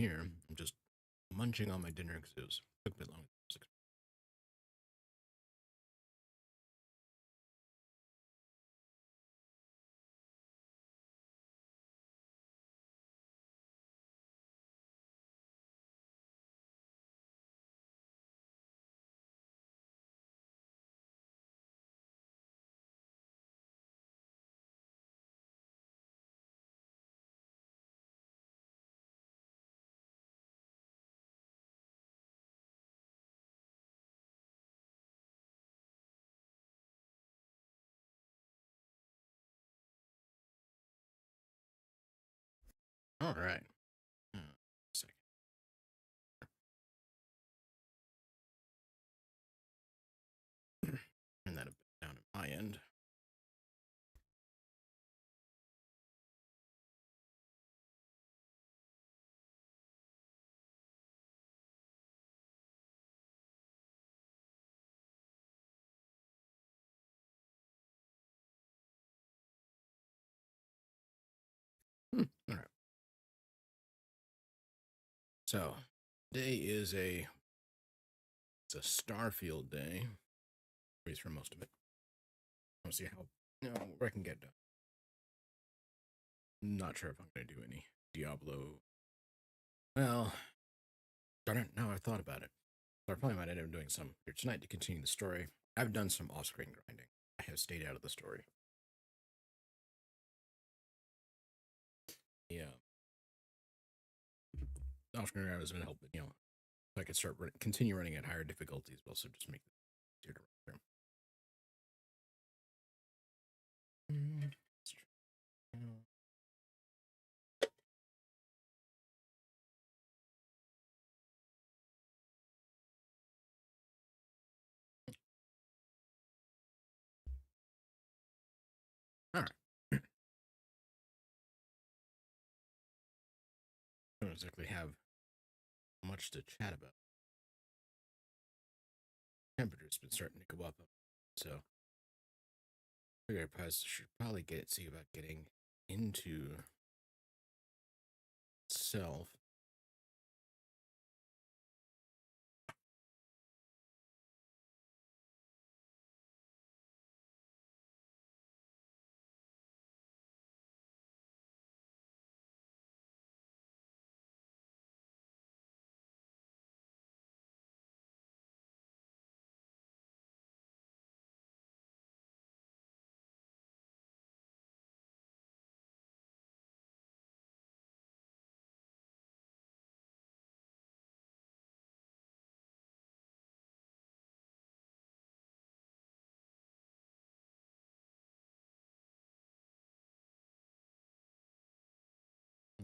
here. I'm just munching on my dinner because it took a bit long. All right. Second. Turn that a bit down at my end. All right. So today is it's a Starfield day. At least for most of it. I want to see how where I can get done. Not sure if I'm gonna do any Diablo. Well, darn it, now I've thought about it. So I probably might end up doing some here tonight to continue the story. I've done some off-screen grinding. I have stayed out of the story. Yeah. Off-screen grinding has been helping, so I could continue running at higher difficulties, but also just make it easier to run through. All right. I don't exactly have much to chat about. Temperature's been starting to go up, so I figure I should probably see about getting into itself.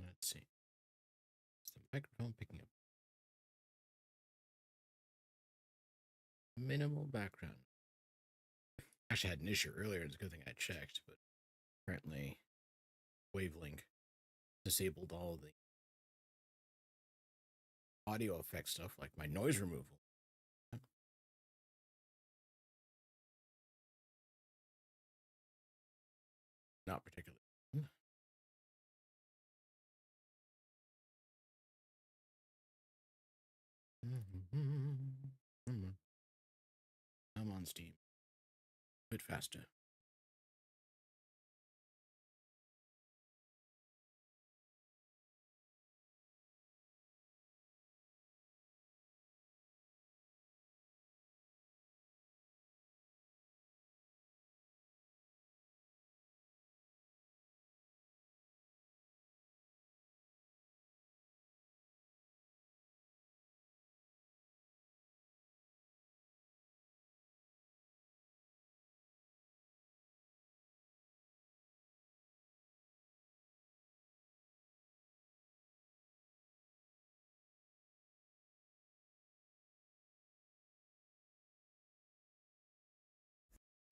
Let's see. Is the microphone picking up? Minimal background. Actually, I had an issue earlier. It's a good thing I checked, but apparently, Wavelink disabled all the audio effect stuff, like my noise removal. Not particularly. I'm on Steam. A bit faster.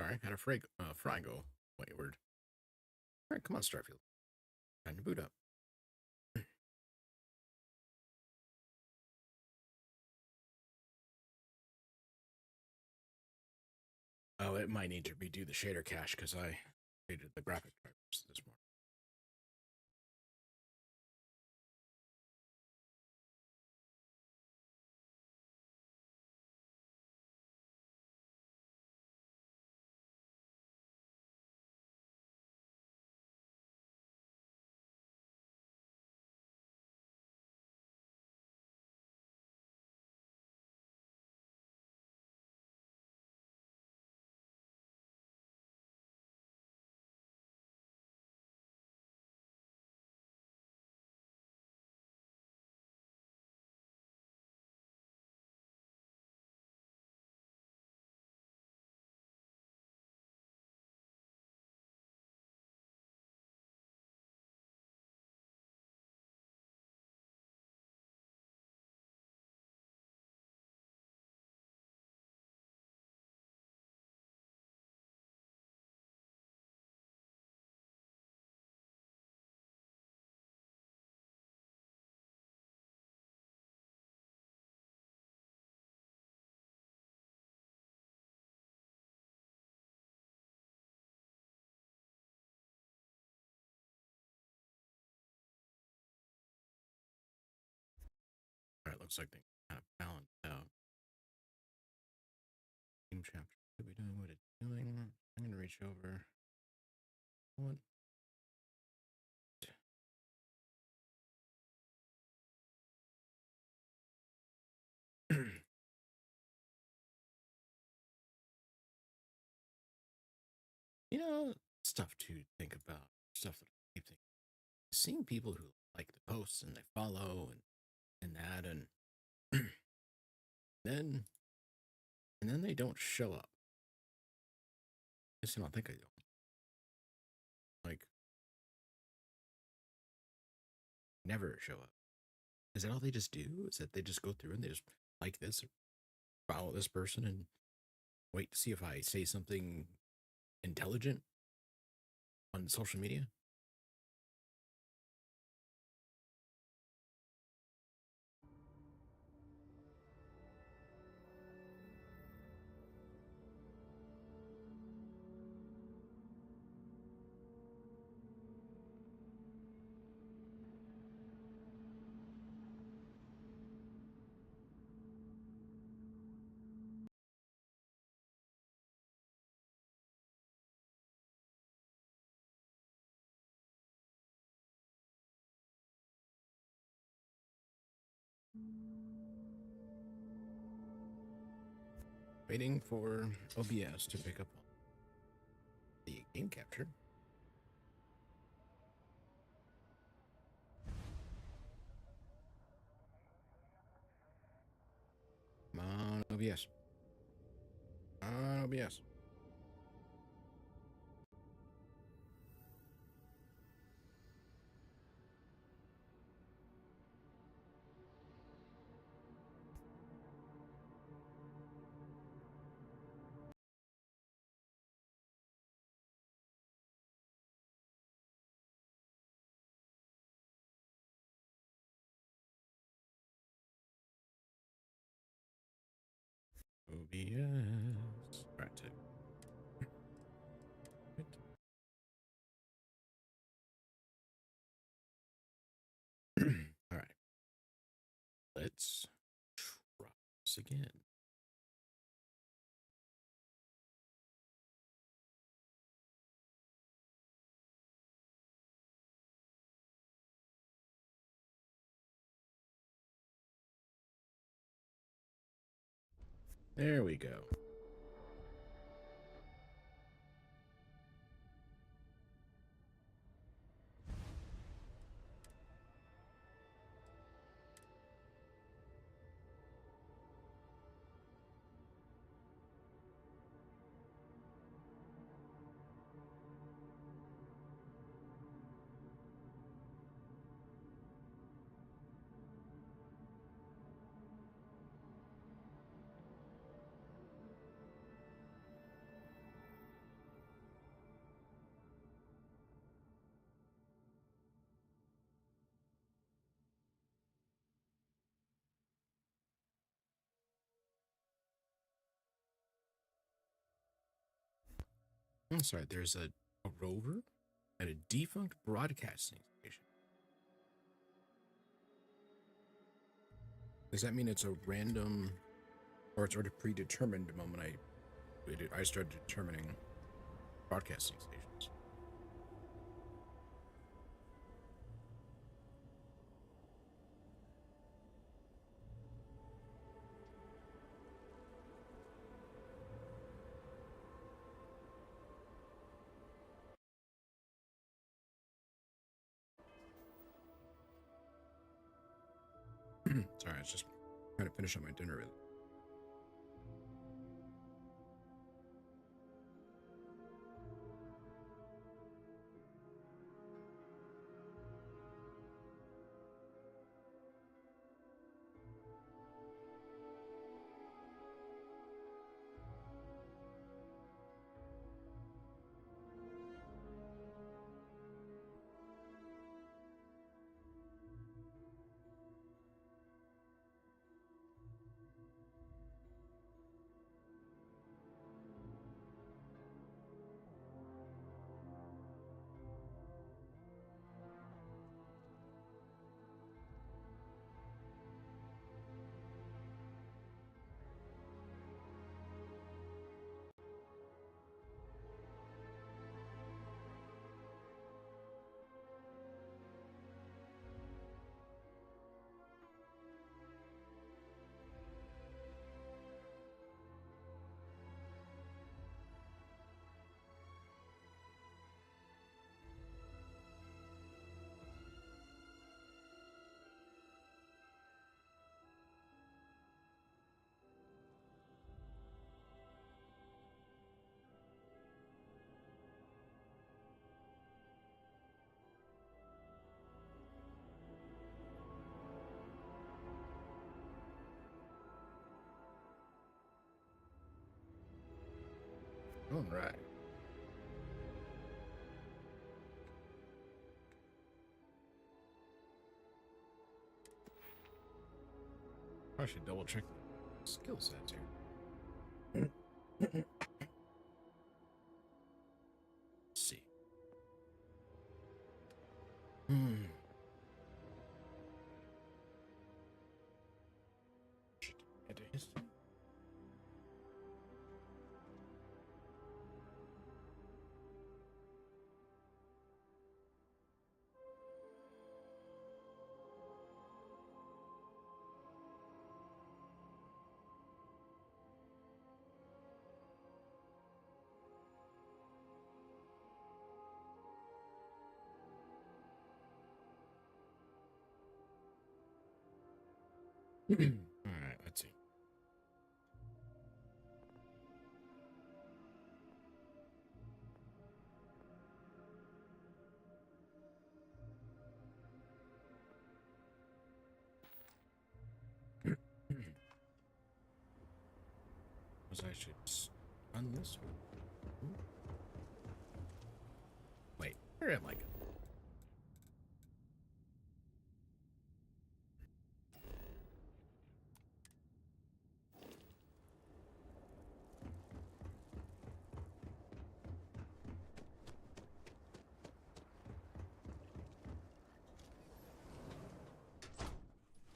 Sorry, had a fry go wayward. All right, come on, Starfield. Time to boot up. Oh, it might need to redo the shader cache because I updated the graphic drivers this morning. looks like they kind of balance out. Game chapter. What are we doing? What it's doing? I'm gonna reach over. What? You know, stuff to think about. Stuff that I keep thinking. Seeing people who like the posts and they follow and that and then and then they don't show up. I just don't think I don't. Like never show up. Is that all they just do? Is that they just go through and they just like this, follow this person, and wait to see if I say something intelligent on social media? Waiting for OBS to pick up on the game capture. Come on, OBS. Come on, OBS. OBS. Right to. All right. Let's try this again. There we go. I'm sorry, there's a rover at a defunct broadcasting station. Does that mean it's a random, or it's already predetermined the moment I started determining broadcasting stations? Sorry, I was just trying to finish up my dinner. Really. Right. I should double check the skill sets here. Let's see. Should get to history. All right, let's see. Was I should run this one? Wait, where am I going?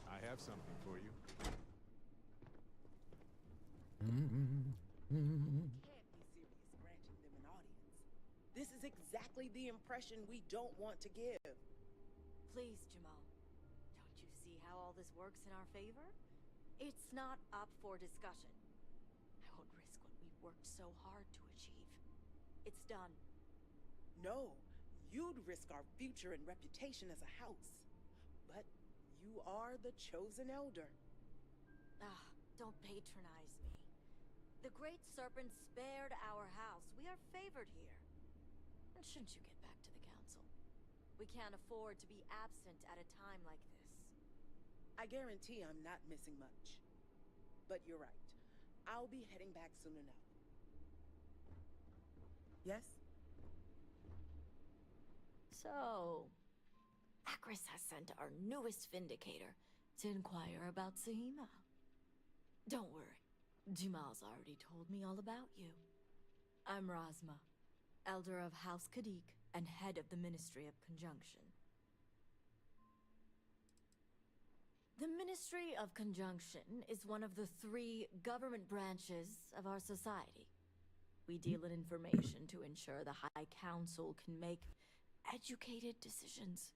I have something for you. Can't be serious granting them an audience. This is exactly the impression we don't want to give. Please, Jamal. Don't you see how all this works in our favor? It's not up for discussion. I won't risk what we've worked so hard to achieve. It's done. No, you'd risk our future and reputation as a house. But you are the chosen elder. Ah, don't patronize me. The Great Serpent spared our house. We are favored here. And shouldn't you get back to the council? We can't afford to be absent at a time like this. I guarantee I'm not missing much. But you're right. I'll be heading back soon enough. Yes? So, Akris has sent our newest Vindicator to inquire about Sahima. Don't worry. Jamal's already told me all about you. I'm Razma, Elder of House Kadik and head of the Ministry of Conjunction. The Ministry of Conjunction is one of the 3 government branches of our society. We deal in information to ensure the High Council can make educated decisions.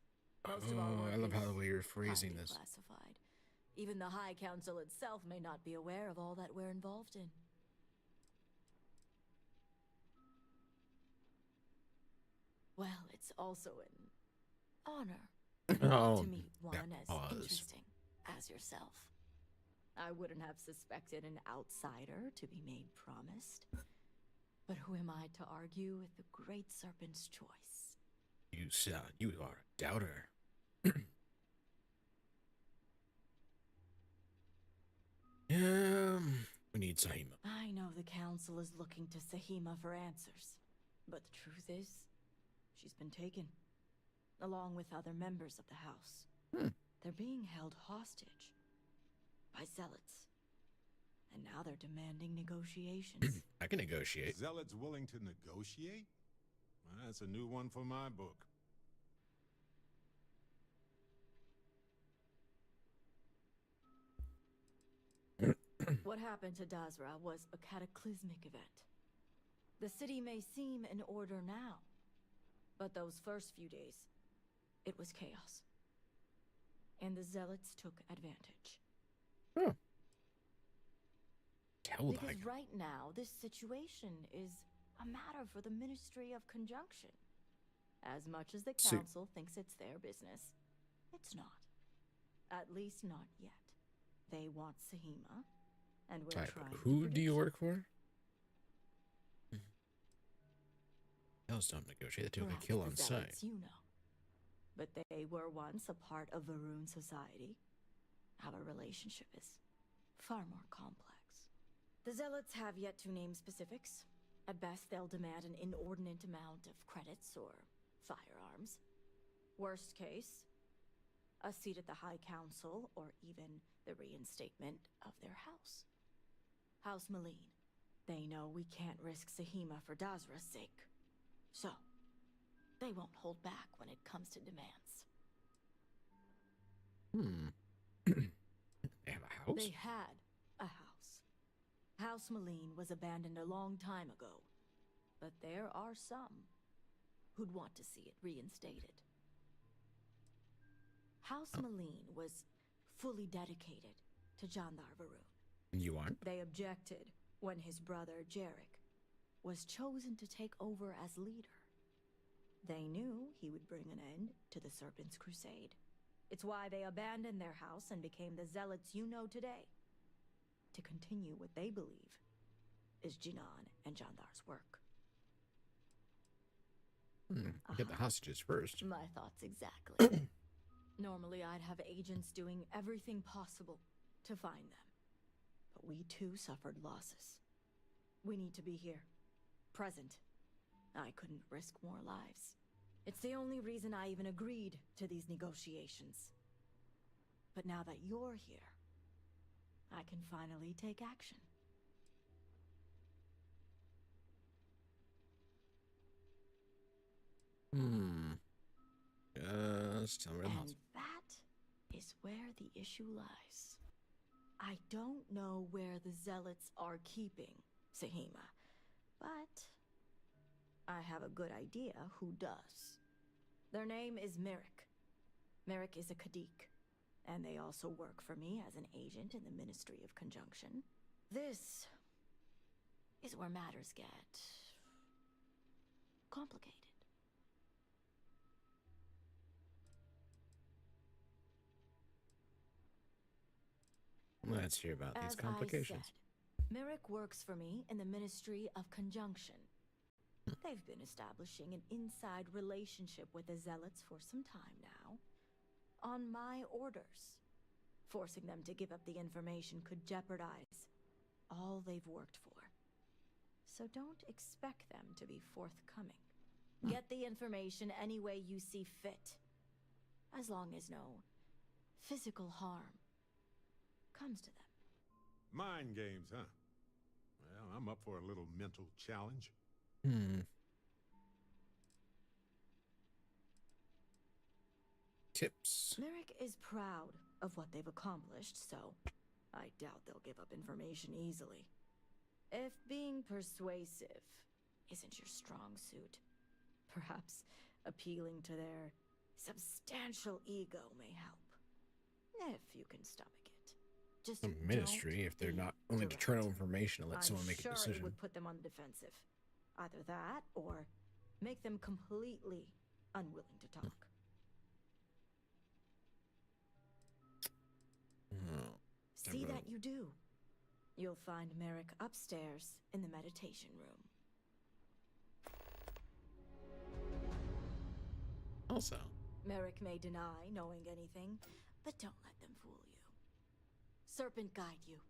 Most of our work I love how is the way you're phrasing highly this. classified. Even the High Council itself may not be aware of all that we're involved in. Well, it's also an honor Oh, to meet one that as pause. interesting as yourself. I wouldn't have suspected an outsider to be made promised. But who am I to argue with the Great Serpent's choice? You are a doubter. We need Sahima. I know the Council is looking to Sahima for answers. But the truth is, she's been taken, along with other members of the House. They're being held hostage by zealots. And now they're demanding negotiations. I can negotiate. Zealots willing to negotiate? Well, that's a new one for my book. What happened to Dazra was a cataclysmic event. The city may seem in order now, but those first few days, it was chaos. And the zealots took advantage. Oh. Tell Because right now, this situation is a matter for the Ministry of Conjunction. As much as the Council thinks it's their business, it's not. At least not yet. They want Sahima, and we're trying to Who do you produce work for? Elves don't negotiate. They take a Perhaps kill the on zealots sight. you know. But they were once a part of Varun society. Our relationship is far more complex. The zealots have yet to name specifics, At best, they'll demand an inordinate amount of credits or firearms. Worst case, a seat at the High Council or even the reinstatement of their house. House Malene. They know we can't risk Sahima for Dazra's sake. So, they won't hold back when it comes to demands. They have a house? They had a house. House Malene was abandoned a long time ago. But there are some who'd want to see it reinstated. House Malene was fully dedicated to Jandar Varun. You aren't? They objected when his brother, Jarek, was chosen to take over as leader. They knew he would bring an end to the Serpent's Crusade. It's why they abandoned their house and became the zealots you know today. To continue what they believe is Jinan and Jandar's work. Get the hostages first. My thoughts exactly. Normally I'd have agents doing everything possible to find them. But we too suffered losses. We need to be here. Present. I couldn't risk more lives. It's the only reason I even agreed to these negotiations. But now that you're here, I can finally take action. Just tell me the house. And that is where the issue lies. I don't know where the zealots are keeping Sahima, but I have a good idea who does. Their name is Merrick. Merrick is a Kadik, and they also work for me as an agent in the Ministry of Conjunction. This is where matters get complicated. Let's hear about these complications. As I said, Merrick works for me in the Ministry of Conjunction. They've been establishing an inside relationship with the Zealots for some time now. On my orders. Forcing them to give up the information could jeopardize all they've worked for. So don't expect them to be forthcoming. Get the information any way you see fit. As long as no physical harm comes to them. Mind games, huh? Well, I'm up for a little mental challenge. Tips. Merrick is proud of what they've accomplished, so I doubt they'll give up information easily. If being persuasive isn't your strong suit, perhaps appealing to their substantial ego may help. If you can stomach it. Just The ministry, if they're not willing to turn over information and let someone make a I'm sure decision. it would put them on the defensive. Either that, or make them completely unwilling to talk. See that you do. You'll find Merrick upstairs in the meditation room. Also, Merrick may deny knowing anything, but don't let them fool you. Serpent guide you.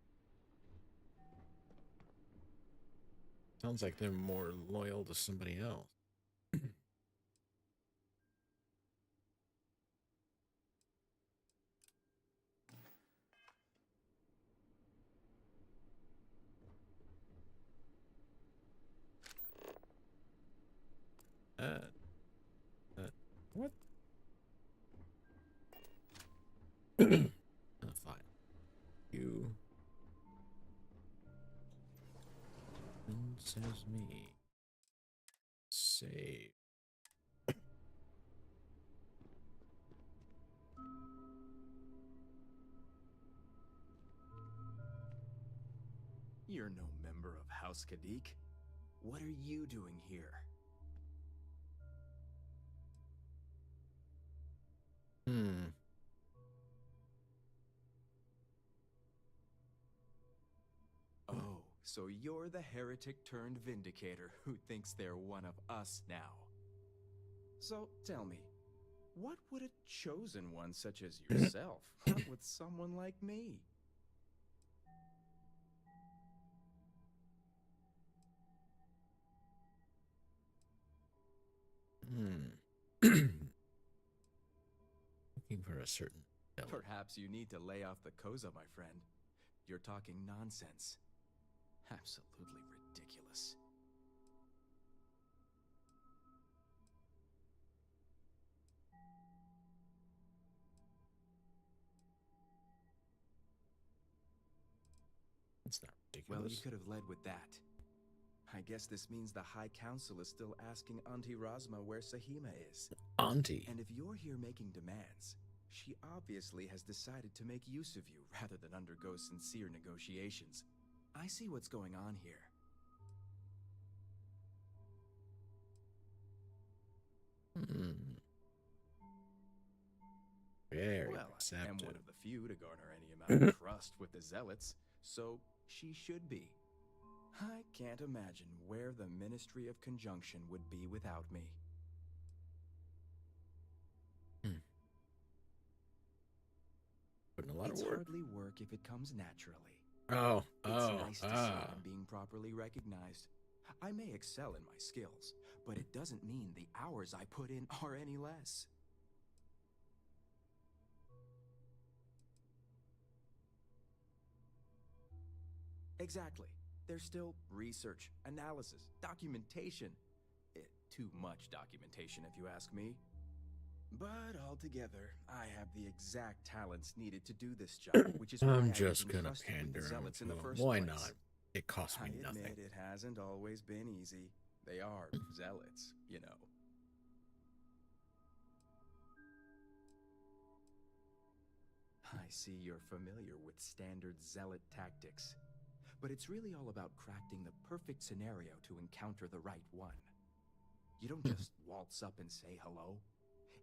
sounds like they're more loyal to somebody else. What? Fine. You. And says me. Save. You're no member of House Kadik. What are you doing here? Oh, so you're the heretic turned vindicator who thinks they're one of us now. So tell me, what would a chosen one such as yourself want with someone like me? Looking for a certain zealot. Perhaps you need to lay off the Koza, my friend. You're talking nonsense. Absolutely ridiculous. It's not ridiculous. Well, you could have led with that. I guess this means the High Council is still asking Auntie Razma where Sahima is. Auntie. And if you're here making demands, she obviously has decided to make use of you rather than undergo sincere negotiations. I see what's going on here. Very Well, I am receptive. one of the few to garner any amount of trust with the Zealots, so she should be. I can't imagine where the Ministry of Conjunction would be without me. Putting a lot It's of work. hardly work if it comes naturally. Oh, It's nice to see I'm being properly recognized. I may excel in my skills, but it doesn't mean the hours I put in are any less. Exactly. There's still research, analysis, documentation. Too much documentation, if you ask me. But altogether, I have the exact talents needed to do this job, which is why I'm I've just been gonna trusted with pander the him. Zealots in the first Why place. not? It costs me I nothing. admit it hasn't always been easy. They are Zealots, you know. I see you're familiar with standard Zealot tactics. But it's really all about crafting the perfect scenario to encounter the right one. You don't just waltz up and say hello.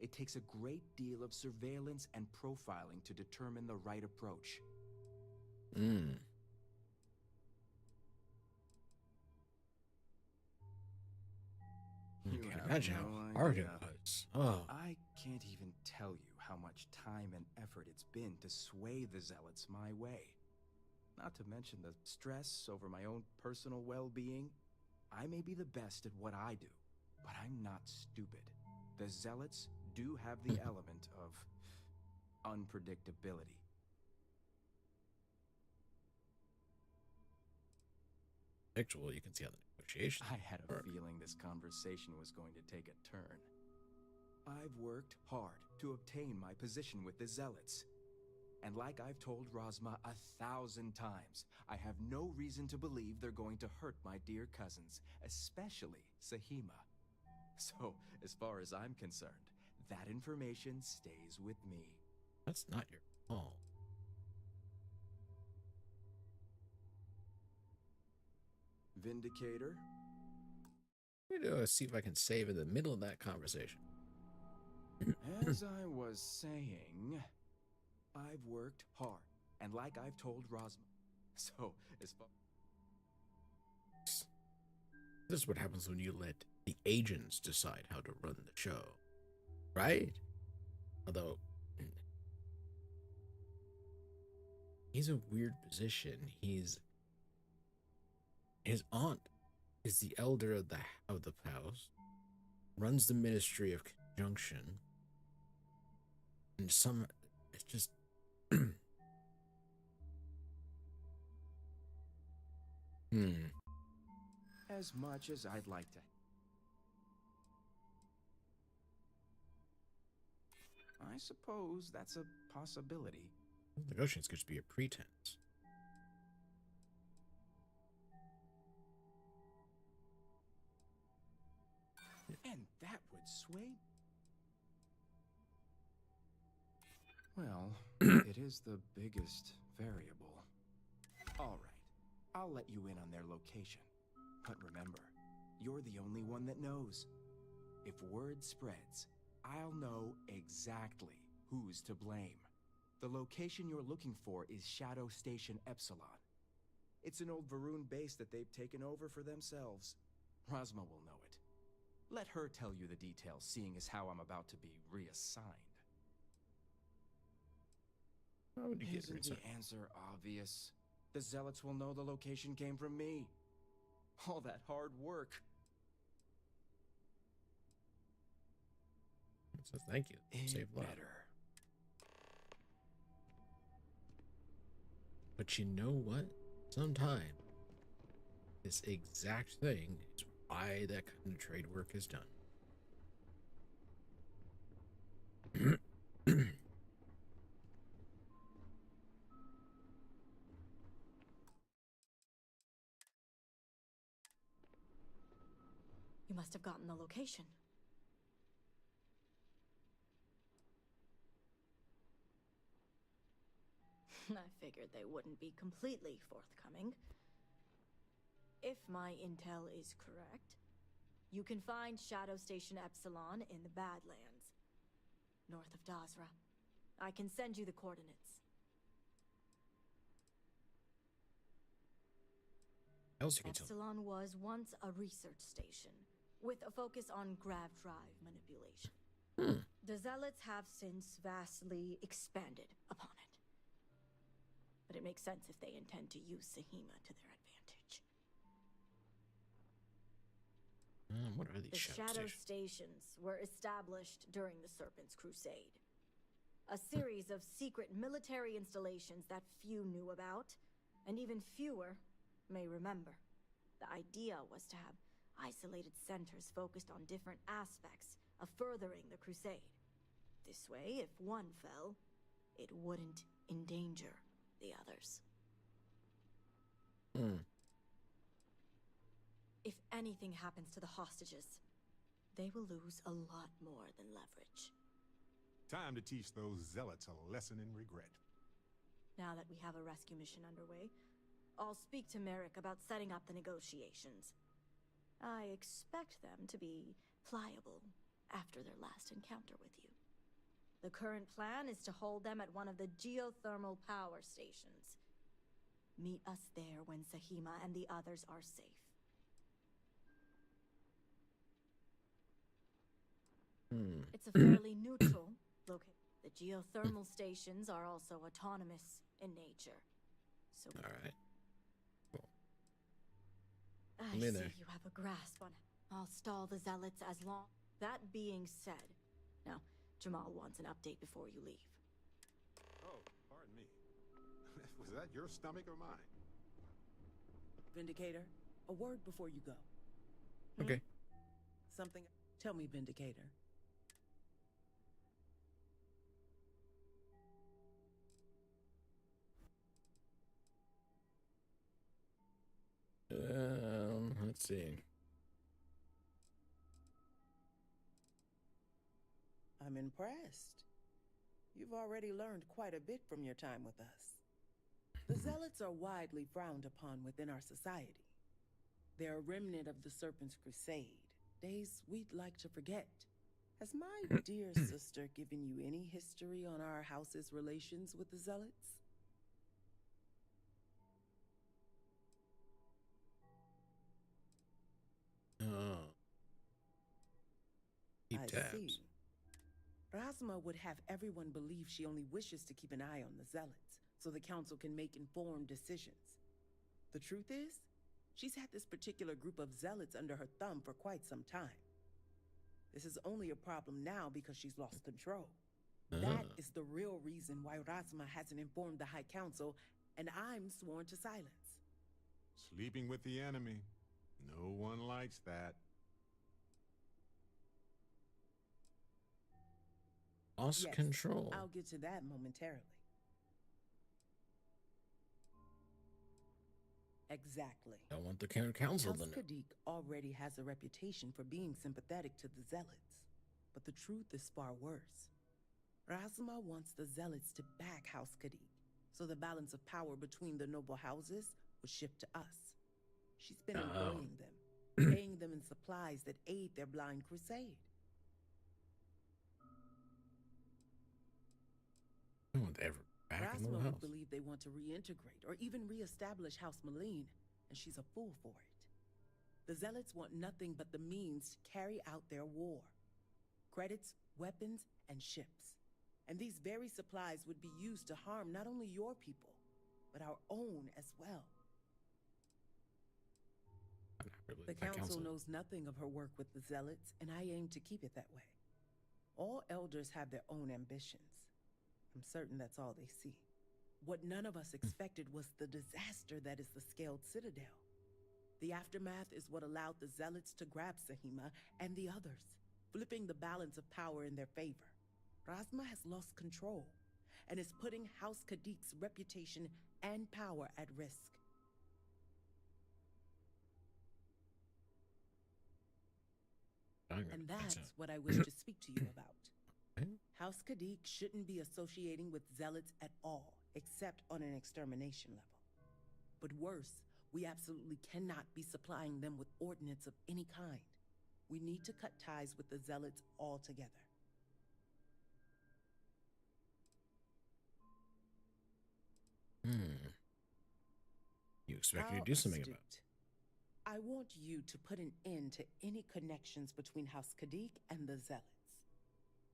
It takes a great deal of surveillance and profiling to determine the right approach. You Can't have imagine no how hard idea. it was. Oh, I can't even tell you how much time and effort it's been to sway the Zealots my way. Not to mention the stress over my own personal well-being. I may be the best at what I do, but I'm not stupid. The Zealots do have the element of unpredictability. actually, you can see how the negotiations. I had a feeling this conversation was going to take a turn. I've worked hard to obtain my position with the Zealots. And like I've told Razma 1,000 times, I have no reason to believe they're going to hurt my dear cousins, especially Sahima. So, as far as I'm concerned, that information stays with me. That's not your fault. Vindicator? Let me see if I can save in the middle of that conversation. As I was saying, I've worked hard, and like I've told Razma. So, as far... This is what happens when you let the agents decide how to run the show, right? Although, he's a weird position. His aunt is the elder of the house, runs the Ministry of Conjunction, and it's just As much as I'd like to. I suppose that's a possibility. Negotiations could just be a pretense. And that would sway. Well, it is the biggest variable. All right, I'll let you in on their location. But remember, you're the only one that knows. If word spreads, I'll know exactly who's to blame. The location you're looking for is Shadow Station Epsilon. It's an old Varun base that they've taken over for themselves. Razma will know it. Let her tell you the details, seeing as how I'm about to be reassigned. How would you get Isn't the reassigned? answer obvious? The Zealots will know the location came from me. All that hard work. It says thank you. Save a lot. Better. But you know what? Sometimes this exact thing is why that kind of trade work is done. You must have gotten the location. I figured they wouldn't be completely forthcoming. If my intel is correct, you can find Shadow Station Epsilon in the Badlands, north of Dazra. I can send you the coordinates. Else you can tell. Epsilon was once a research station, with a focus on grav drive manipulation. The Zealots have since vastly expanded upon it. But it makes sense if they intend to use Sahima to their advantage. What are these The shadow Shadow stations? Stations were established during the Serpent's Crusade. A series of secret military installations that few knew about, and even fewer may remember. The idea was to have isolated centers focused on different aspects of furthering the crusade. This way, if one fell, it wouldn't endanger the others. If anything happens to the hostages, they will lose a lot more than leverage. Time to teach those zealots a lesson in regret. Now that we have a rescue mission underway, I'll speak to Merrick about setting up the negotiations. I expect them to be pliable after their last encounter with you. The current plan is to hold them at one of the geothermal power stations. Meet us there when Sahima and the others are safe. It's a fairly neutral location. The geothermal stations are also autonomous in nature. So All right. Cool. I I'm see in there. you have a grasp on it. I'll stall the zealots as long. That being said, now Jamal wants an update before you leave. Oh, pardon me. Was that your stomach or mine? Vindicator, a word before you go. Okay. Something. Tell me, Vindicator. Let's see. I'm impressed. You've already learned quite a bit from your time with us. The Zealots are widely frowned upon within our society. They're a remnant of the Serpent's Crusade, days we'd like to forget. Has my dear sister given you any history on our house's relations with the Zealots? Oh. Keep I tabs. see. Rasma would have everyone believe she only wishes to keep an eye on the Zealots, so the Council can make informed decisions. The truth is, she's had this particular group of Zealots under her thumb for quite some time. This is only a problem now because she's lost control. That is the real reason why Rasma hasn't informed the High Council, and I'm sworn to silence. Sleeping with the enemy. No one likes that. Lost Yes, control. I'll get to that momentarily. Exactly. Don't want the council to House know. Kadik already has a reputation for being sympathetic to the Zealots, but the truth is far worse. Rasma wants the Zealots to back House Kadik, so the balance of power between the noble houses would shift to us. She's been employing them, paying them in supplies that aid their blind crusade. I don't want to ever back in the Rasma house. would believe they want to reintegrate or even re-establish House Maline, and she's a fool for it. The Zealots want nothing but the means to carry out their war. Credits, weapons, and ships. And these very supplies would be used to harm not only your people, but our own as well. I'm not really The my Council knows nothing of her work with the Zealots, and I aim to keep it that way. All elders have their own ambitions. I'm certain that's all they see. What none of us expected was the disaster that is the Scaled Citadel. The aftermath is what allowed the Zealots to grab Sahima and the others, flipping the balance of power in their favor. Razma has lost control and is putting House Kadik's reputation and power at risk. And that's what I wish to speak to you about. House Kadik shouldn't be associating with Zealots at all, except on an extermination level. But worse, we absolutely cannot be supplying them with ordnance of any kind. We need to cut ties with the Zealots altogether. You expect me to do something about it? I want you to put an end to any connections between House Kadik and the Zealots.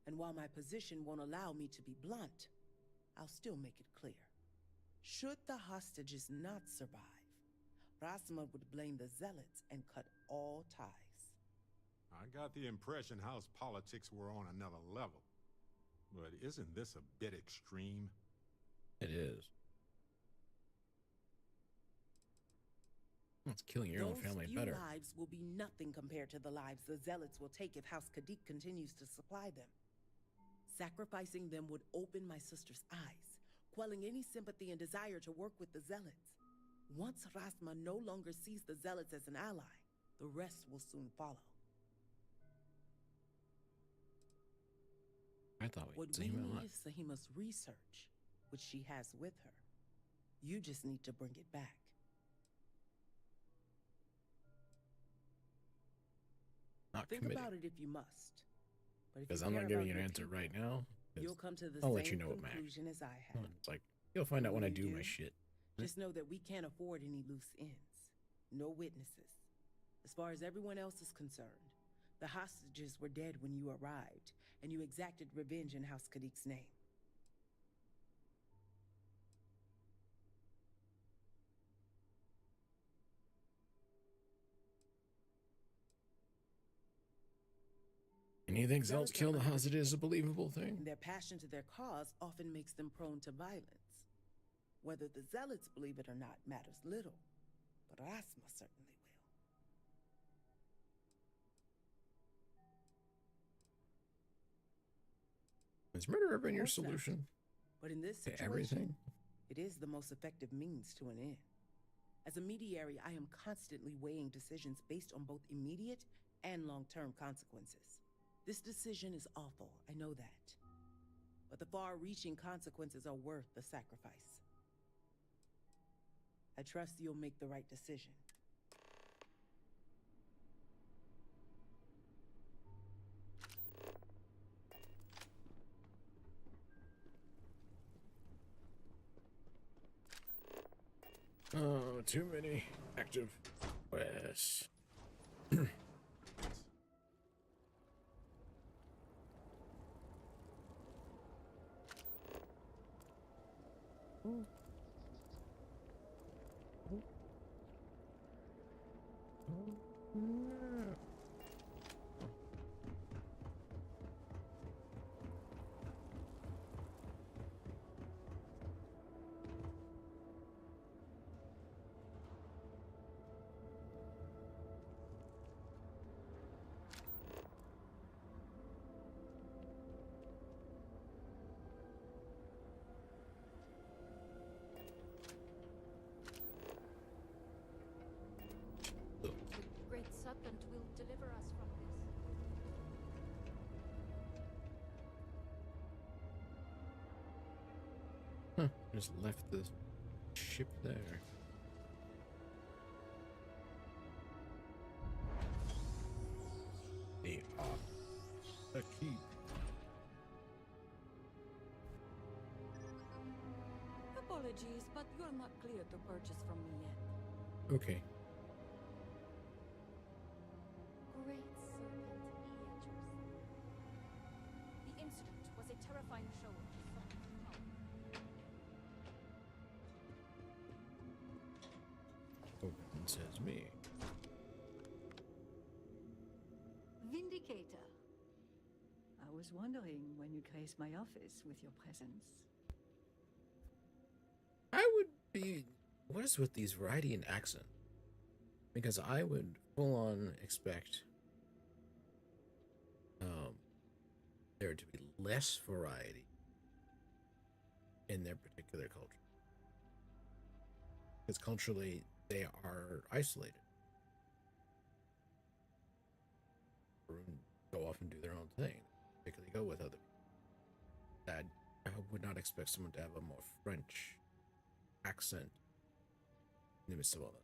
And while my position won't allow me to be blunt, I'll still make it clear. Should the hostages not survive, Razma would blame the Zealots and cut all ties. I got the impression House politics were on another level. But isn't this a bit extreme? It is. It's killing your own family better. Those few lives will be nothing compared to the lives the Zealots will take if House Kadik continues to supply them. Sacrificing them would open my sister's eyes, quelling any sympathy and desire to work with the Zealots. Once Razma no longer sees the Zealots as an ally, the rest will soon follow. I thought What we need is Sahima's research, which she has with her. You just need to bring it back. Think about it if you must. Because I'm not giving you an answer right now. You'll come to the I'll same let you know what conclusion as I have. It's like, you'll find out when I do my shit. Just know that we can't afford any loose ends. No witnesses. As far as everyone else is concerned, the hostages were dead when you arrived, and you exacted revenge in House Kadik's name. Anything else kill the hostages is a believable thing. And their passion to their cause often makes them prone to violence. Whether the Zealots believe it or not matters little, but Razma certainly will. Has murder ever been your solution? But in this situation, everything? It is the most effective means to an end. As a mediary, I am constantly weighing decisions based on both immediate and long-term consequences. This decision is awful, I know that. But the far-reaching consequences are worth the sacrifice. I trust you'll make the right decision. Oh, too many active quests. Serpent will deliver us from this. Huh, just left the ship there. They are a key. Apologies, but you're not clear to purchase from me yet. Okay. Great serpent eaters. The incident was a terrifying show of soft power. Open says me. Vindicator. I was wondering when you graced my office with your presence. I would be. What is with these variety in accent? Because I would full on expect there to be less variety in their particular culture. Because culturally, they are isolated. Go off and do their own thing. Particularly go with other people. That I would not expect someone to have a more French accent in the midst of all that.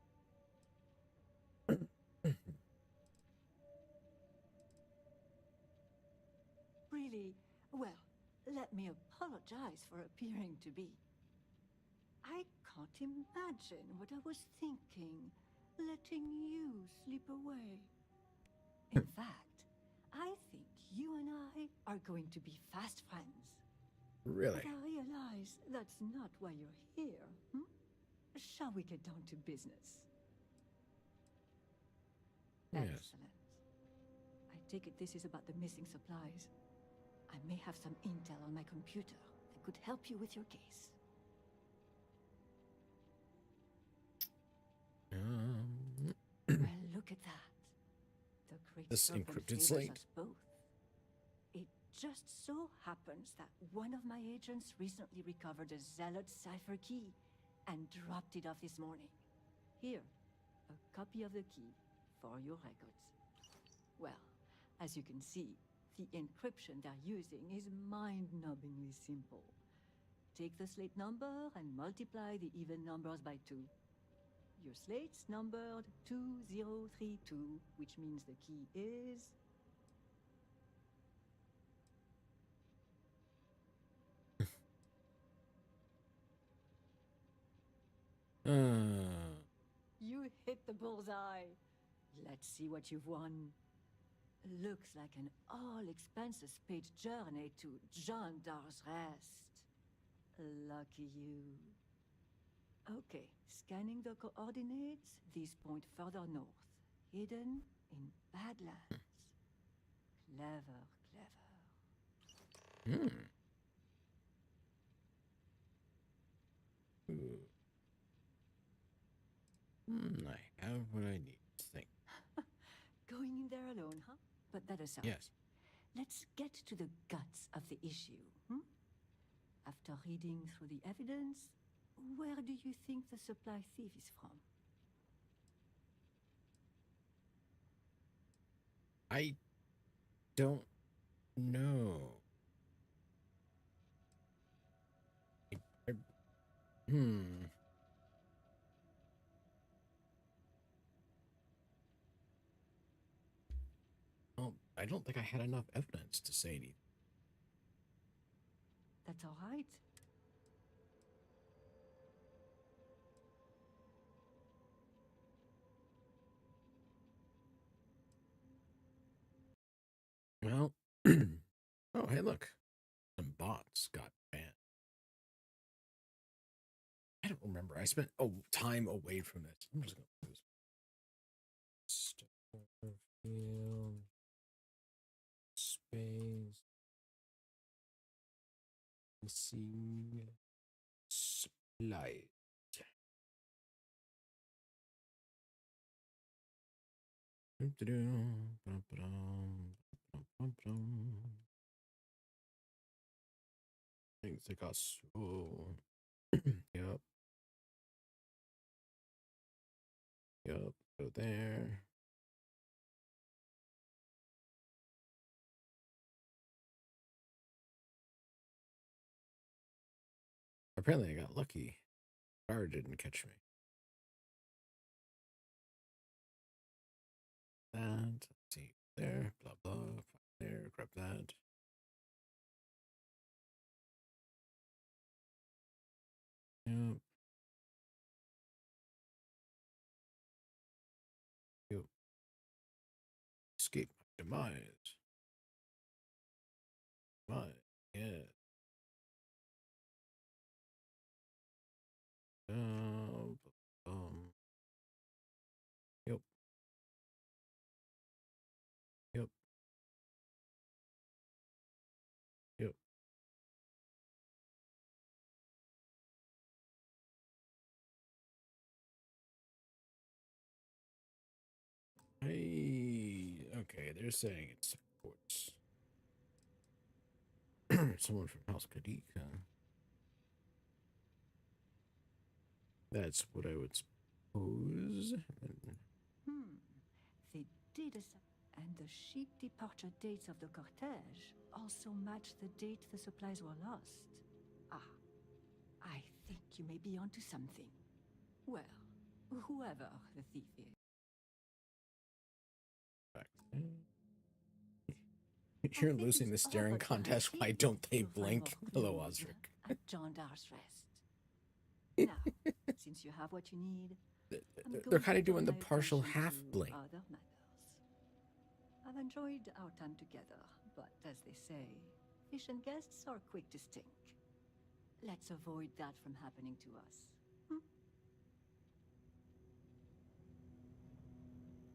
Really? Well, let me apologize for appearing to be. I can't imagine what I was thinking, letting you slip away. In fact, I think you and I are going to be fast friends. Really? But I realize that's not why you're here. Shall we get down to business? Yes. Excellent. I take it this is about the missing supplies. I may have some intel on my computer that could help you with your case. Well, look at that. The Great This Serpent encrypted favors slate. us both. It just so happens that one of my agents recently recovered a Zealot cipher key and dropped it off this morning. Here, a copy of the key for your records. Well, as you can see, the encryption they're using is mind-numbingly simple. Take the slate number and multiply the even numbers by 2. Your slate's numbered 2032, which means the key is... You hit the bullseye. Let's see what you've won. Looks like an all-expenses paid journey to John Dar's Rest. Lucky you. Okay, scanning the coordinates, these point further north, hidden in Badlands. Clever, clever. Ooh. I have what I need to think. Going in there alone, huh? But that aside, Yes. let's get to the guts of the issue. After reading through the evidence, where do you think the supply thief is from? I don't know. I- Well, I don't think I had enough evidence to say anything. That's all right. Well, oh, hey, look. Some bots got banned. I don't remember. I spent time away from this. I'm just going to lose. Starfield space missing supplies. Things that got so. Yep. Yep. Go there. Apparently, I got lucky. Fire didn't catch me. That. Let's see. There. Blah, blah. There. Grab that. Yep. Yep. Escape my demise. Demise. Yeah. Um. Yep. Yep. Okay, they're saying it supports someone from House Kadik, huh? That's what I would suppose. They did and the ship departure dates of the cortege also match the date the supplies were lost. Ah, I think you may be onto something. Well, whoever the thief is. You're losing the staring contest. Why don't they blink? Hello, Osric. At John Dar's rest. Now, since you have what you need, They're kind of doing the partial half blink. Other matters. I've enjoyed our time together, but as they say, fish and guests are quick to stink. Let's avoid that from happening to us.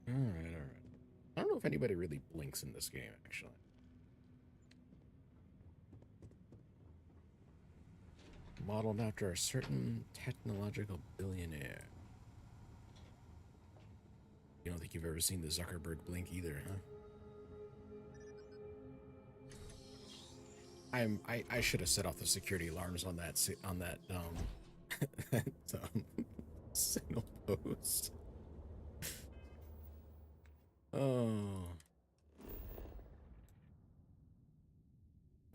All right. I don't know if anybody really blinks in this game, actually. Modeled after a certain technological billionaire. You don't think you've ever seen the Zuckerberg blink either, huh? I should have set off the security alarms on that signal post. Oh.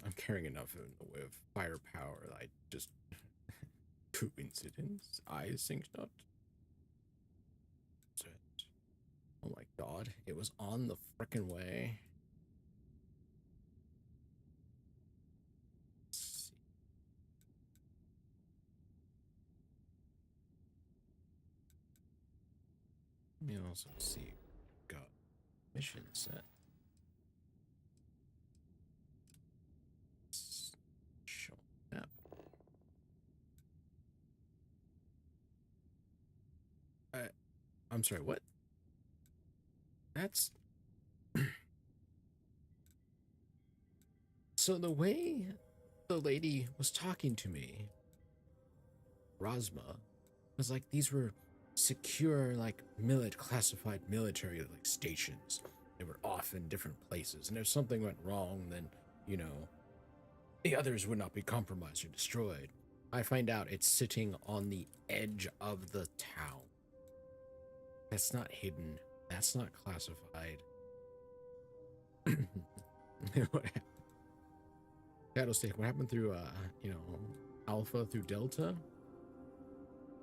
I'm carrying enough in the way of firepower that I just coincidence. I think not. Oh my god, it was on the frickin' way. Let's see. Let me also see. Got mission set. Show map. I'm sorry, what? That's so the way the lady was talking to me, Rosma, was like these were secure, like classified military like stations. They were off in different places, and if something went wrong, then you know the others would not be compromised or destroyed. I find out it's sitting on the edge of the town. That's not hidden. That's not classified. What happened? Shadowstick, what happened through, Alpha through Delta?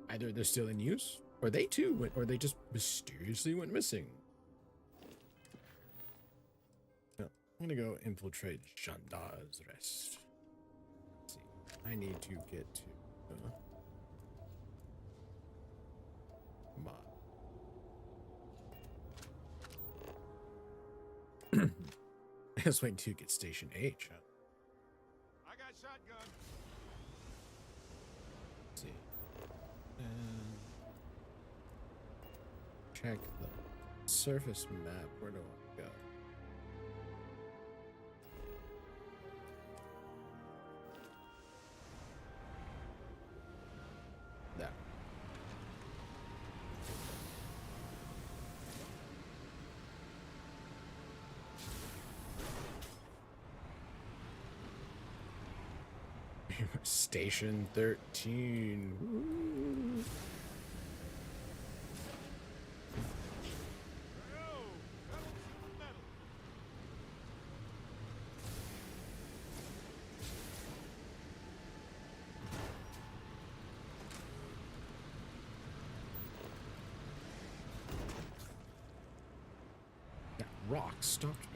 Either they're still in use, or they too went, or they just mysteriously went missing. No, I'm gonna go infiltrate Gendar's rest. Let's see, I need to get to my. I was waiting to get Station H. Huh? I got shotgun. Let's see. Check the surface map. Where do I go? That. Station 13. Woo. That rock stopped me.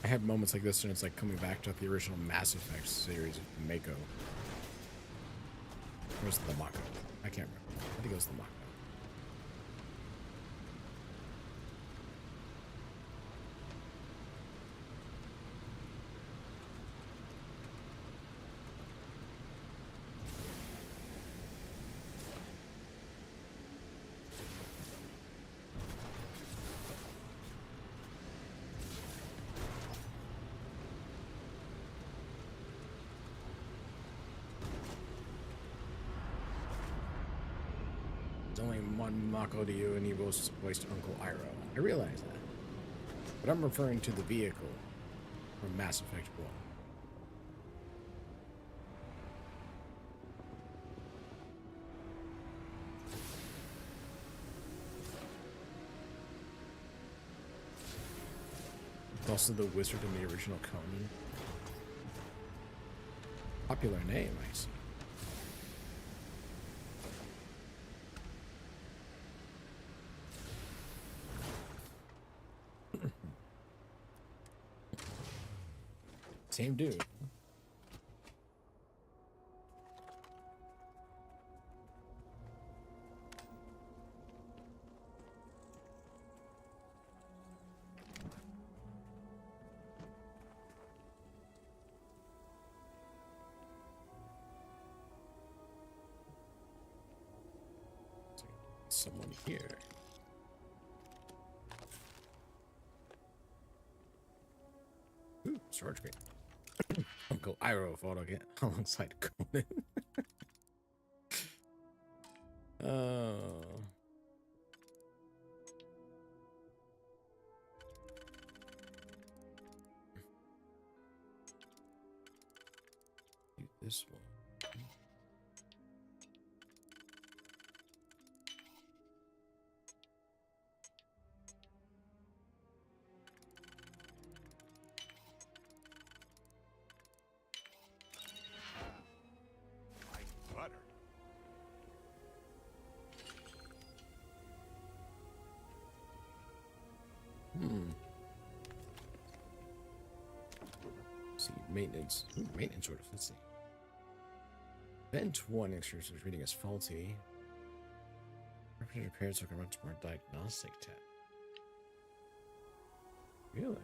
I have moments like this, and it's like coming back to the original Mass Effect series of Mako. Or was it the Mako? I can't remember. I think it was the Mako. There's only one Mako to you, and he voiced Uncle Iroh. I realize that. But I'm referring to the vehicle from Mass Effect 1. Also the wizard in the original Conan. Popular name, I see. Same dude. Someone here. Ooh, storage crate. Uncle Iroh photo again alongside Conan. Oh. Do this one. Butter. See, maintenance. Ooh, maintenance orders. Let's see. Vent 1 extras was reading as faulty. Representative repairs took a much more diagnostic test. Really?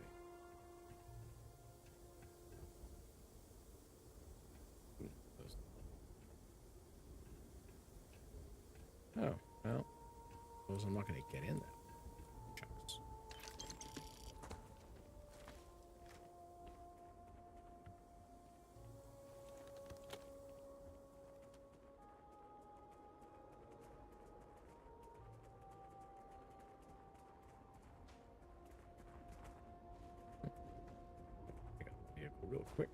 Oh, well. Suppose I'm not going to get in that. Chunks. I got the vehicle real quick.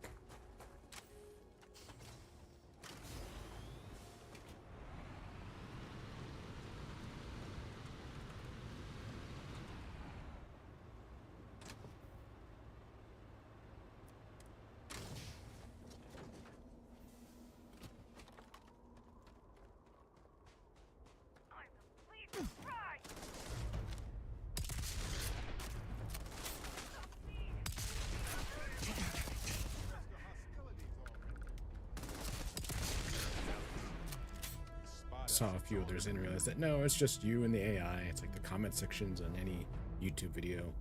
Saw a few others and realized that no, it's just you and the AI. It's like the comment sections on any YouTube video.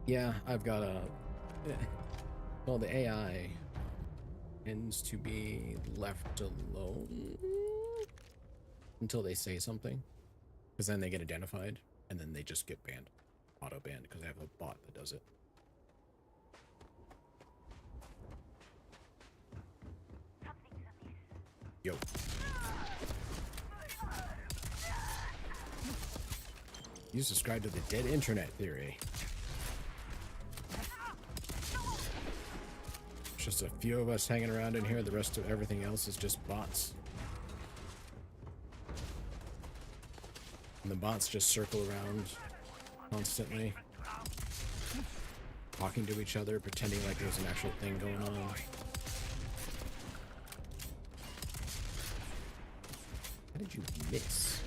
Yeah, I've got a... Well, the AI tends to be left alone until they say something, because then they get identified and then they just get banned, auto banned, because I have a bot that does it. Yo. You subscribe to the dead internet theory. There's just a few of us hanging around in here. The rest of everything else is just bots. And the bots just circle around constantly, talking to each other, pretending like there's an actual thing going on. How did you miss?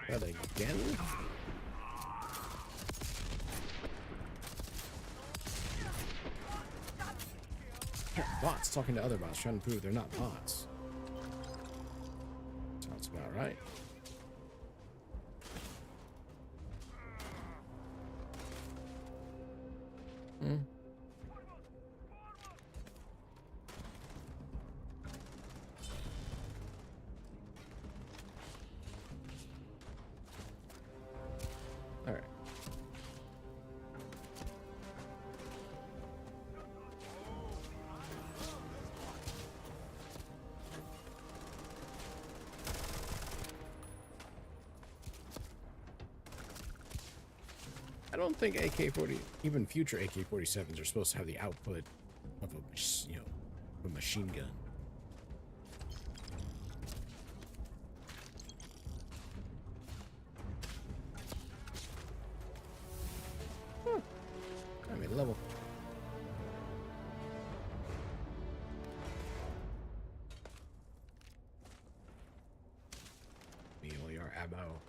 That again? Bots talking to other bots, trying to prove they're not bots. Sounds about right. All right. I don't think AK-40, even future AK-47s are supposed to have the output of a, you know, a machine gun. I made a level. Me all your ammo.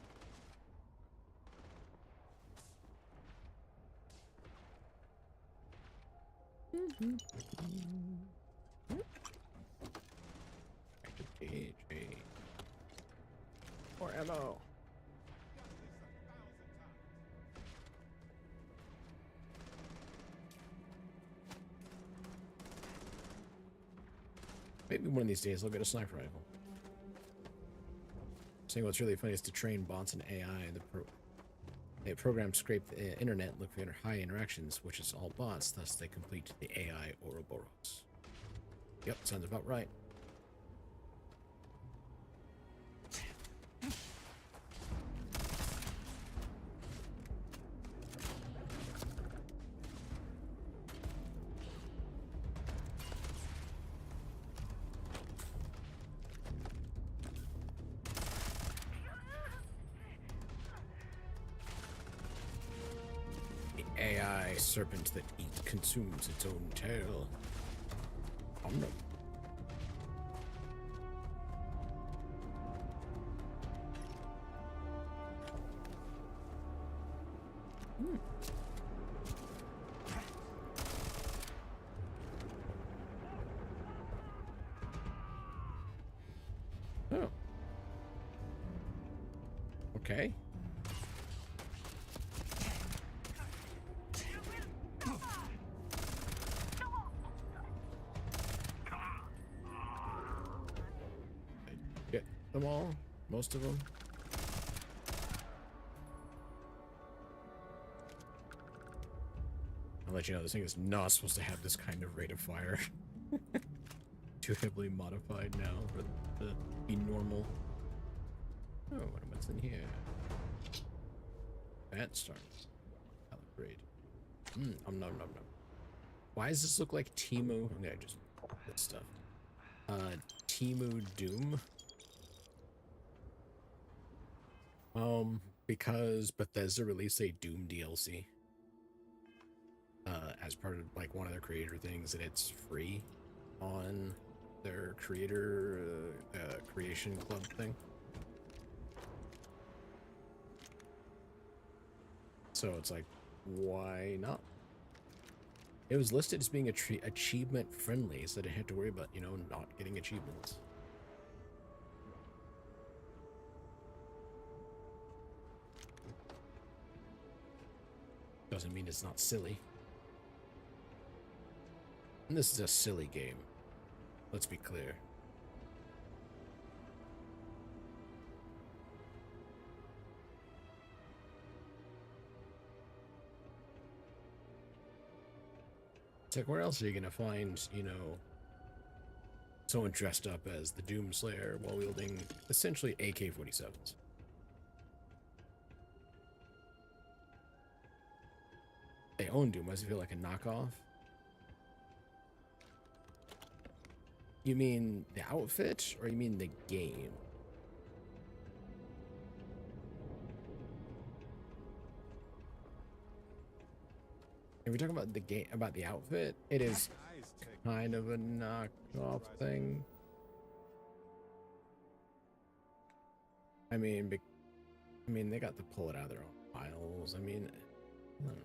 More ammo. Maybe one of these days I'll get a sniper rifle. Saying what's really funny is to train bots and AI. The program scrape the internet and look for high interactions, which is all bots, thus they complete the AI Ouroboros. Yep, sounds about right. AI serpent that consumes its own tail. Oh no. Oh. Okay. Get them all? Most of them? I'll let you know, this thing is not supposed to have this kind of rate of fire. Too heavily modified now for it to be normal. Oh, what's in here? That starts. Calibrate. Nom nom nom. Why does this look like Timu? I'm gonna just this stuff. Timu Doom. Because Bethesda released a Doom DLC. As part of like one of their creator things, and it's free on their creator creation club thing. So it's like, why not? It was listed as being achievement friendly, so they didn't have to worry about, you know, not getting achievements. Doesn't mean it's not silly. And this is a silly game. Let's be clear. It's like, where else are you gonna find, you know, someone dressed up as the Doomslayer while wielding essentially AK-47s? They own Doom. Does it feel like a knockoff? You mean the outfit, or you mean the game? If we're talking about the game, about the outfit, it is kind of a knockoff thing. I mean, they got to pull it out of their own files. I mean, I don't know.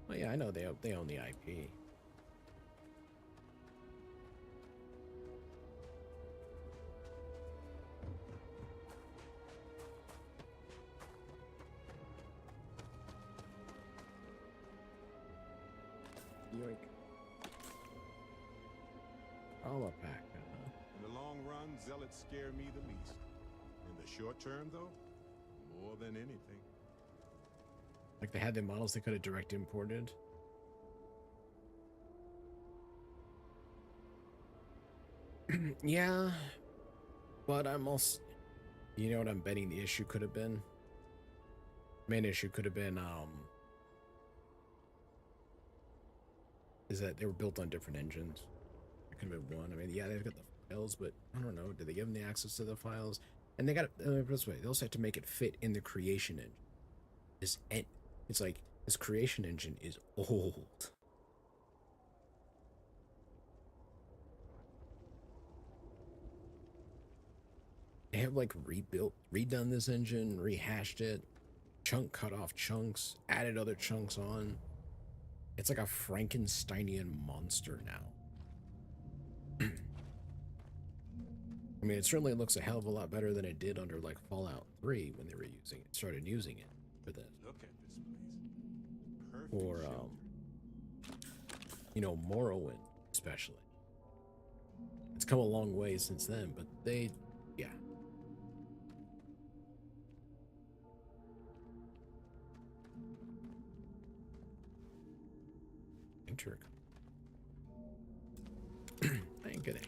Well, yeah, I know they own the IP. Yoink. All a pack. In the long run, zealots scare me the least. In the short term, though, more than anything. Like they had the models they could have direct imported. Yeah, but I'm also, you know what I'm betting the issue could have been? Main issue could have been is that they were built on different engines. It could have been one. I mean, yeah, they've got the files, but I don't know. Did they give them the access to the files? And they got it this way. They also had to make it fit in the creation engine. It's like this creation engine is old. They have like redone this engine, rehashed it, cut off chunks, added other chunks on. It's like a Frankensteinian monster now. I mean, it certainly looks a hell of a lot better than it did under like Fallout 3 when they were started using it for this. Look at this place. Perfect Or shelter. you know, Morrowind especially. It's come a long way since then, but yeah. I ain't gonna.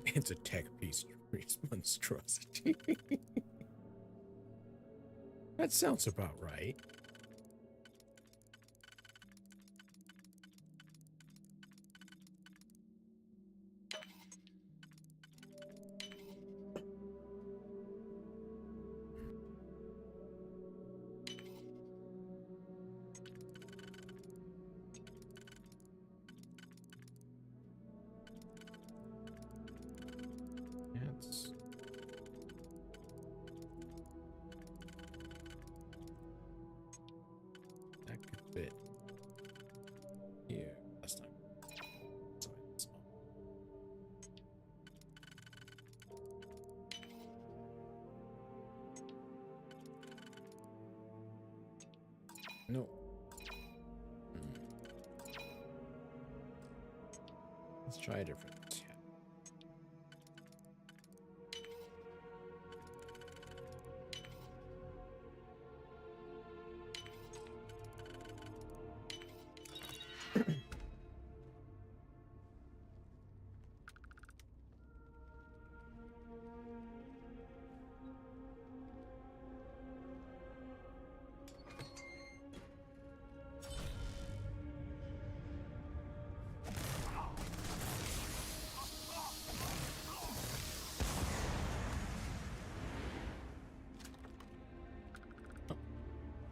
It's a tech piece monstrosity. That sounds about right. That could fit here. Last time. Sorry, that's all. No. Let's try a different tab.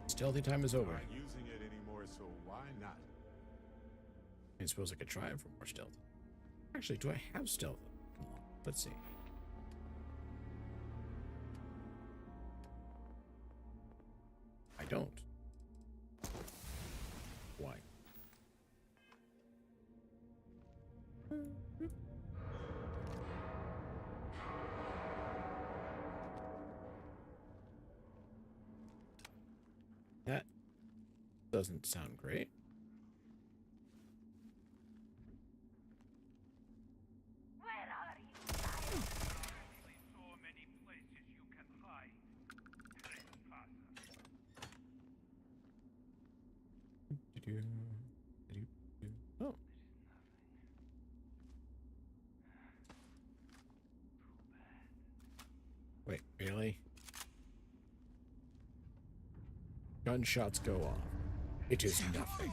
Stealthy time is over. Not using it anymore, so why not? I suppose I could try it for more stealth. Actually, do I have stealth? Let's see. I don't. Why? That doesn't sound great. Oh. Wait, really? Gunshots go off. It is nothing.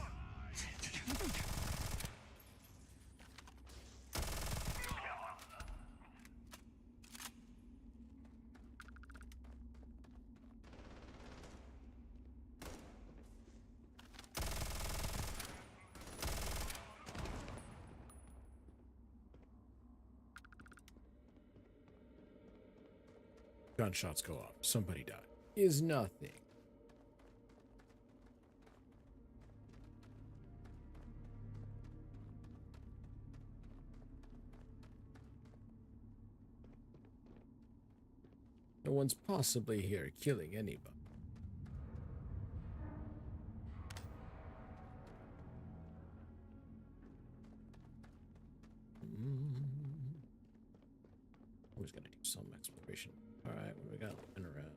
Gunshots go off. Somebody died. Is nothing. No one's possibly here killing anybody. Always gotta do some exploration. Alright, what do we got looking around?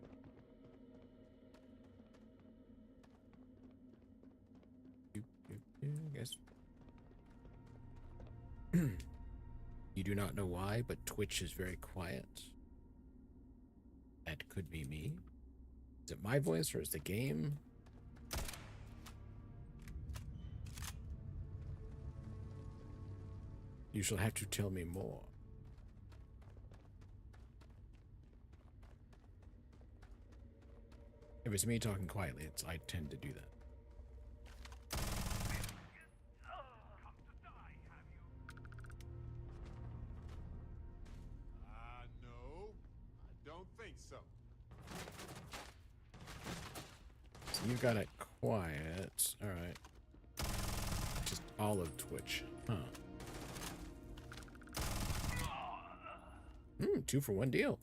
I guess. You do not know why, but Twitch is very quiet. That could be me. Is it my voice or is the game? You shall have to tell me more. If it's me talking quietly, I tend to do that. No, I don't think so. So you've got it quiet. All right. Just olive twitch. Huh. 2-for-1 deal.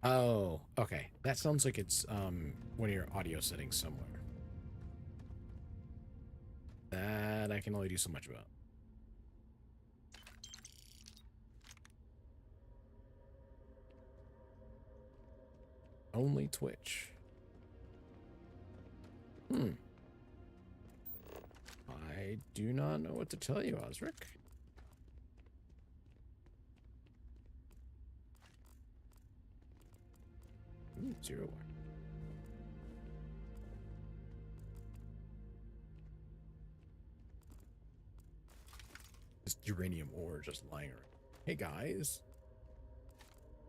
Oh, okay. That sounds like it's one of your audio settings somewhere. That I can only do so much about. Only Twitch. I do not know what to tell you, Osric. Ooh, 0 wire. This uranium ore just lying around. Hey guys,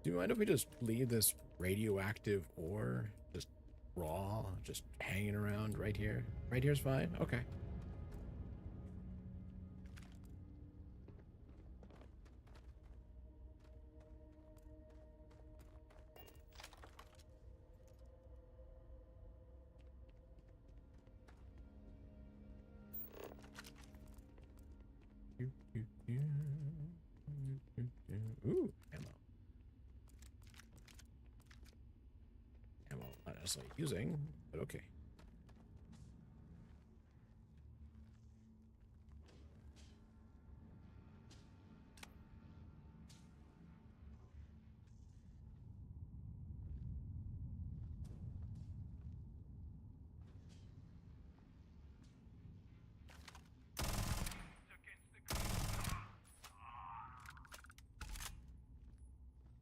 do you mind if we just leave this radioactive ore just raw, just hanging around right here? Right here's fine? Okay. Ooh, ammo. Ammo not necessarily using, but okay.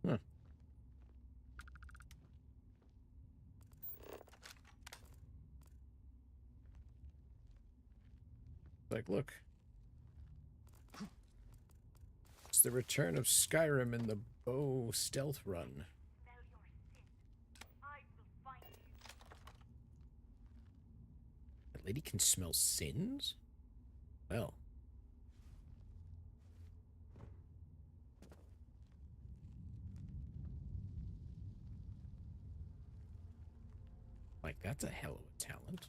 Huh. Like, look. It's the return of Skyrim in the bow stealth run. That lady can smell sins? Well. Like, that's a hell of a talent.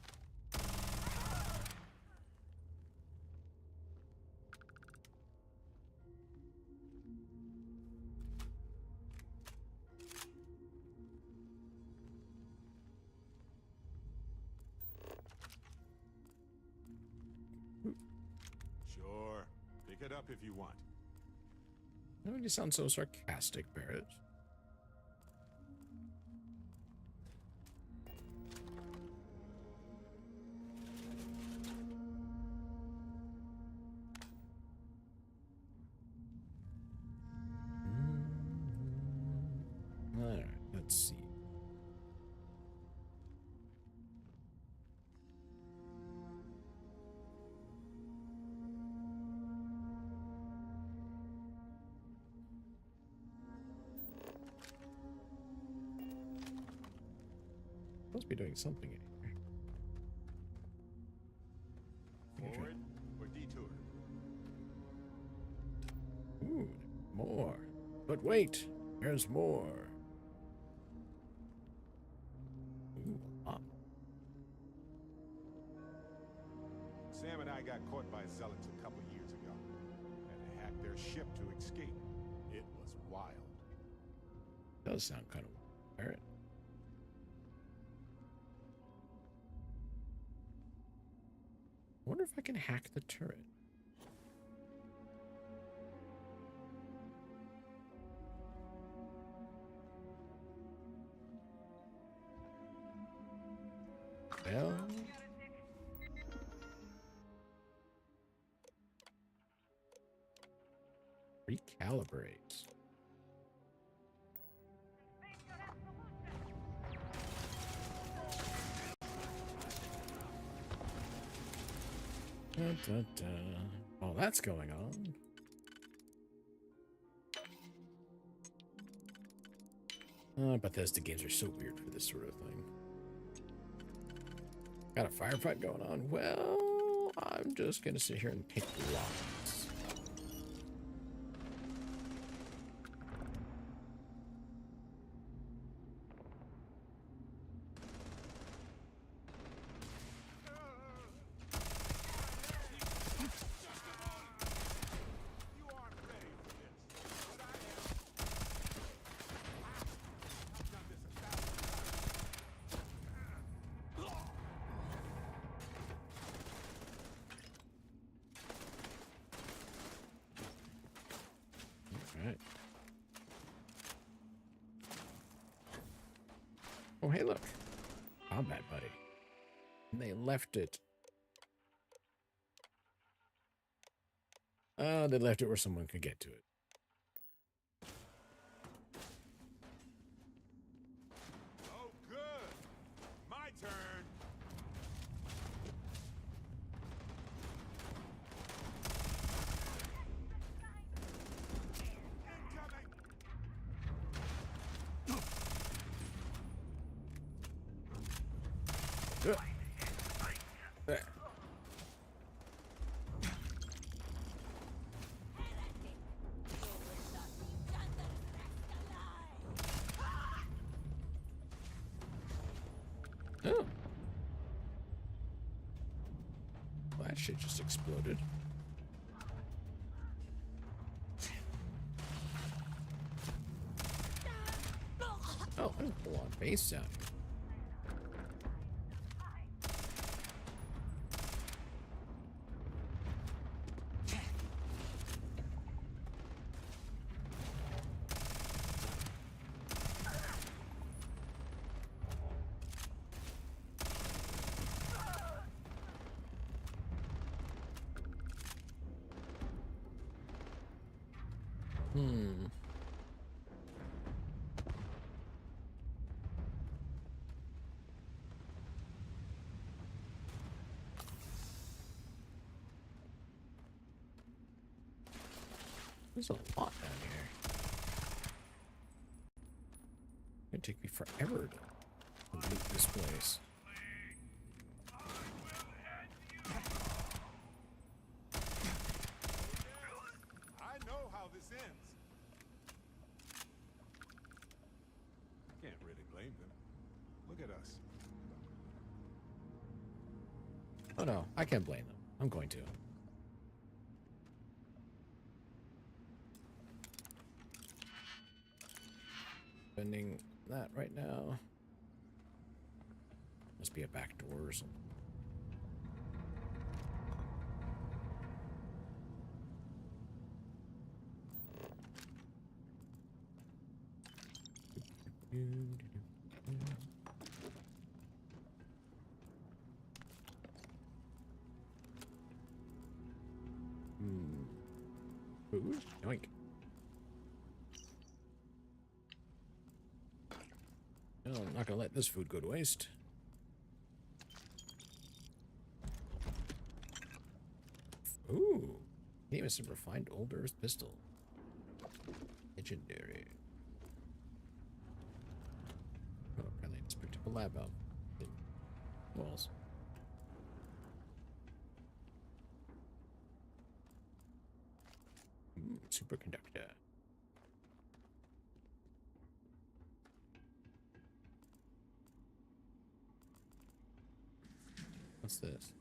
Sure. Pick it up if you want. Oh, you sound so sarcastic, Barrett. Alright, let's see. Must be doing something in here. Forward or detour? Ooh, more. But wait, there's more. Ooh, Sam and I got caught by zealots a couple years ago. Had to hack their ship to escape. It was wild. does sound kind of weird. I wonder if I can hack the turret. Well, recalibrate. Dun, dun, dun. Oh, that's going on. Bethesda games are so weird for this sort of thing. Got a firefight going on. Well, I'm just gonna sit here and pick locks. Alright. Oh, hey, look. Combat buddy. And they left it. Oh, they left it where someone could get to it. Oh, good. My turn. Incoming. There. Oh. Well, that shit just exploded. Oh, there's a lot of base down here. There's a lot down here. It'd take me forever to loot this place. I know how this ends. Can't really blame them. Look at us. Oh no, I can't blame them. I'm going to. Spending that right now. Must be a back door or something. Food? Yoink. No, I'm not gonna let this food go to waste. Ooh. Famous and refined old earth pistol. Legendary. Oh, apparently I just picked up a lab out. Walls. Superconductor. What's this?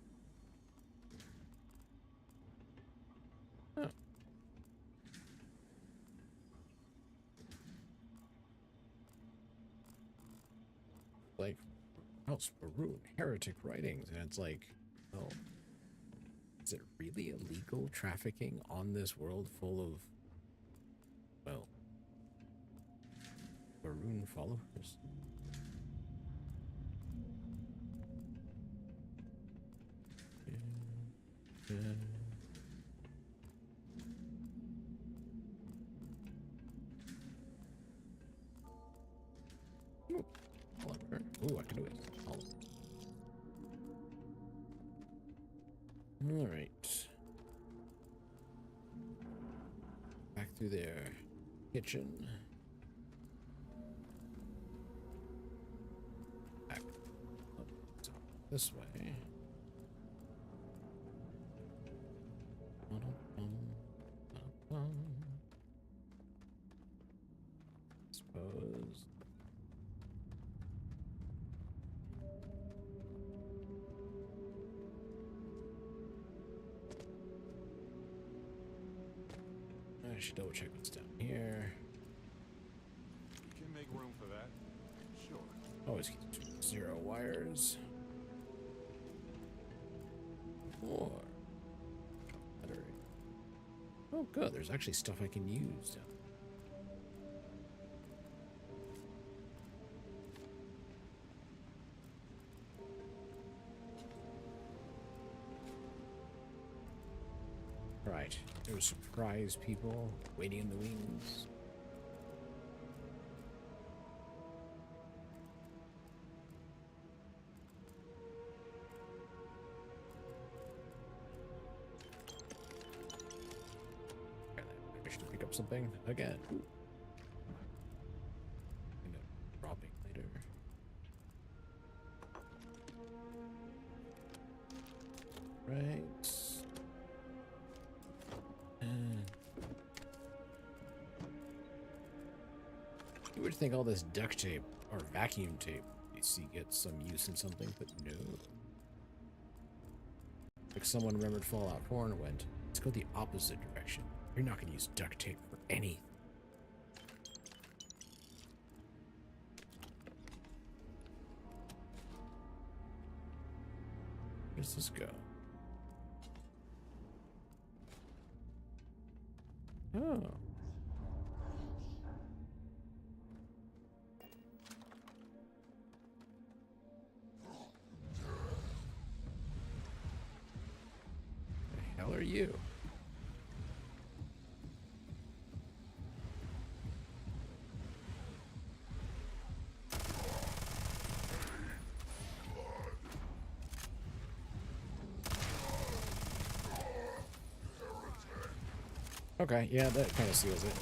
Oh. Like, House Maroon, heretic writings, and it's like, oh, is it really illegal trafficking on this world full of, well, maroon followers? Ooh, I can do it. All right. through their kitchen. Back up this way. Suppose. I should double check what's down here. Can make room for that. Sure. Always keep 0 wires. 4. Battery. Oh, good. There's actually stuff I can use down there. Right. There were surprise people waiting in the wings. I should pick up something again. End up dropping later. Right. You would think all this duct tape or vacuum tape you see gets some use in something, but no. Like someone remembered Fallout 4 and went, let's go the opposite direction. You're not going to use duct tape for anything. Where does this go? Oh. The hell are you? Okay, yeah, that kind of seals it.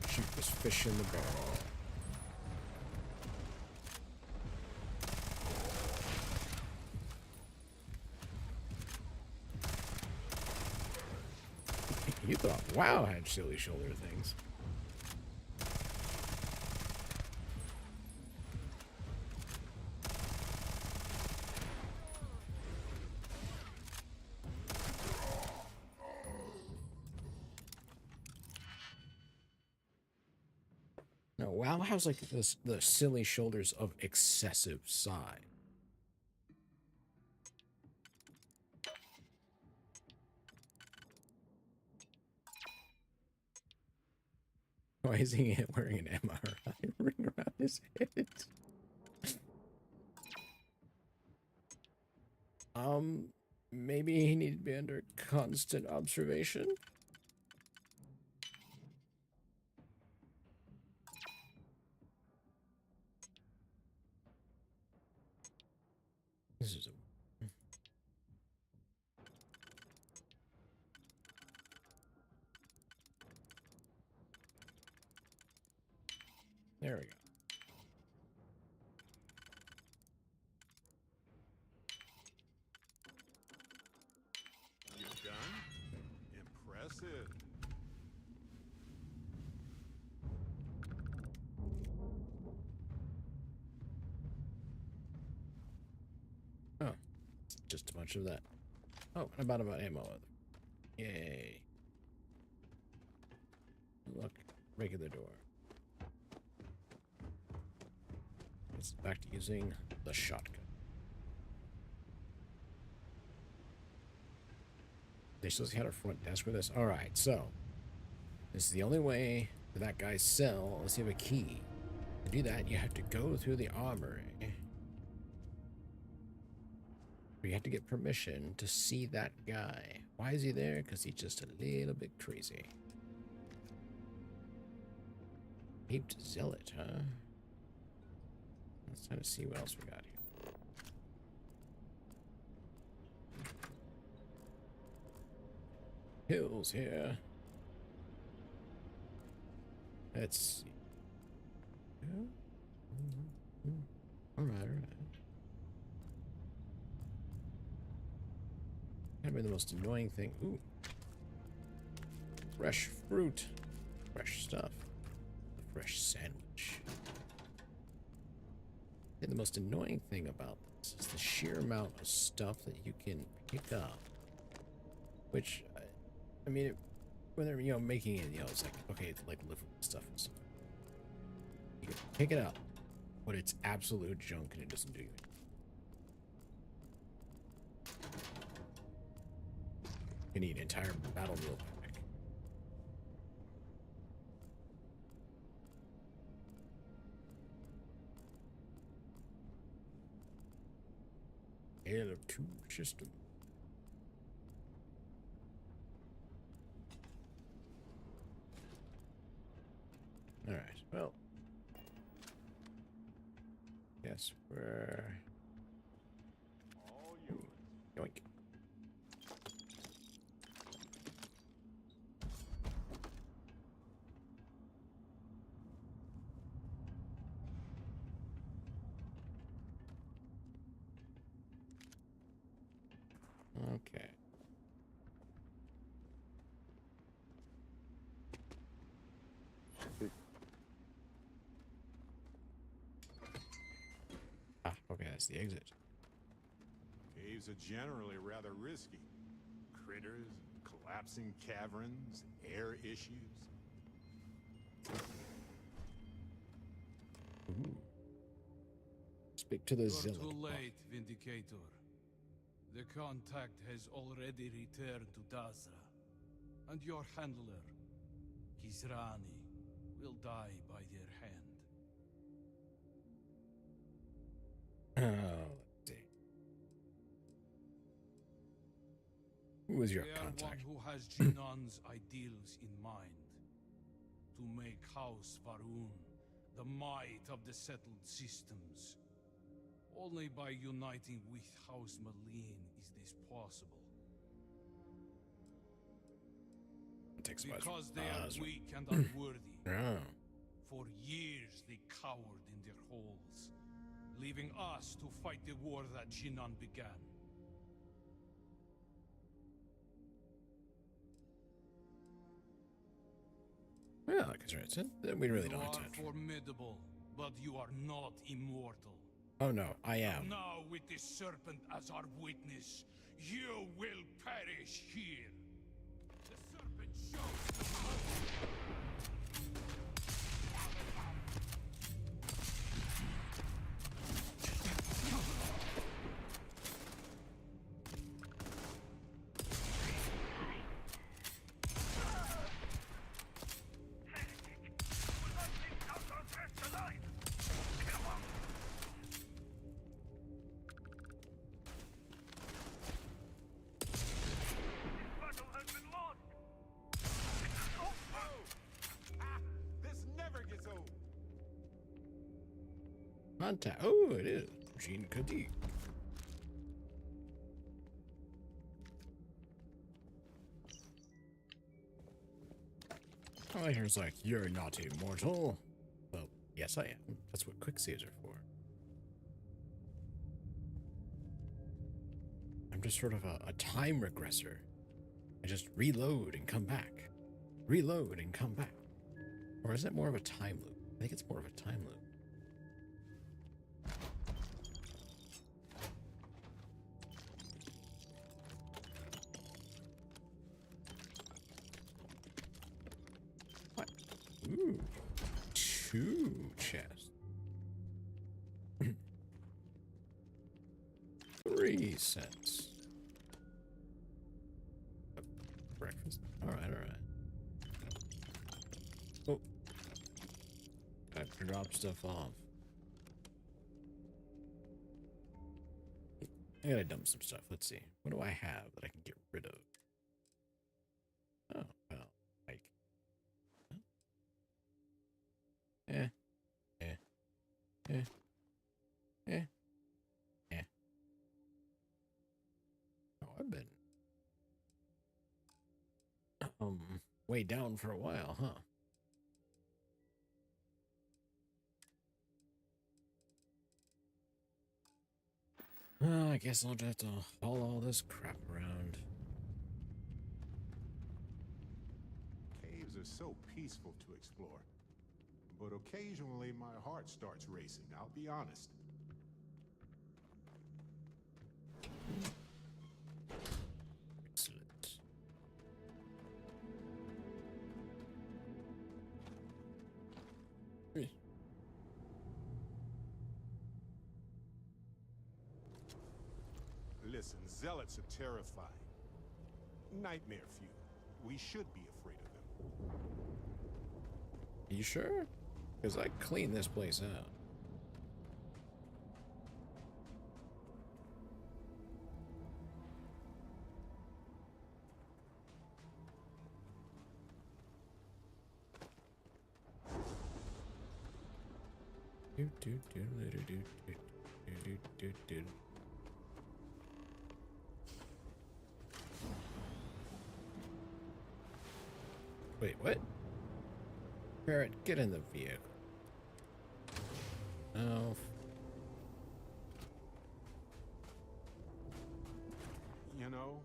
Shoot this fish in the barrel. You thought WoW had silly shoulder things. No, WoW has like this the silly shoulders of excessive size. Why is he wearing an MRI ring around his head? Maybe he needs to be under constant observation. This is a there we go. You done? Impressive. Oh, just a bunch of that. Oh, and about ammo. Yay. Look, regular door. It's back to using the shotgun. They supposed to have a front desk for this? Alright, so this is the only way for that guy's cell unless you have a key. To do that, you have to go through the armory. You have to get permission to see that guy. Why is he there? Because he's just a little bit crazy. Aped zealot, huh? Let's try to see what else we got here. hills here. Let's see. Alright, alright. That'd be the most annoying thing. Ooh. Fresh fruit. Fresh stuff. A fresh sandwich. And the most annoying thing about this is the sheer amount of stuff that you can pick up. Which, I mean, when they're, you know, making it, you know, it's like, okay, it's like livable stuff and stuff. You can pick it up, but it's absolute junk and it doesn't do you anything. You need an entire battle meal pack. Tale of two systems. Alright, well. Guess we're... Yoink. Okay. Ah, okay, that's the exit. Caves are generally rather risky. Critters, collapsing caverns, air issues. Ooh. Speak to the You're zealot. too late, Vindicator. The contact has already returned to Dazra, and your handler, Kizrani, will die by their hand. Oh, let's see. Who is your They are contact? one who has Jinan's ideals in mind. To make House Varun the might of the settled systems. Only by uniting with House Malin is this possible. Takes much. Because they are Buzz. weak and unworthy. Oh. For years they cowered in their holes, leaving us to fight the war that Jinan began. Well, that's right. Then we really don't have You time. are formidable, but you are not immortal. Oh no, I am. Now, with this serpent as our witness, you will perish here. The serpent shows the power. Contact. Oh, it is. Jean Kadik. Oh, here's like, you're not immortal. Well, yes, I am. That's what quick saves are for. I'm just sort of a time regressor. I just reload and come back. Reload and come back. Or is it more of a time loop? I think it's more of a time loop. What? Ooh. 2 chests. 3 cents. Breakfast? Alright, alright. Oh. I have to drop stuff off. I gotta dump some stuff. Let's see. What do I have that I can get rid of? Oh, well, like. Eh. Eh. Eh. Eh. Eh. Oh, I've been. way down for a while, huh? Well, I guess I'll just have to haul all this crap around. Caves are so peaceful to explore. But occasionally my heart starts racing, I'll be honest. Excellent. Listen, zealots are terrifying. Nightmare few. We should be afraid of them. You sure? Because I cleaned this place out. Wait, what? Barrett, get in the vehicle. Oh. You know,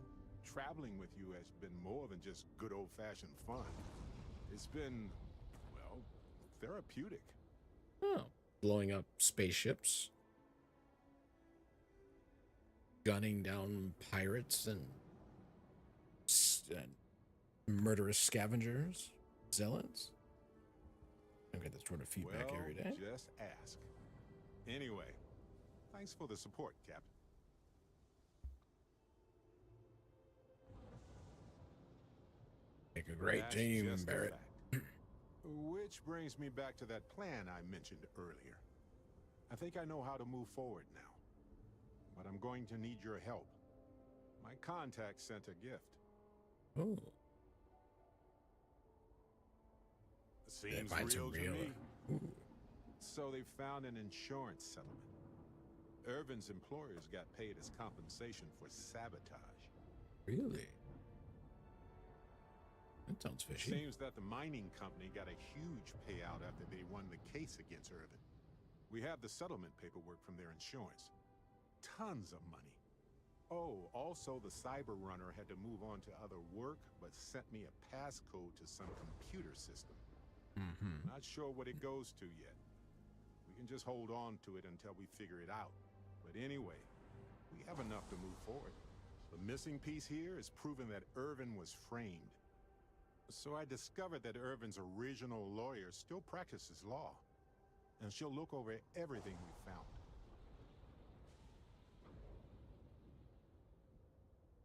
traveling with you has been more than just good old-fashioned fun. It's been, well, therapeutic. Oh. Blowing up spaceships. Gunning down pirates and murderous scavengers. Zealots. I get this sort of feedback Well, every day. just ask. Anyway, thanks for the support, Captain. Make a great That's team, just a Barrett. fact. Which brings me back to that plan I mentioned earlier. I think I know how to move forward now. But I'm going to need your help. My contact sent a gift. Oh. Seems find some real to real- me. Ooh. So they found an insurance settlement. Irvin's employers got paid as compensation for sabotage. Really? That sounds fishy. Seems that the mining company got a huge payout after they won the case against Irvin. We have the settlement paperwork from their insurance. Tons of money. Oh, also the cyber runner had to move on to other work, but sent me a passcode to some computer system. Mm-hmm. Not sure what it goes to yet. We can just hold on to it until we figure it out. But anyway, we have enough to move forward. The missing piece here is proving that Irvin was framed. So I discovered that Irvin's original lawyer still practices law. And she'll look over everything we found.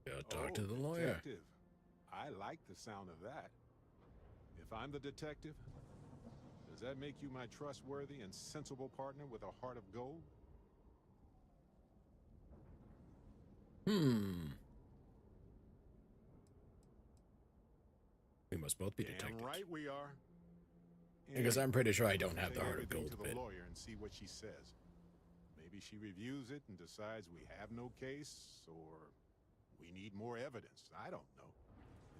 Go talk to the lawyer. Detective. I like the sound of that. If I'm the detective, does that make you my trustworthy and sensible partner with a heart of gold? We must both be Damn detectives. right we are. Because I'm pretty sure I don't have the Take heart of everything gold to to the bit. lawyer and see what she says. Maybe she reviews it and decides we have no case, or we need more evidence. I don't know.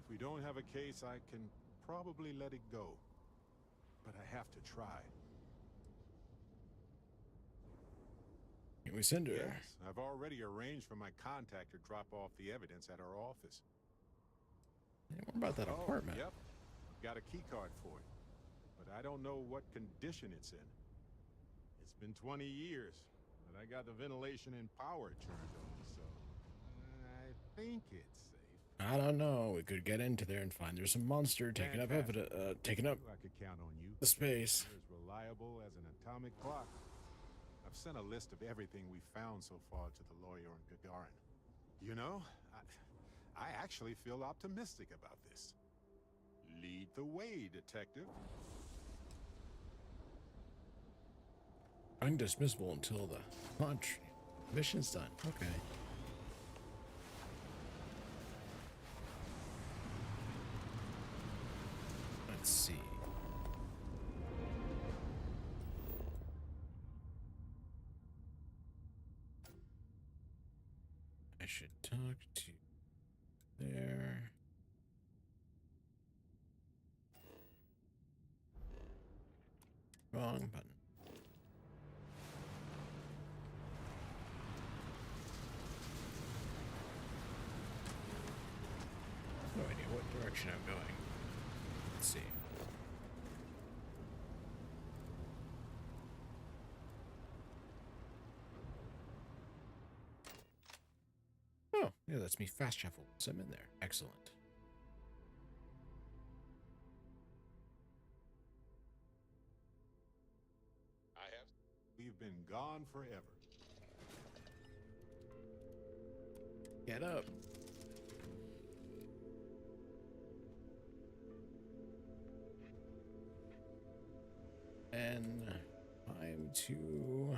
If we don't have a case, I can probably let it go. But I have to try. Can we send her? Yes, I've already arranged for my contact to drop off the evidence at our office. Hey, what about that apartment? Yep. I've got a key card for it. But I don't know what condition it's in. It's been 20 years, but I got the ventilation and power turned on, so I think it's safe. I don't know. We could get into there and find there's some monster taking up Fantastic. taking up I could count on you. the space. You're as reliable as an atomic clock. I've sent a list of everything we found so far to the lawyer in Gagarin. You know, I actually feel optimistic about this. Lead the way, detective. Undismissible until the launch mission's done. Okay. Let's see. I should talk to there. Wrong button. No idea what direction I'm going. Let's see. Oh, yeah, lets me fast travel once I'm in there. Excellent. We've been gone forever. Get up. And time to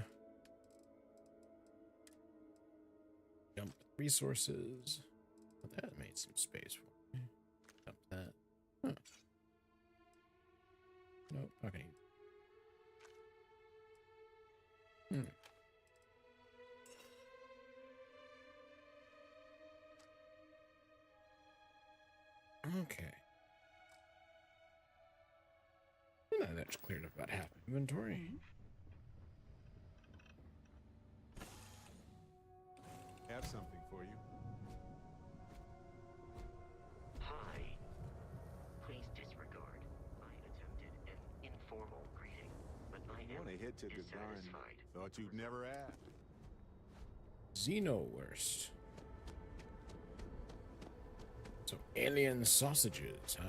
dump resources. Well, that made some space for me. Dump that. Huh. Nope, not gonna. Okay. Well, now that's cleared up about half inventory. Have something for you. Hi. Please disregard my attempted and informal greeting, but I You am want to head to the darn... dissatisfied. Thought you'd never ask. Xenowurst. So alien sausages, huh?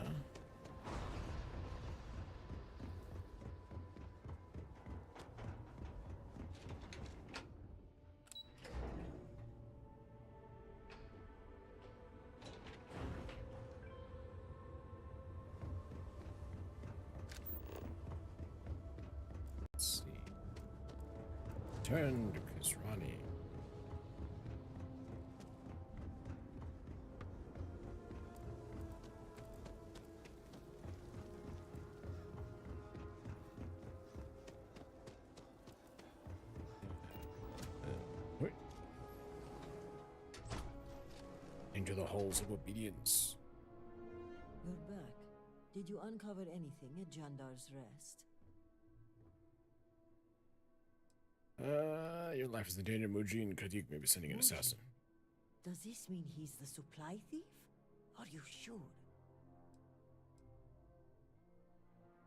Let's see. Turn to Kisrani. Wait. Into the halls of obedience. You're back. Did you uncover anything at Jandar's Rest? Your life is in danger. Mujin Kadik may be sending an assassin. Does this mean he's the supply thief? Are you sure?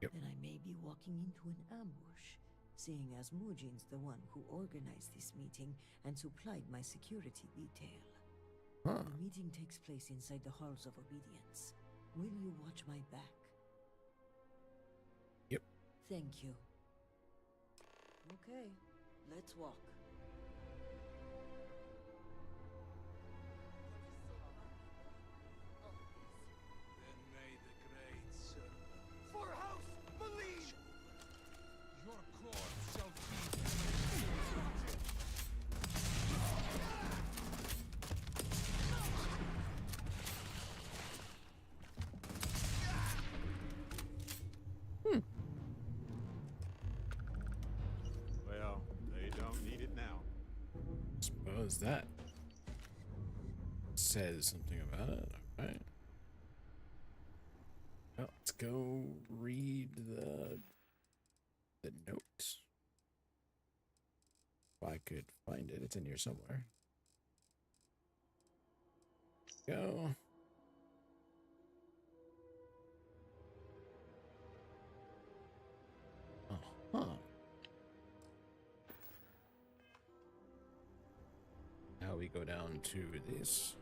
Yep. Then I may be walking into an ambush, seeing as Mujin's the one who organized this meeting and supplied my security detail. Huh. The meeting takes place inside the Halls of Obedience. Will you watch my back? Yep. Thank you. Okay, let's walk. Then may the great serpent For House Believe! your corpse shall keep. Well, they don't need it now. Suppose that says something about it. All right. Well, let's go read the notes. If I could find it, it's in here somewhere. Go. Uh-huh. Now we go down to this.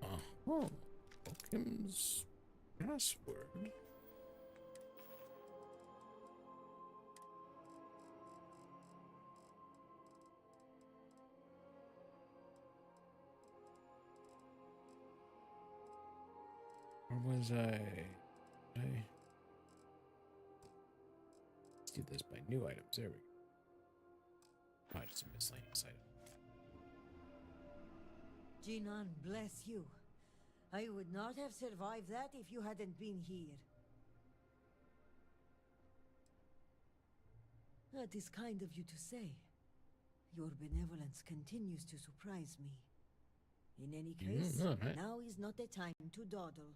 Uh-huh. Oakham's password. Where was I? Let's do this by new items. There we go. Oh, just a miscellaneous item. Jinan, bless you. I would not have survived that if you hadn't been here. That is kind of you to say. Your benevolence continues to surprise me. In any case, alright. now is not the time to dawdle.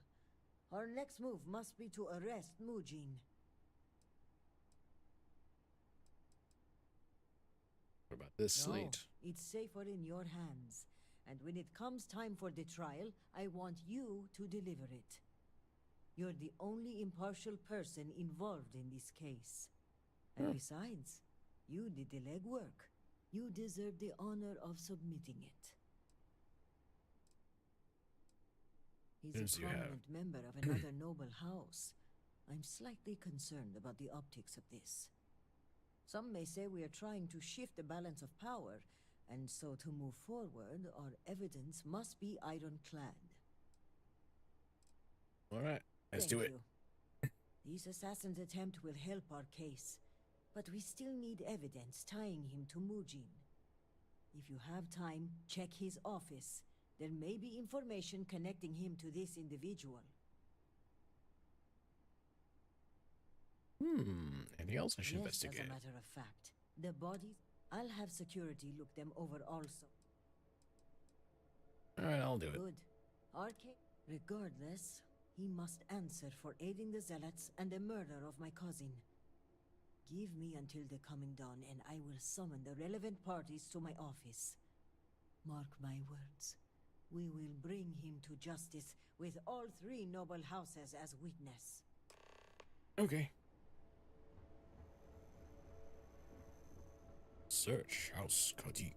Our next move must be to arrest Mujin. What about this No, slate? it's safer in your hands. And when it comes time for the trial, I want you to deliver it. You're the only impartial person involved in this case. And besides, you did the legwork. You deserve the honor of submitting it. He's Yes, a you have. prominent member of another noble house. I'm slightly concerned about the optics of this. Some may say we are trying to shift the balance of power, and so to move forward, our evidence must be ironclad. All right, let's Thank do it. you. This assassin's attempt will help our case, but we still need evidence tying him to Mujin. If you have time, check his office. There may be information connecting him to this individual. Anything else I should Yes, investigate? as a matter of fact. The bodies, I'll have security look them over also. All right, I'll do it. Good. Regardless, he must answer for aiding the Zealots and the murder of my cousin. Give me until the coming dawn, and I will summon the relevant parties to my office. Mark my words. We will bring him to justice with all three noble houses as witness. Okay. Search House Kadik.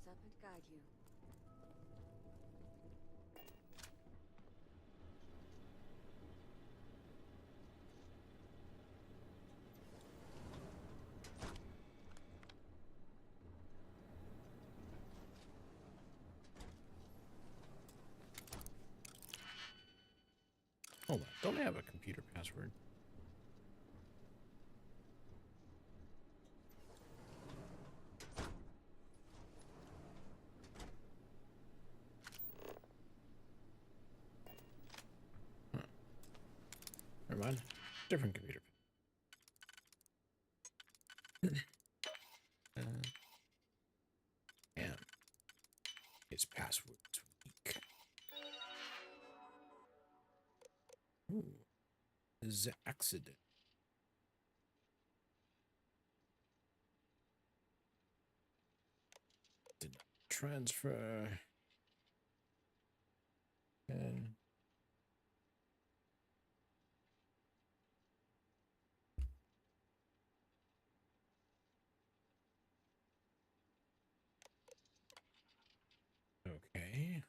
Sabot guide you. Hold on, don't I have a computer password? Huh. Never mind. Different computer. Damn. His password's weak. Ooh. The accident. Did not transfer. Okay.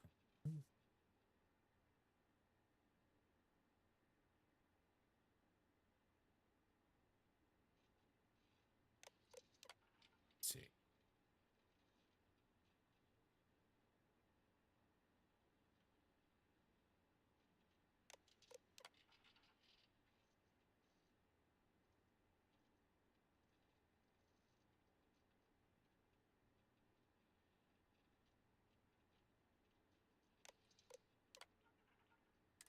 Let's see.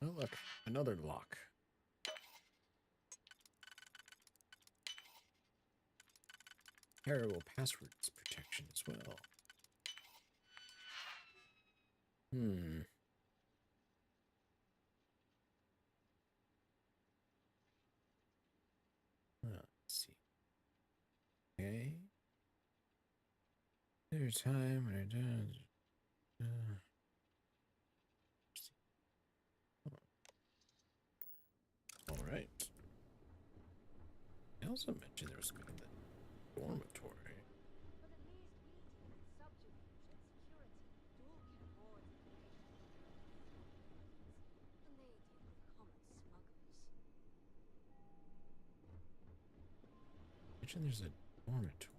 Oh, look, another lock. Terrible passwords protection as well. Let's see. Okay. There's time when it does. All right. I also mentioned there was going to be the dormitory. For the least meeting, subterfuge and security, dual can board the and they deal with common smugglers. Mentioned there's a dormitory.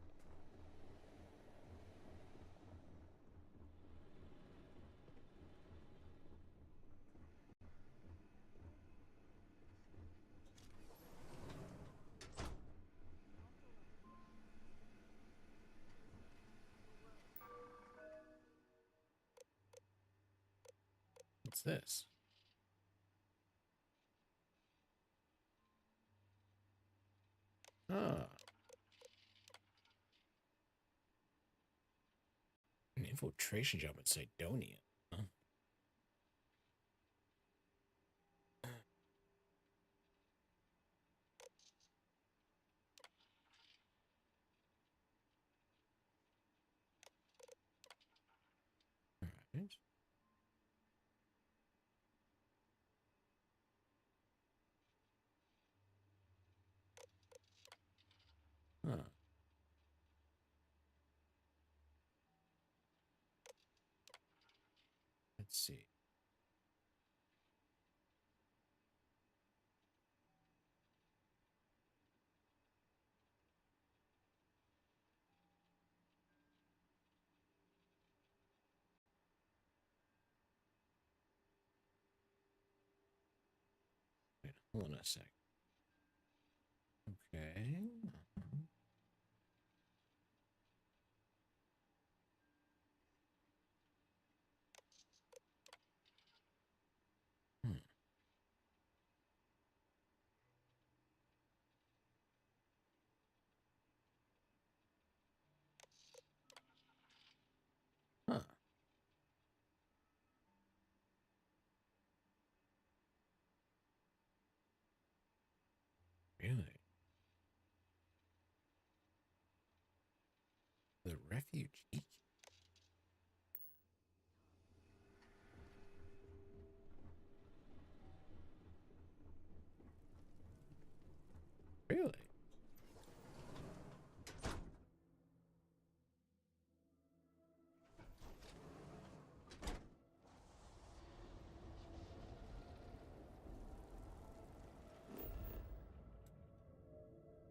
What's this? Ah. An infiltration job at Sidonia. Huh? Alright. Huh. Let's see. Wait, hold on a sec. Okay. Hmm. Huh. Really? The refugee? Really?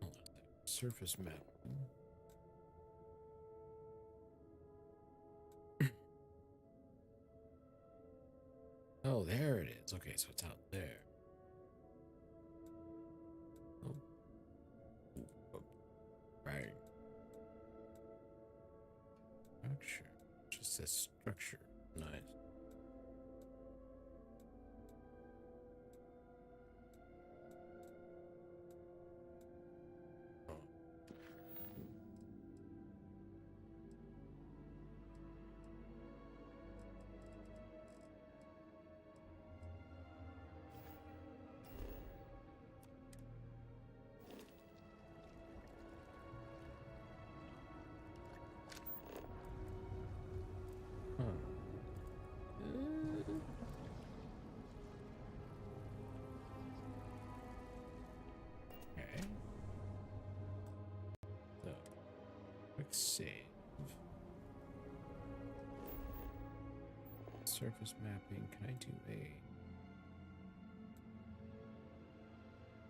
Hold on. Surface map. Oh, there it is. Okay, so it's out there. Oh. Oh. Right. Structure. Just says structure. Nice. Oh. Huh. Okay. So, quick save. Surface mapping. Can I do a...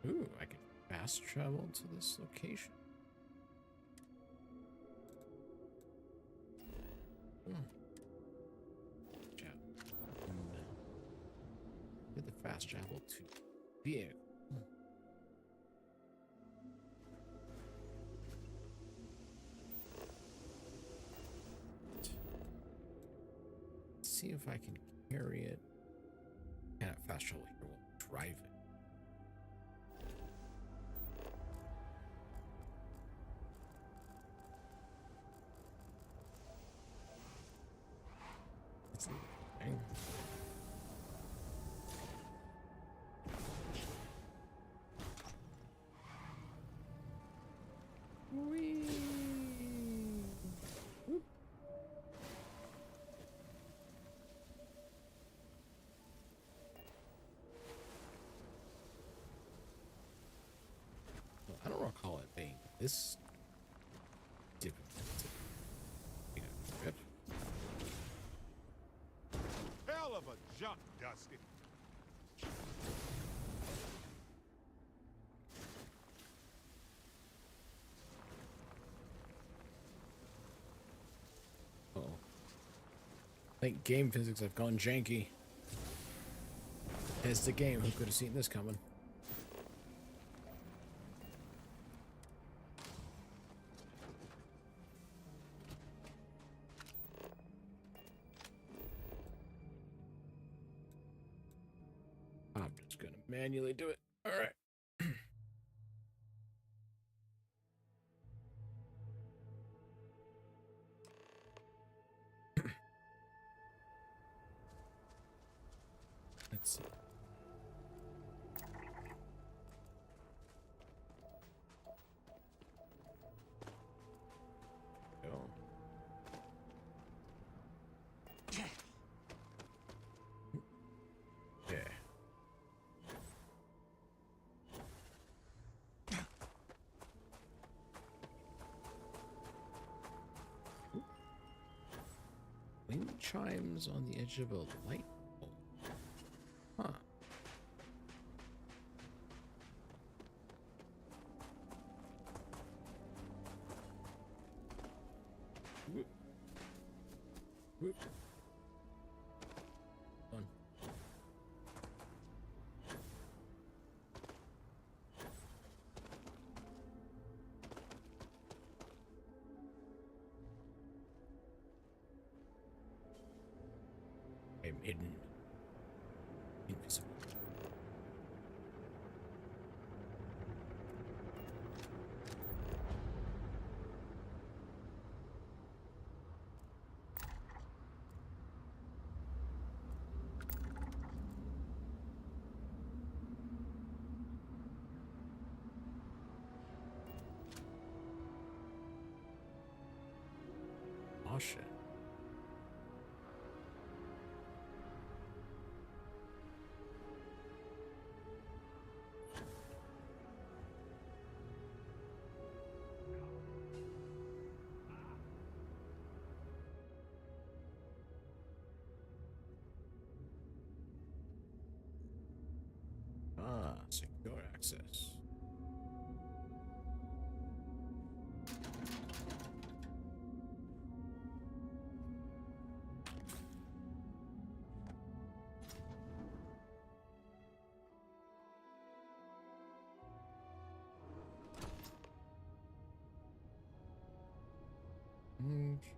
Ooh, I can fast travel to this location. Get the fast travel to vehicle. Let's see if I can carry it. Yeah, fast travel here will drive it. It's leaving. Whee! Whoop. Well, I don't recall it being this difficult. You know, rip. Hell of a jump, Dusty. Uh-oh. I think game physics have gone janky. It's the game. Who could have seen this coming? manually do it. All right. Let's see. Go. Yeah. Wind chimes on the edge of a light pole. Huh. Whoop. Whoop. Done. I'm hidden. Invisible. Oh shit. Ah, secure access. Okay.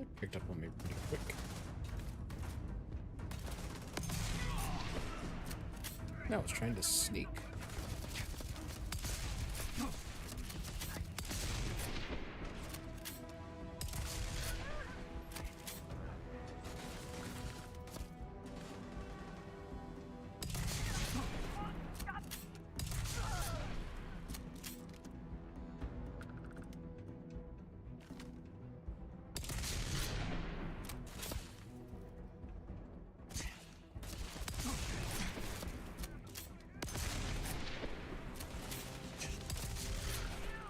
It picked up on me pretty quick. Now it's trying to sneak.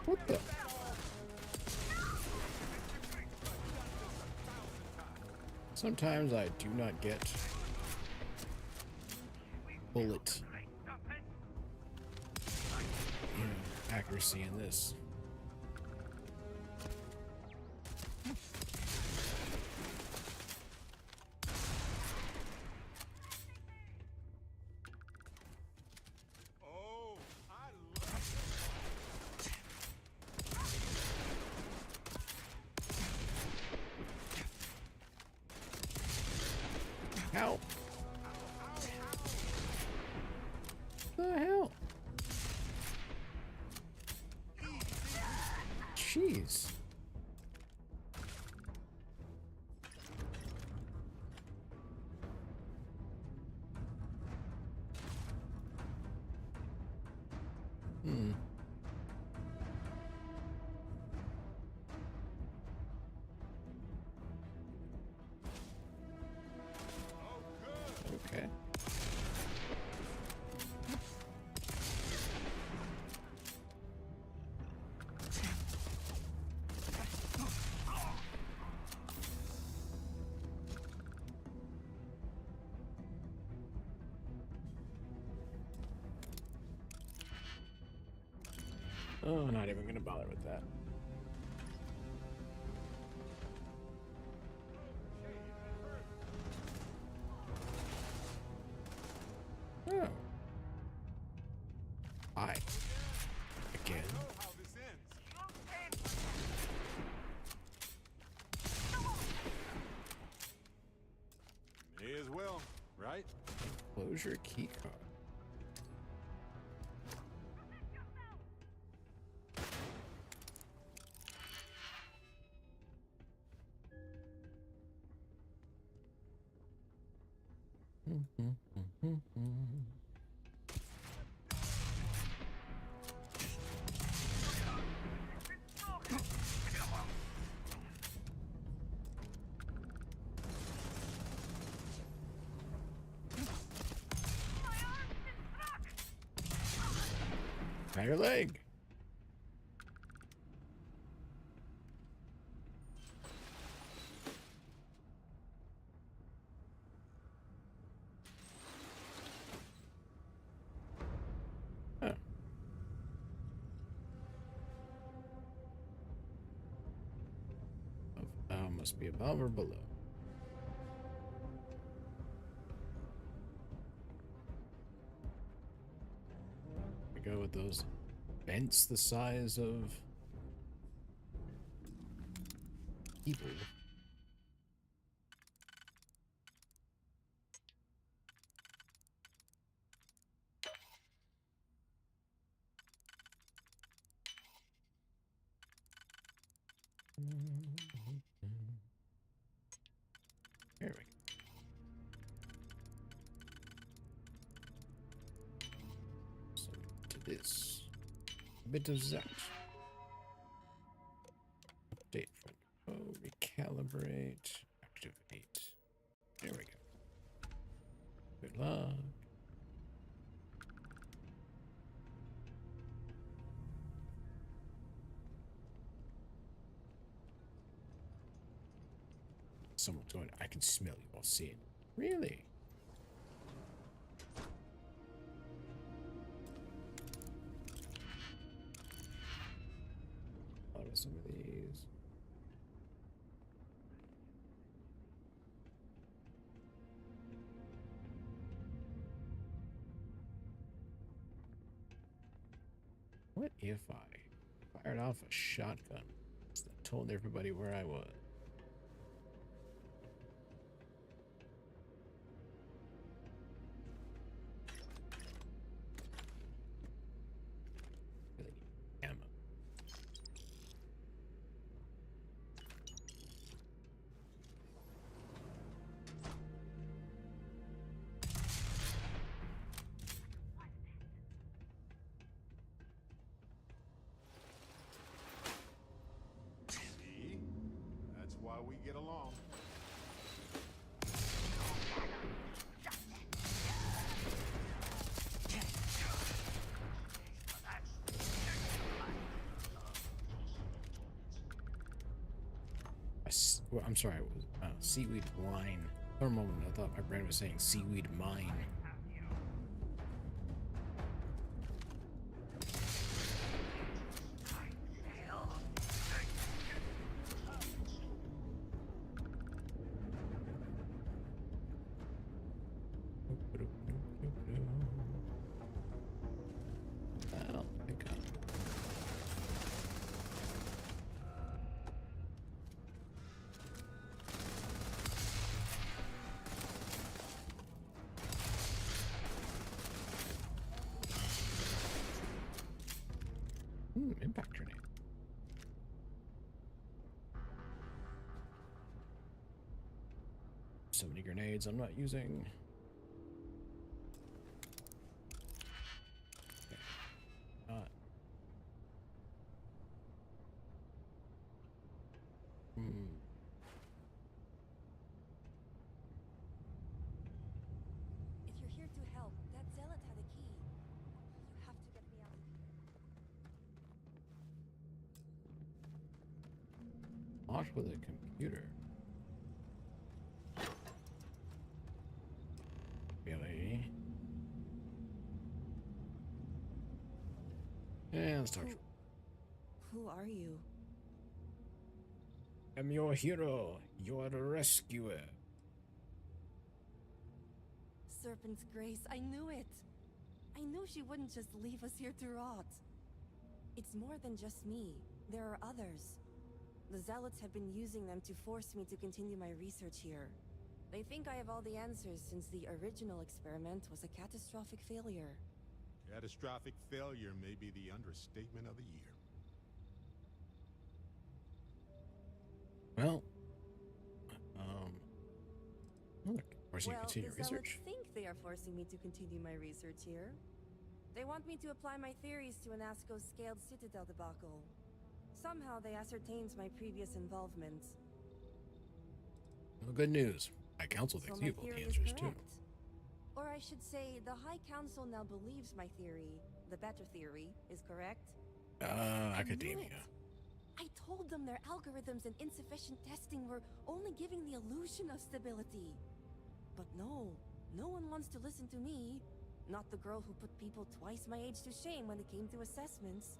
What the? Sometimes I do not get bullet accuracy in this. Oh, I love How? The hell? Jeez. Hmm. Okay. Oh, not even gonna bother with that. Oh. Hi. Again. May as well, right? Closure key card. Your leg. Huh. Must be above or below. We go with those vents the size of people. There we go. So to this. A bit of that. Update front. Oh, recalibrate. Activate. There we go. Good luck. Someone's going, I can smell you all seeing. Really? What are some of these? What if I fired off a shotgun that told everybody where I was? Really need ammo. See? That's why we get along. Well, I'm sorry, it was seaweed line. For a moment, I thought my brain was saying seaweed mine. Well, pick up. Impact grenade. So many grenades I'm not using. Okay. Not. If you're here to help, that zealot had a key. You have to get me out of here. Locked with a computer. Really? Yeah, let's talk. Who are you? I'm your hero, your rescuer. Serpent's Grace, I knew it! I knew she wouldn't just leave us here to rot. It's more than just me. There are others. The Zealots have been using them to force me to continue my research here. They think I have all the answers since the original experiment was a catastrophic failure. Catastrophic failure may be the understatement of the year. Well, look, forcing you to Well, continue the your Zealots research. think they are forcing me to continue my research here. They want me to apply my theories to an Asco's scaled citadel debacle. Somehow they ascertained my previous involvement. Well, good news. My council So thinks my you have all the theory is answers too. correct. Or I should say, the High Council now believes my theory, the better theory, is correct. I knew Academia. it. I told them their algorithms and insufficient testing were only giving the illusion of stability. But no one wants to listen to me. Not the girl who put people twice my age to shame when it came to assessments.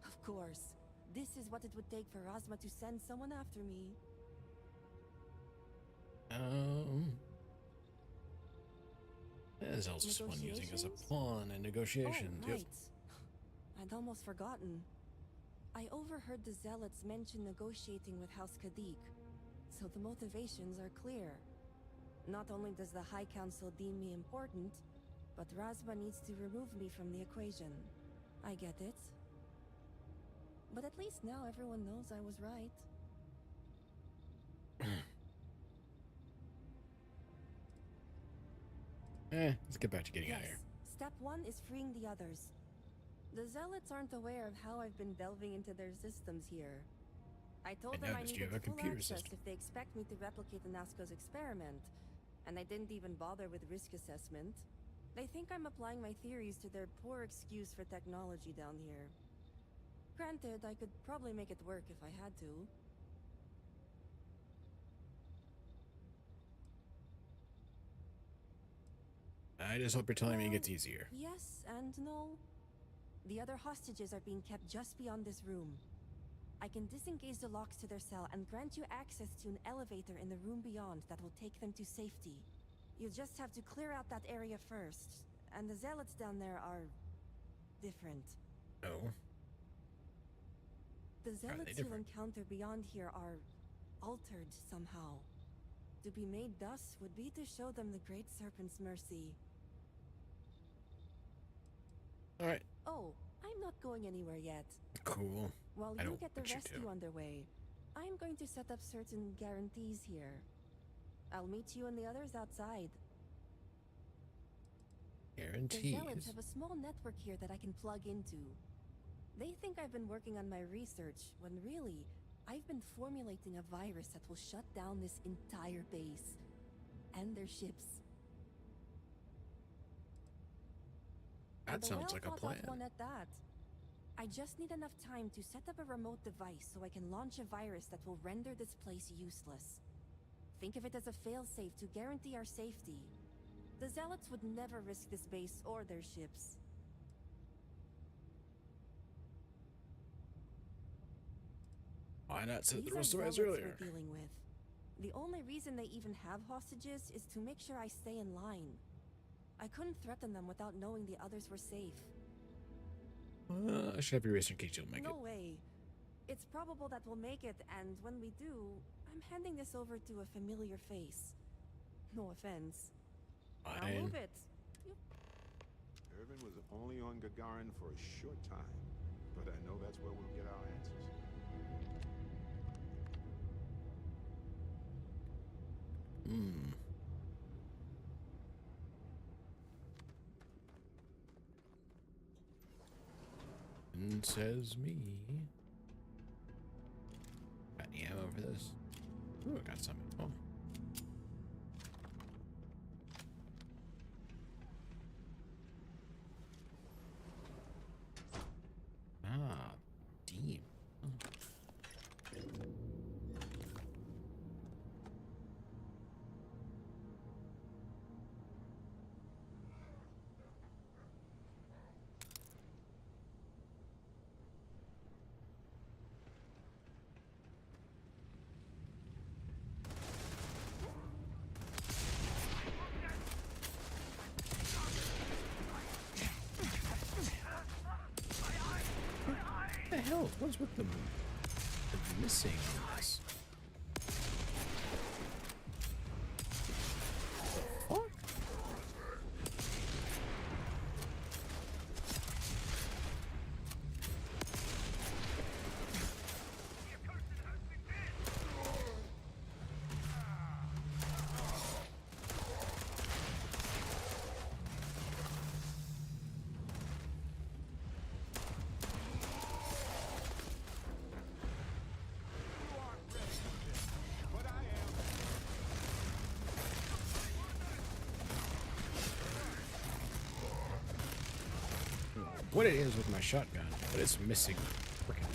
Of course, this is what it would take for Razma to send someone after me. As else is fun using as a Negotiations? pawn in negotiations. Oh, right. I'd almost forgotten. I overheard the Zealots mention negotiating with House Kadik, so the motivations are clear. Not only does the High Council deem me important, but Razma needs to remove me from the equation. I get it. But at least now everyone knows I was right. Let's get back to getting out of here. Step 1 is freeing the others. The Zealots aren't aware of how I've been delving into their systems here. I told them I noticed you needed have a full computer access system. if they expect me to replicate the Nazca's experiment, and I didn't even bother with risk assessment. They think I'm applying my theories to their poor excuse for technology down here. Granted, I could probably make it work if I had to. I just hope you're telling me it Well, gets easier. Yes and no. The other hostages are being kept just beyond this room. I can disengage the locks to their cell and grant you access to an elevator in the room beyond that will take them to safety. You just have to clear out that area first, and the Zealots down there are different. Oh. The they Zealots you'll different? encounter beyond here are altered somehow. To be made thus would be to show them the Great Serpent's mercy. Alright. Oh, I'm not going anywhere yet. Cool. While I you don't get the want you rescue to. underway, I'm going to set up certain guarantees here. I'll meet you and the others outside. The Guarantees. Zealots have a small network here that I can plug into. They think I've been working on my research, when really, I've been formulating a virus that will shut down this entire base. And their ships. That sounds like a plan. One at that. I just need enough time to set up a remote device so I can launch a virus that will render this place useless. Think of it as a failsafe to guarantee our safety. The Zealots would never risk this base or their ships. Why not set These the are rest of us Zealots earlier? we're dealing with. The only reason they even have hostages is to make sure I stay in line. I couldn't threaten them without knowing the others were safe. I should have your race in case you'll make No it. way. It's probable that we'll make it, and when we do, I'm handing this over to a familiar face. No offense. Now Fine. move it. Irvin was only on Gagarin for a short time, but I know that's where we'll get our answers. And says me. Got any ammo for this? Ooh, I got some. Oh. Ah, deep. What's with the missing on this? What? What it is with my shotgun, but it's missing. Frickin'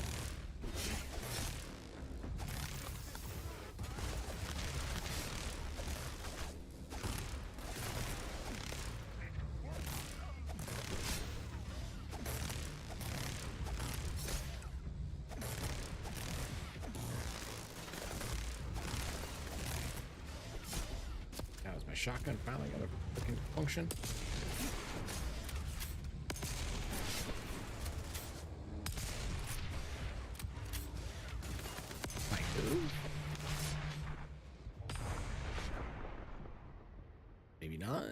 now is my shotgun finally got a freaking function? Maybe not.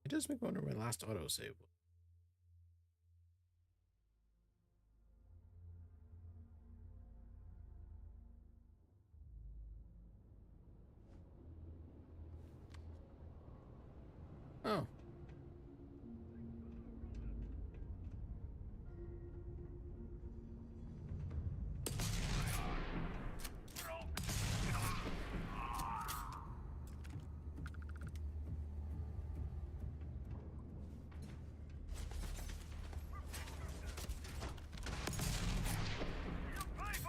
It does make me wonder where my last autosave was. Oh.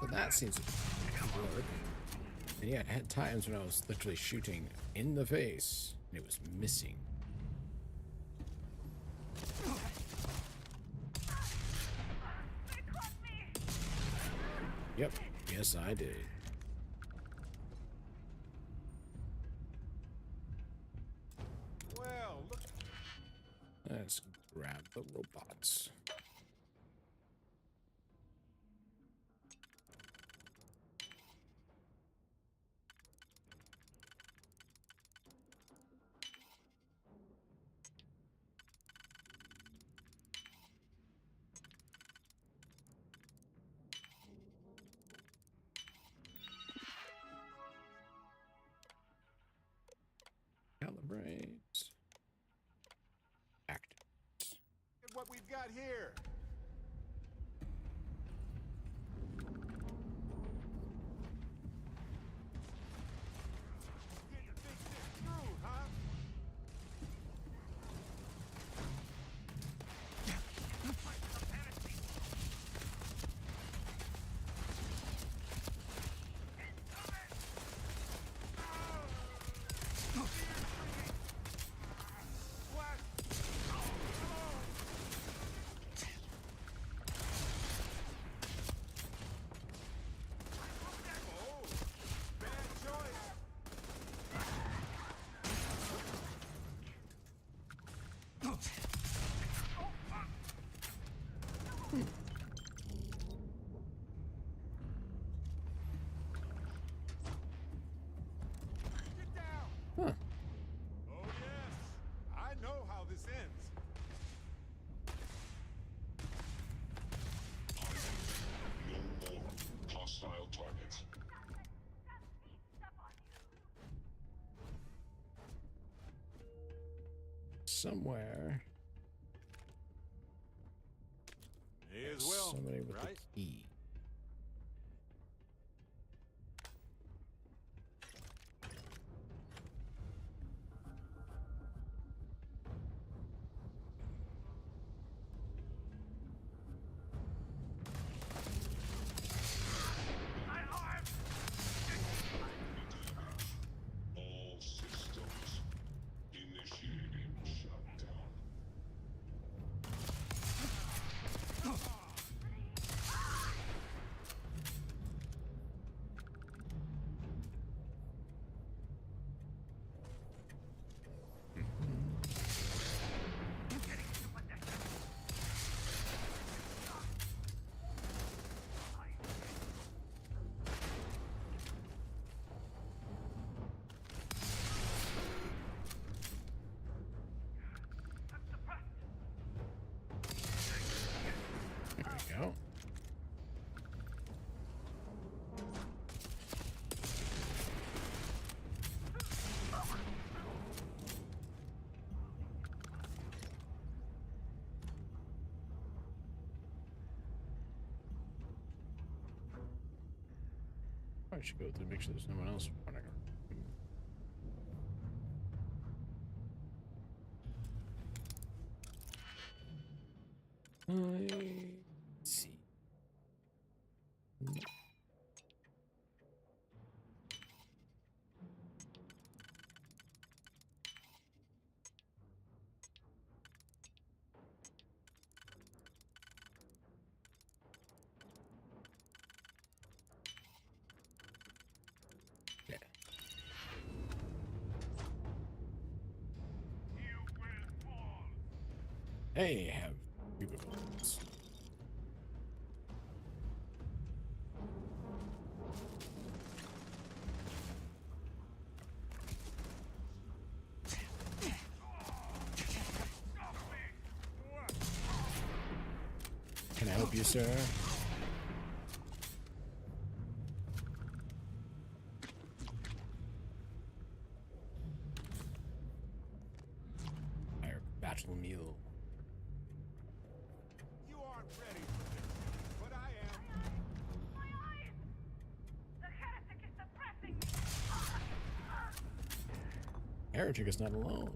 So that seems to work. And yeah, I had times when I was literally shooting in the face and it was missing. Yep, yes I did. Well, look. Let's grab the robots. Calibrate. Activate. Look at what we've got here. Didn't think this through, huh? Huh. Oh yes, I know how this ends. No more hostile targets. Somewhere. May as well, Somebody with right? the key. All systems initiating shutdown. go. I should go through, make sure there's no one else running around. Let's see. Yeah. Hey, have cubicles. Can I help you, sir? Our battle mule. You aren't ready for this, but I am. My eyes! The heretic is suppressing me! Heretic is not alone.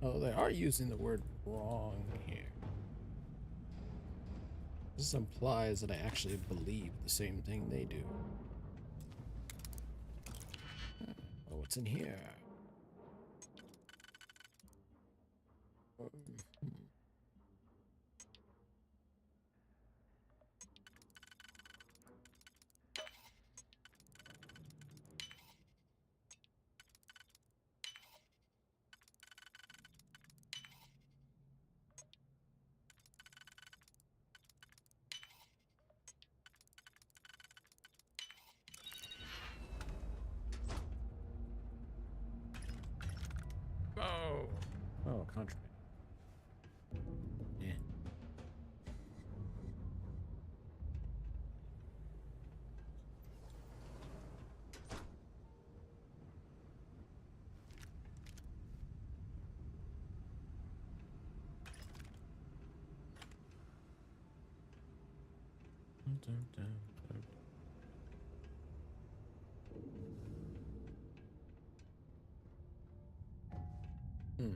Oh, they are using the word wrong here. This implies that I actually believe the same thing they do. Oh, what's in here? Oh, contract. Yeah. Hmm.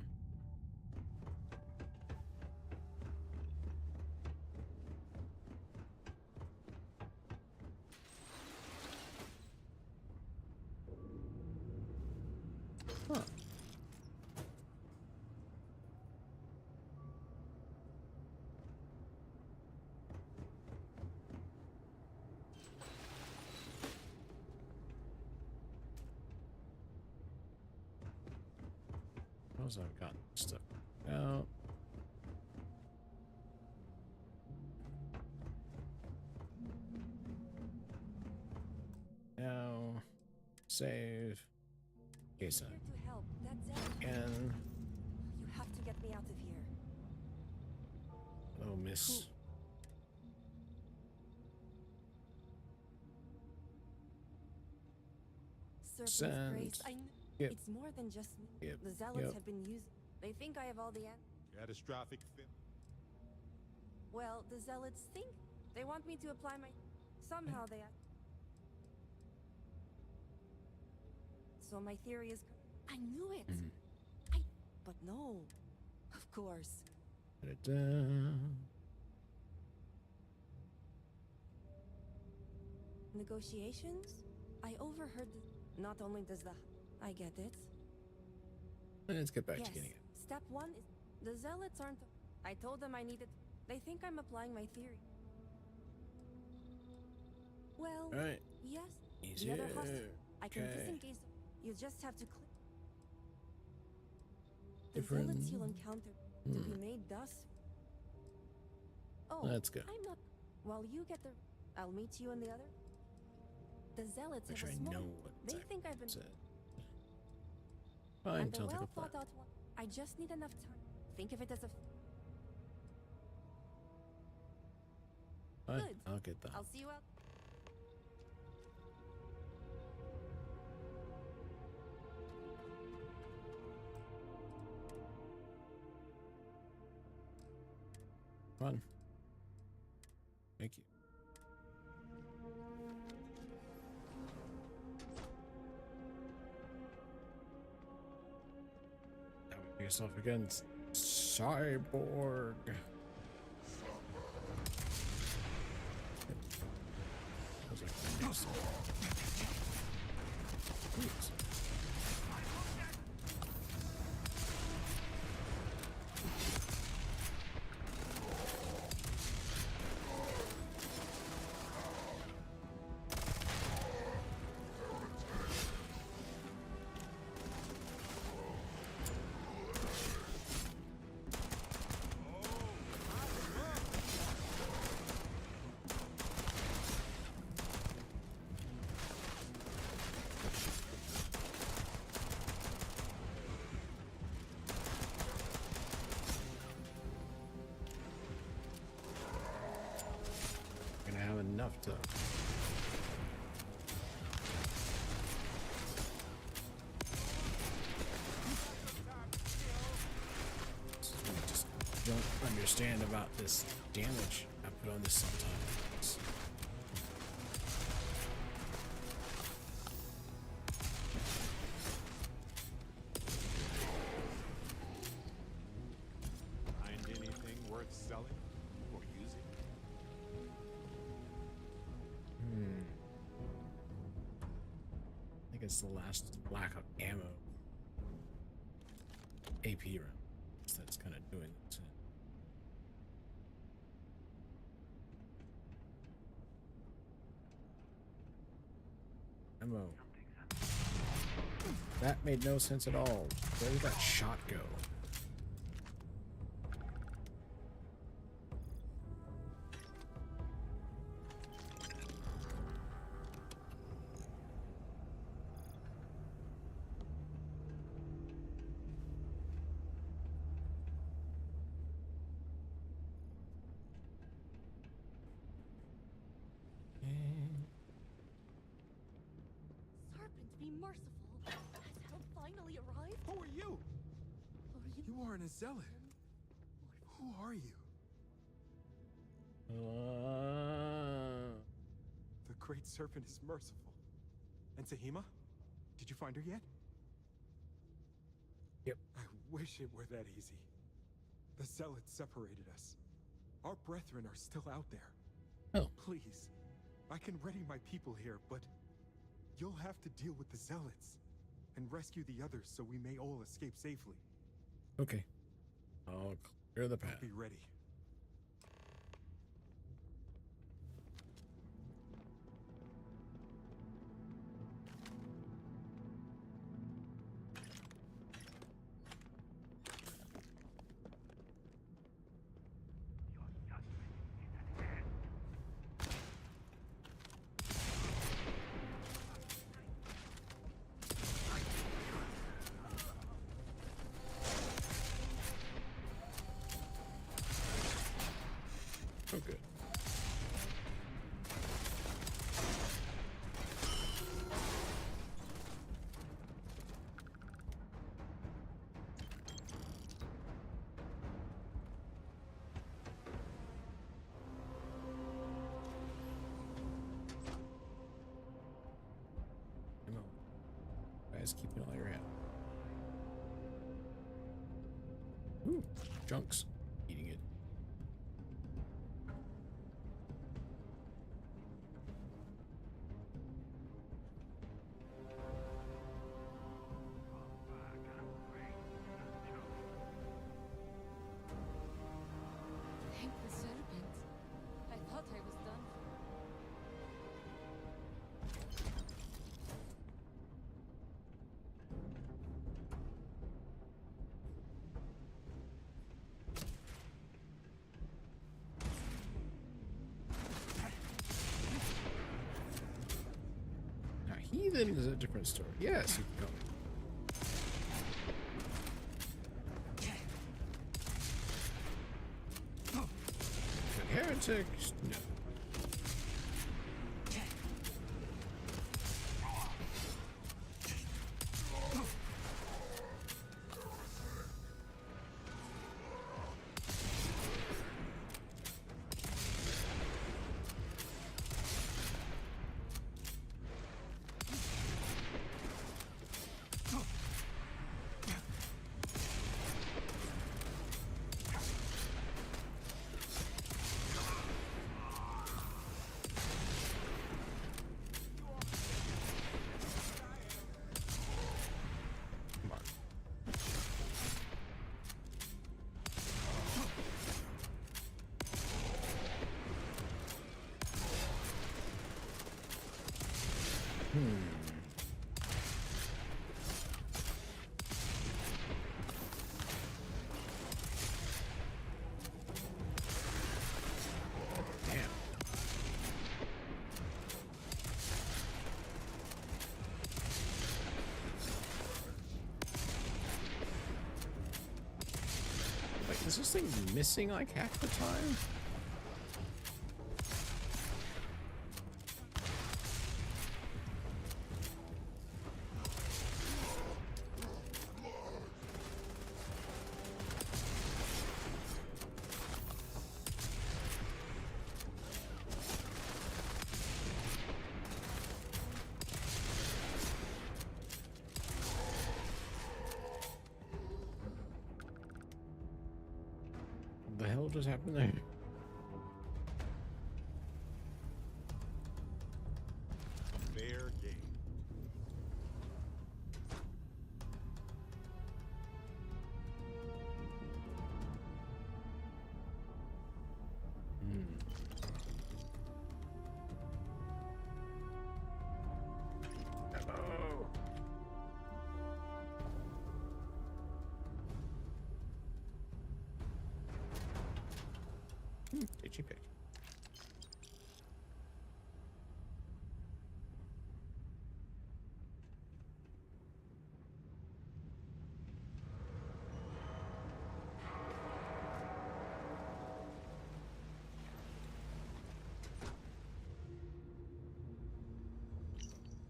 Huh. Suppose I've got stuff out. Now, save. Case Here to help. That's it. again. You have to get me out of here. Oh, miss. Serpent's Send. Grace. Yep. It's more than just me. Yep. The zealots Yep. have been used. They think I have all the Catastrophic fit. Well, the zealots think they want me to apply my. Somehow they. So my theory is. I knew it. But no. Of course. Da-da-da. Negotiations? I overheard. Not only does the. I get it. Let's get back Yes. to getting it. Step one is the zealots aren't. I told them I needed. They think I'm applying my theory. Well, All right. yes. Easier. The other hostage. I can Okay. disengage. You just have to click. The Different. zealots you'll encounter to be made thus. Oh, Let's go. I'm not. While you get the. I'll meet you in the other. The zealots Make have sure a I small. know what They exactly think I've been. said. Fine, And the sounds like a well plan. thought out one. I just need enough time. Think of it as a... Fine, Good. I'll get that. I'll see you out. Fun. Thank you. That would be yourself against Cyborg. I was like, yes. Please. Enough to just don't understand about this damage I put on this sometimes. Find anything worth selling or using? I think it's the last lack of ammo. AP round. That's kind of doing this. Ammo. That made no sense at all. Where did that shot go? Serpent, be merciful. Has help finally arrived? Who are you? You aren't a zealot. Who are you? The Great Serpent is merciful. And Tahima? Did you find her yet? Yep. I wish it were that easy. The zealots separated us. Our brethren are still out there. Oh. Please, I can ready my people here, but you'll have to deal with the zealots and rescue the others so we may all escape safely. Okay. I'll clear the path. Be ready. Oh, good. Come on. Guys, keep it all your head. Ooh, junks. Eating it. Thank the serpent. I thought I was done. Now, heathen is a different story. Yes, you can go. heretics. No. Damn. Like, is this thing missing like half the time? What the hell just happened there? Fair game. Hello. Itchy pick.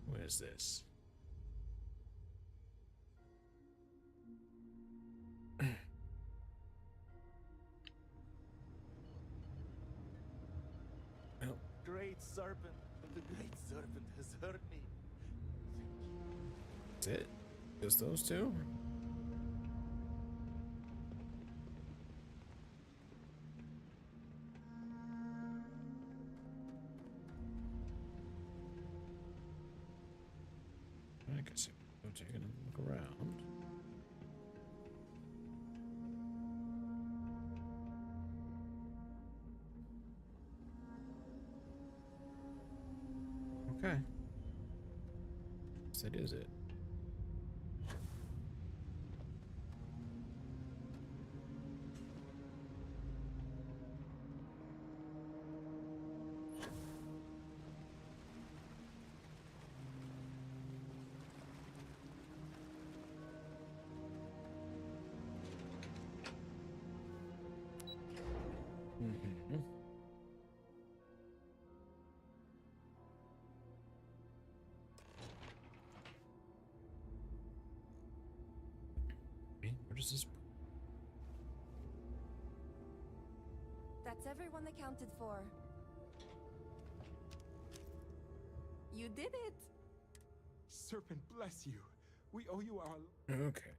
What is this? Well, Great serpent, the great serpent has hurt me. that's it? Just those two? I guess I'm taking a look around. Okay. So that is it. Mm-hmm. Where does this? That's everyone accounted for. You did it! Serpent bless you. We owe you our... Okay.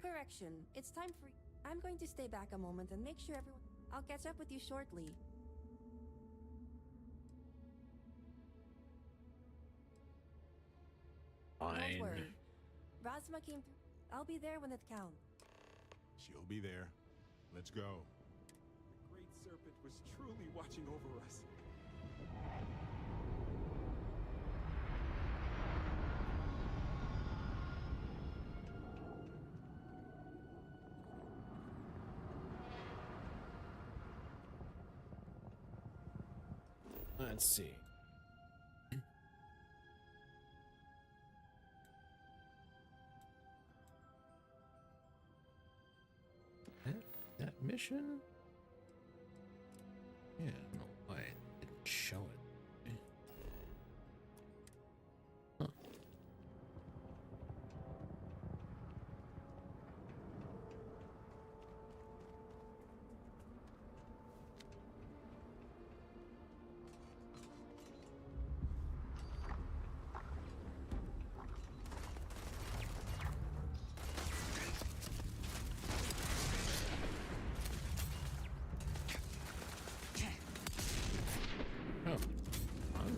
Correction. It's time for... I'm going to stay back a moment and make sure everyone... I'll catch up with you shortly. Fine. Don't worry. Razma came through. I'll be there when it counts. She'll be there. Let's go. The great serpent was truly watching over us. Let's see. mission? Yeah, I don't know why it didn't show it. Huh. Oh. Fun.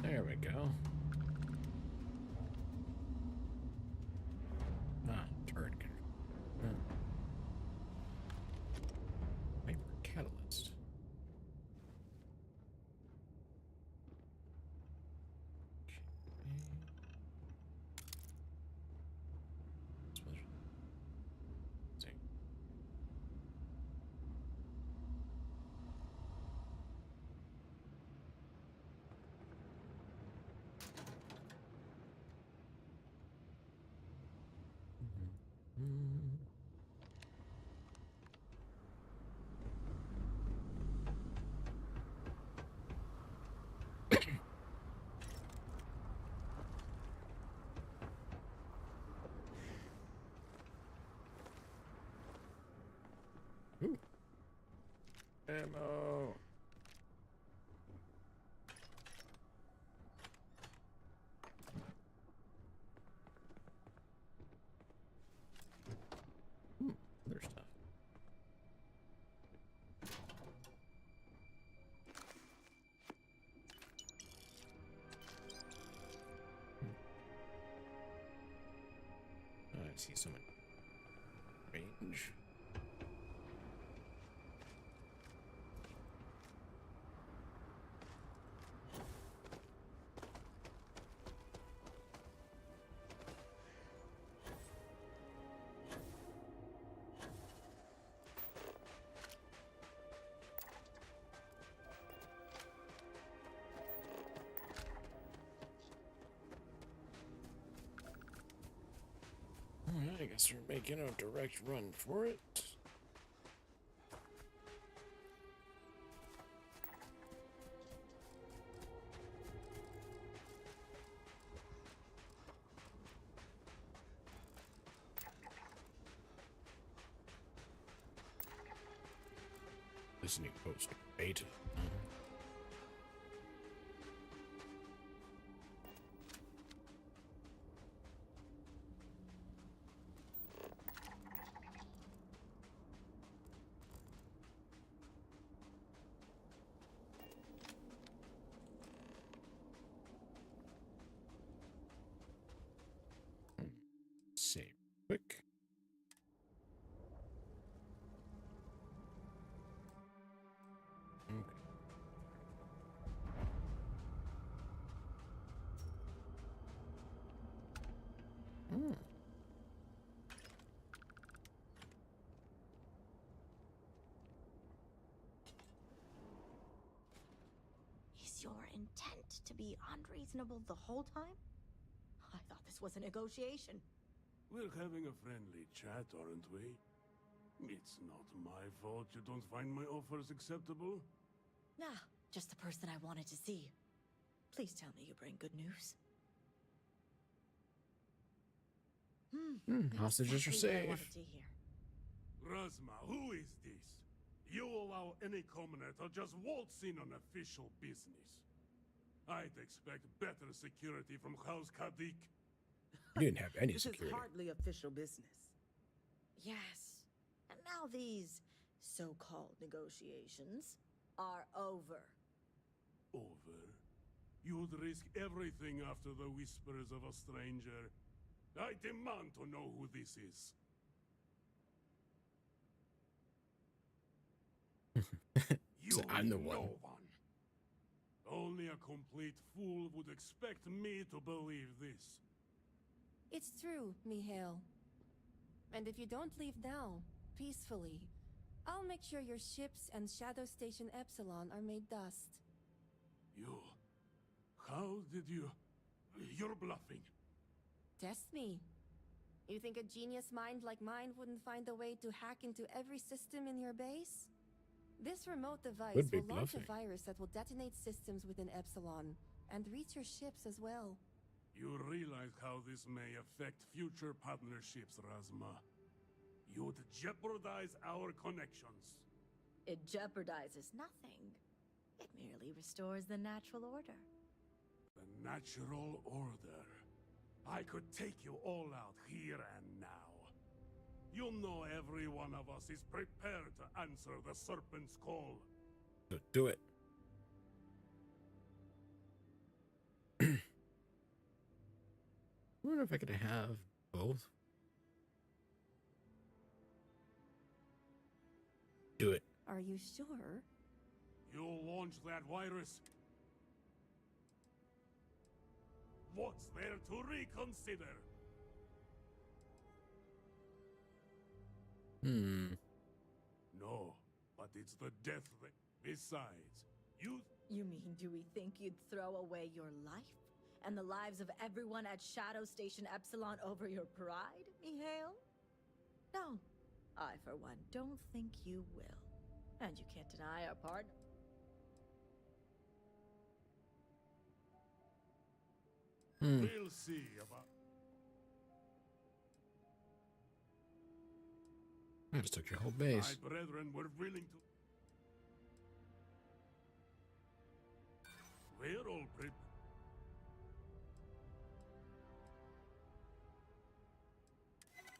There we go. Ah, turret control. Hyper catalyst. Ooh. Ammo. Other stuff. I see someone range. Alright, I guess we're making a direct run for it. Listening post beta. Save quick. Okay. Is your intent to be unreasonable the whole time? I thought this was a negotiation. We're having a friendly chat, aren't we? It's not my fault you don't find my offers acceptable. Nah, just the person I wanted to see. Please tell me you bring good news. Hostages are exactly what I safe. wanted to hear. Razma, who is this? You allow any commoner to just waltz in on official business. I'd expect better security from House Kadik. You didn't have any This security. is hardly official business. Yes. And now these so-called negotiations are over. Over? You'd risk everything after the whispers of a stranger. I demand to know who this is. You I'm the ain't one. no one. Only a complete fool would expect me to believe this. It's true, Mihail. And if you don't leave now, peacefully, I'll make sure your ships and Shadow Station Epsilon are made dust. You... How did you... You're bluffing. Test me. You think a genius mind like mine wouldn't find a way to hack into every system in your base? This remote device Would be will launch a bluffing. virus that will detonate systems within Epsilon and reach your ships as well. You realize how this may affect future partnerships, Razma. You'd jeopardize our connections. It jeopardizes nothing. It merely restores the natural order. The natural order. I could take you all out here and now. You know every one of us is prepared to answer the Serpent's call. So do it. I wonder if I could have both. Do it. Are you sure? You'll launch that virus. What's there to reconsider? No, but it's the death that... Besides, you... You mean, do we think you'd throw away your life and the lives of everyone at Shadow Station Epsilon over your pride, Mihail? No, I, for one, don't think you will. And you can't deny our partner. We'll see about... I just took your whole base. My brethren were willing to... We're all prepared.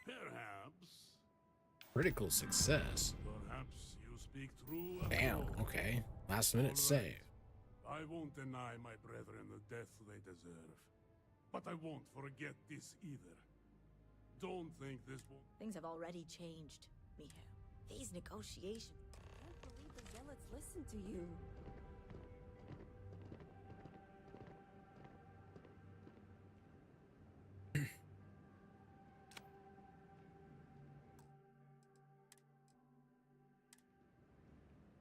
Perhaps... Critical success. Perhaps you speak true. Damn, okay. Last minute save. I won't deny my brethren the death they deserve. But I won't forget this either. Don't think this will... Things have already changed, Mihail. These negotiations... I can't believe the Zealots listened to you.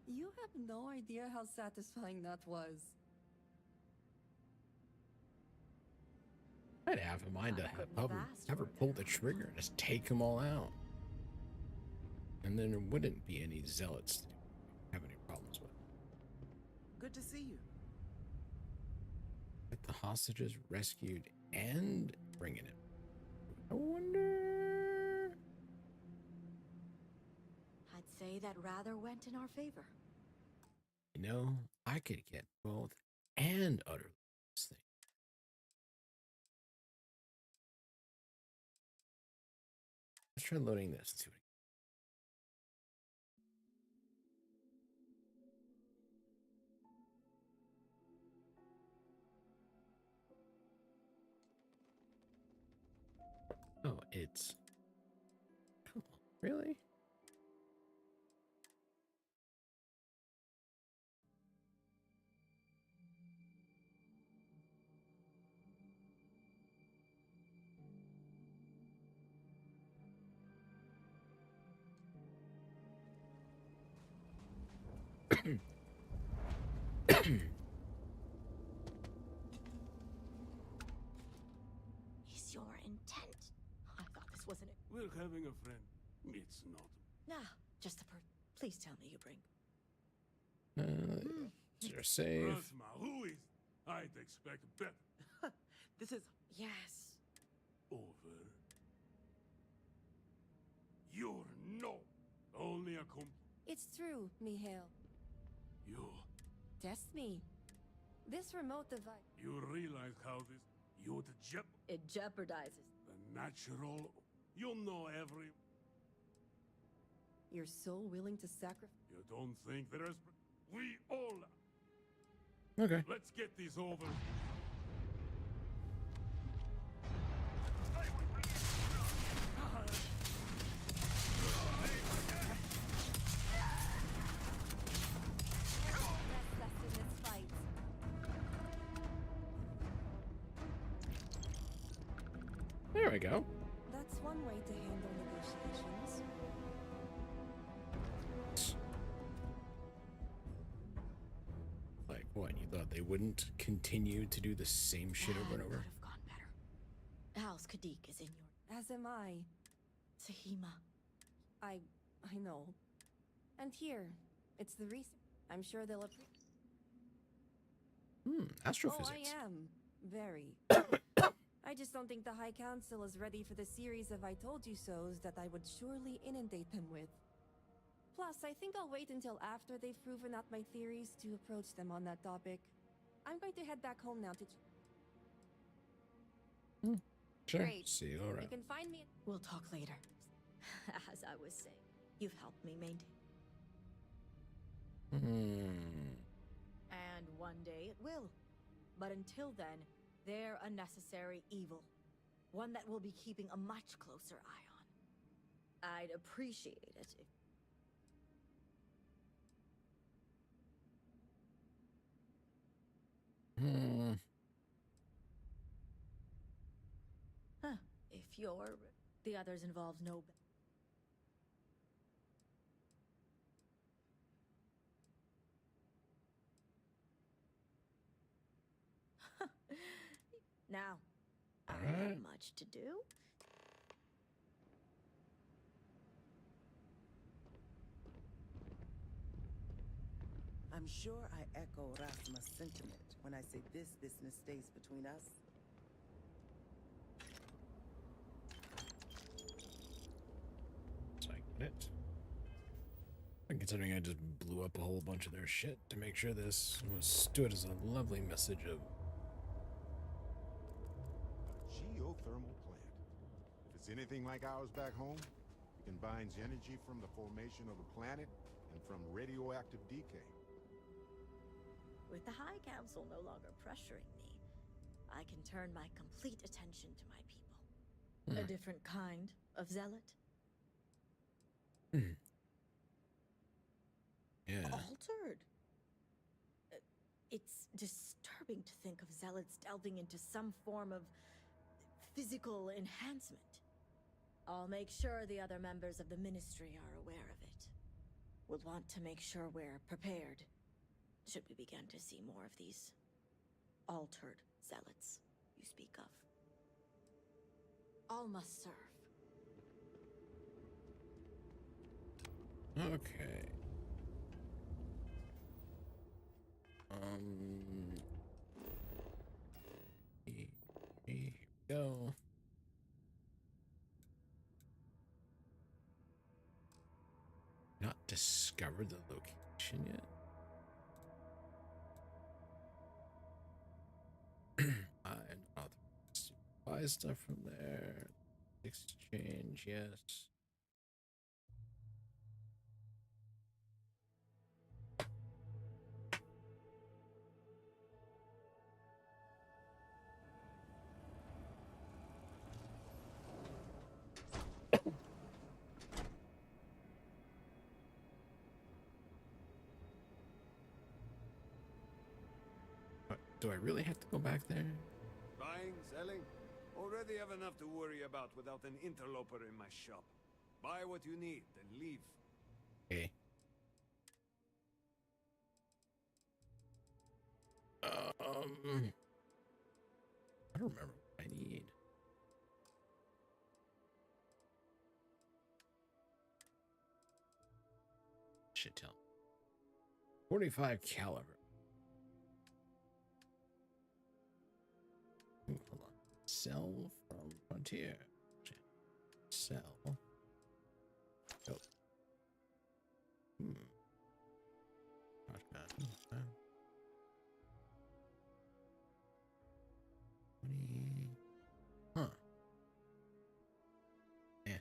You have no idea how satisfying that was. I'd have a mind to have her pull the trigger and just take them all out. And then there wouldn't be any zealots to have any problems with. Good to see you. Get the hostages rescued and bringing it. I wonder... I'd say that rather went in our favor. You know, I could get both and utterly this thing. Let's try loading this. See what oh, it's... Come on, really? Is your intent? I thought this wasn't it. We're having a friend. It's not. Nah, just the Please tell me you bring. You're safe. Razma, who is... I'd expect better. This is... Yes. Over. You're no... Only a It's true, Mihail. You... Test me. This remote device... You realize how this... You'd It jeopardizes. The natural... You know every... You're so willing to sacrifice... You don't think there's... We all... Okay. Let's get this over. There we go. That's one way to handle negotiations. they wouldn't continue to do the same shit over and That over. could have gone better. House Kadik is in your... As am I. Tahima. I know. And here, it's the reason. I'm sure they'll appreciate. Astrophysics. Oh, I am. Very. I just don't think the High Council is ready for the series of I told you so's that I would surely inundate them with. Plus, I think I'll wait until after they've proven out my theories to approach them on that topic. I'm going to head back home now to... Sure. Great. See you around. You can find me... We'll talk later. As I was saying, you've helped me maintain. And one day it will. But until then, they're a necessary evil. One that we'll be keeping a much closer eye on. I'd appreciate it if... Huh. If you're... The others involved no... Now, I have much to do. I'm sure I echo Rasma's sentiment when I say this business stays between us. So I get it. And considering I just blew up a whole bunch of their shit to make sure this stood as a lovely message of Geothermal plant. If it's anything like ours back home, it combines energy from the formation of the planet and from radioactive decay. With the High Council no longer pressuring me, I can turn my complete attention to my people. A different kind of zealot. Yeah. Altered. It's disturbing to think of zealots delving into some form of physical enhancement. I'll make sure the other members of the Ministry are aware of it. We'll want to make sure we're prepared, should we begin to see more of these altered zealots you speak of. All must serve. Okay. Here we go. Not discovered the location yet. I'm not to buy stuff from there. Exchange, yes. Do I really have to go back there? Buying, selling? Already have enough to worry about without an interloper in my shop. Buy what you need, then leave. Okay. I don't remember what I need. Shit, tell me. 45 caliber. Hold on. Sell from Frontier. Sell. Oh. Shotgun. 20. Huh. Yeah.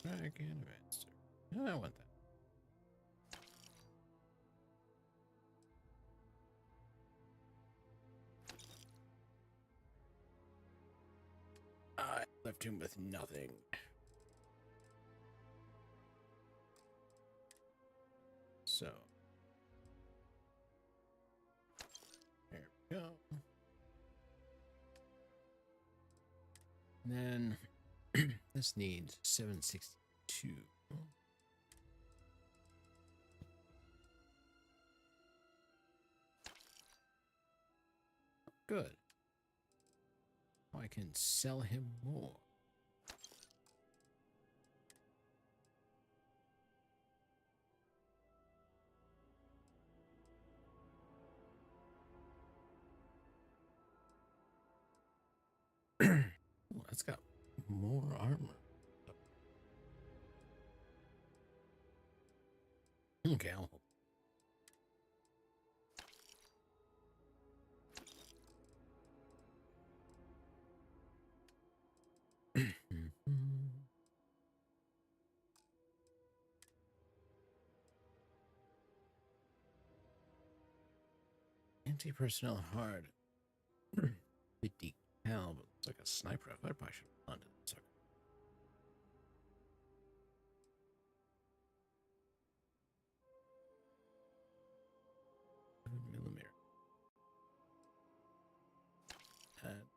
Back in advance. I want that. I left him with nothing. So there we go. then this needs 762. Good. I can sell him more. Oh, that's got more armor. Okay, I'll hold. Anti-personnel hard. 50 cal, but it's like a sniper rifle. I probably should have gone to that sucker. 7mm. That.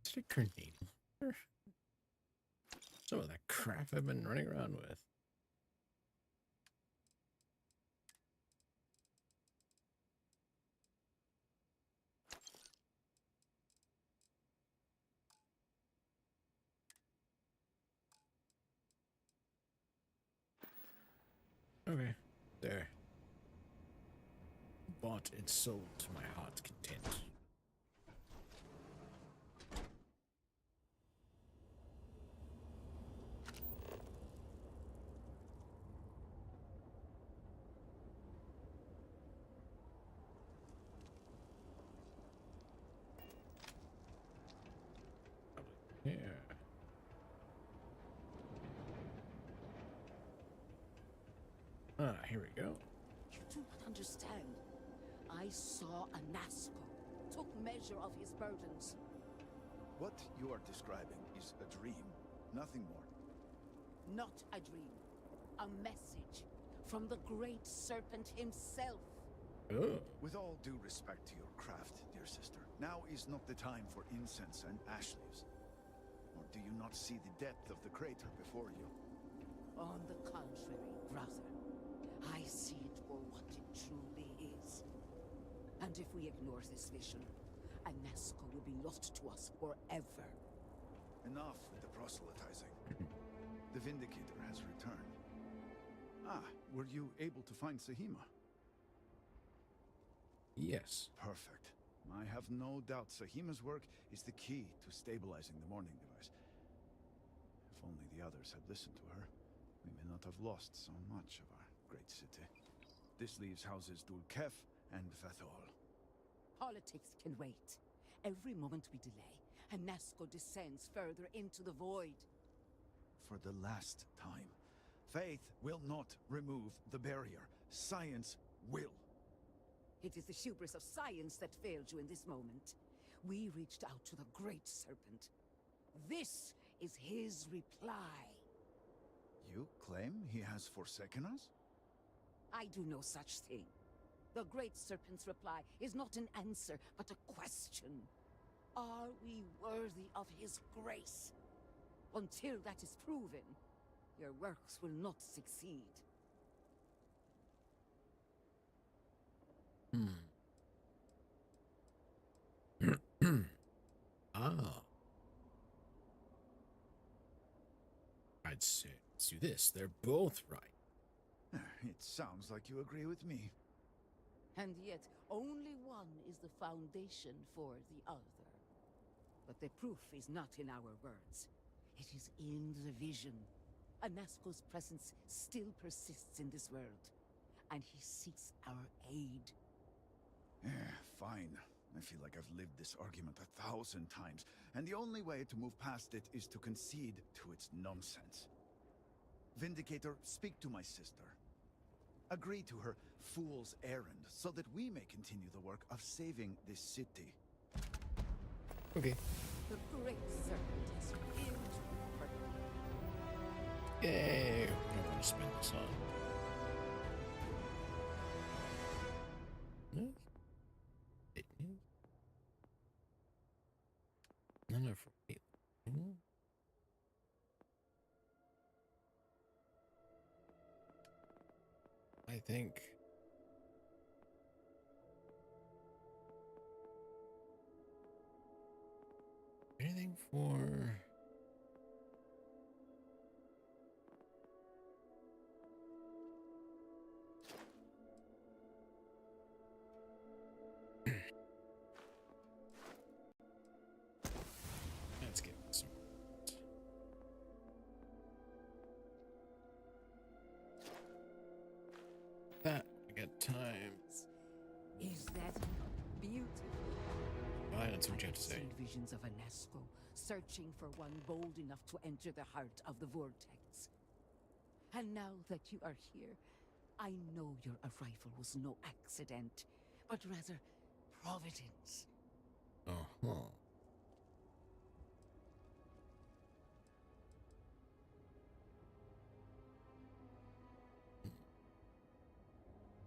Is it a grenade? Some of that crap I've been running around with. Okay, there. Bought and sold to my heart's content. Here. Here we go. You do not understand. I saw a Nasco, took measure of his burdens. What you are describing is a dream, nothing more. Not a dream. A message from the great serpent himself. With all due respect to your craft, dear sister, now is not the time for incense and ash leaves. Or do you not see the depth of the crater before you? On the contrary, brother. I see it for what it truly is. And if we ignore this vision, Anasco will be lost to us forever. Enough with the proselytizing. The Vindicator has returned. Ah, were you able to find Sahima? Yes. Perfect. I have no doubt Sahima's work is the key to stabilizing the morning device. If only the others had listened to her, we may not have lost so much of our great city. This leaves houses Dul Kef and Vathol. Politics can wait. Every moment we delay, Anasco descends further into the void. For the last time, faith will not remove the barrier. Science will. It is the hubris of science that failed you in this moment. We reached out to the Great Serpent. This is his reply. You claim he has forsaken us? I do no such thing. The Great Serpent's reply is not an answer, but a question. Are we worthy of his grace? Until that is proven, your works will not succeed. Ah. I'd say, let's do this. They're both right. It sounds like you agree with me. And yet, only one is the foundation for the other. But the proof is not in our words. It is in the vision. Anasco's presence still persists in this world, and he seeks our aid. Fine. I feel like I've lived this argument 1,000 times, and the only way to move past it is to concede to its nonsense. Vindicator, speak to my sister. Agree to her fool's errand so that we may continue the work of saving this city. Okay. The great serpent has revealed her. Yay! I'm gonna spin this on. No? It is. None of it. I think. Anything for. Let's get this one. That I got time. Is that beautiful? Fine, that's what you have to say. I've seen visions of a Nasco searching for one bold enough to enter the heart of the vortex. And now that you are here, I know your arrival was no accident, but rather providence. Uh-huh.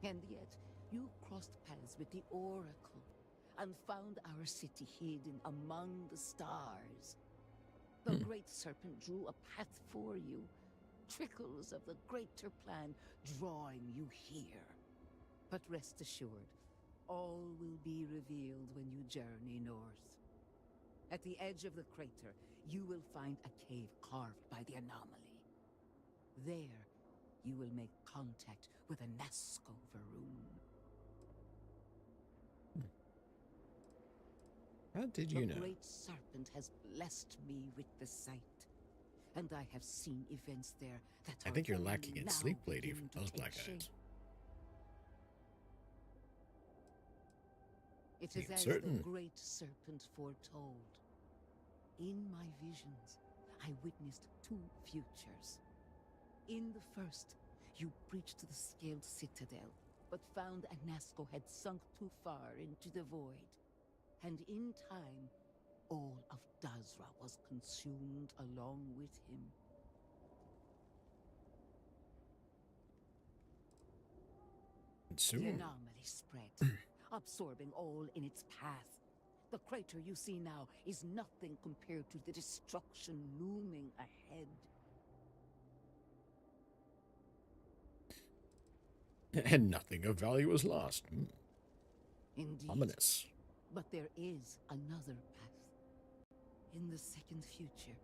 And yet, you crossed paths with the Oracle and found our city hidden among the stars. The Great Serpent drew a path for you, trickles of the greater plan drawing you here. But rest assured, all will be revealed when you journey north. At the edge of the crater, you will find a cave carved by the anomaly. There, you will make contact with a Nasco Varun. How did you know? The Great Serpent has blessed me with the sight, and I have seen events there that I are think you're only lacking in now sleep, lady, beginning from to those take black shape. eyes. It Are is you as certain? the Great Serpent foretold. In my visions, I witnessed two futures. In the first, you breached the scaled citadel, but found a Nasco had sunk too far into the void. And in time, all of Dazra was consumed along with him. The Consumed? anomaly spread, absorbing all in its path. The crater you see now is nothing compared to the destruction looming ahead. And nothing of value was lost. Indeed. Ominous. But there is another path. In the second future,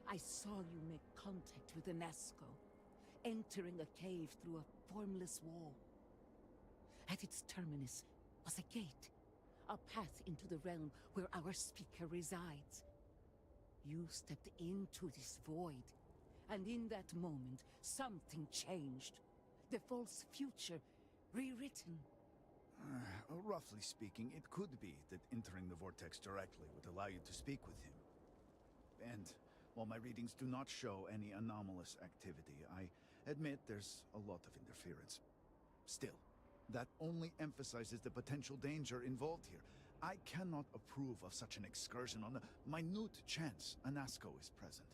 I saw you make contact with a Nasco, entering a cave through a formless wall. At its terminus was a gate, a path into the realm where our speaker resides. You stepped into this void, and in that moment, something changed. The false future rewritten. Roughly speaking, it could be that entering the vortex directly would allow you to speak with him. And while my readings do not show any anomalous activity, I admit there's a lot of interference. Still, that only emphasizes the potential danger involved here. I cannot approve of such an excursion on the minute chance a Nasco is present.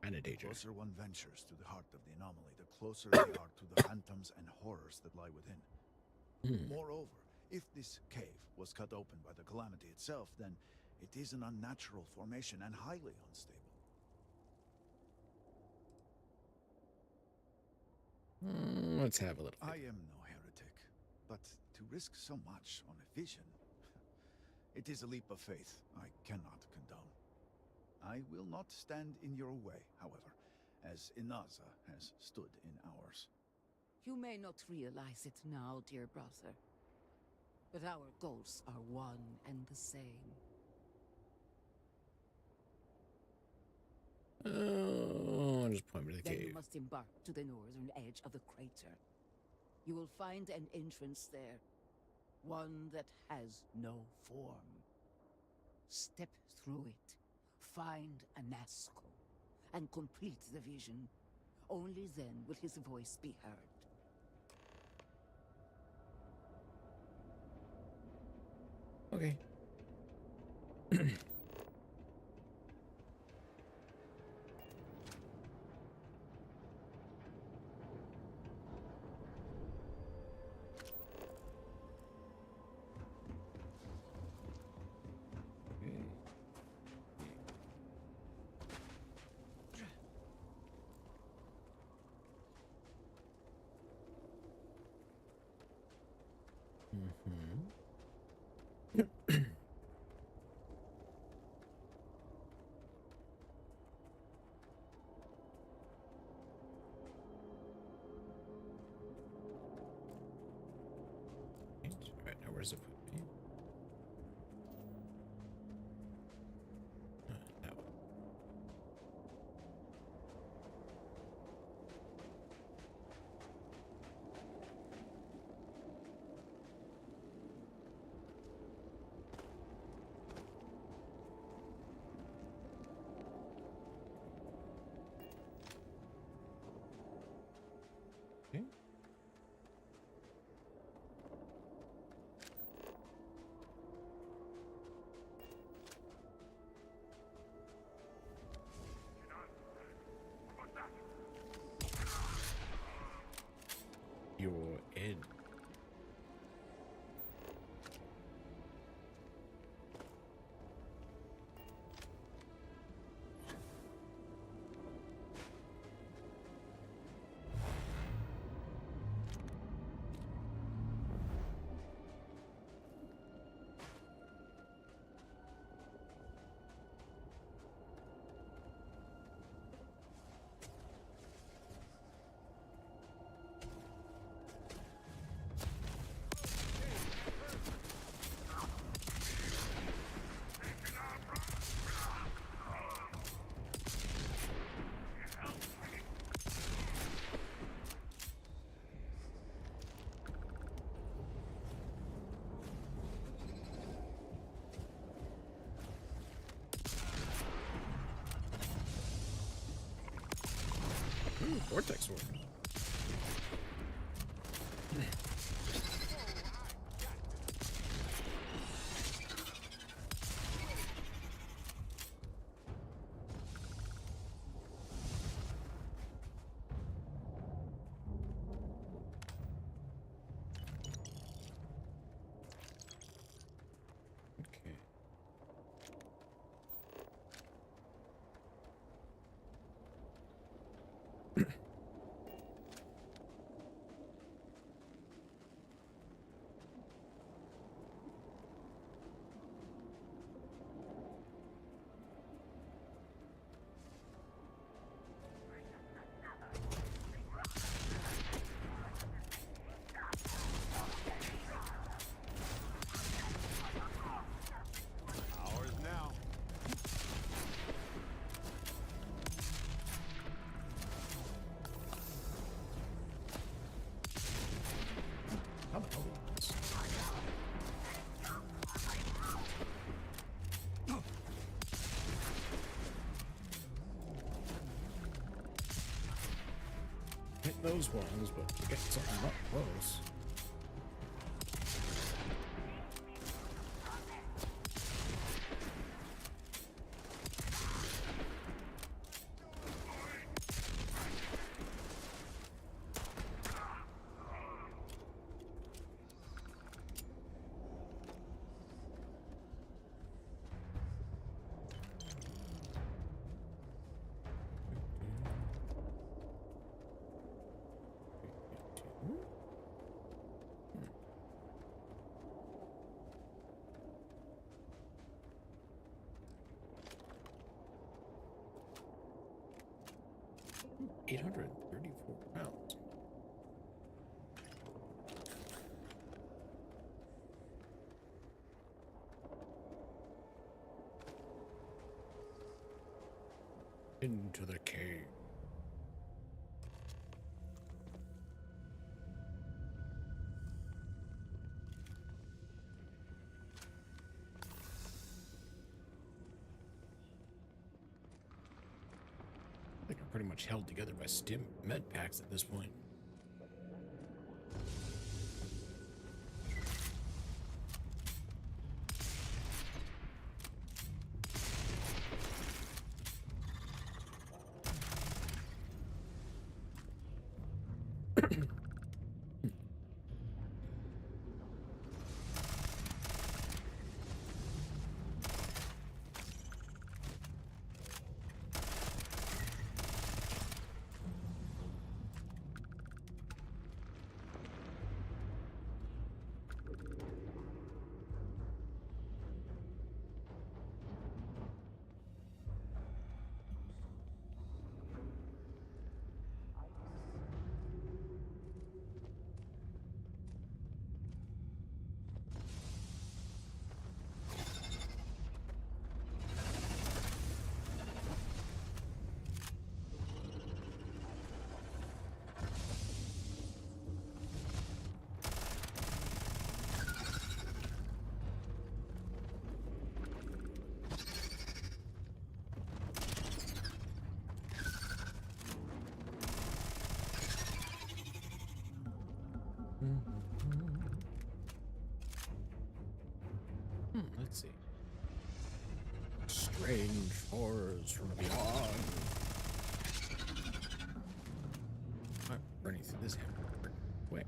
And a The danger. closer one ventures to the heart of the anomaly, the closer they are to the phantoms and horrors that lie within. Moreover, if this cave was cut open by the calamity itself, then it is an unnatural formation and highly unstable. Let's have a little. I am no heretic, but to risk so much on a vision, it is a leap of faith I cannot condone. I will not stand in your way, however, as Inaza has stood in ours. You may not realize it now, dear brother, but our goals are one and the same. Oh, just point me to the Then you cave. must embark to the northern edge of the crater. You will find an entrance there. One that has no form. Step through it. Find a Nazco. And complete the vision. Only then will his voice be heard. Okay. Alright, now where's it put me? That one. Okay. Your end. Ooh, vortex sword. Okay. 他们都有意思。Hit those ones, but to get something up close. £834. Into the cave. pretty much held together by stim med packs at this point. Let's see. Strange horrors from beyond. I'm running through this hammer pretty quick.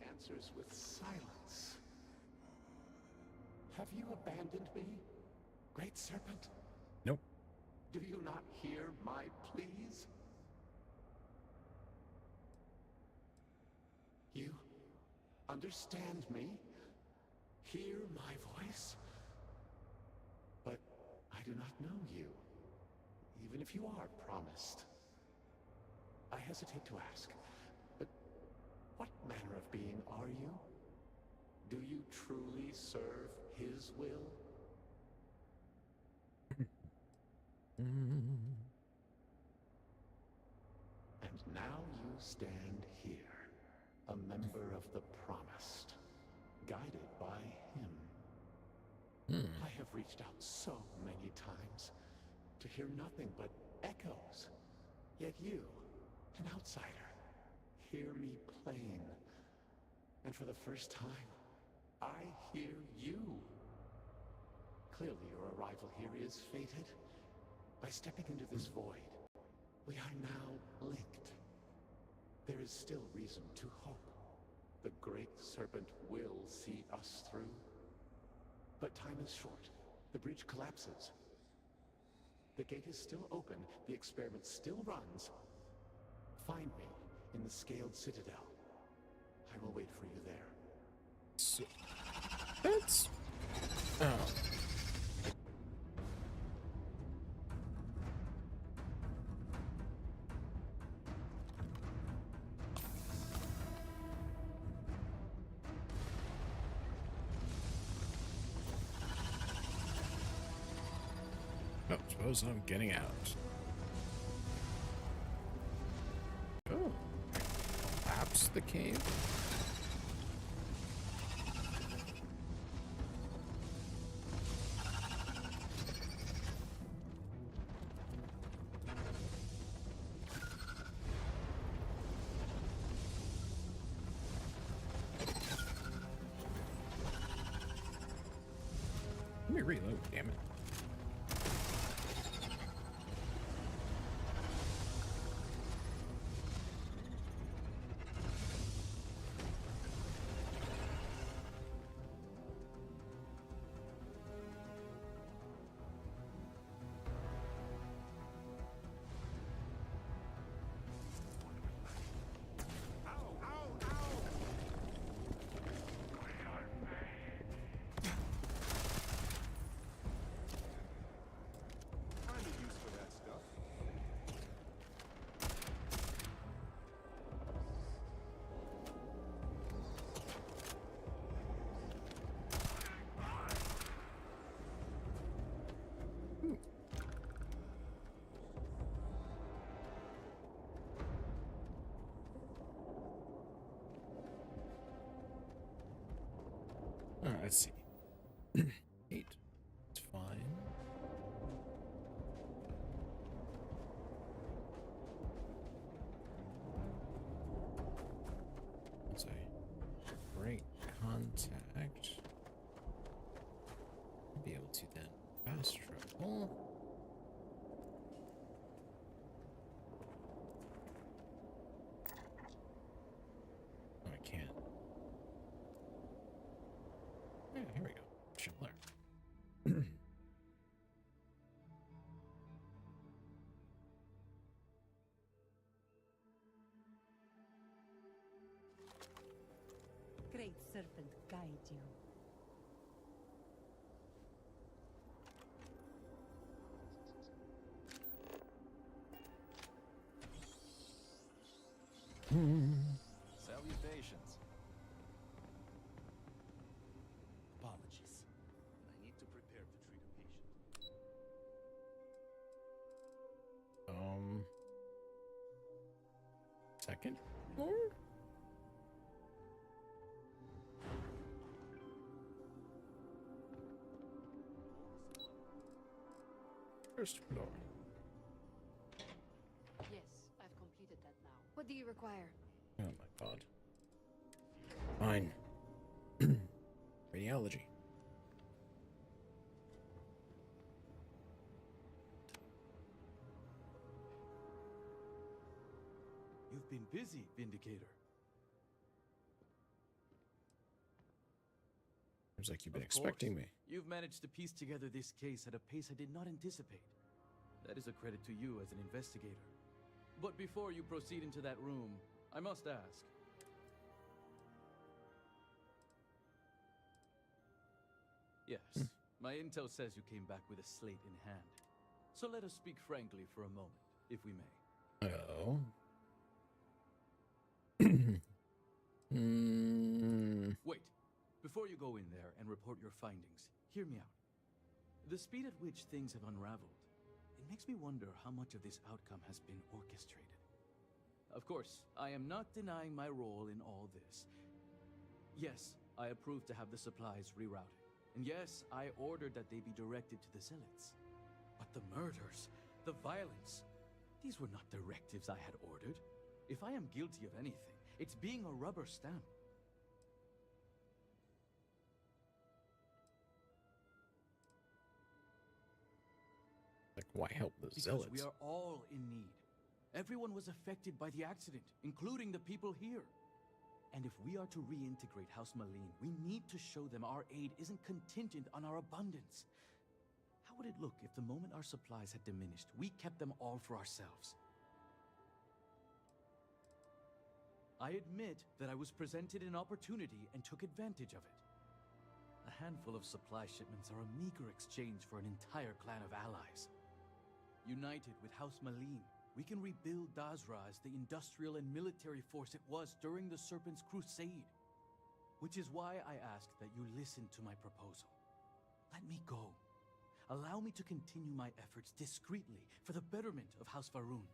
Answers with silence. Have you abandoned me, Great Serpent? Nope. Do you not hear my pleas? You understand me? Hear my voice? But I do not know you, even if you are promised. I hesitate to ask, but what manner of being are you? Do you truly serve his will? And now you stand here, a member of the Promised, guided by him. I have reached out so many times to hear nothing but echoes. Yet you, an outsider, hear me playing. And for the first time, I hear you. Clearly your arrival here is fated. By stepping into this void, we are now linked. There is still reason to hope. The Great Serpent will see us through. But time is short. The bridge collapses. The gate is still open. The experiment still runs. Find me in the Scaled Citadel. I will wait for you there. So, that's... Oh. Oh, suppose I'm getting out. Oh. Collapse the cave? Let me reload, damn it. let's see. 8. It's fine. That's a great contact. Be able to then fast travel. No, I can't. Yeah, here we go. Schindler. Great Serpent guide you. Salutations. Apologies. I need to prepare to treat a patient. Second? First floor. Yes, I've completed that now. What do you require? Oh my god. Fine. Radiology. You've been busy, Vindicator. Seems like you've been Of course. expecting me. You've managed to piece together this case at a pace I did not anticipate. That is a credit to you as an investigator. But before you proceed into that room, I must ask. Yes, my intel says you came back with a slate in hand. So let us speak frankly for a moment, if we may. Oh. Wait, before you go in there and report your findings, hear me out. The speed at which things have unraveled, it makes me wonder how much of this outcome has been orchestrated. Of course, I am not denying my role in all this. Yes, I approved to have the supplies rerouted. And yes, I ordered that they be directed to the Zealots. But the murders, the violence, these were not directives I had ordered. If I am guilty of anything, it's being a rubber stamp. Like, why help the Because Zealots? we are all in need. Everyone was affected by the accident, including the people here. And if we are to reintegrate House Malene, we need to show them our aid isn't contingent on our abundance. How would it look if the moment our supplies had diminished, we kept them all for ourselves? I admit that I was presented an opportunity and took advantage of it. A handful of supply shipments are a meager exchange for an entire clan of allies. United with House Malene, we can rebuild Dazra as the industrial and military force it was during the Serpent's Crusade. Which is why I ask that you listen to my proposal. Let me go. Allow me to continue my efforts discreetly for the betterment of House Va'ruun.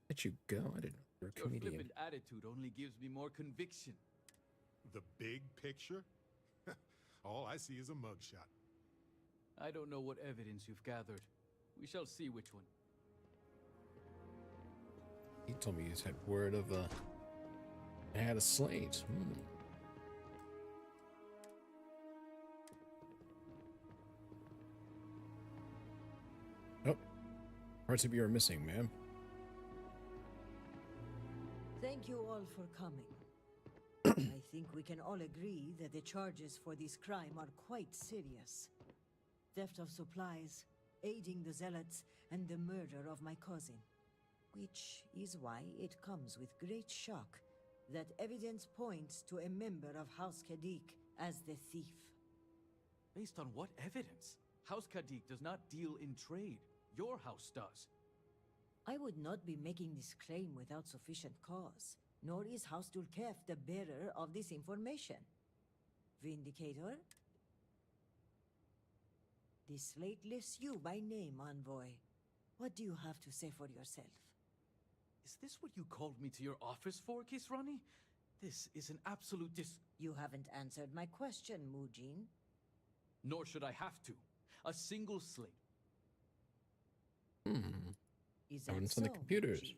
Let you go? I didn't know you were a Your comedian. flippant attitude only gives me more conviction. The big picture? All I see is a mugshot. I don't know what evidence you've gathered. We shall see which one. He told me he's had word of I had a slate. Oh, parts of you are missing, ma'am. Thank you all for coming. I think we can all agree that the charges for this crime are quite serious. Theft of supplies, aiding the Zealots, and the murder of my cousin. Which is why it comes with great shock that evidence points to a member of House Kadik as the thief. Based on what evidence? House Kadik does not deal in trade. Your house does. I would not be making this claim without sufficient cause, nor is House Dulkef the bearer of this information. Vindicator? This slate lists you by name, Envoy. What do you have to say for yourself? Is this what you called me to your office for, Kisrani? This is an absolute You haven't answered my question, Mujin. Nor should I have to. A single slate. Is that Evidence so, on the computers. Mujin?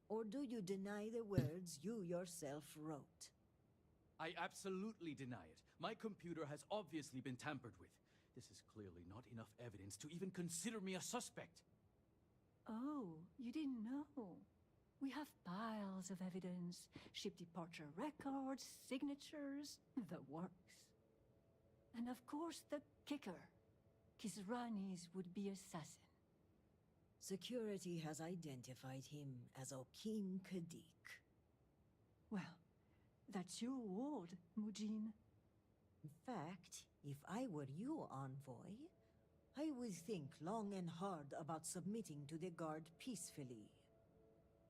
Or do you deny the words you yourself wrote? I absolutely deny it. My computer has obviously been tampered with. This is clearly not enough evidence to even consider me a suspect. Oh, you didn't know. We have piles of evidence, ship departure records, signatures, the works. And of course the kicker. Kisrani's would-be assassin. Security has identified him as Okim Kadik. Well, that's your ward, Mujin. In fact, if I were you, Envoy, I would think long and hard about submitting to the Guard peacefully.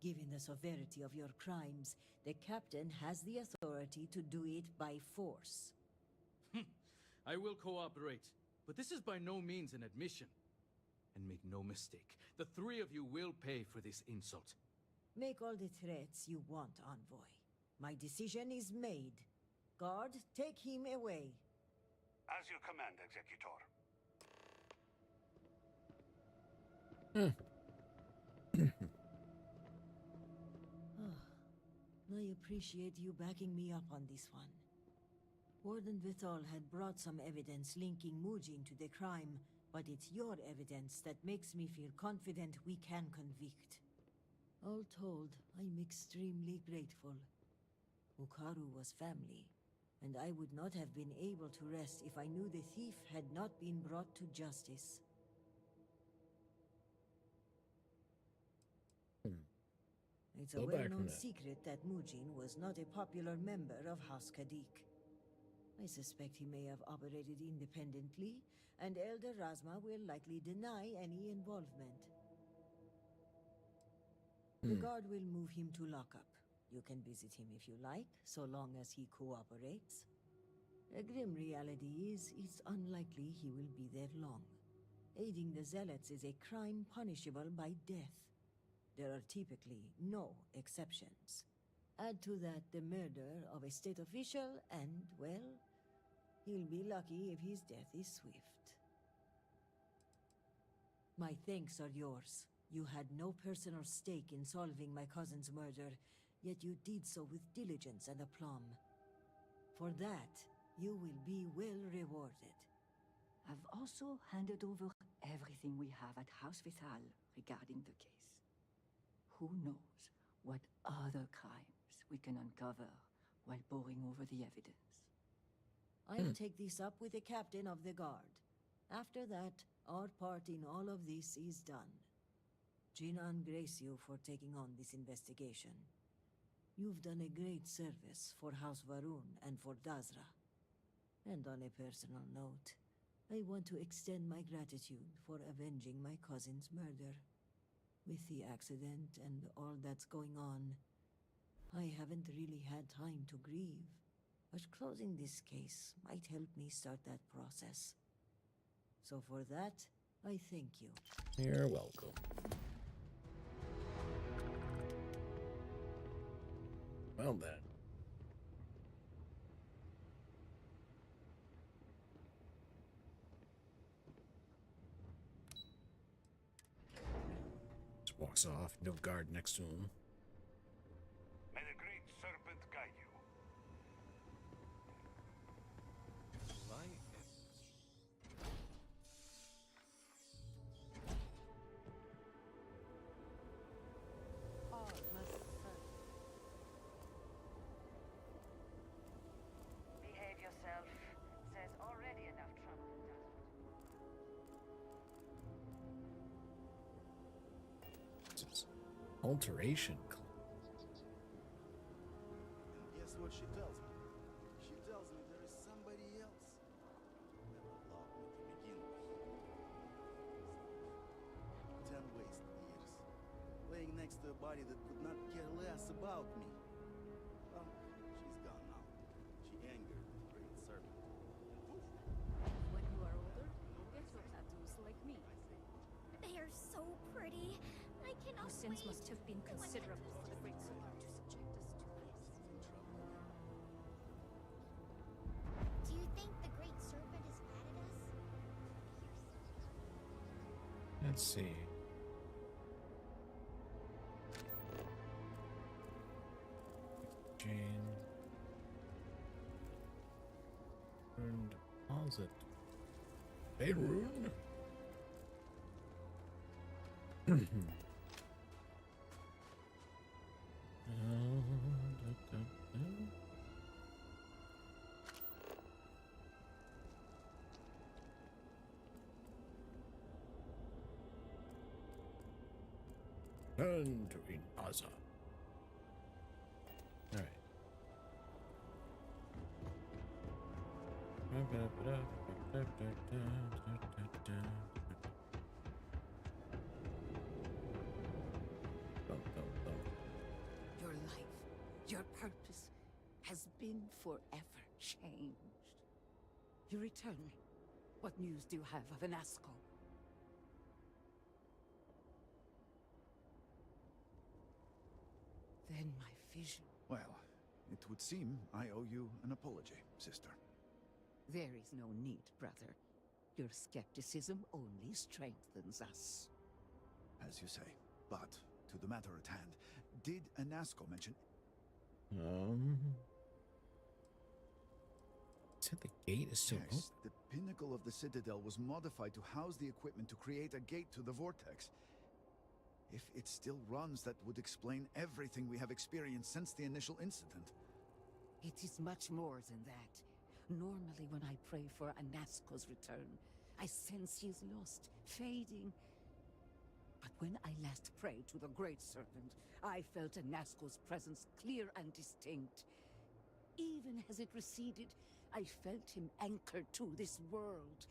Given the severity of your crimes, the Captain has the authority to do it by force. I will cooperate, but this is by no means an admission. And make no mistake, the three of you will pay for this insult. Make all the threats you want, Envoy. My decision is made. Guard, take him away. As you command, Executor. I appreciate you backing me up on this one. Warden Vithal had brought some evidence linking Mujin to the crime, but it's your evidence that makes me feel confident we can convict. All told, I'm extremely grateful. Ukaru was family, and I would not have been able to rest if I knew the thief had not been brought to justice. It's a well-known secret that Mujin was not a popular member of House Kadik. I suspect he may have operated independently, and Elder Razma will likely deny any involvement. The Guard will move him to lockup. You can visit him if you like, so long as he cooperates. A grim reality is, it's unlikely he will be there long. Aiding the Zealots is a crime punishable by death. There are typically no exceptions. Add to that the murder of a state official, and, well, he'll be lucky if his death is swift. My thanks are yours. You had no personal stake in solving my cousin's murder, yet you did so with diligence and aplomb. For that, you will be well rewarded. I've also handed over everything we have at House Vithal regarding the case. Who knows what other crimes we can uncover while poring over the evidence. I'll take this up with the Captain of the Guard. After that, our part in all of this is done. Jinan grace you for taking on this investigation. You've done a great service for House Varun and for Dazra. And on a personal note, I want to extend my gratitude for avenging my cousin's murder. With the accident and all that's going on, I haven't really had time to grieve. But closing this case might help me start that process. So for that, I thank you. You're welcome. Well then. Just walks off, no guard next to him. May the great serpent guide you. Behave yourself. There's already enough trouble in Alteration. Guess what she tells me? She tells me there is somebody else that loved me to begin with. 10 wasted years, laying next to a body that could not care less about me. Well, she's gone now. She angered the great serpent. When you are older, you'll get your tattoos like me. They are so pretty. I cannot resistance must have been considerable for the Great Serpent to subject us to this. Do you think the Great Serpent is mad at us? Let's see. Jane. And deposit. Beirut. Turn to Inaza. All right. Your life, your purpose, has been forever changed. You return. What news do you have of Anasco? Then my vision. Well, it would seem I owe you an apology, sister. There is no need, brother. Your skepticism only strengthens us. As you say. But, to the matter at hand, did Anasco mention... Said the gate is still open. Yes, the pinnacle of the Citadel was modified to house the equipment to create a gate to the Vortex. If it still runs, that would explain everything we have experienced since the initial incident. It is much more than that. Normally when I pray for Anasco's return, I sense he is lost, fading. But when I last prayed to the Great Serpent, I felt Anasco's presence clear and distinct. Even as it receded, I felt him anchored to this world.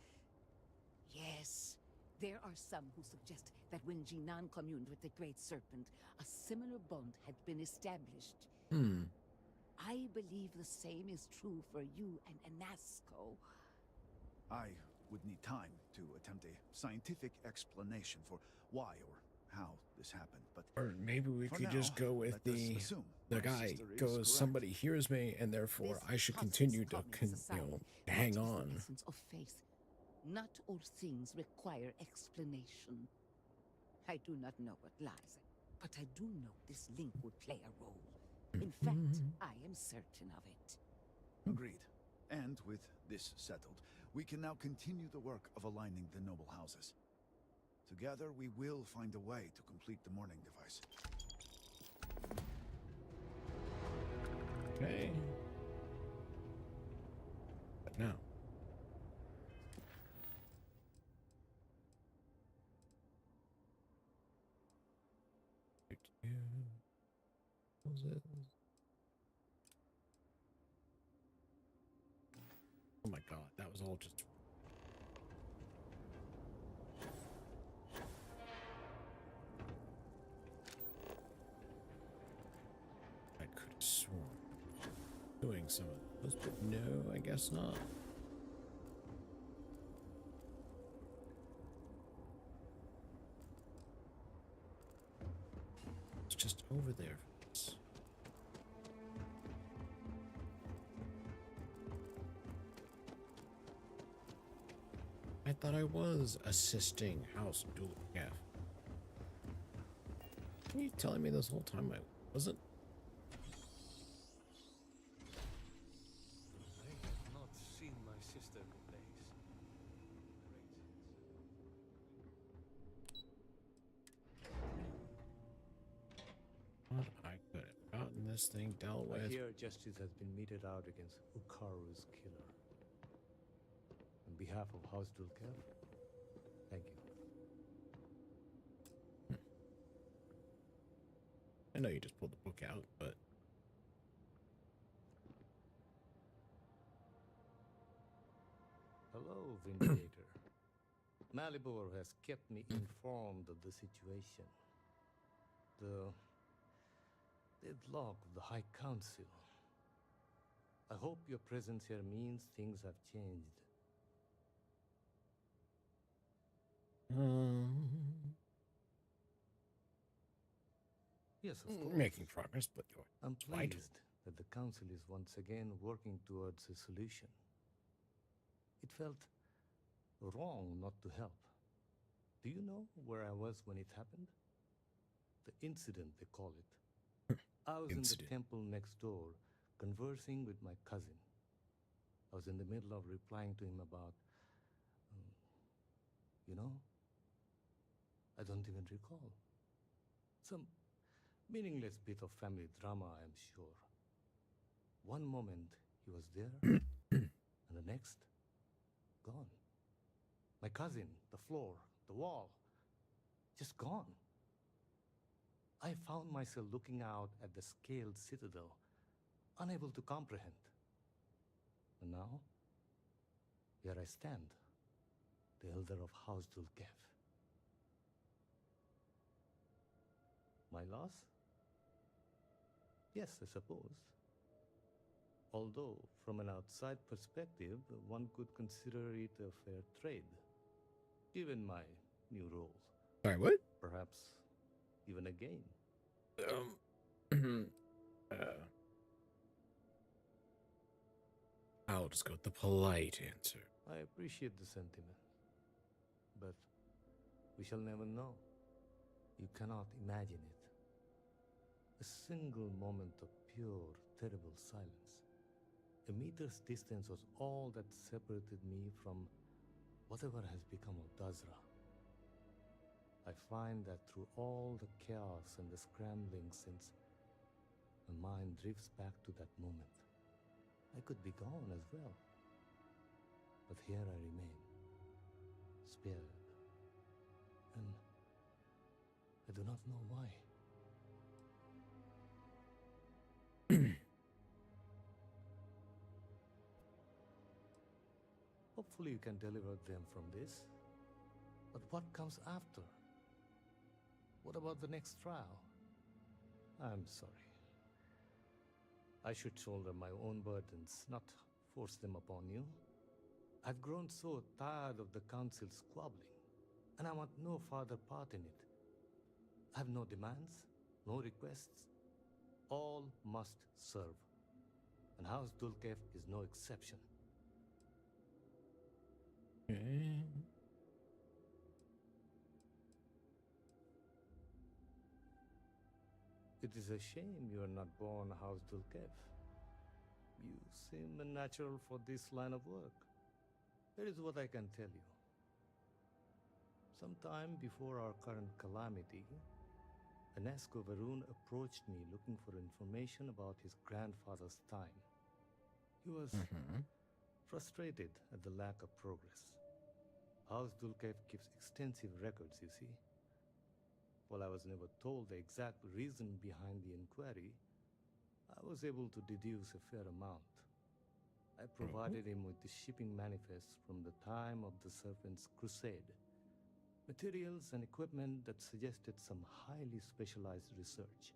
Yes, there are some who suggest that when Jinan communed with the Great Serpent, a similar bond had been established. I believe the same is true for you and Anasco. I would need time to attempt a scientific explanation for why or how this happened, but... Or maybe we for could now, just go with let us the assume the my guy sister is goes, correct. somebody hears me, and therefore I should continue to, hang on. The essence of faith. Not all things require explanation. I do not know what lies, but I do know this link would play a role. In fact, I am certain of it. Agreed. And with this settled, we can now continue the work of aligning the noble houses. Together, we will find a way to complete the mourning device. Okay. But now. What was it? Oh my god, that was all just... I could have sworn doing some of those, but no, I guess not. It's just over there. I thought I was assisting House Dual F. Are you telling me this whole time I wasn't? I have not seen my sister in days. What I could have gotten this thing dealt with. I hear justice has been meted out against Ukaru's killer. On behalf of House Dulkev, thank you. I know you just pulled the book out, but... Hello, Vindicator. Malibor has kept me informed of the situation. The deadlock of the High Council. I hope your presence here means things have changed. Yes, of course. Making progress, but you're I'm vital. pleased that the Council is once again working towards a solution. It felt wrong not to help. Do you know where I was when it happened? The incident, they call it. I was in the temple next door, conversing with my cousin. I was in the middle of replying to him about, you know, I don't even recall. Some meaningless bit of family drama, I'm sure. One moment he was there, and the next, gone. My cousin, the floor, the wall, just gone. I found myself looking out at the scaled citadel, unable to comprehend. And now, here I stand, the elder of House Dulkev. My loss? Yes, I suppose. Although, from an outside perspective, one could consider it a fair trade, given my new roles. Sorry, what? Perhaps even a gain. I'll just go with the polite answer. I appreciate the sentiment, but we shall never know. You cannot imagine it. A single moment of pure, terrible silence. A meter's distance was all that separated me from whatever has become of Dazra. I find that through all the chaos and the scrambling since, my mind drifts back to that moment. I could be gone as well. But here I remain, spared. And I do not know why. Hopefully you can deliver them from this. But what comes after? What about the next trial? I'm sorry. I should shoulder my own burdens, not force them upon you. I've grown so tired of the Council squabbling, and I want no further part in it. I have no demands, no requests. All must serve. And House Dulkev is no exception. It is a shame you are not born House Dulkev. You seem unnatural for this line of work. Here is what I can tell you. Sometime before our current calamity, Enesco Varun approached me looking for information about his grandfather's time. He was frustrated at the lack of progress. House Dulkev keeps extensive records, you see. While I was never told the exact reason behind the inquiry, I was able to deduce a fair amount. I provided him with the shipping manifests from the time of the Serpent's Crusade, materials and equipment that suggested some highly specialized research.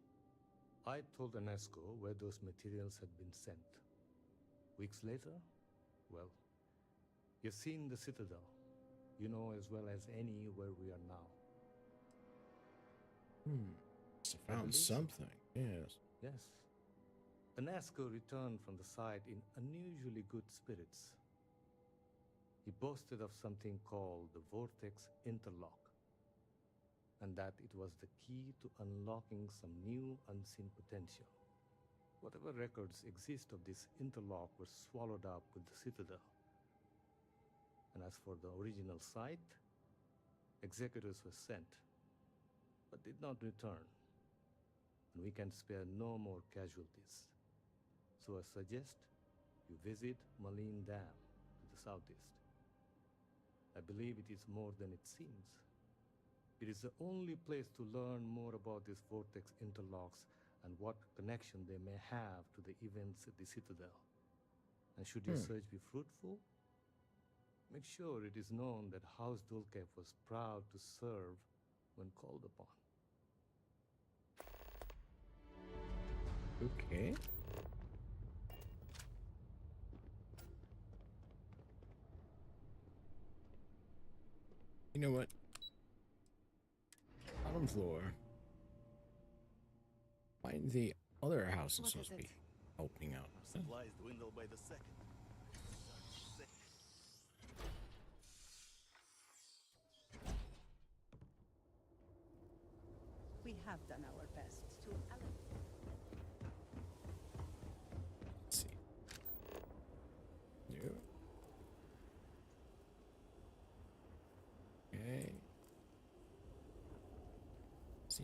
I told Enesco where those materials had been sent. Weeks later, well, you've seen the Citadel. You know as well as any where we are now. So found something, yes. Yes. Enesco returned from the site in unusually good spirits. He boasted of something called the Vortex Interlock, and that it was the key to unlocking some new unseen potential. Whatever records exist of this interlock were swallowed up with the Citadel. And as for the original site, executors were sent, but did not return. And we can spare no more casualties. So I suggest you visit Malin Dam to the southeast. I believe it is more than it seems. It is the only place to learn more about these vortex interlocks and what connection they may have to the events at the Citadel. And should your search be fruitful, make sure it is known that House Dulkev was proud to serve when called upon. Okay. You know what? Bottom floor. Find the other house is What supposed is to it? be opening out. Supplies dwindle by the second. We have done our best to Let's see. New. Okay. Let's see.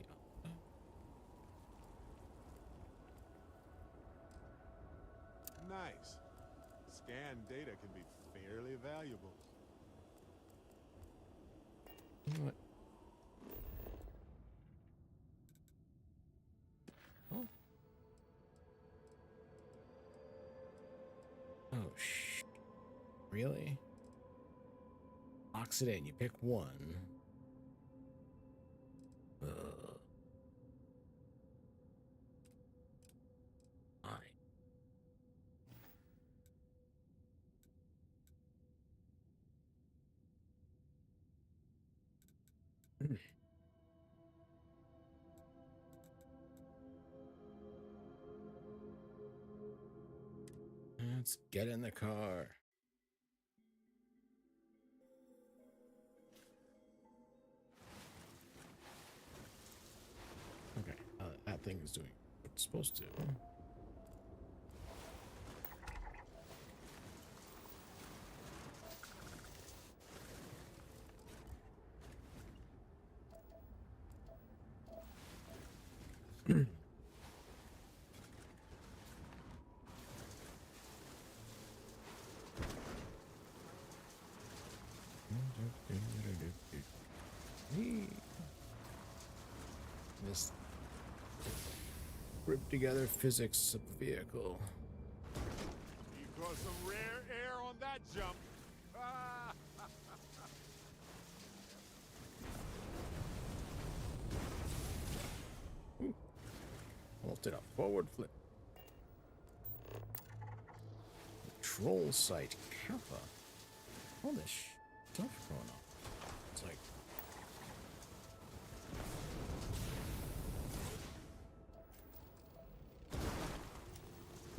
Nice. Scanned data can be fairly valuable. You know what? Oh. Oh, really? Box it in. You pick one. Fine. Let's get in the car. Okay, that thing is doing what it's supposed to. This ripped together physics of the vehicle. You got some rare air on that jump. Ah! Almost did a forward flip. Control site Kappa. All this stuff going on. It's like.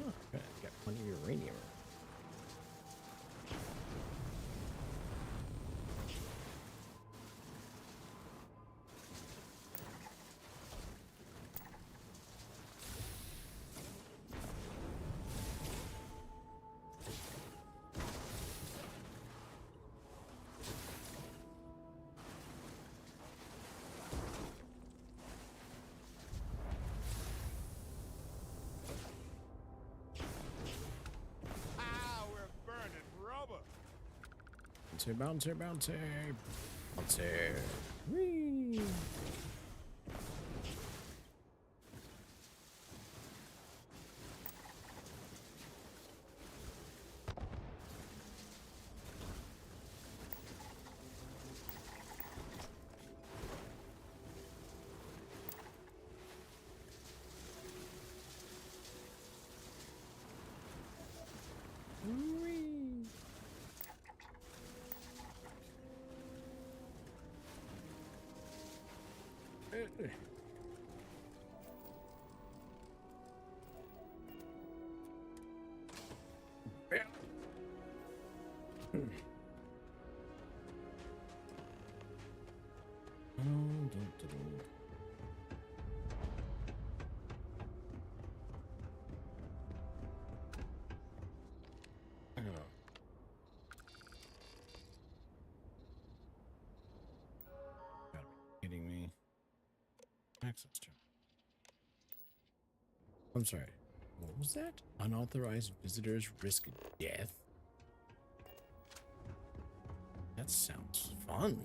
Huh, got plenty of uranium. Bouncer, bouncer, bouncer. Whee! Kidding me? Access to. I'm sorry. What was that? Unauthorized visitors risk death? That sounds fun.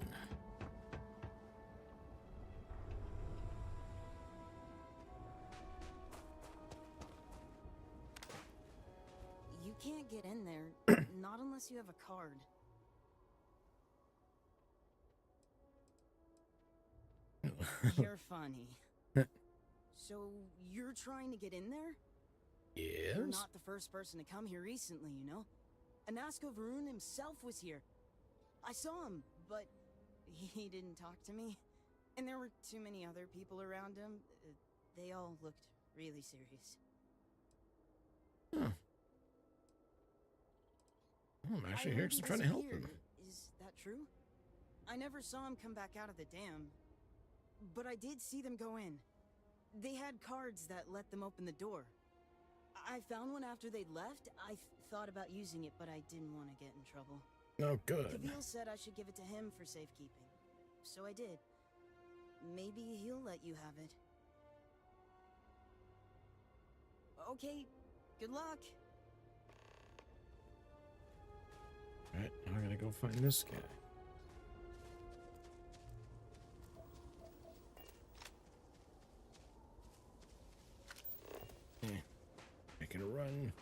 You can't get in there, not unless you have a card. You're funny. So, you're trying to get in there? Yes? You're not the first person to come here recently, you know? Anasko Varun himself was here. I saw him, but he didn't talk to me. And there were too many other people around him. They all looked really serious. Huh. Oh, I'm actually here just trying to help him. Is that true? I never saw him come back out of the dam, but I did see them go in. They had cards that let them open the door. I found one after they'd left. I thought about using it, but I didn't want to get in trouble. Oh, good. Kavil said I should give it to him for safekeeping, so I did. Maybe he'll let you have it. Okay, good luck. Alright, now I gotta go find this guy. Making a run.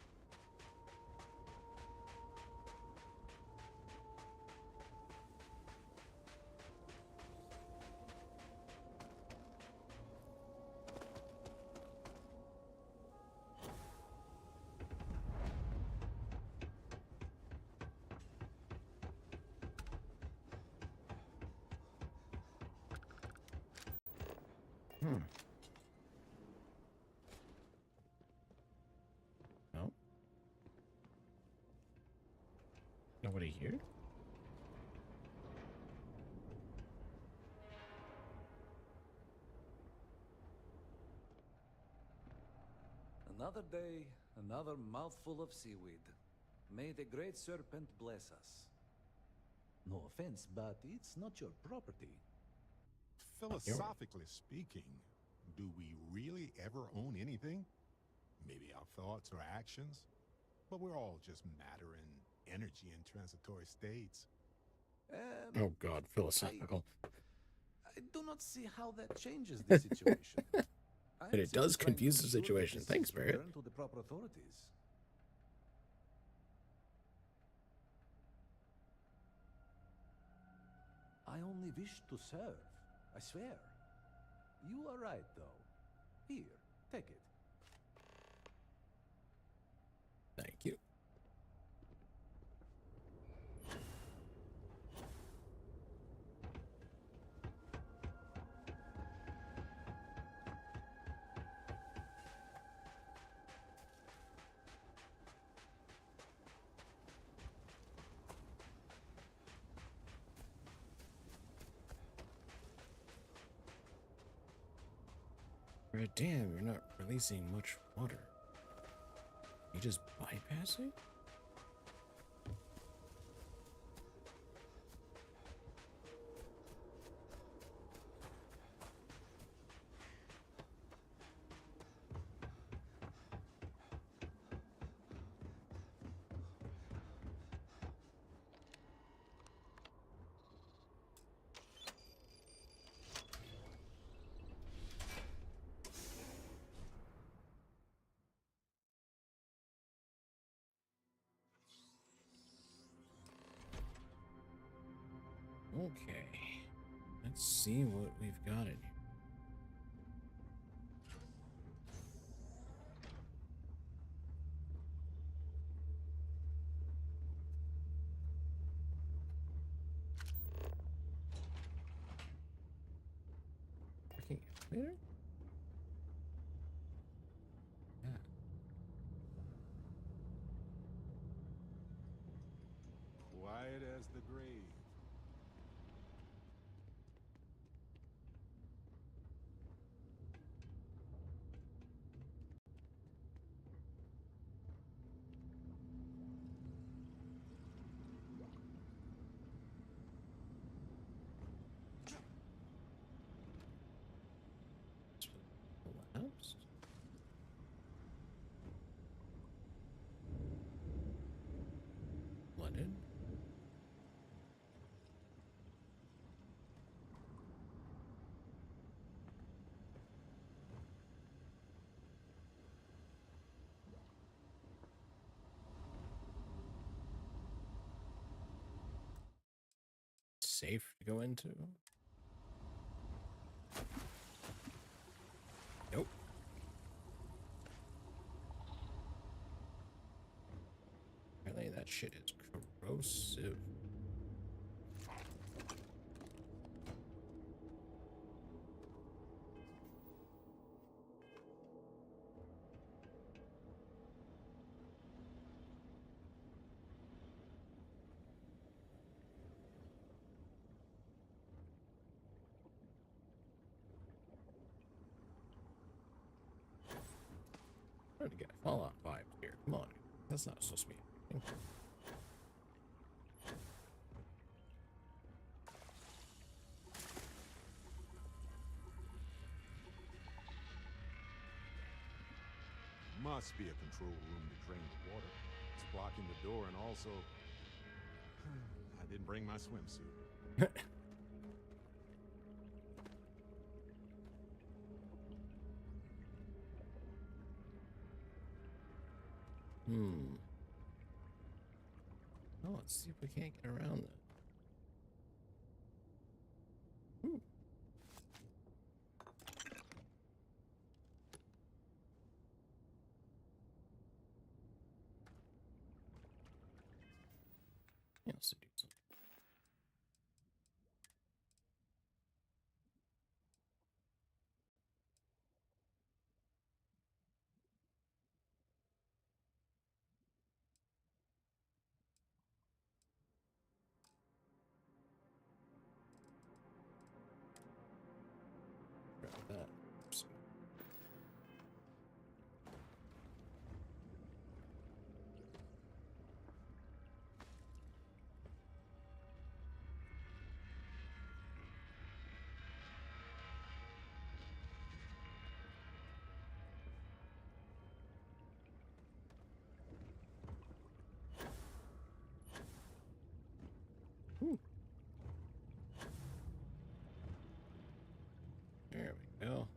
Oh. Nobody here? Another day, another mouthful of seaweed. May the great serpent bless us. No offense, but it's not your property. Philosophically speaking, do we really ever own anything? Maybe our thoughts or actions? But we're all just matter and energy in transitory states. Oh god, philosophical. I do not see how that changes the situation. But it does confuse the situation. Thanks, Barrett. Return to the proper authorities. I only wish to serve. I swear. You are right, though. Here, take it. Thank you. Right, damn, you're not releasing much water. You just bypassing? Okay, let's see what we've got in here. Parking elevator? Yeah. Quiet as the grave. Collapsed. Flooded. Safe to go into? Nope. Apparently that shit is corrosive. trying to get Fallout vibes here. Come on. That's not supposed to be anything. Must be a control room to drain the water. It's blocking the door, and also, I didn't bring my swimsuit. Oh, let's see if we can't get around that. Yeah, let's do something. Grab that. Oops. There we go.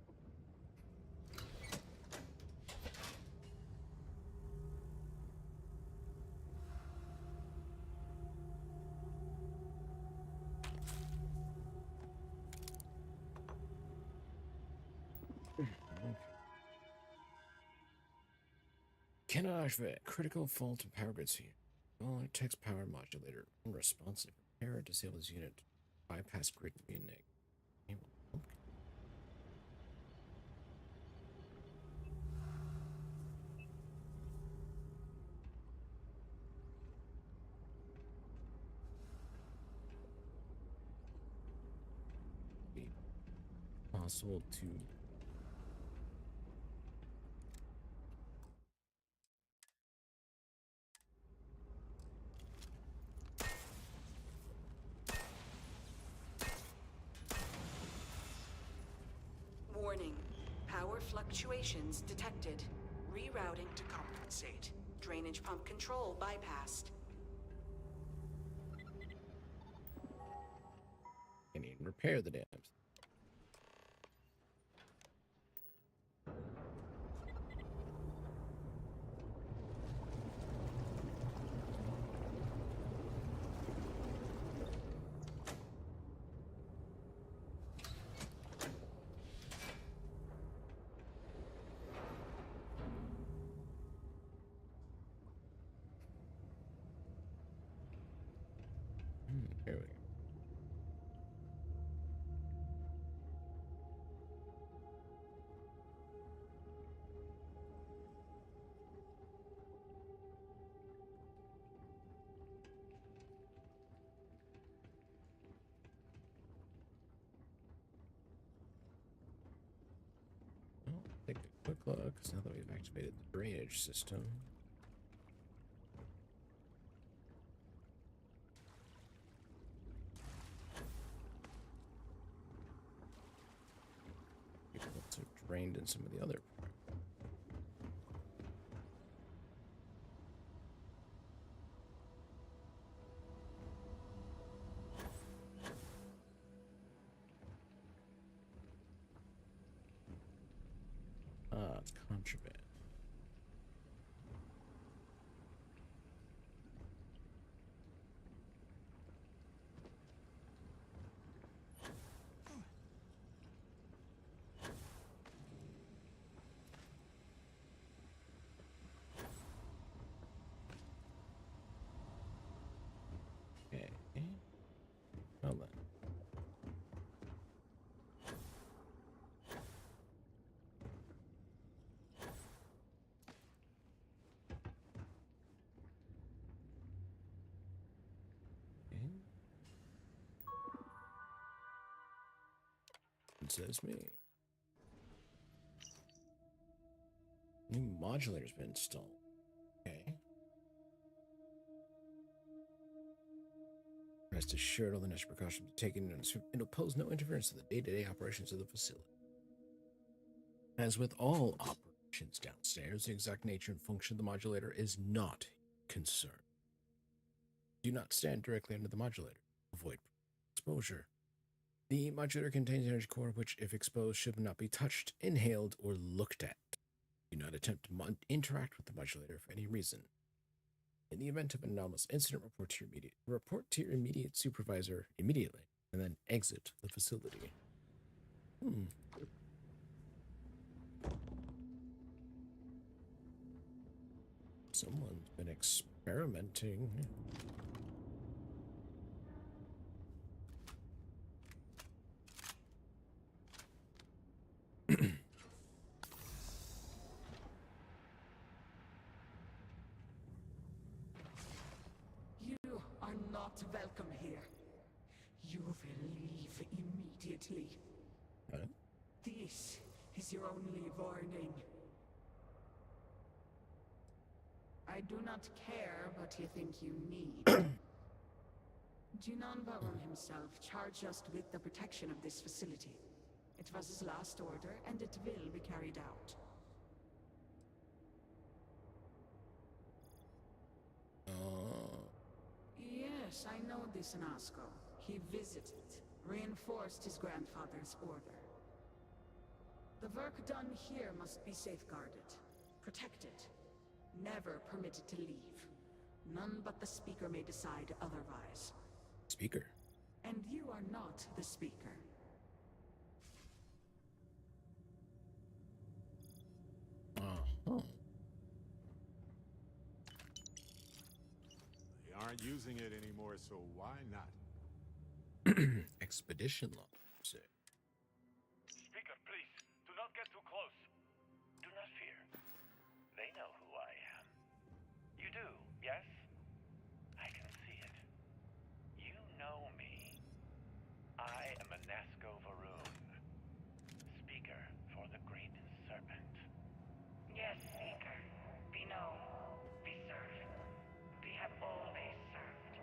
Cannot activate. Critical fault in power grids here. Well, it takes power modulator. Unresponsive. Prepare to disable this unit. Bypass grid unit. Be possible to Warning. Power fluctuations detected. Rerouting to compensate. Drainage pump control bypassed. Can't even repair the damn thing. Here we go. Well, take a quick look, now that we've activated the drainage system. It's drained in some of the other contraband. Okay. Well then. It says me. New modulator's been installed. Okay. Rest assured, all the necessary precautions are taken and oppose no interference in the day-to-day operations of the facility. As with all operations downstairs, the exact nature and function of the modulator is not concerned. Do not stand directly under the modulator. Avoid exposure. The modulator contains an energy core which, if exposed, should not be touched, inhaled, or looked at. Do not attempt to interact with the modulator for any reason. In the event of an anomalous incident, report to your immediate supervisor immediately, and then exit the facility. Someone's been experimenting. You are not welcome here. You will leave immediately. What? This is your only warning. I do not care what you think you need. Junon Baron himself charged us with the protection of this facility. It was his last order, and it will be carried out. Yes, I know this Nasco. He visited, reinforced his grandfather's order. The work done here must be safeguarded, protected, never permitted to leave. None but the Speaker may decide otherwise. Speaker? And you are not the Speaker. They aren't using it anymore, so why not? Expedition log. Speaker, please, do not get too close. Do not fear. They know who I am. You do, yes? I can see it. You know me. I am a Nasco Varoon, Speaker for the Great Serpent. Yes, Speaker. Be known. Be served. We have always served.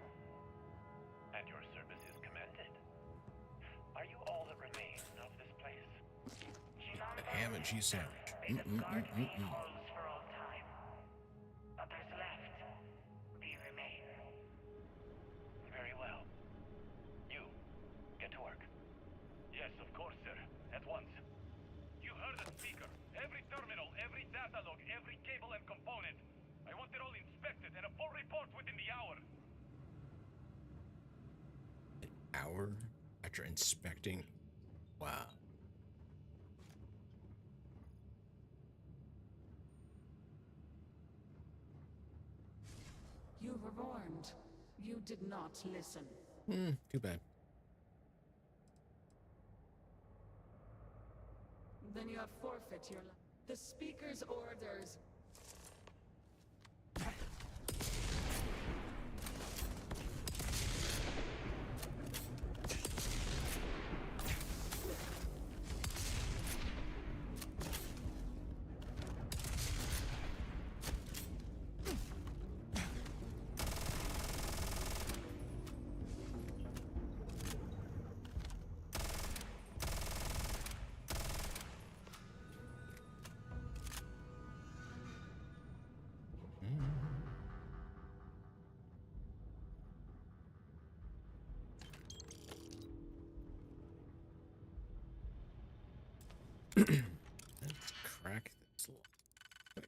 And your service is commended. Are you all that remains of this place? Ham and cheese sandwich. Halls for all time. Others left. We remain. Very well. You, get to work. Yes, of course, sir. At once. You heard it, Speaker. Every terminal, every data log, every cable and component. I want it all inspected and a full report within the hour. An hour after inspecting? Wow. You were warned. You did not listen. Too bad. Then you have forfeit your life. The Speaker's orders. Crack this quick.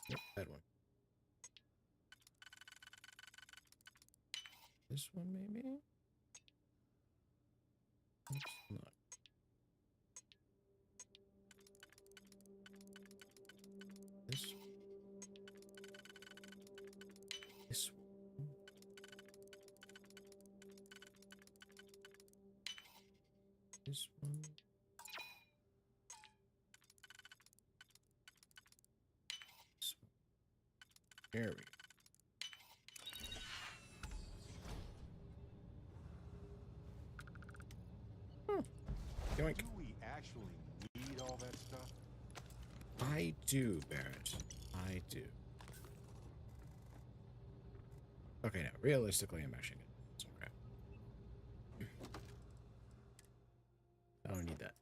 Yep, that one. This one, maybe? Oops, not. This one. This one. This one. This one. There we go. Yoink. Do we actually I do, Barrett. I do. Okay, now, realistically, I'm actually gonna do some crap. I don't need that.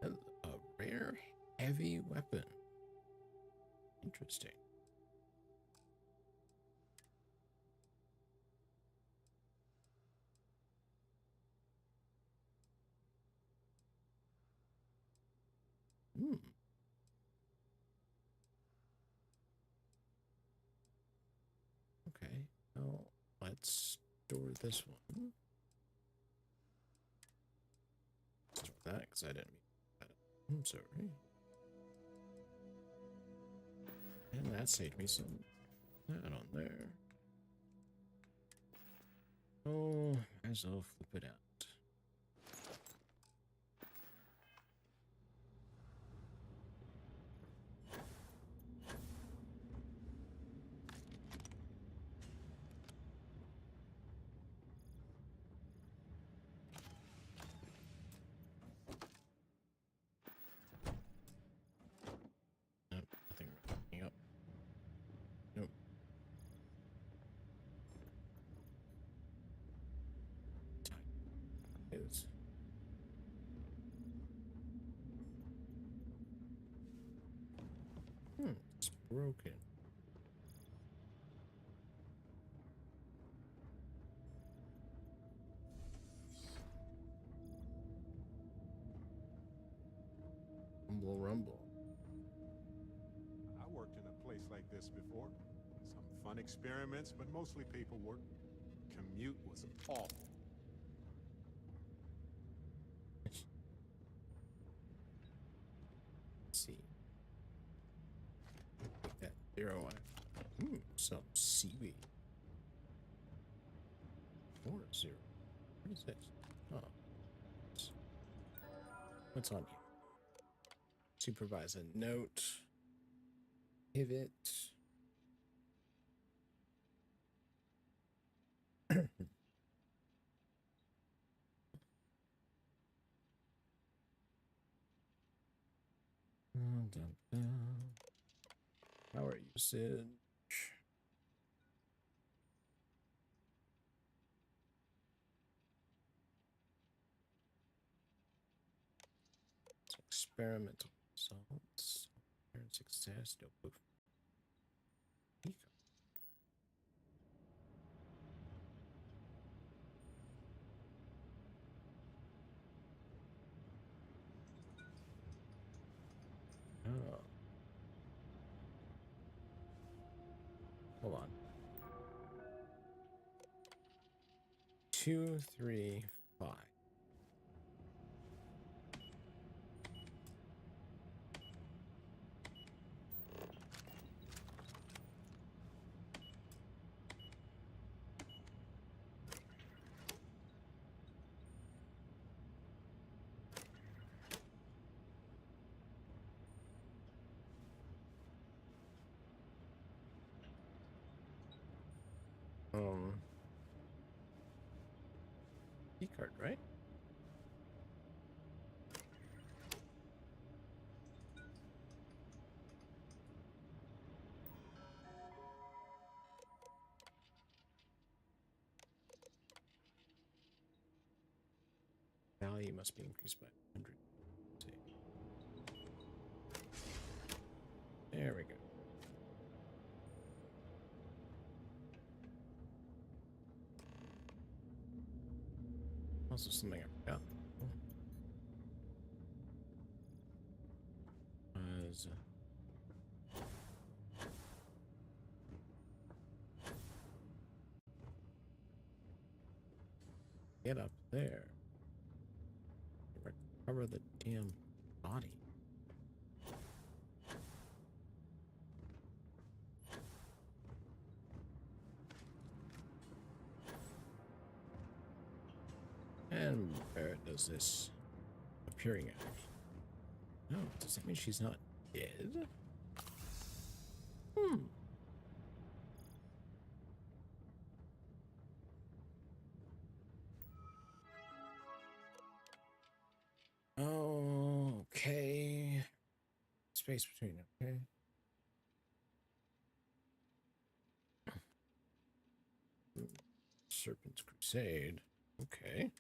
A rare heavy weapon. Interesting. Hmm. Okay. Well, let's store this one. Store that because I didn't mean that. I'm sorry. And that saved me some. That on there. Oh, might as well flip it out. Nope, nothing running up. Nope. Is. It's broken. Rumble, rumble. I worked in a place like this before. Some fun experiments, but mostly paperwork. Commute was awful. Let's see. Take that 0. Some seaweed. 4-0. What is this? Oh. What's on here? Supervise a note. Pivot. Power usage. Experimental results. Success. No proof. Oh. Hold on. 2, 3, 5. Key card, right? Value must be increased by 100. There we go. Also something I forgot. Was get up there. Recover the damn body. And where does this appearing at? No, does that mean she's not dead? space between them. Okay. Serpent's Crusade. Okay.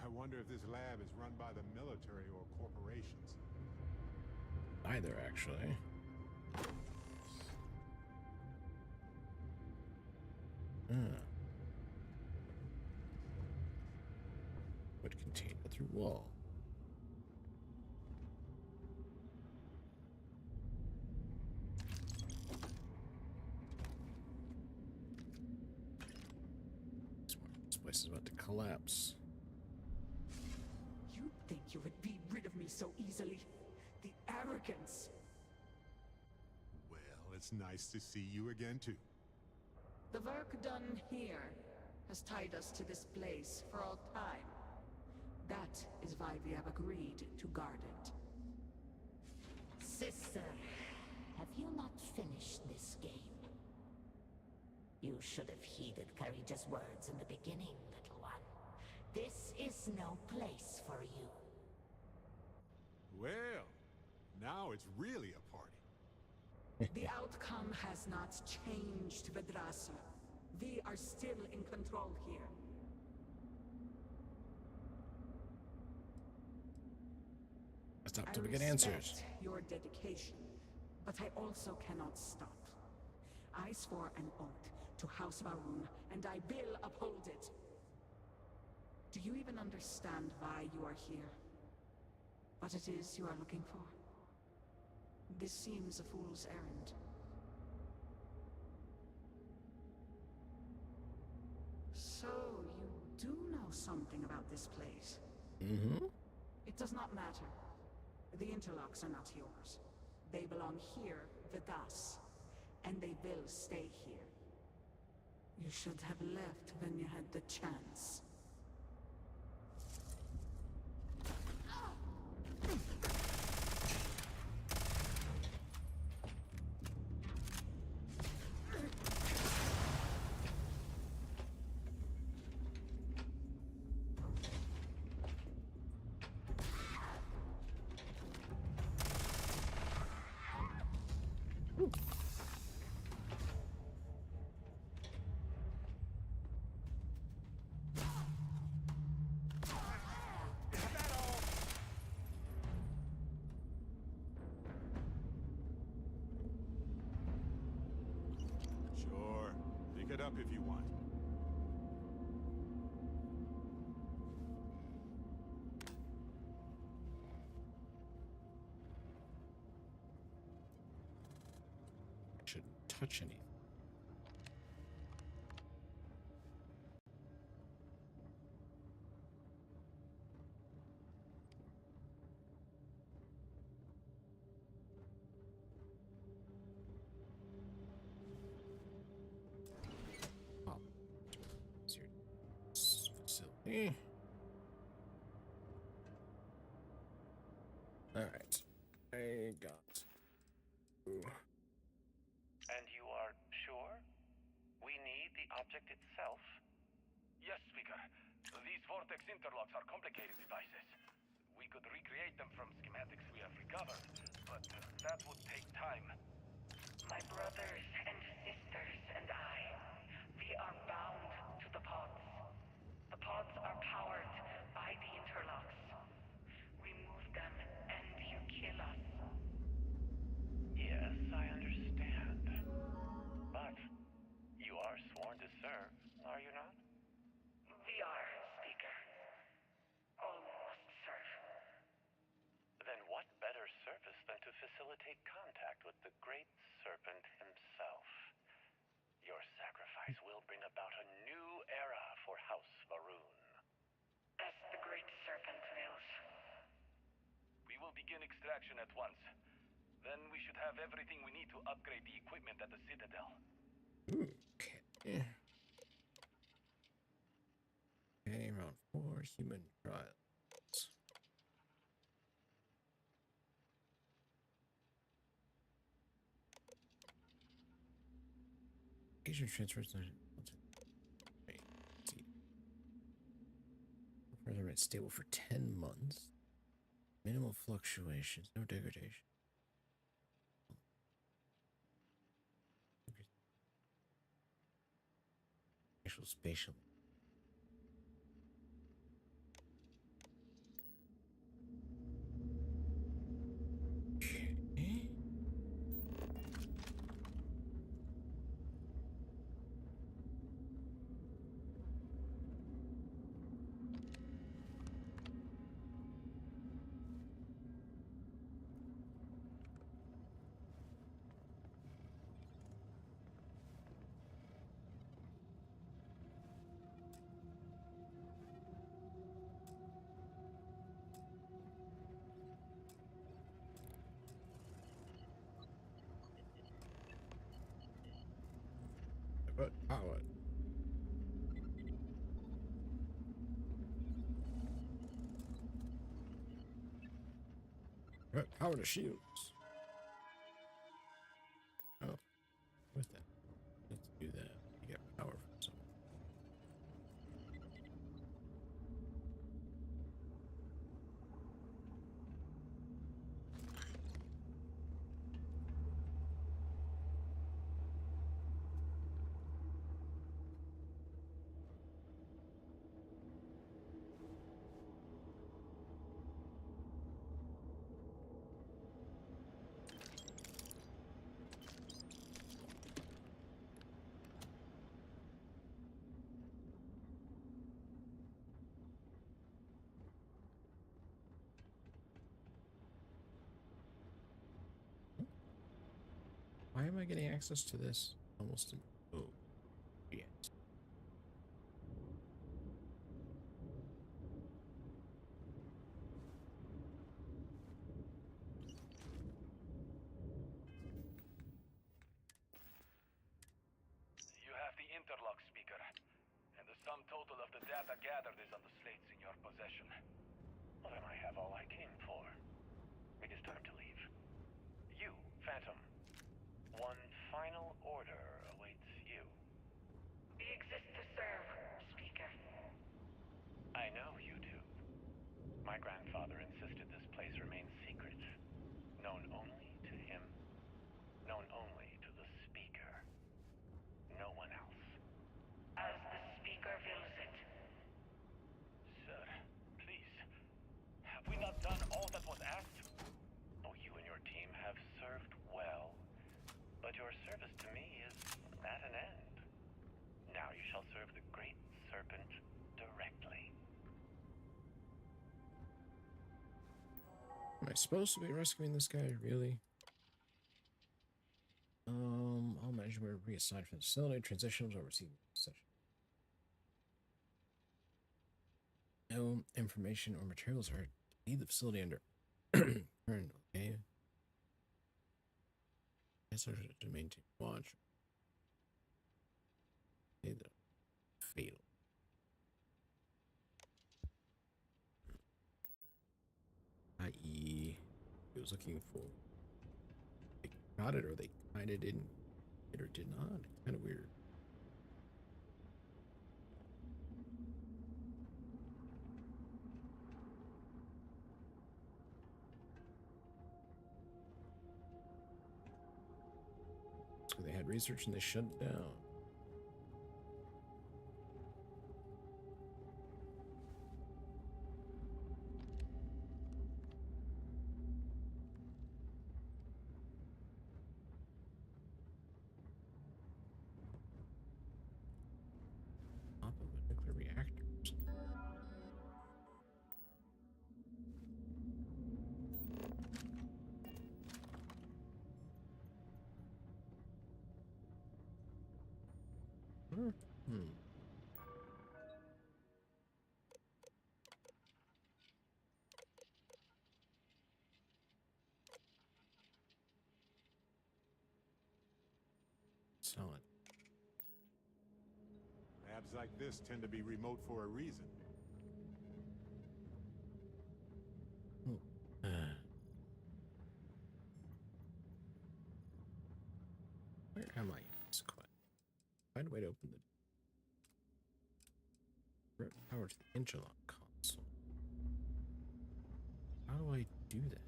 I wonder if this lab is run by the military or corporations. Either, actually. Would contain a through wall. This place is about to collapse. You'd think you would be rid of me so easily. The arrogance. Well, it's nice to see you again, too. The work done here has tied us to this place for all time. That is why we have agreed to guard it. Sister, have you not finished this game? You should have heeded Courageous words in the beginning, little one. This is no place for you. Well, now it's really a party. The outcome has not changed, Vedrasa. We are still in control here. Let's stop I till we get answers. respect your dedication, but I also cannot stop. I swore an oath to House Varun, and I will uphold it. Do you even understand why you are here? What it is you are looking for? This seems a fool's errand. So, you do know something about this place? Mm-hmm. It does not matter. The interlocks are not yours. They belong here with us, and they will stay here. You should have left when you had the chance. Sure. Pick it up if you want. I shouldn't touch anything. Oh. It's your facility. All right. I got. Ooh. And you are sure? We need the object itself? Yes, Speaker. These vortex interlocks are complicated devices. We could recreate them from schematics we have recovered, but that would take time. My brothers and sisters and I, we are bound to the pods. The pods are powered by the interlocks. We move them and you kill us. Yes, I understand. But you are sworn to serve, are you not? We are, Speaker. All must serve. Then what better service than to facilitate contact with the Great Serpent himself? Your sacrifice will bring about a new era for House Varun. As the Great Serpent wills. We will begin extraction at once. Then we should have everything we need to upgrade the equipment at the Citadel. Okay. Okay, round 4, human trials. Agent transfers. Further environment stable for 10 months. Minimal fluctuations, no degradation. Actual spatial. But power. Right, power to shields. Oh, with that, let's do that. You get power from somewhere. Why am I getting access to this? Almost. Oh, yes. You have the interlock speaker, and the sum total of the data gathered is on the slates in your possession. Well, then I have all I came for. It is time to leave. You, Phantom. One final order awaits you. We exist to serve, Speaker. I know you do. My grandfather insisted this place remain secret. Known only to him. Known only to the Speaker. No one else. As the Speaker wills it. Sir, please. Have we not done all that was asked? Oh, you and your team have served well. But your service to me is at an end. Now you shall serve the Great Serpent directly. Am I supposed to be rescuing this guy? Really? All management were reassigned from the facility. Transitions will receive session. No information or materials are to leave the facility under current. Okay. Guess I should to maintain watch. Okay, the fatal. I.e., he was looking for. They got it, or they kind of didn't. It or did not. Kind of weird. So they had research and they shut it down. Top of a nuclear reactor. Solid. Labs like this tend to be remote for a reason. Where am I in this quest? Find a way to open the power to the interlock console. How do I do that?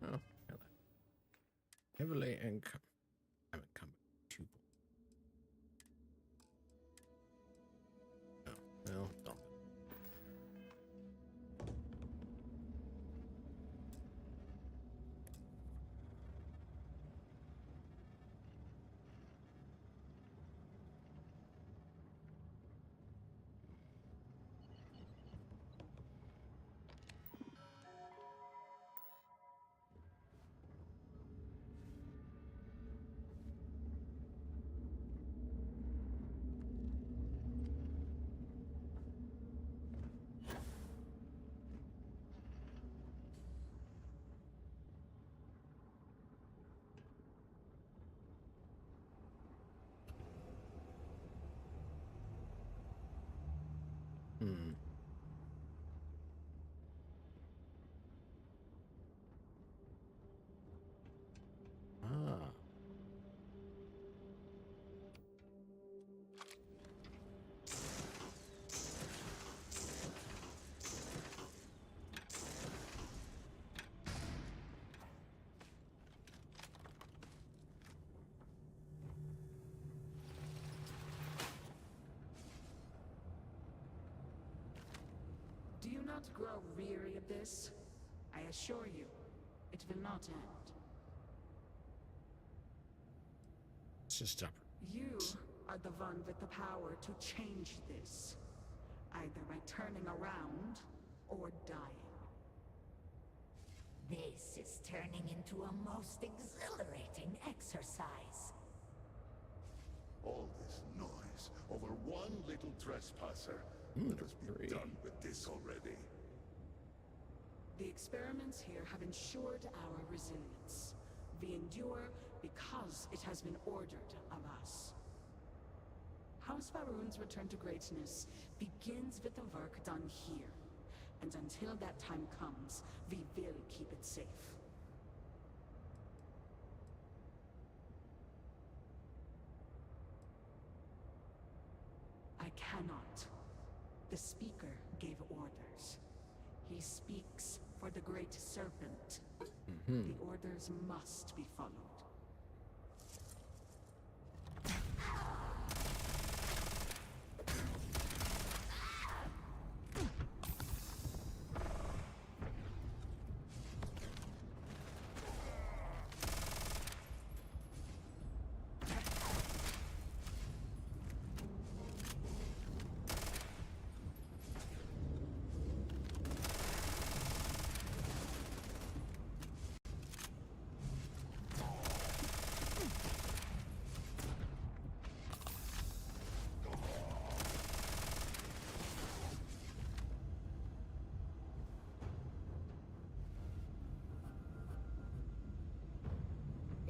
Oh, hello. Heavily encumbered. I'm encumbered. 2 points. Oh, well, dump it. Hmm. Ah. Do you not grow weary of this? I assure you, it will not end. It's just stop. You are the one with the power to change this, either by turning around or dying. This is turning into a most exhilarating exercise. All this noise over one little trespasser. Let us be done with this already. The experiments here have ensured our resilience. We endure because it has been ordered of us. House Faroon's return to greatness begins with the work done here. And until that time comes, we will keep it safe. I cannot. The Speaker gave orders. He speaks for the Great Serpent. The orders must be followed.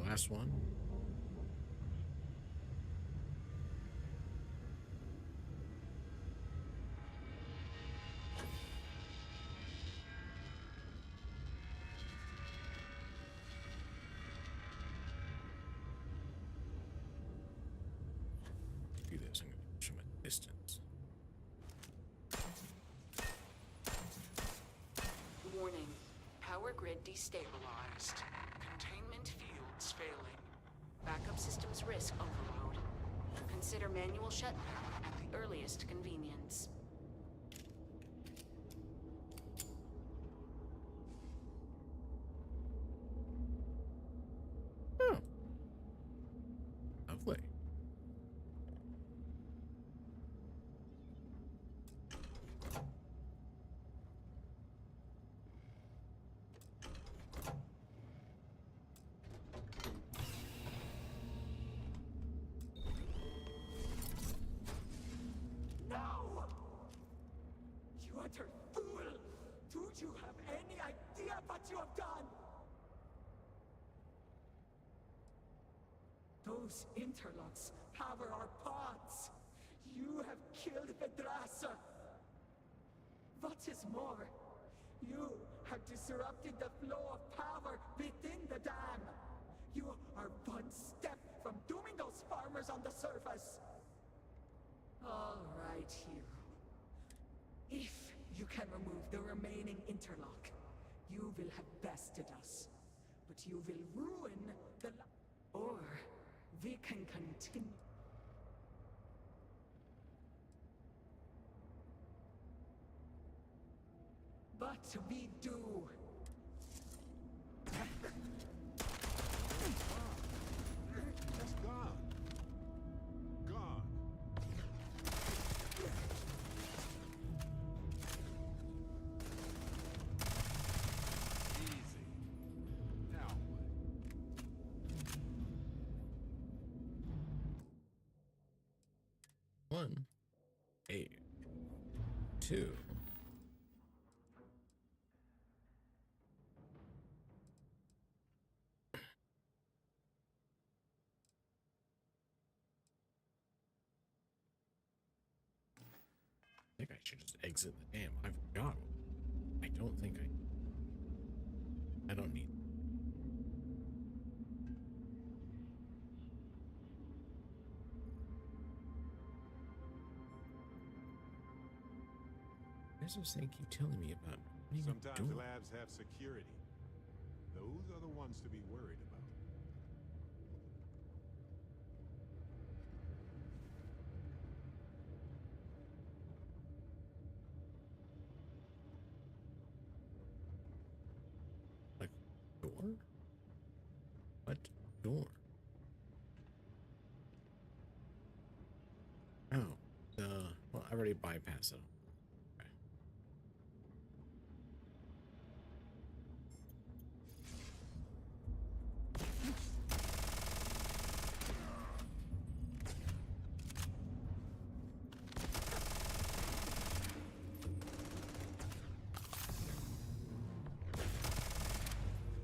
Last one. Do this. I'm going to show my distance. Warning. Power grid destabilized. Containment fields failing. Backup systems risk overload. Consider manual shutdown at the earliest convenience. Oh. Lovely. No! You utter fool! Don't you have any idea what you have done? Those interlocks power our pods. You have killed Vedrasa. What is more, you have disrupted the flow of power within the dam. You are one step from dooming those farmers on surface. All right, hero. If you can remove the remaining interlock, you will have bested us. But you will ruin the or we can continue. But we do. That's gone. Gone. Easy. Now what? 1, 8, 2. I think I should just exit the dam. I forgot. I don't think I don't need. Why does this thing keep telling me about opening a Sometimes door? labs have security. Those are the ones to be worried about. Like door? What door? Oh, well, I already bypassed it. Okay.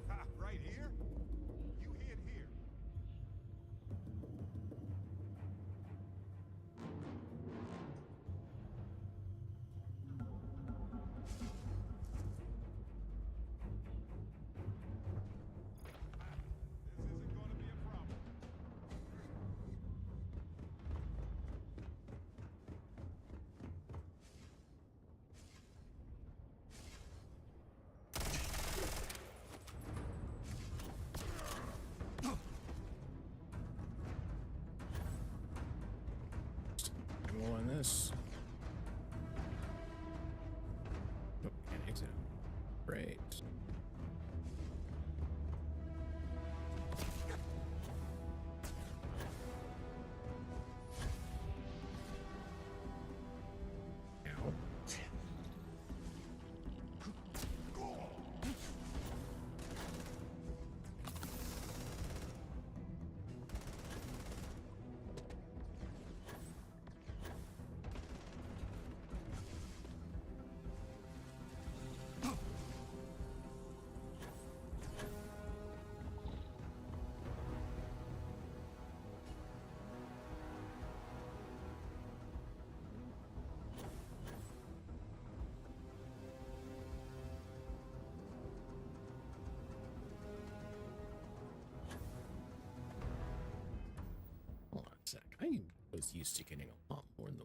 Ha! Right here? You hid here. This isn't going to be a problem. Go on this. Oh, can't exit. Great. Ow. Hold on a sec. I was used to getting a lot more in the.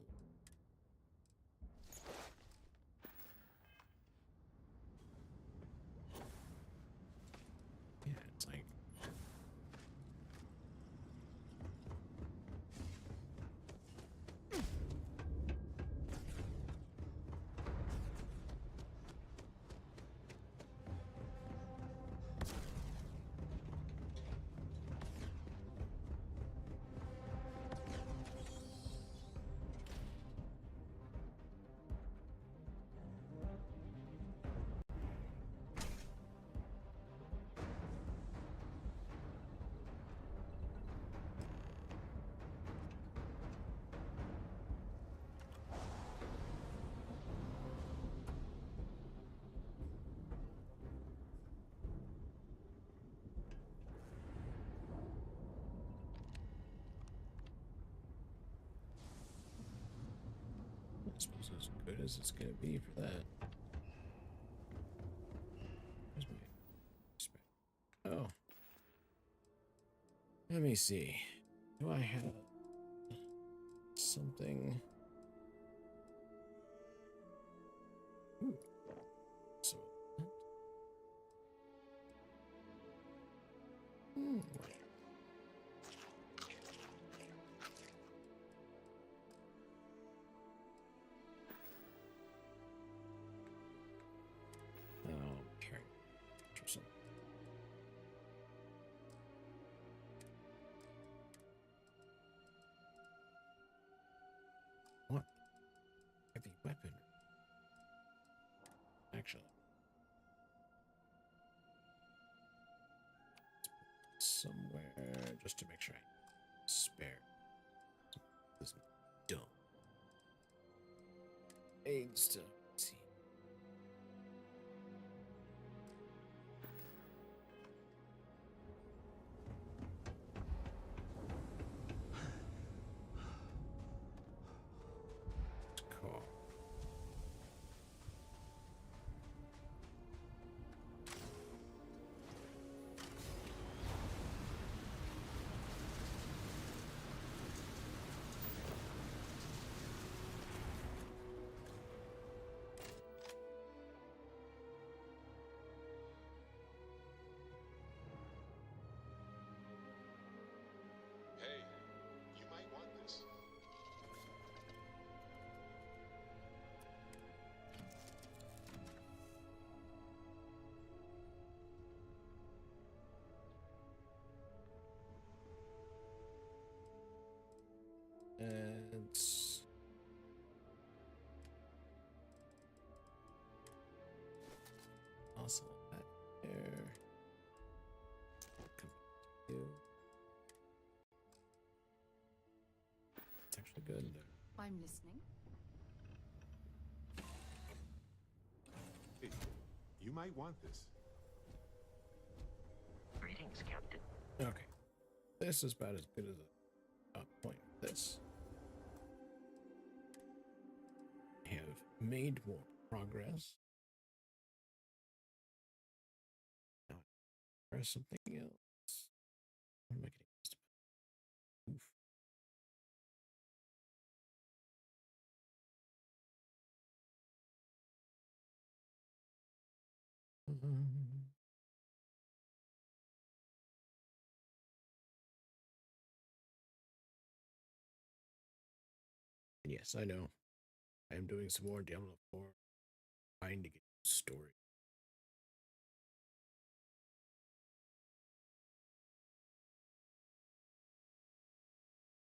Yeah, it's like. I suppose as good as it's gonna be for that. Where's my spec? Oh. Let me see. Do I have the weapon. Actually. Somewhere just to make sure I spare. This is dumb. Aids to see. Cool. Hey, you might want this. And also that there. Come to you. It's actually good. I'm listening. Hey, you might want this. Greetings, Captain. Okay. This is about as good as a point for this. I have made more progress. Now, there's something else. What am I getting used to? Oof. Yes, I know. I am doing some more Diablo 4, trying to get story.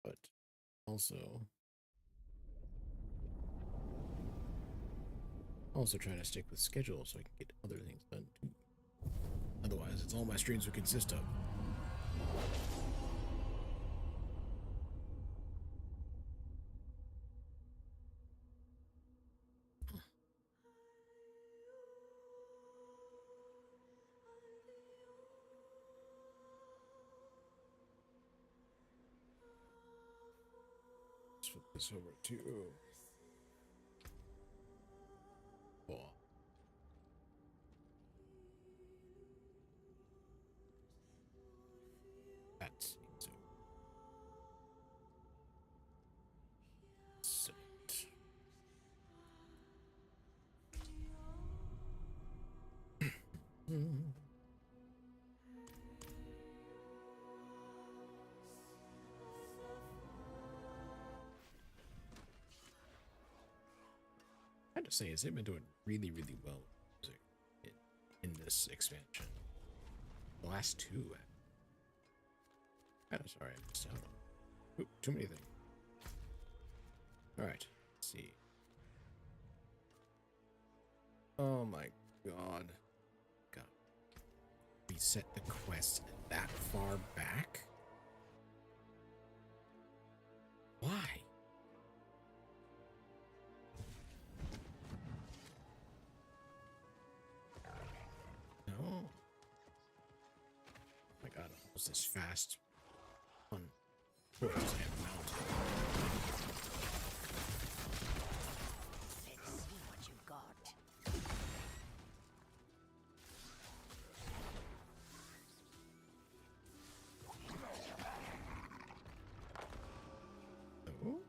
But also trying to stick with schedule so I can get other things done too. Otherwise, it's all my streams would consist of. Let's flip this over to 4. That's easy. Sabot. I have to say, they've been doing really, really well with music in this expansion. The last two. I'm sorry, I missed out on. Oop, too many things. Alright, let's see. Oh my god. God. Reset the quest that far back? Why? No. Oh my god, almost as fast on horse I have mounted. Let's see what you got. Oh?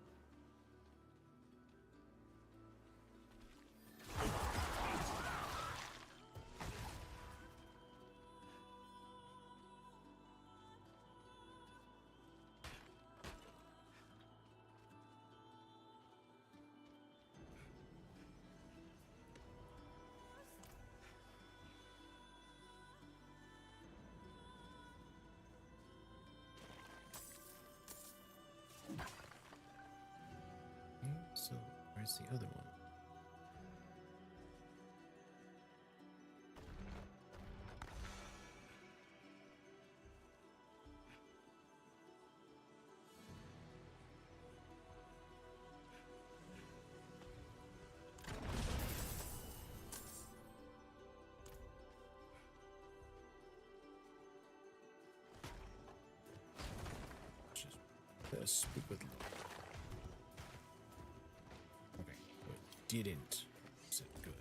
So, where's the other one? speak with Lord. Okay, well, didn't. Said good.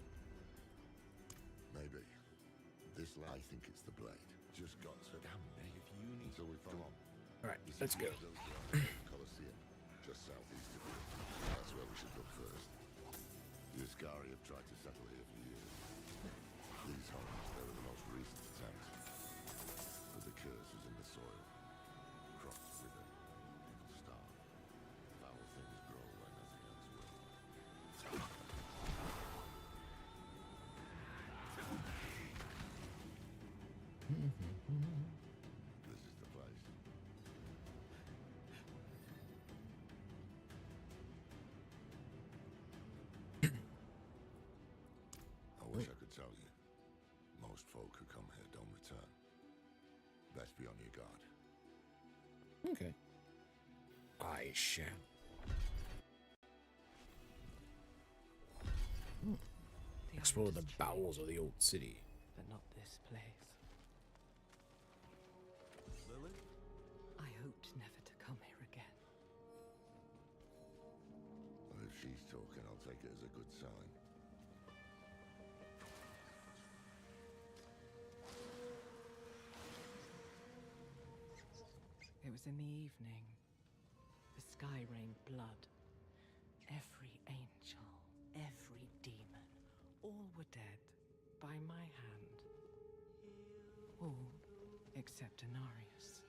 Maybe. This I think it's the blade. Just got to damn me if you need. So we follow on. All right, let's go. Colosseum, just southeast of here. That's where we should look first. The Ascari have tried to settle here for years. These homes, they were the most recent attempts. But the curse is in the soil. Crops wither, people starve. Foul things grow where nothing else will. This is the place. I wish I could tell you. Most folk who come here don't return. Best be on your guard. Okay. I shall. Explore the bowels of the old city. But not this place. Lily? I hoped never to come here again. Well, if she's talking, I'll take it as a good sign. It was in the evening. The sky rained blood. Every angel, every demon, all were dead by my hand. All except Anarius.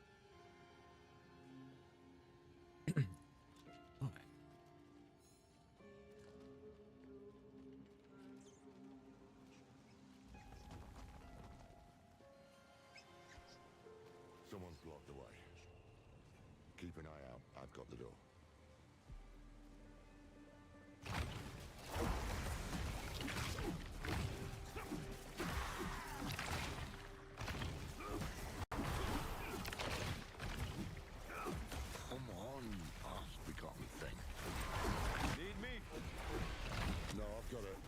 Someone's blocked the way. Keep an eye out. I've got the door. Come on, you past-begotten thing. Need me? No, I've got it.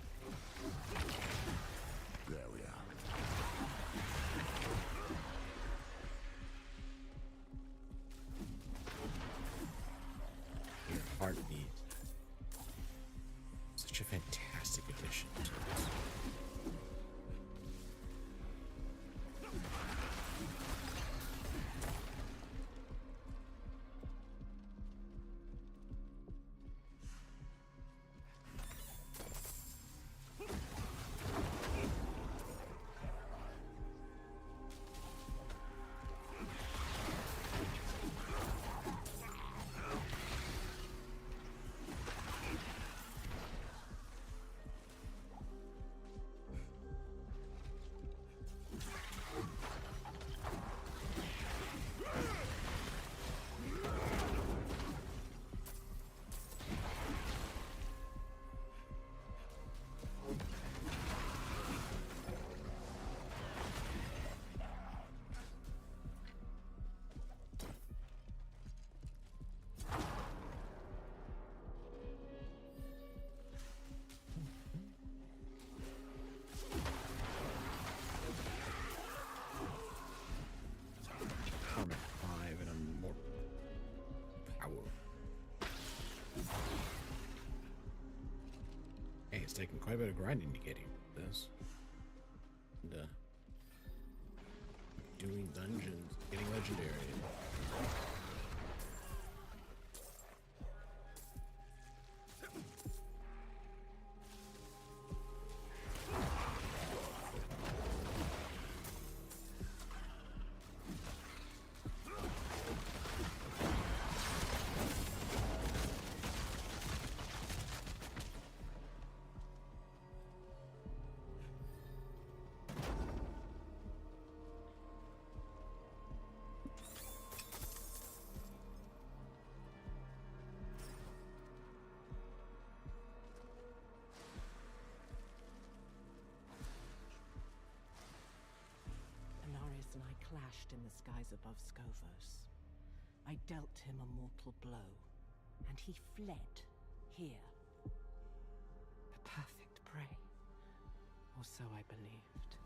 There we are. Your heartbeat. Such a fantastic addition to this. Armor 5 and I'm more power. Hey, it's taking quite a bit of grinding to get here with this. And, doing dungeons, getting legendary. Anarius and I clashed in the skies above Scovos. I dealt him a mortal blow, and he fled here. The perfect prey. Or so I believed.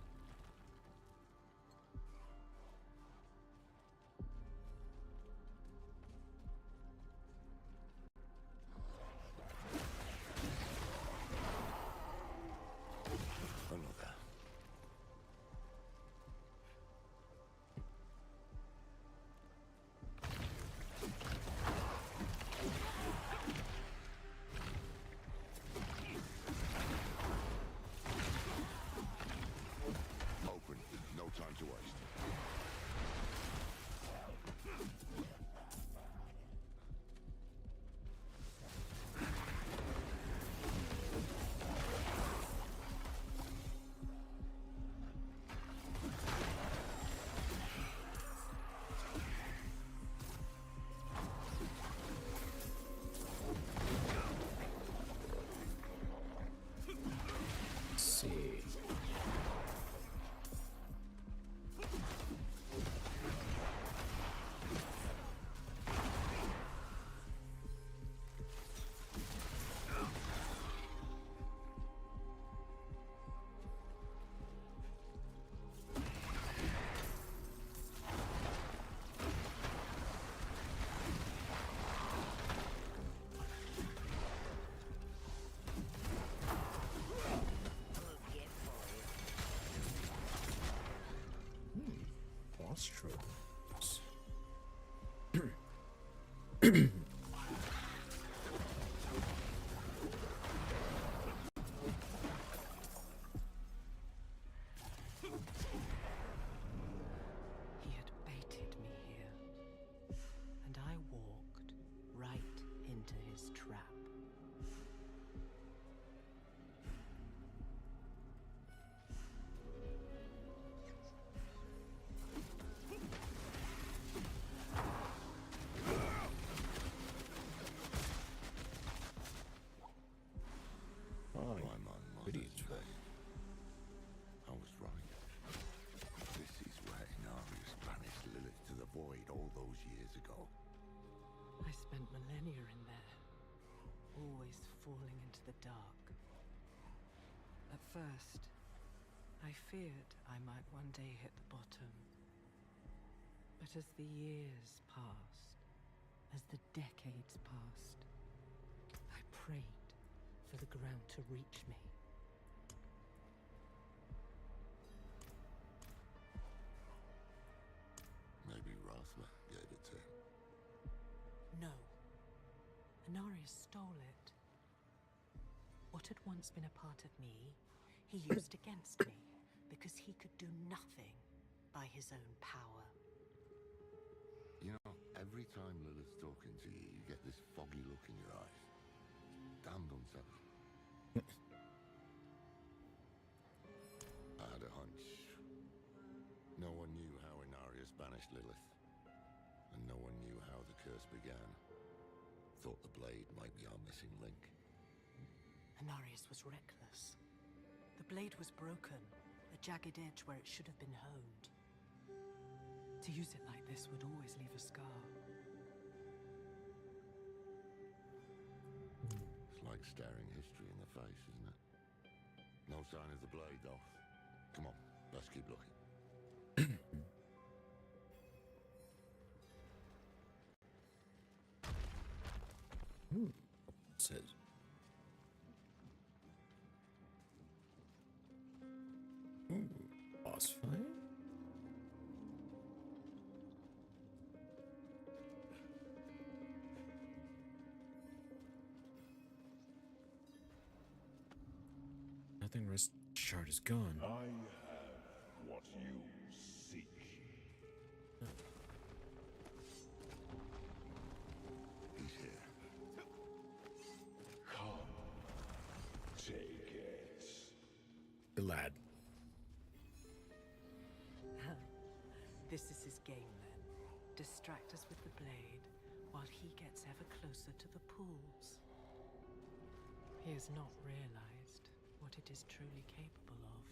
tropes. He had baited me here, and I walked right into his trap. Oh, I'm on goodies. Mother's Day. I was right. This is where Inarius banished Lilith to the void all those years ago. I spent millennia in there, always falling into the dark. At first, I feared I might one day hit the bottom. But as the years passed, as the decades passed, I prayed for the ground to reach me. Maybe Rathma gave it to him. No. Inarius stole it. What had once been a part of me, he used against me, because he could do nothing by his own power. You know, every time Lilith's talking to you, you get this foggy look in your eyes. Damned unsettling. I had a hunch. No one knew how Inarius banished Lilith. And no one knew how the curse began. Thought the blade might be our missing link. Inarius was reckless. The blade was broken, a jagged edge where it should have been honed. To use it like this would always leave a scar. It's like staring history in the face, isn't it? No sign of the blade, though. Come on, let's keep looking. It says. Ooh, boss fight? Nothing. Rest shard is gone. I have what you seek. He's here. Come, take it. The lad. This is his game then. Distract us with the blade, while he gets ever closer to the pools. He has not realized what it is truly capable of.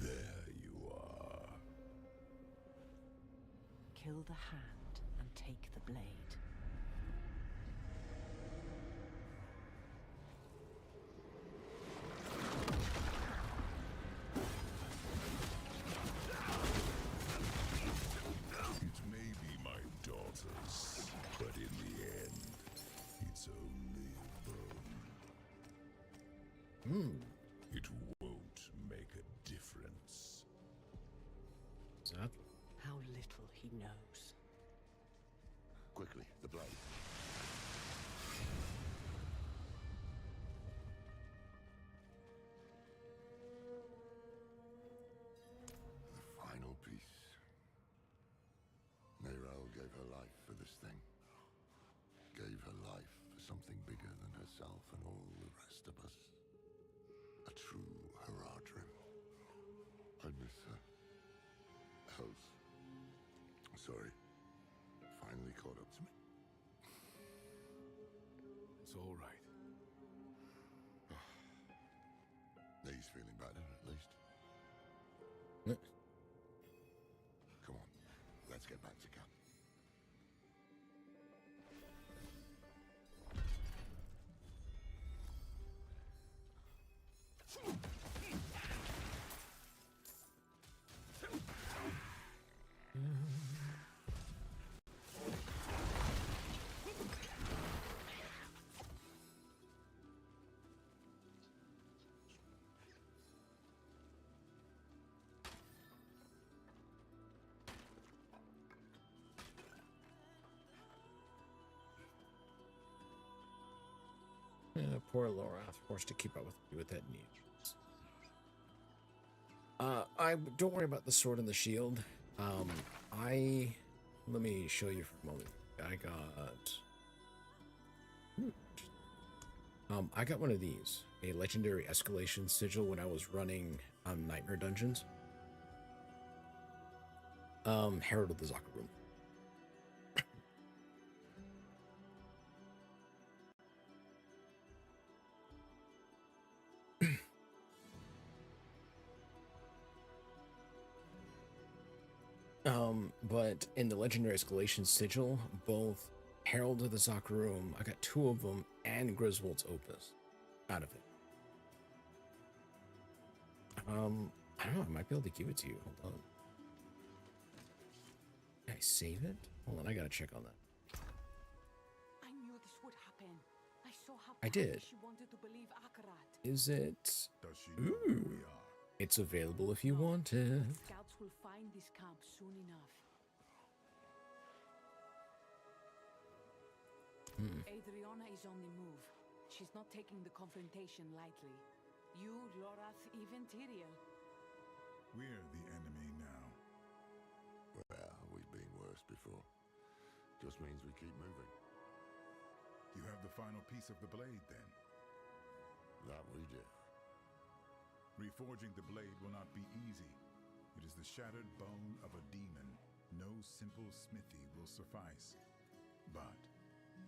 There you are. Kill the hand and take the blade. It may be my daughter's, but in the end, it's only a bone. It won't make a difference. Exactly. How little he knows. Quickly, the blade. The final piece. Neyrelle gave her life for this thing. Gave her life for something bigger than herself and all the rest of us. A true Haradrim. I miss her. Elves. Sorry. Finally caught up to me. It's all right. He's feeling better, at least. Come on, let's get back to camp. Poor Laura, forced to keep up with you with that need. Don't worry about the sword and the shield. Let me show you for a moment. I got one of these, a legendary escalation sigil when I was running Nightmare Dungeons. Herald of the Zakarum. But in the legendary escalation sigil, both Herald of the Zakarum, I got 2 of them, and Griswold's Opus out of it. I don't know, I might be able to give it to you. Hold on. Can I save it? Hold on, I gotta check on that. I knew this would happen. I saw how I did. she wanted to believe Akarat. Is it? Does she know who we are? It's available if you want it. Scouts will find this camp soon enough. Adriana is on the move. She's not taking the confrontation lightly. You, Lorath, even Tyrael. We're the enemy now. Well, we've been worse before. Just means we keep moving. You have the final piece of the blade, then? That we do. Reforging the blade will not be easy. It is the shattered bone of a demon. No simple smithy will suffice. But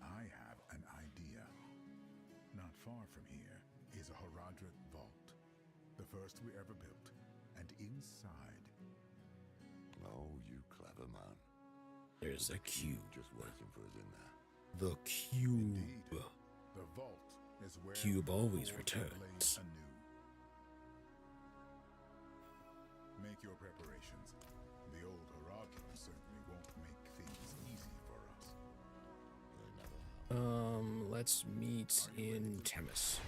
I have an idea. Not far from here is a Horadric vault. The first we ever built. And inside... Oh, you clever man. There's a cube. Just waiting for us in there. The cube. Indeed. The vault is where... Cube always we returns. anew. Make your preparations. The old Horadric certainly won't make things easy for us. Let's meet in Temis.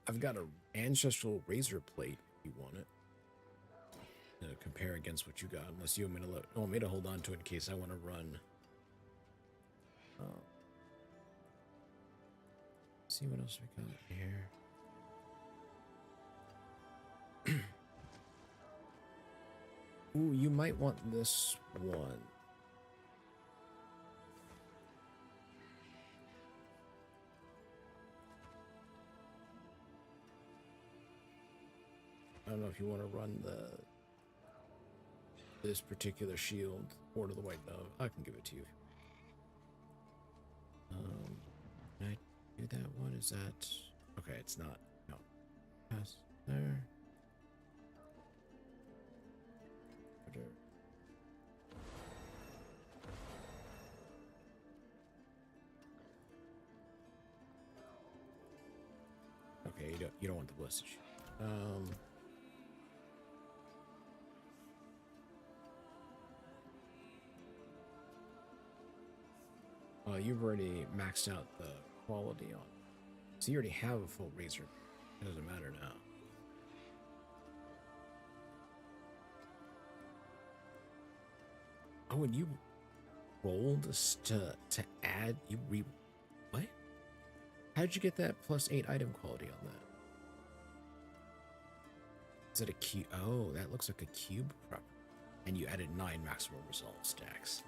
I've got an ancestral razor plate if you want it. To compare against what you got, unless you want me to hold on to it in case I want to run. See what else we got here. Ooh, you might want this one. I don't know if you want to run this particular shield, Horde of the White Dove. I can give it to you. Can I do that one? Is that okay? It's not. No. Pass there. Okay, you don't want the ballistic shield. You've already maxed out the quality on it. So you already have a full razor. It doesn't matter now. Oh, and you rolled to add what? How did you get that +8 item quality on that? Is that a cube? Oh, that looks like a cube prop. And you added 9 maximum resolve stacks.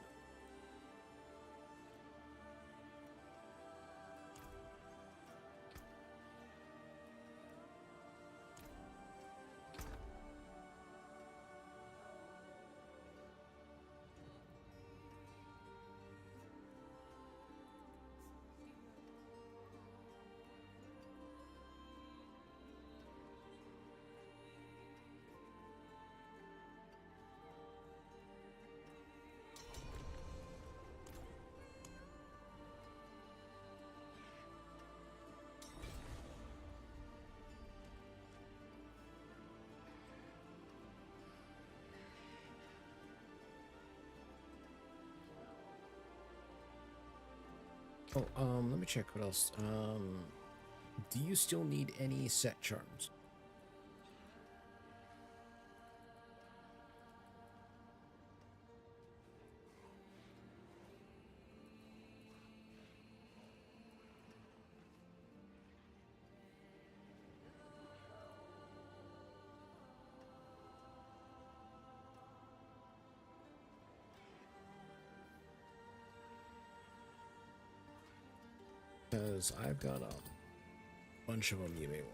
Oh, let me check what else. Do you still need any set charms? Because I've got a bunch of them you may want.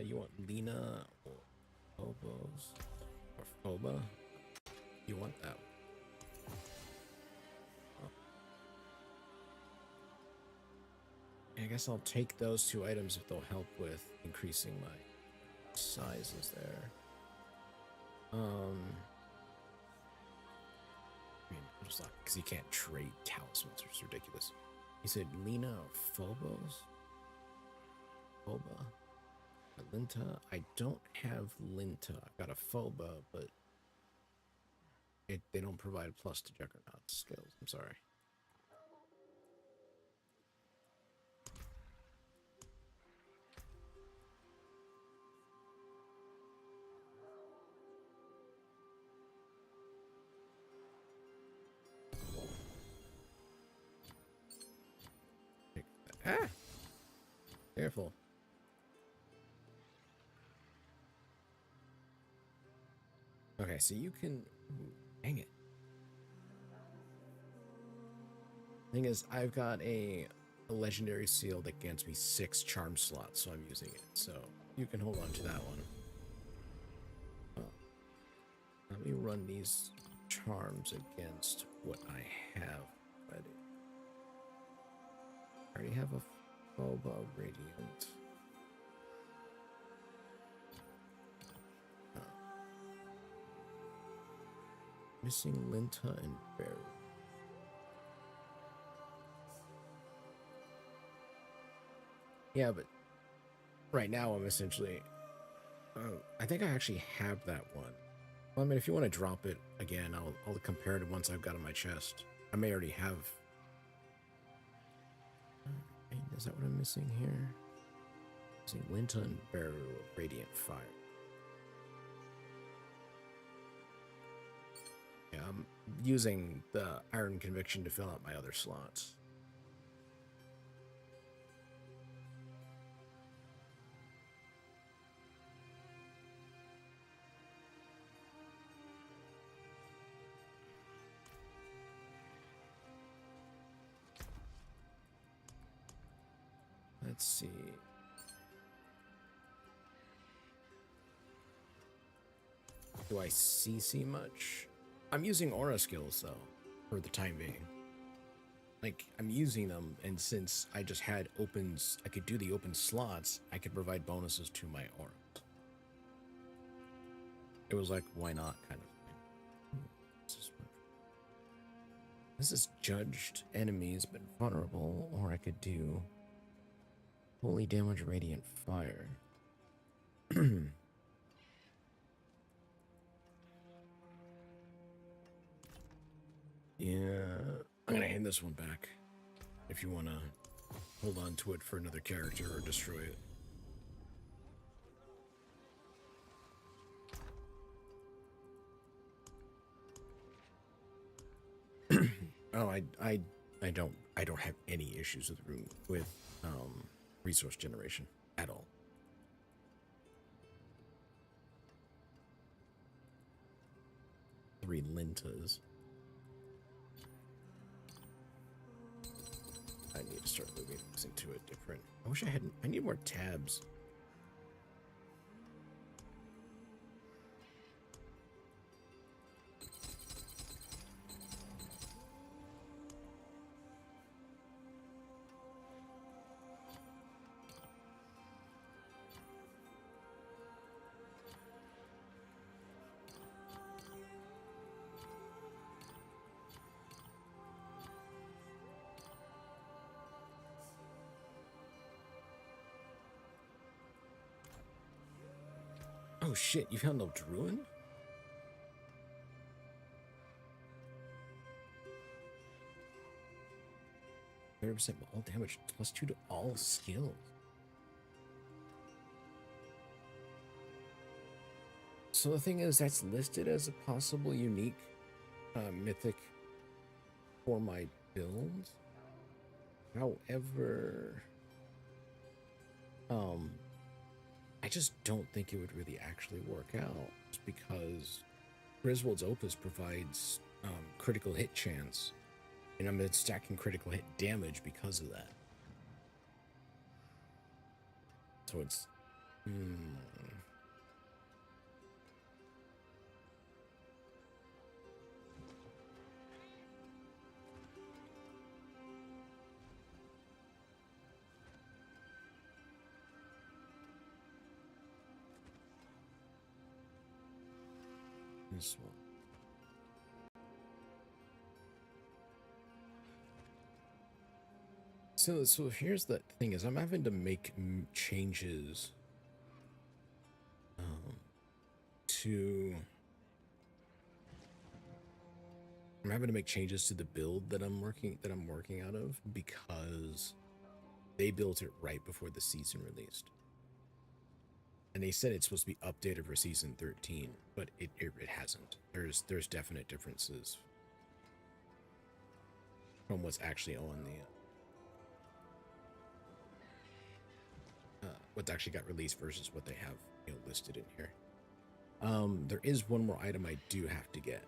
You want Lena or Phobos or Phoba? You want that one? I guess I'll take those two items if they'll help with increasing my sizes there. I mean, just not because you can't trade talismans. It's ridiculous. You said Lena or Phobos? Phoba? Linta? I don't have Linta. I've got a Phoba, but they don't provide plus to Juggernaut skills. I'm sorry. Ah! Careful. Okay, so you can... Ooh, dang it. Thing is, I've got a legendary seal that grants me 6 charm slots, so I'm using it. So you can hold on to that one. Let me run these charms against what I have already. I already have a Phoba Radiant. Missing Linta and Bear. Yeah, but right now I'm essentially... I think I actually have that one. Well, I mean, if you want to drop it again, I'll compare it once I've got it in my chest. I may already have... Is that what I'm missing here? Missing Linta and Bear Radiant Fire. Yeah, I'm using the Iron Conviction to fill out my other slots. Let's see. Do I CC much? I'm using aura skills, though, for the time being. Like, I'm using them, and since I just had opens, I could do the open slots, I could provide bonuses to my aura. It was like, why not, kind of thing. This is judged enemies, but vulnerable, or I could do holy damage radiant fire. Yeah, I'm gonna hand this one back. If you wanna hold on to it for another character or destroy it. Oh, I don't have any issues with resource generation at all. Three Lintas. I need to start moving things into a different... I wish I hadn't... I need more tabs. Oh shit, you found no Druin? 30% all damage, +2 to all skills. So the thing is, that's listed as a possible unique mythic for my build. However, I just don't think it would really actually work out, just because Griswold's Opus provides critical hit chance, and I'm stacking critical hit damage because of that. So it's this one. So here's the thing: is I'm having to make changes I'm having to make changes to the build that I'm working out of, because they built it right before the season released, and they said it's supposed to be updated for season 13, but it hasn't. There's definite differences from what's actually on the what's actually got released versus what they have listed in here. There is one more item I do have to get.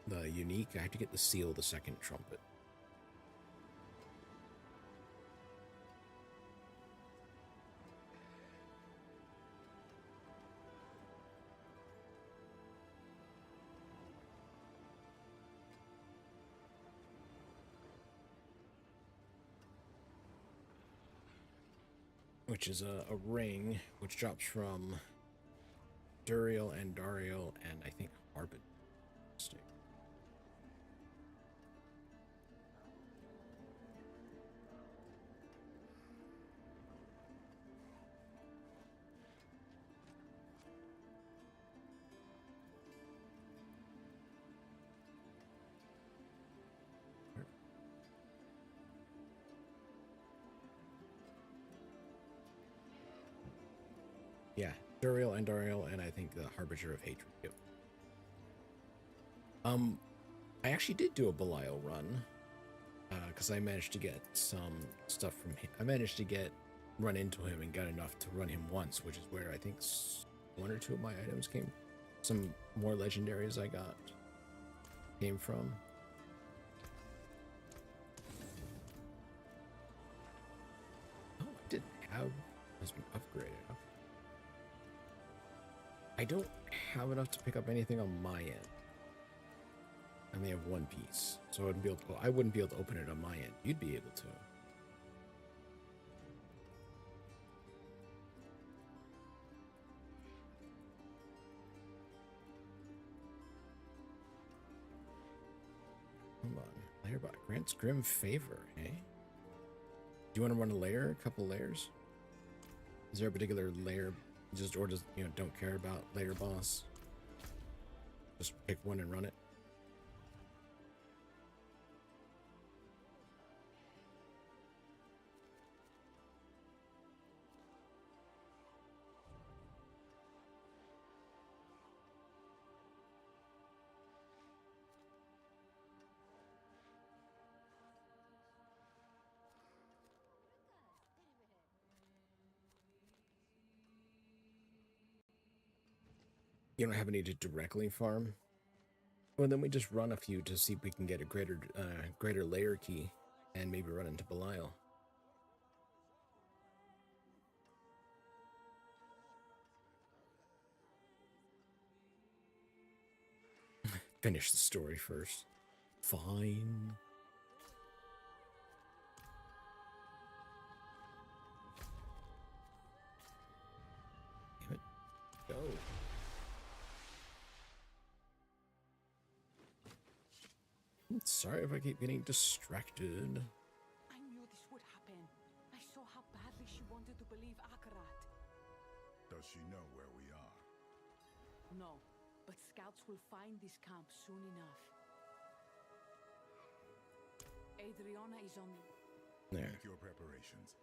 The unique, I have to get the seal, the second trumpet. Which is a ring, which drops from Duriel and Dariel, and I think Harbin. Yeah, Duriel and Dariel, and I think the Harbinger of Hatred. Yep. I actually did do a Belial run, because I managed to get some stuff from him. I managed to run into him and got enough to run him once, which is where I think one or two of my items came. Some more legendaries I got came from. Oh, I didn't have has been upgraded. Okay. I don't have enough to pick up anything on my end. I only have one piece, so I wouldn't be able to open it on my end. You'd be able to. Come on, layer bot grants grim favor, eh? Do you want to run a layer, a couple layers? Is there a particular layer, or just don't care about layer boss? Just pick one and run it. You don't have any to directly farm? Well, then we just run a few to see if we can get a greater layer key, and maybe run into Belial. Finish the story first. Fine. Damn it. Go. Sorry if I keep getting distracted. I knew this would happen. I saw how badly she wanted to believe Akarat. Does she know where we are? No, but scouts will find this camp soon enough. Adriana is on the... Make your preparations.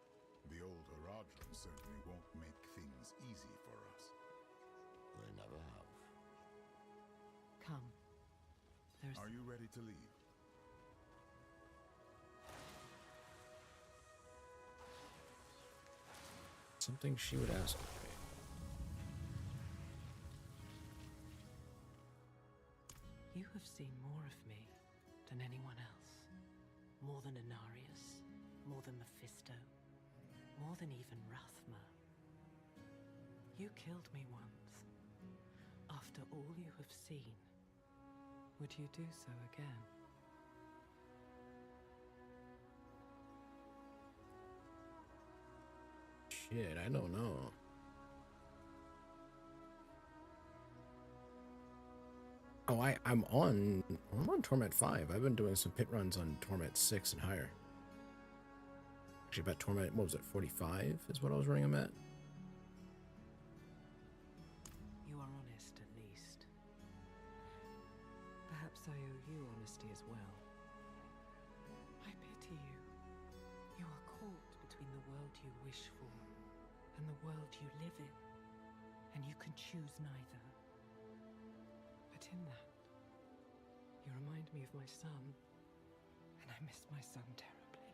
The old Haradrim certainly won't make things easy for us. They never have. Come. Are you ready to leave? Something she would ask of me. You have seen more of me than anyone else. More than Inarius, more than Mephisto, more than even Rathma. You killed me once. After all you have seen, would you do so again? Shit, I don't know. Oh, I'm on Torment 5. I've been doing some pit runs on Torment 6 and higher. Actually, about Torment, what was it, 45 is what I was running them at. You are honest, at least. Perhaps I owe you honesty as well. I pity you. You are caught between the world you wish for and the world you live in, and you can choose neither. But in that, you remind me of my son, and I miss my son terribly.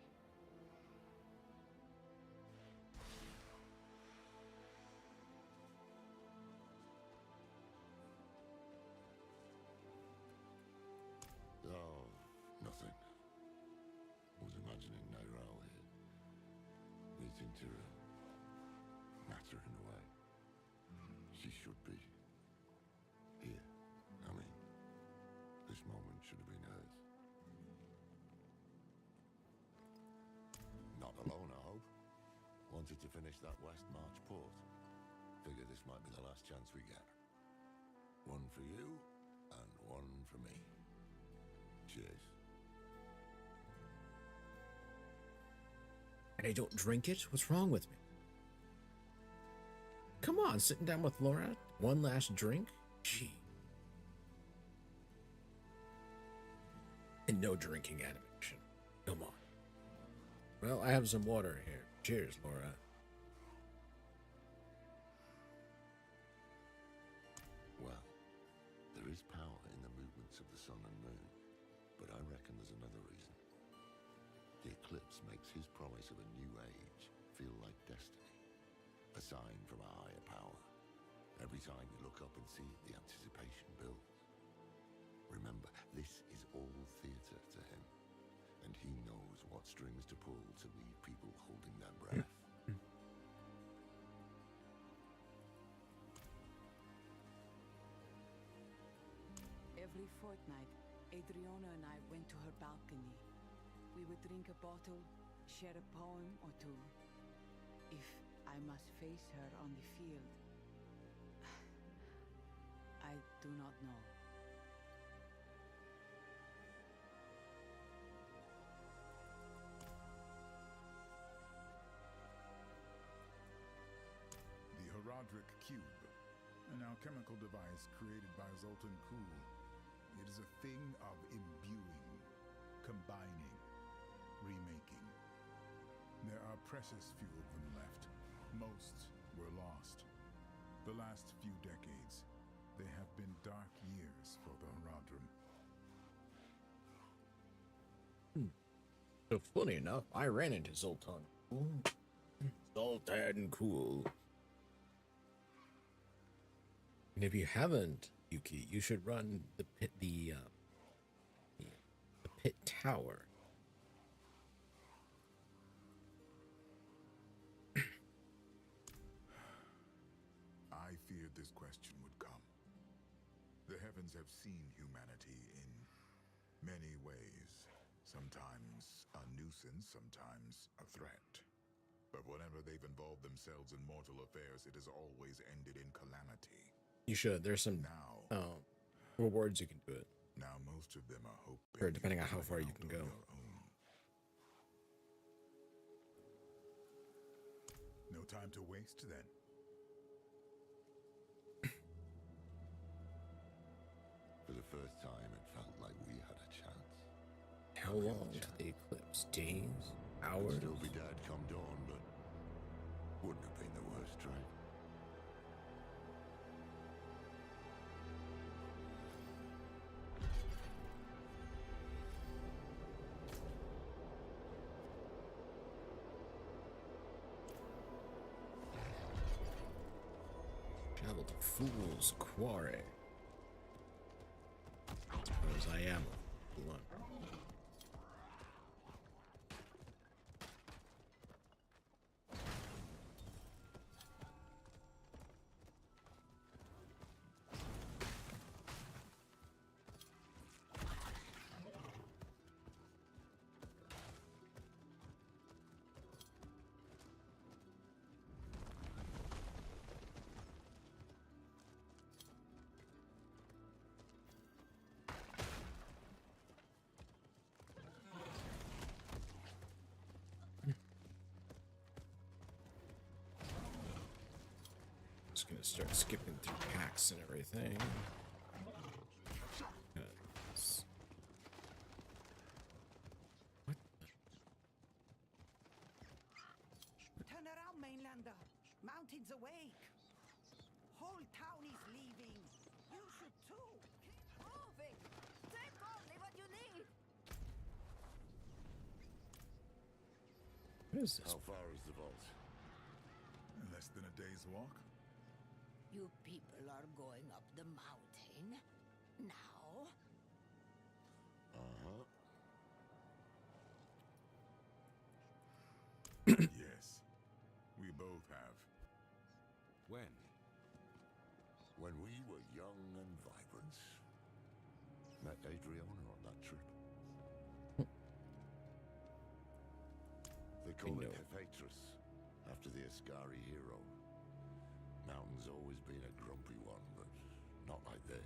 Oh, nothing. Was imagining Nairal here. Meeting Tira. Nattering away. She should be. Here. I mean, this moment should have been hers. Not alone, I hope. Wanted to finish that West March port. Figure this might be the last chance we get. One for you, and one for me. Cheers. And I don't drink it? What's wrong with me? Come on, sitting down with Laura, one last drink? Gee. And no drinking animation. Come on. Well, I have some water here. Cheers, Laura. Well, there is power in the movements of the sun and moon, but I reckon there's another reason. The eclipse makes his promise of a new age feel like destiny, a sign from a higher power. Every time you look up and see it, the anticipation builds. Remember, this is all theater to him, and he knows what strings to pull to leave people holding their breath. Every fortnight, Adriana and I went to her balcony. We would drink a bottle, share a poem or two. If I must face her on the field, I do not know. The Haradric Cube, an alchemical device created by Zoltan Kuhl. It is a thing of imbuing, combining, remaking. There are precious few of them left. Most were lost. The last few decades, they have been dark years for the Haradrim. So funny enough, I ran into Zoltan. Zoltan Cool. And if you haven't, Yuki, you should run the pit tower. I feared this question would come. The heavens have seen humanity in many ways. Sometimes a nuisance, sometimes a threat. But whenever they've involved themselves in mortal affairs, it has always ended in calamity. You should. There's some rewards you can do it. Now most of them are hoping, or depending on how far you can go. No time to waste then. the time it felt like we had a chance. How long to the eclipse? Days? Hours? Still be dead come dawn, but wouldn't have been the worst trade. Travel to Fool's Quarry. Suppose I am one. Just gonna start skipping through packs and everything. 'Cause- What the? Turn around, Mainlander. Mountains awake. Whole town is leaving. You should too. Keep moving. Take only what you need. What is this? How far is the vault? Less than a day's walk. You people are going up the mountain now? Uh-huh. Yes, we both have. When? When we were young and vibrant. Met Adriana on that trip. They call it Hephaetrus, after the Ascari hero. Mountain's always been a grumpy one, but not like this.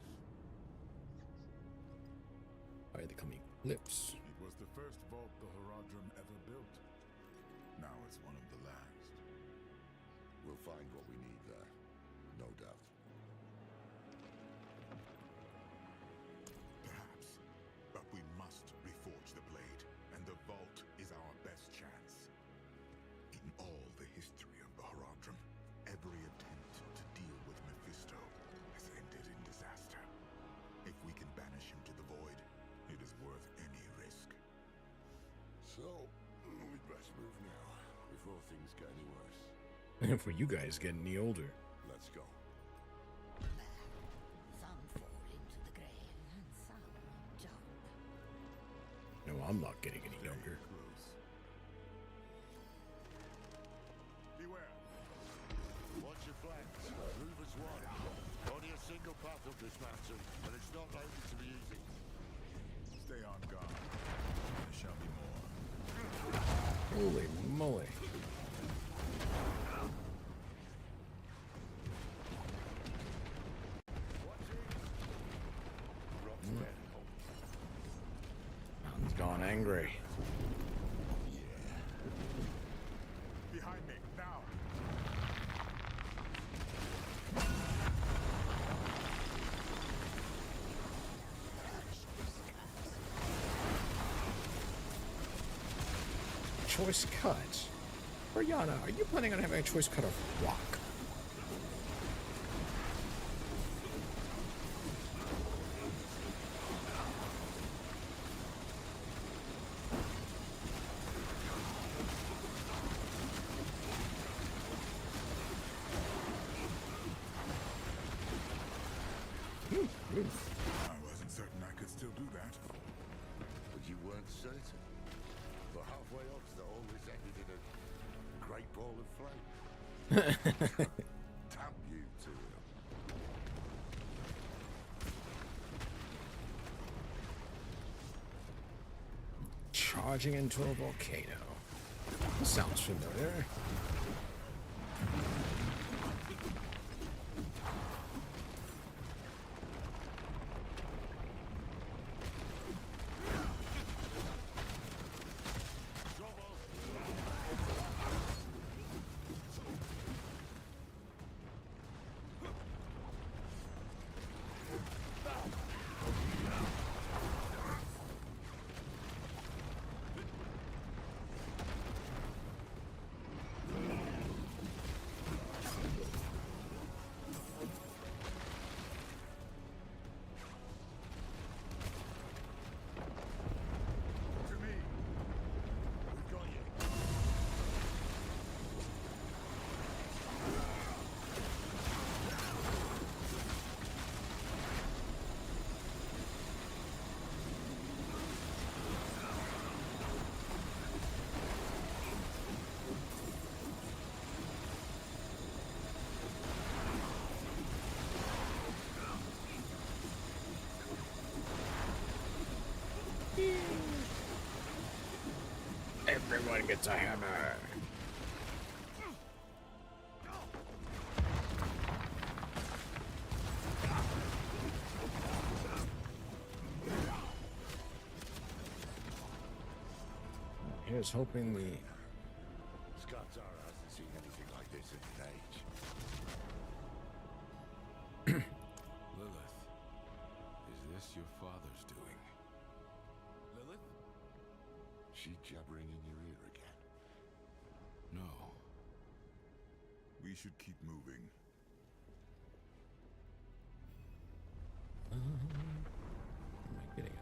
Why are they coming Eclipse? It was the first vault the Horadrim ever built. Now it's one of the last. We'll find what we need there, no doubt. Perhaps, but we must reforge the blade, and the vault is our best chance. In all the history of the Horadrim, every attempt to deal with Mephisto has ended in disaster. If we can banish him to the void, it is worth any risk. So, we'd best move now, before things get any worse. For you guys getting any older. Let's go. Some fall into the grave, and some jump. No, I'm not getting any younger. Beware. Watch your flanks. Move as one. Only a single path up this mountain, and it's not likely to be easy. Stay on guard. There shall be more. Holy moly. Mountain's gone angry. Behind me, now! Choice cut. Brianna, are you planning on having a choice cut of rock? I wasn't certain I could still do that. But you weren't certain. For halfway up, that always ended in a great ball of flame. Damn you to him. Charging into a volcano. Sounds familiar. Bring it to hammer. Here's hoping the Skatara hasn't seen anything like this in an age. Lilith, is this your father's doing? Lilith? She jabbering in your ear again? No. We should keep moving. What am I getting up?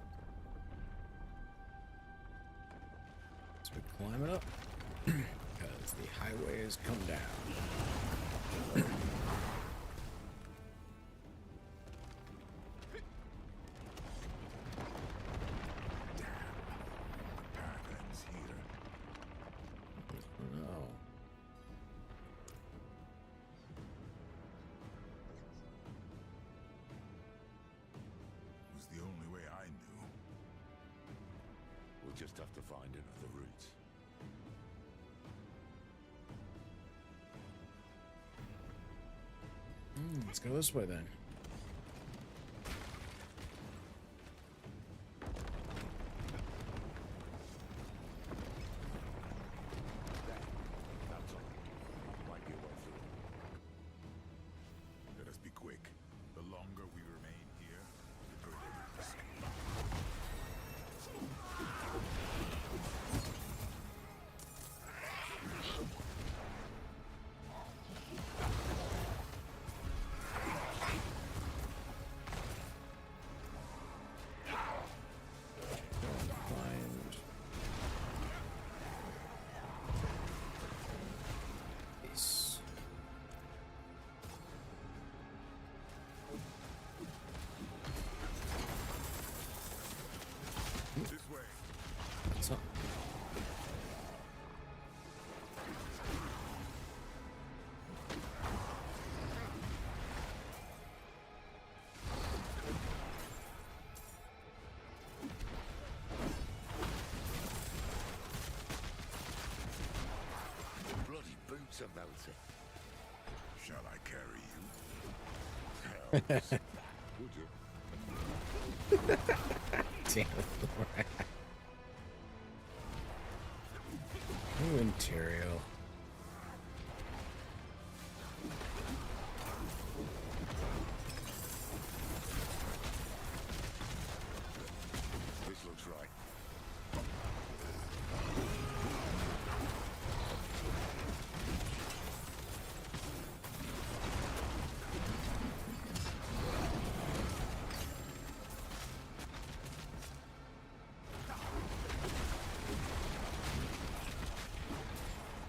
So we climb it up because the highways come down. No. It was the only way I knew. We'll just have to find another route. Let's go this way then. Let us be quick. The longer we remain here, the greater the risk. This way. What's up? Bloody boots are melting. Shall I carry you? Would you? Damn it. New Ontario. This looks right.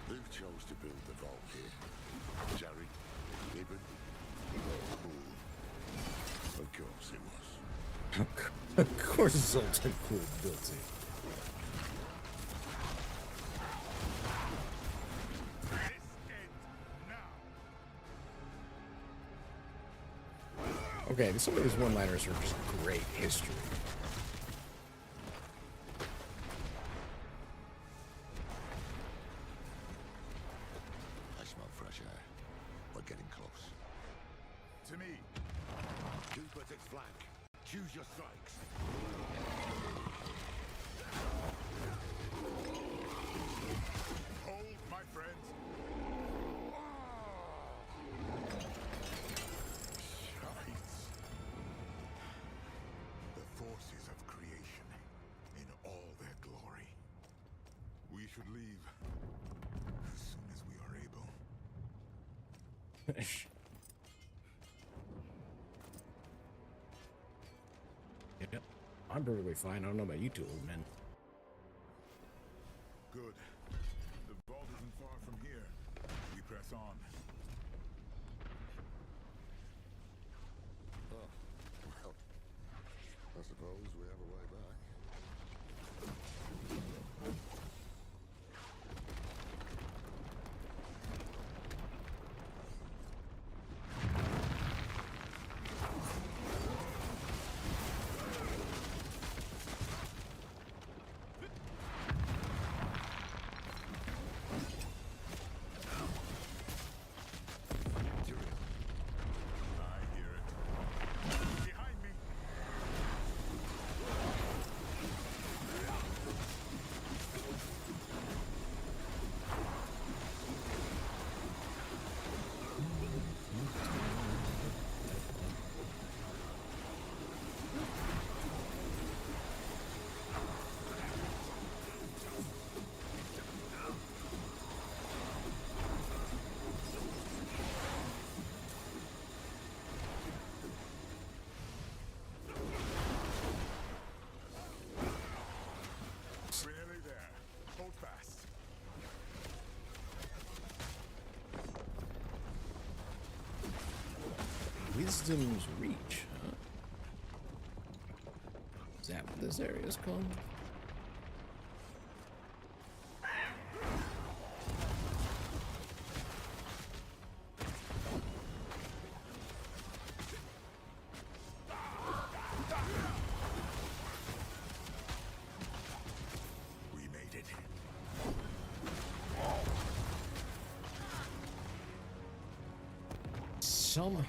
Who chose to build the vault here? Jerry? Ibn? Cool. Of course it was. Of course Zoltan Cool built it. Okay, some of these one-liners are just great history. I smell fresh air. We're getting close. To me. Keep at its flank. Choose your strikes. Hold, my friends. Shites. The forces of creation in all their glory. We should leave as soon as we are able. Yep. I'm perfectly fine. I don't know about you two old men. Good. The vault isn't far from here. We press on. Oh, well. I suppose we have a way back. Wisdom's Reach, huh? Is that what this area is called? We made it. Somehow.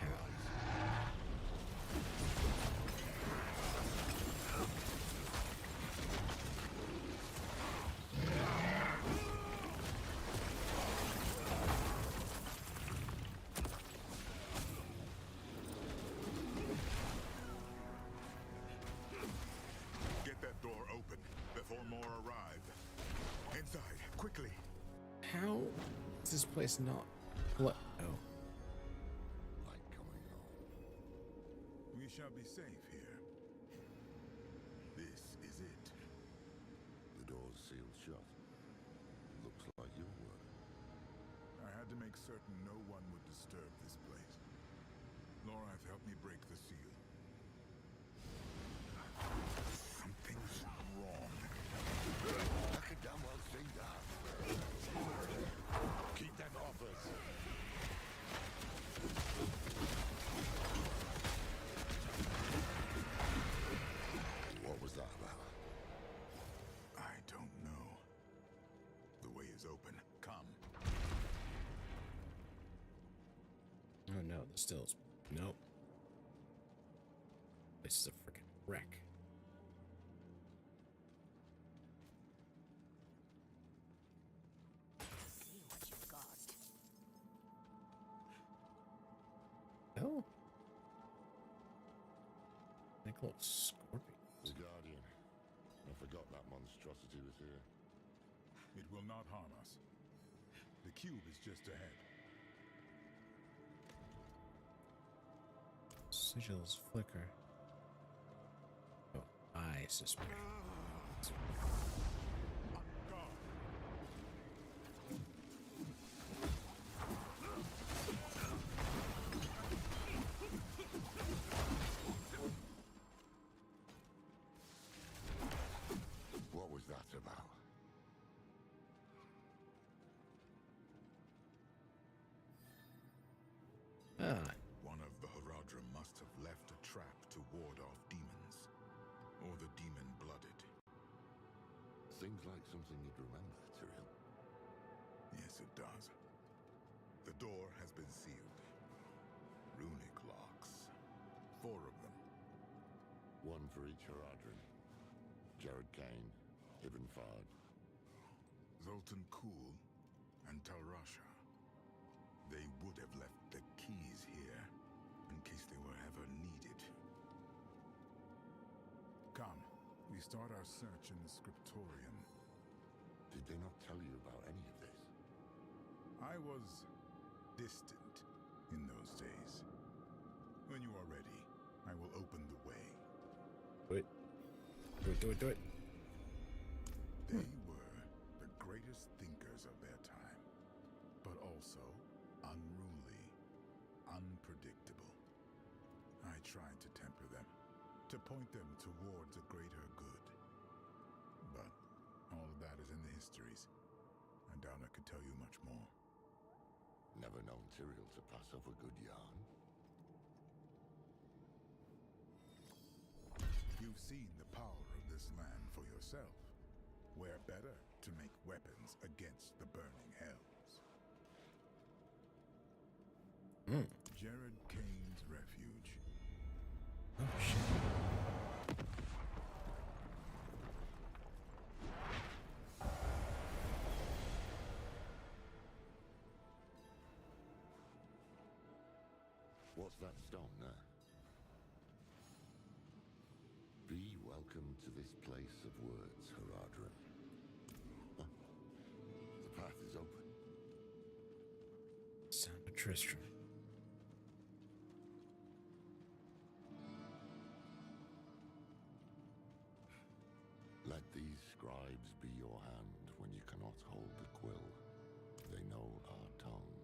Get that door open before more arrive. Inside, quickly. How is this place not? What? Oh. Like coming home. We shall be safe here. This is it. The door's sealed shut. Looks like your work. I had to make certain no one would disturb this place. Lorath helped me break the seal. Something's wrong. I can damn well see that. Keep them off us. What was that about? I don't know. The way is open. Come. Oh no, the stills. Nope. This is a freaking wreck. See what you caused. Oh. They call it scorpions. The Guardian. I forgot that monstrosity was here. It will not harm us. The cube is just ahead. Sigils flicker. Oh, I suspect. What was that about? Ah, One of the Haradrim must have left a trap to ward off demons. Or the demon-blooded. Seems like something you'd remember, Tyrael. Yes, it does. The door has been sealed. Runic locks. 4 of them. One for each Haradrim. Jared Kane, Ibn Fard. Zoltan Kuhl and Talrasha. They would have left the keys here in case they were ever needed. Come, we start our search in the scriptorium. Did they not tell you about any of this? I was distant in those days. When you are ready, I will open the way. do it. Do it, do it, do it. They were the greatest thinkers of their time, but also unruly, unpredictable. I tried to temper them, to point them towards a greater good. But all of that is in the histories. I doubt I could tell you much more. Never known Tyrael to pass off a good yarn. You've seen the power of this land for yourself. Where better to make weapons against the burning hells? Jared Kane's refuge. Oh shit. What's that stone there? Be welcome to this place of words, Haradrim. Huh? The path is open. Sound of Tristram. Let these scribes be your hand when you cannot hold the quill. They know our tongue.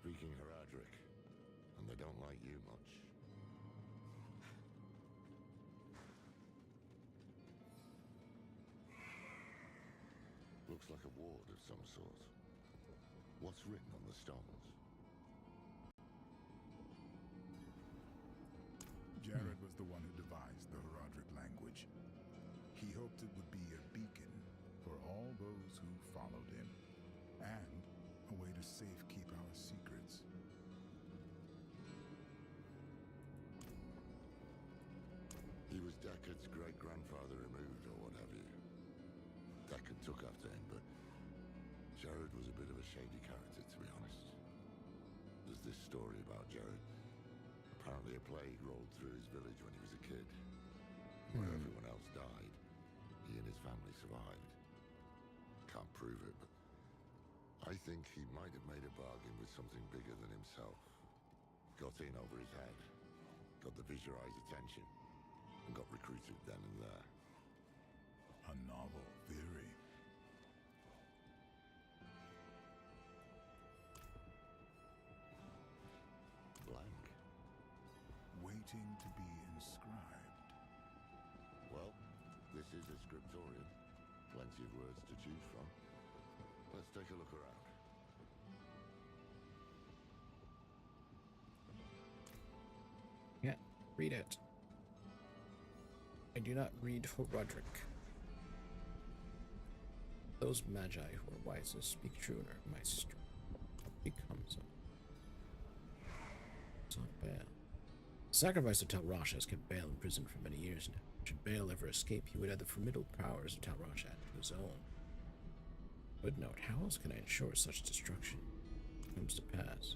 speaking Haradric, and they don't like you much. Looks like a ward of some sort. What's written on the stones? Jared was the one who devised the Haradric language. He hoped it would be a beacon for all those who followed him, and a way to safekeep our secrets. He was Deckard's great-grandfather removed, or what have you. Deckard took after him, but Jared was a bit of a shady character, to be honest. There's this story about Jared. Apparently a plague rolled through his village when he was a kid. Where everyone else died, he and his family survived. Can't prove it, but I think he might have made a bargain with something bigger than himself. Got in over his head, got the Vizieri's attention, and got recruited then and there. A novel theory. Blank. Waiting to be inscribed. Well, this is a scriptorium. Plenty of words to choose from. Let's take a look around. Yeah, read it. I do not read Haradric. Those magi who are wisest speak true and are my strength. Becomes a... It's not Baal. The sacrifice of Tal Rasha has kept Baal in prison for many years now. Should Baal ever escape, he would add the formidable powers of Tal Rasha to his own. Footnote, how else can I ensure such destruction comes to pass?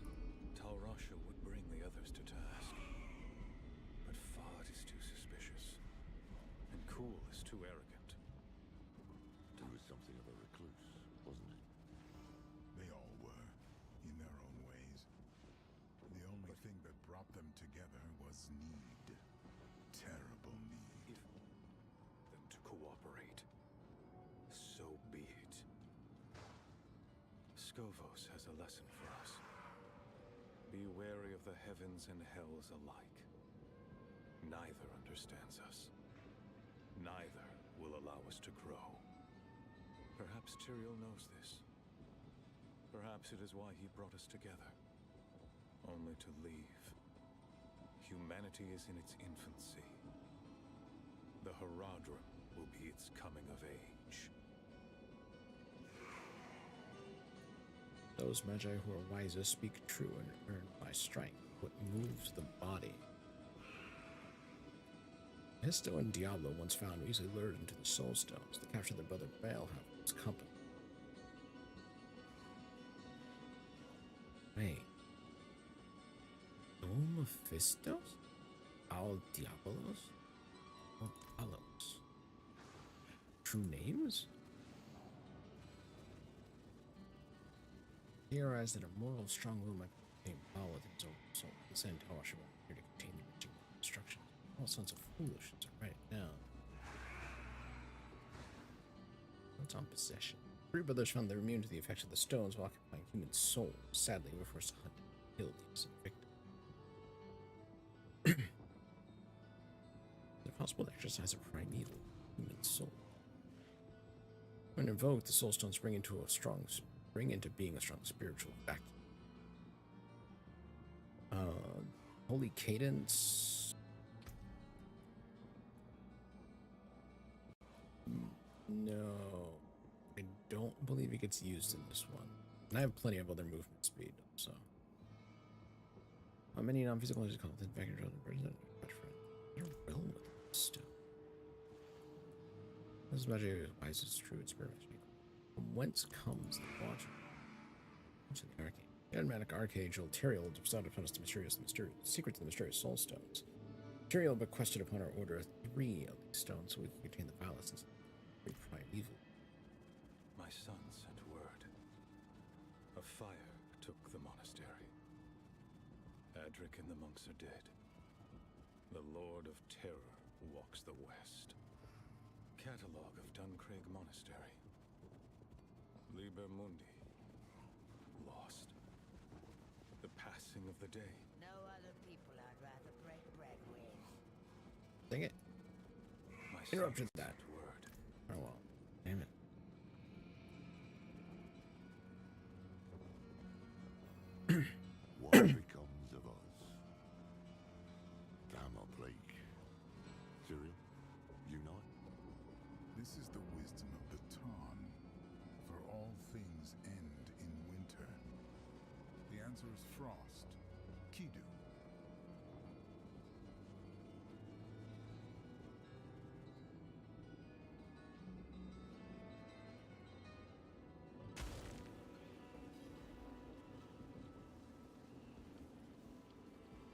Tal Rasha would bring the others to task. But Fard is too suspicious. And Cool is too arrogant. He was something of a recluse, wasn't he? They all were, in their own ways. The only thing that brought them together was need. Terrible need. Them to cooperate. So be it. Scovos has a lesson for us. Be wary of the heavens and hells alike. Neither understands us. Neither will allow us to grow. Perhaps Tyrael knows this. Perhaps it is why he brought us together. Only to leave. Humanity is in its infancy. The Haradrim will be its coming of age. Those magi who are wisest speak true and earn my strength. What moves the body? Histo and Diablo once found easily lured into the Soul Stones to capture their brother Baal, however, his company. Wait. No Mephistos? Al Diabolos? Or Palos? True names? Theorized that a moral strong will might contain Baal within his own soul. The sent Tawash will appear to contain the reaching instructions. All sons of foolishness are write it down. What's on possession? Three brothers found they're immune to the effects of the stones while occupying human souls. Sadly, we're forced to hunt and kill these victims. Is it possible to exercise a primeval human soul? When invoked, the soul stones bring into being a strong spiritual vacuum. Holy Cadence. No, I don't believe it gets used in this one. And I have plenty of other movement speed, so. How many non-physical energies call within vector of the person? You're well with this stuff. This magic is wise, it's true, it's spirit magic. From whence comes the watcher? What's the arcane? The automatic archangel Tyrael decided upon us the secret to the mysterious soul stones. Tyrael bequested upon our order 3 of these stones so we can contain the violence and primeval. My son sent word. A fire took the monastery. Adric and the monks are dead. The Lord of Terror walks the west. Catalogue of Duncraig Monastery. Liber Mundi. Lost. The something of the day. No other people I'd rather break bread with. Dang it. My Interrupted son's that. word. Oh well. Damn it. What becomes of us? Damn a plague. Cyril, you know it? This is the wisdom of the Tarn. For all things end in winter. The answer is frost. Kidu.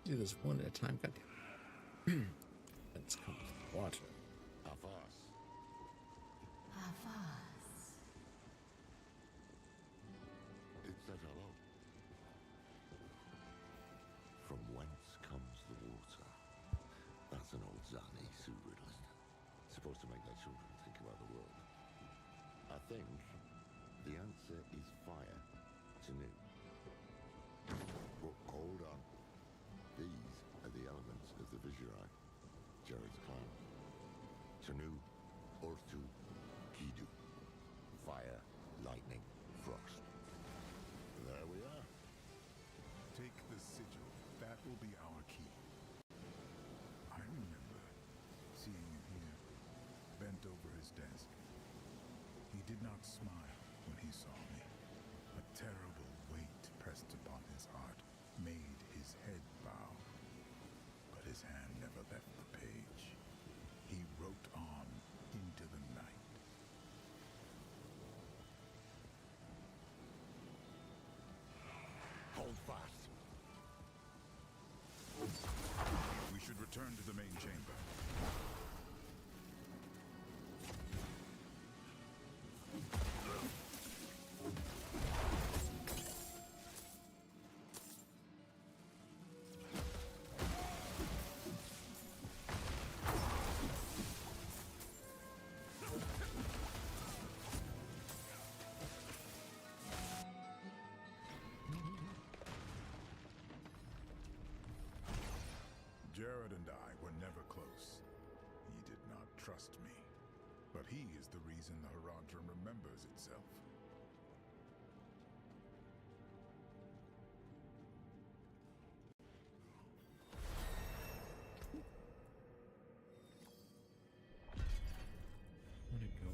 Do this one at a time, goddamn. Let's come to water. Avast. Avast. It said hello. From whence comes the water? That's an old Zani Sioux riddle. Supposed to make their children think about the world. I think the answer is fire. Tanu. But hold on. These are the elements of the Viserai, Jared's clan. Tanu, Orthu, Kidu. Fire, lightning, frost. There we are. Take the sigil. That will be our key. I remember seeing him here, bent over his desk. He did not smile when he saw me. A terrible weight pressed upon his heart, made his head bow. But his hand never left the page. He wrote on into the night. Hold fast. We should return to the main chamber. Jared and I were never close. He did not trust me. But he is the reason the Haradrim remembers itself. Where'd it go?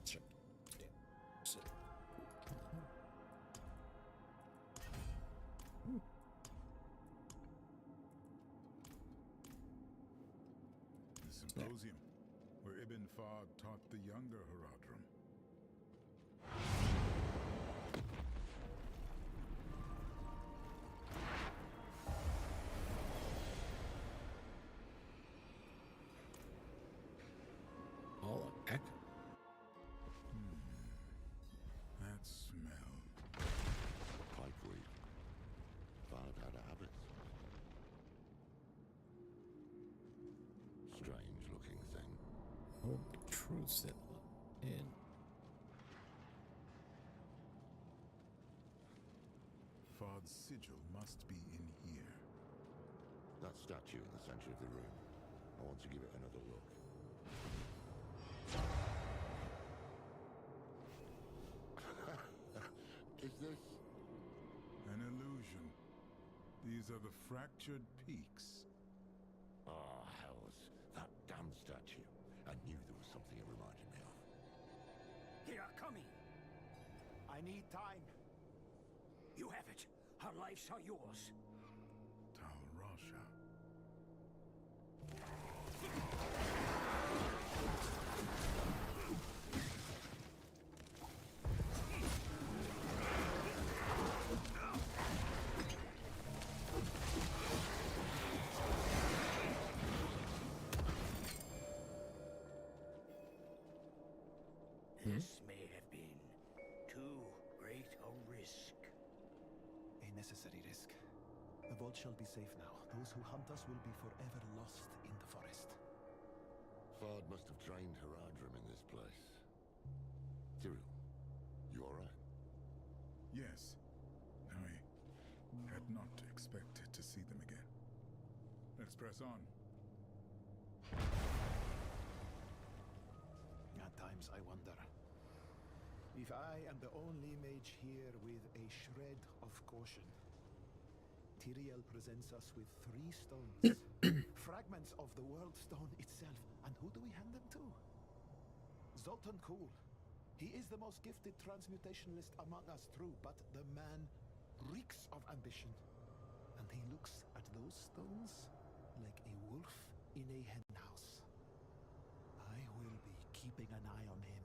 Sure. Damn. Sit. The symposium, where Ibn Fad taught the younger Haradrim. All an echo. That smell. Pipeweed. Fad had a habit. Strange looking thing. Oh, the truths that look in. Fad's sigil must be in here. That statue in the center of the room. I want to give it another look. Is this? An illusion. These are the fractured peaks. Oh, hells. That damn statue. I knew there was something it reminded me of. They are coming. I need time. You have it. Our lives are yours. Tal Rasha. This may have been too great a risk. A necessary risk. The vault shall be safe now. Those who hunt us will be forever lost in the forest. Fard must have trained Haradrim in this place. Cyril, you alright? Yes. I had not expected to see them again. Let's press on. At times I wonder if I am the only mage here with a shred of caution. Tyrael presents us with 3 stones. Fragments of the World Stone itself. And who do we hand them to? Zoltan Kuhl. He is the most gifted transmutationalist among us, true, but the man reeks of ambition. And he looks at those stones like a wolf in a henhouse. I will be keeping an eye on him.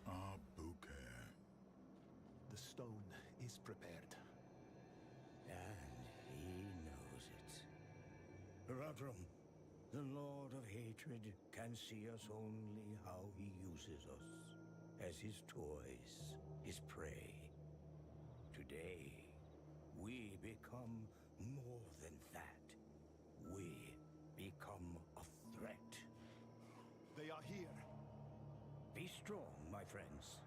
Abuker. The stone is prepared. And he knows it. Haradrim, the Lord of Hatred, can see us only how he uses us. As his toys, his prey. Today, we become more than that. We become a threat. They are here. Be strong, my friends.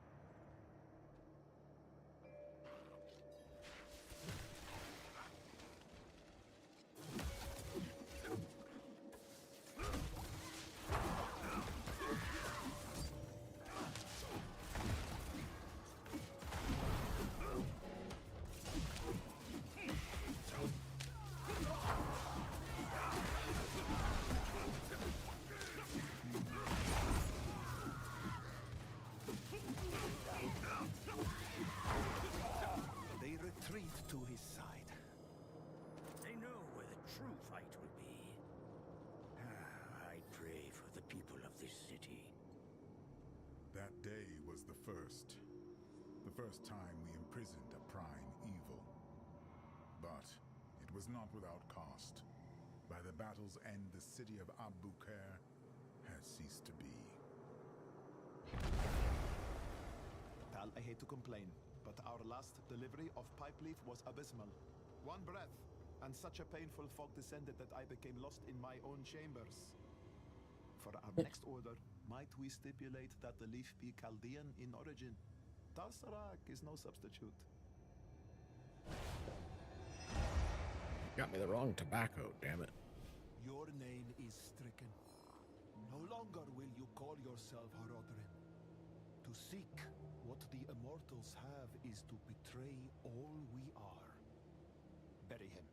They retreat to his side. They know where the true fight will be. I pray for the people of this city. That day was the first. The first time we imprisoned a prime evil. But it was not without cost. By the battle's end, the city of Abuker has ceased to be. Tal, I hate to complain, but our last delivery of pipe leaf was abysmal. One breath, and such a painful fog descended that I became lost in my own chambers. For our next order, might we stipulate that the leaf be Chaldean in origin? Tarsarak is no substitute. Got me the wrong tobacco, damn it. Your name is stricken. No longer will you call yourself Haradrim. To seek what the immortals have is to betray all we are. Bury him.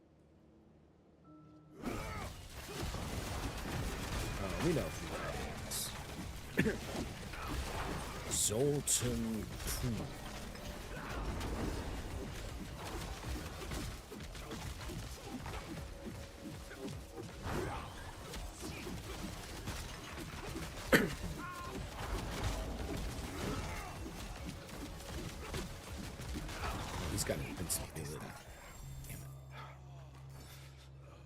Oh, we know who that is. Zoltan Kuhl. He's got an invincibility. Damn it.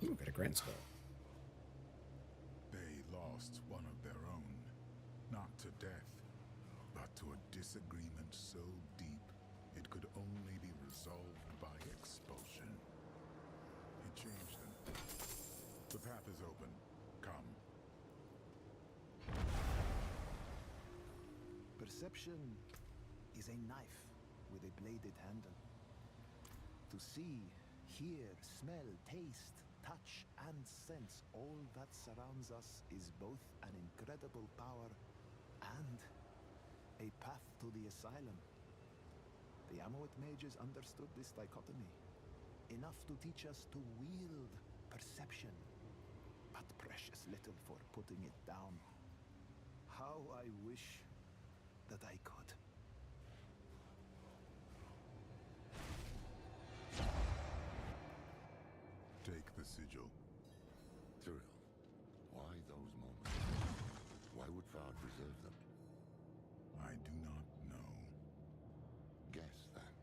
Ooh, got a grand skull. They lost one of their own, not to death, but to a disagreement so deep it could only be resolved by expulsion. It changed them. The path is open. Come. Perception is a knife with a bladed handle. To see, hear, smell, taste, touch, and sense all that surrounds us is both an incredible power and a path to the asylum. The Amoet mages understood this dichotomy, enough to teach us to wield perception, but precious little for putting it down. How I wish that I could. Take the sigil. Cyril, why those moments? Why would Fard preserve them? I do not know. Guess then.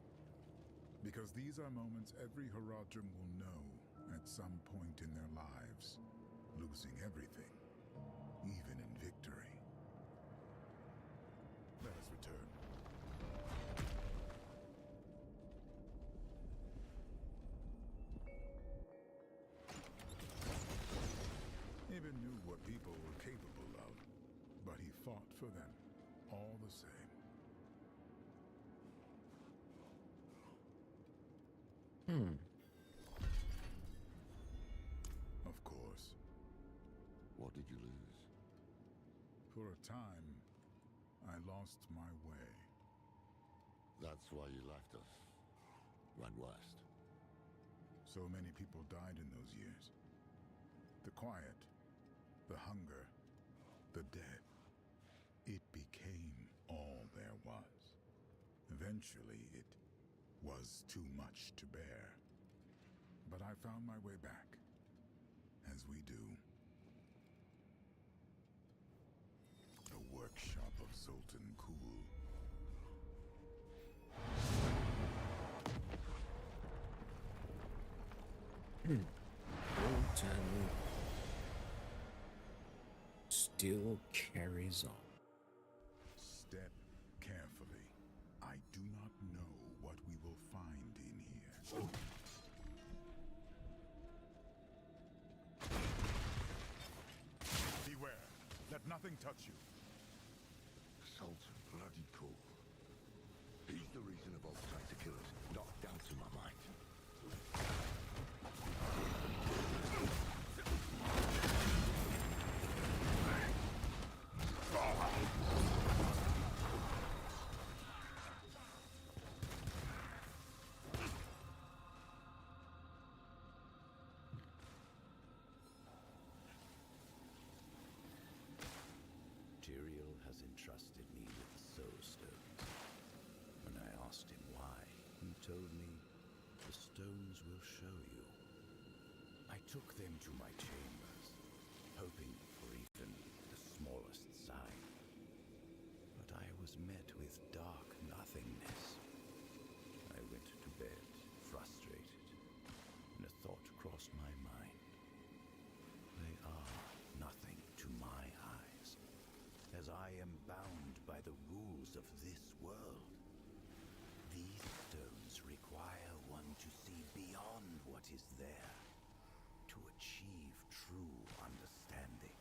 Because these are moments every Haradrim will know at some point in their lives, losing everything, even in victory. Let us return. what people were capable of, but he fought for them all the same. Of course. What did you lose? For a time, I lost my way. That's why you left us. Went west. So many people died in those years. The quiet, the hunger, the death. It became all there was. Eventually, it was too much to bear. But I found my way back, as we do. The workshop of Sultan Kul. Sultan still carries on. Step carefully. I do not know what we will find in here. Beware. Let nothing touch you. Sultan bloody cool. He's the reason of all tried to kill us. Not doubt in my mind. Tyrael has entrusted me with the Soul Stones. When I asked him why, he told me, the stones will show you. I took them to my chambers, hoping for even the smallest sign. But I was met with dark nothingness. I went to bed, frustrated, and a thought crossed my mind. They are nothing to my eyes, as I am bound by the rules of this world. These stones require one to see beyond what is there, to achieve true understanding.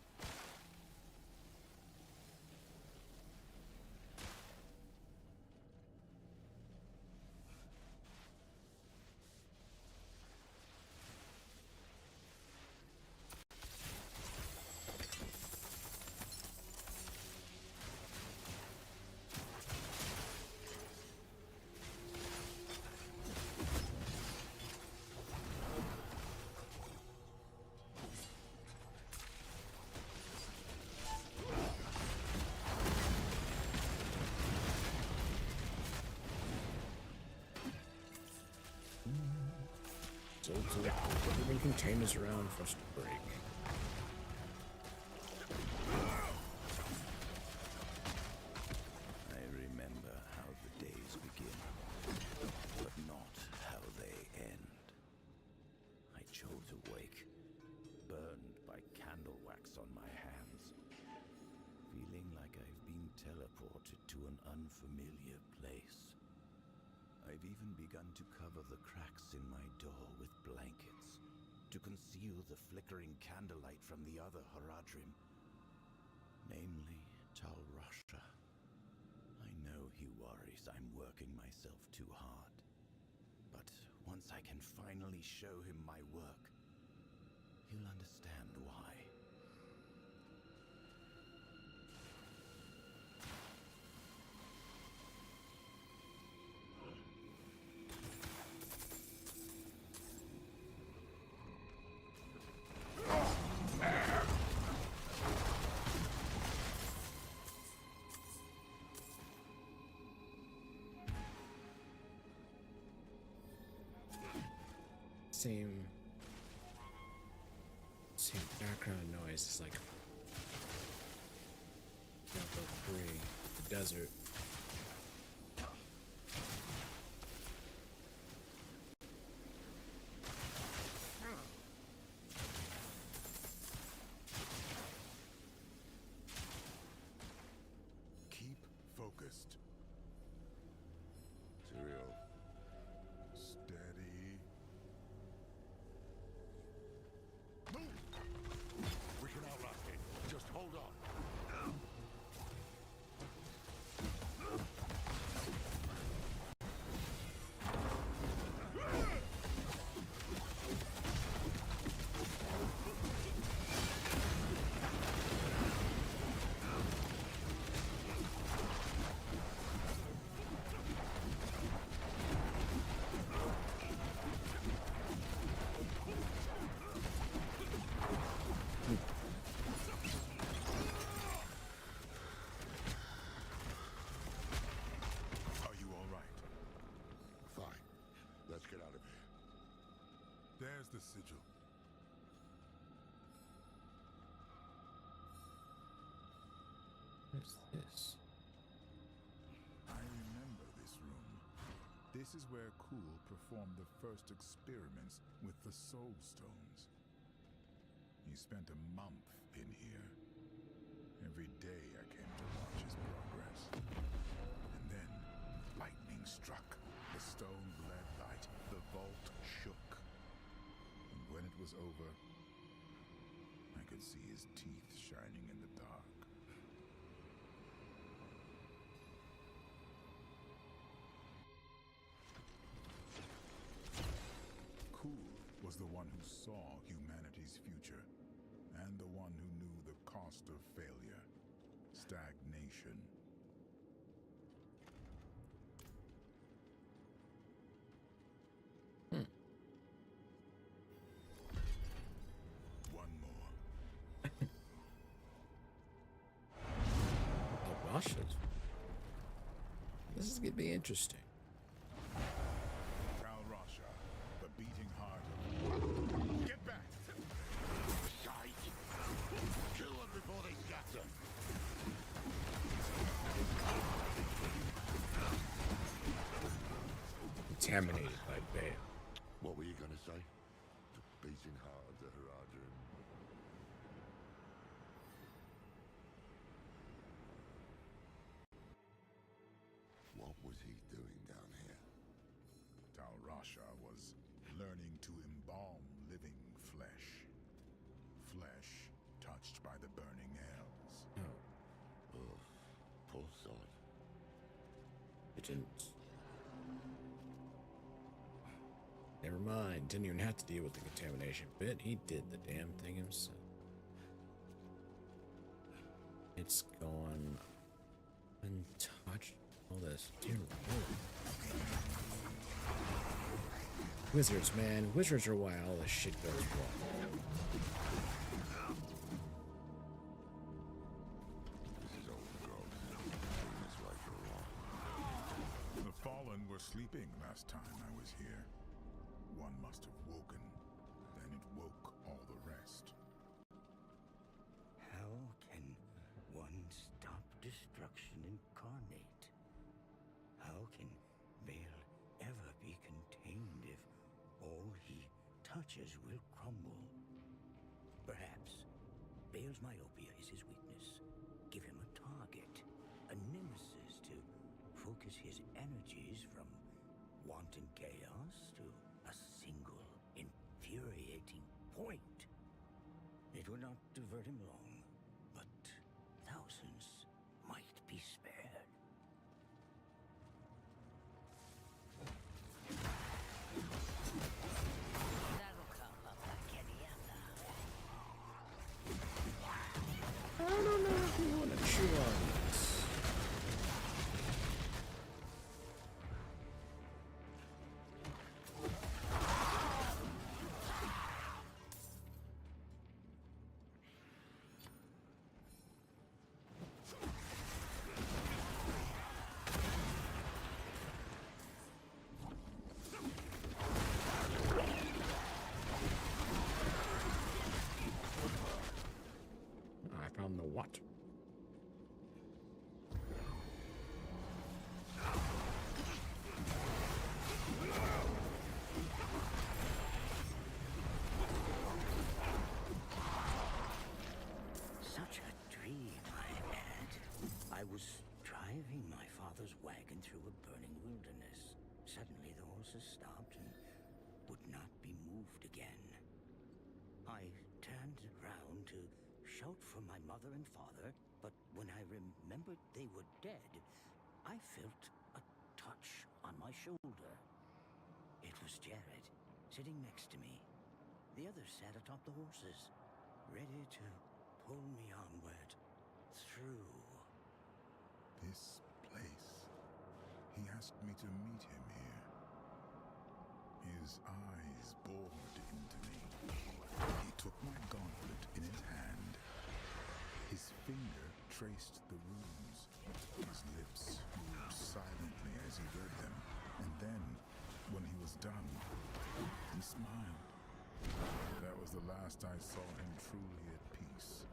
So there containers around for us to break. I remember how the days begin, but not how they end. I chose awake, burned by candle wax on my hands, feeling like I've been teleported to an unfamiliar place. I've even begun to cover the cracks in my door with blankets, to conceal the flickering candlelight from the other Haradrim, namely Tal Rasha. I know he worries I'm working myself too hard, but once I can finally show him my work, he'll understand why. Same background noise. It's like Diablo 3, the desert. Keep focused. Tyrael. Steady. Move! We can outrun him. What's this? I remember this room. This is where Kuhl performed the first experiments with the Soul Stones. He spent a month in here. Every day I came to watch his progress. And then, lightning struck. The stone bled light. The vault shook. And when it was over, I could see his teeth shining in the dark. Kuhl was the one who saw humanity's future, and the one who knew the cost of failure, stagnation. One more. Oh, gosh. This is going to be interesting. Tal Rasha, the beating heart of... Get back! Shite! Kill them before they scatter! Contaminated by Baal. What were you gonna say? The beating heart of the Haradrim. What was he doing down here? Tal Rasha was learning to embalm living flesh. Flesh touched by the burning hells. Oh, poor sod. It didn't. Never mind. Didn't even have to deal with the contamination bit. He did the damn thing himself. It's gone untouched. All this. Dear Lord. Wizards, man. Wizards are why all this shit goes wrong. This is old growth. Been this way for a while. The Fallen were sleeping last time I was here. One must have woken, then it woke all the rest. How can one stop destruction incarnate? How can Baal ever be contained if all he touches will crumble? Perhaps Baal's myopia is his weakness. Give him a target, a nemesis to focus his energies from wanton chaos to a single infuriating point. It would not divert him long, but thousands might be spared. I don't know if you want to chew on this. I found the what? Such a dream I had. I was driving my father's wagon through a burning wilderness. Suddenly the horses stopped and would not be moved again. I turned around to shout for my mother and father, but when I remembered they were dead, I felt a touch on my shoulder. It was Jared, sitting next to me. The others sat atop the horses, ready to pull me onward through. This place. He asked me to meet him here. His eyes bored into me. He took my gauntlet in his hand. His finger traced the runes. His lips moved silently as he read them. And then, when he was done, he smiled. That was the last I saw him truly at peace.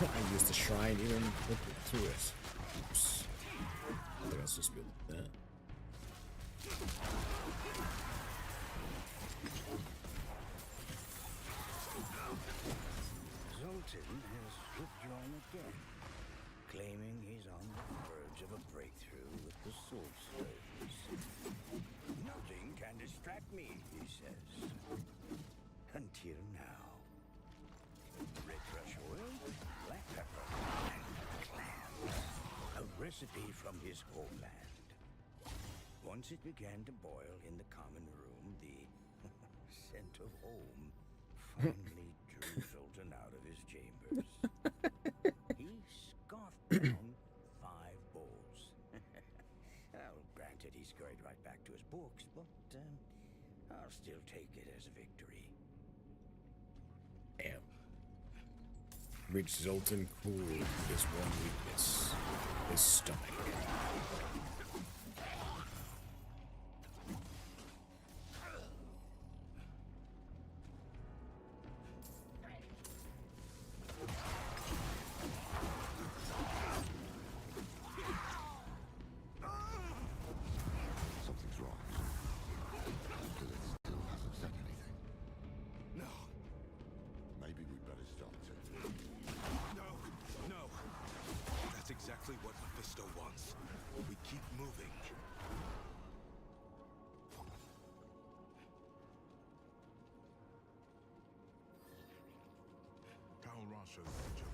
I used the shrine even through it. Oops. I think I was supposed to be able to do that. Zoltan has withdrawn again, claiming he's on the verge of a breakthrough with the Soul Stones. Nothing can distract me, he says. Until now. Red brush oil, black pepper, and clams. A recipe from his homeland. Once it began to boil in the common room, the scent of home finally drew Zoltan out of his chambers. He scoffed down 5 bowls. Well, granted, he scurried right back to his books, but I'll still take it as a victory. Damn. Rich Zoltan cooled his one weakness, his stomach. Something's wrong. Still, it still hasn't said anything. No. Maybe we'd better stop it. No. That's exactly what Mephisto wants. We keep moving. Tal Rasha's legend.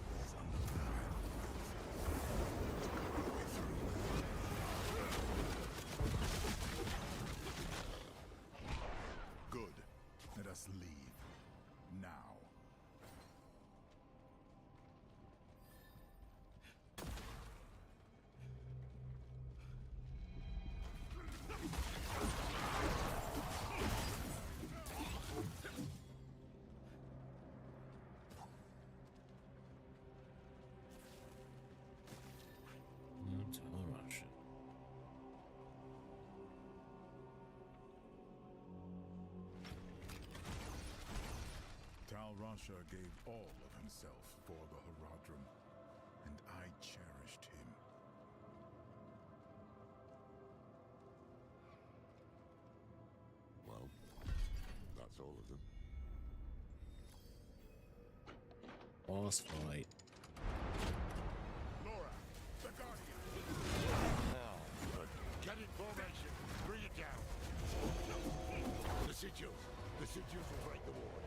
Good. Let us leave. Now. Tal Rasha gave all of himself for the Haradrim, and I cherished him. Well, that's all of them. Boss fight. Laura, the Guardian! Get in formation. Bring it down. The sigils. The sigils will break the ward.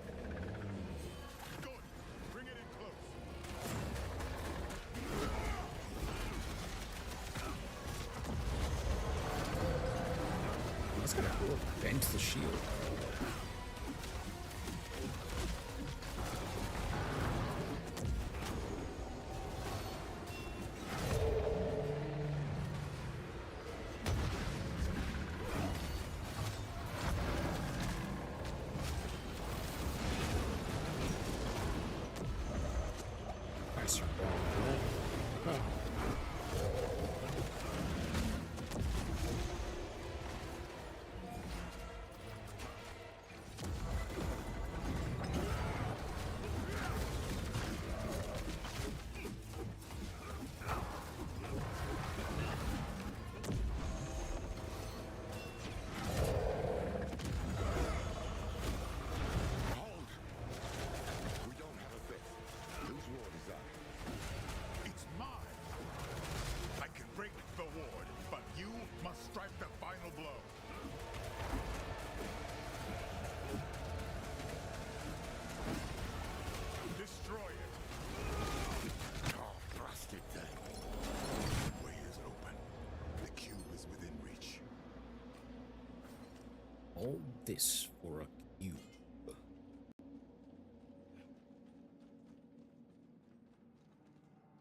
Good. Bring it in close. That's kind of cool. Bent the shield. Nice ball. Hold! We don't have a fifth. Whose ward is that? It's mine. I can break the ward, but you must strike the final blow. Destroy it. Oh, blasted thing. The way is open. The cube is within reach. All this for a cube.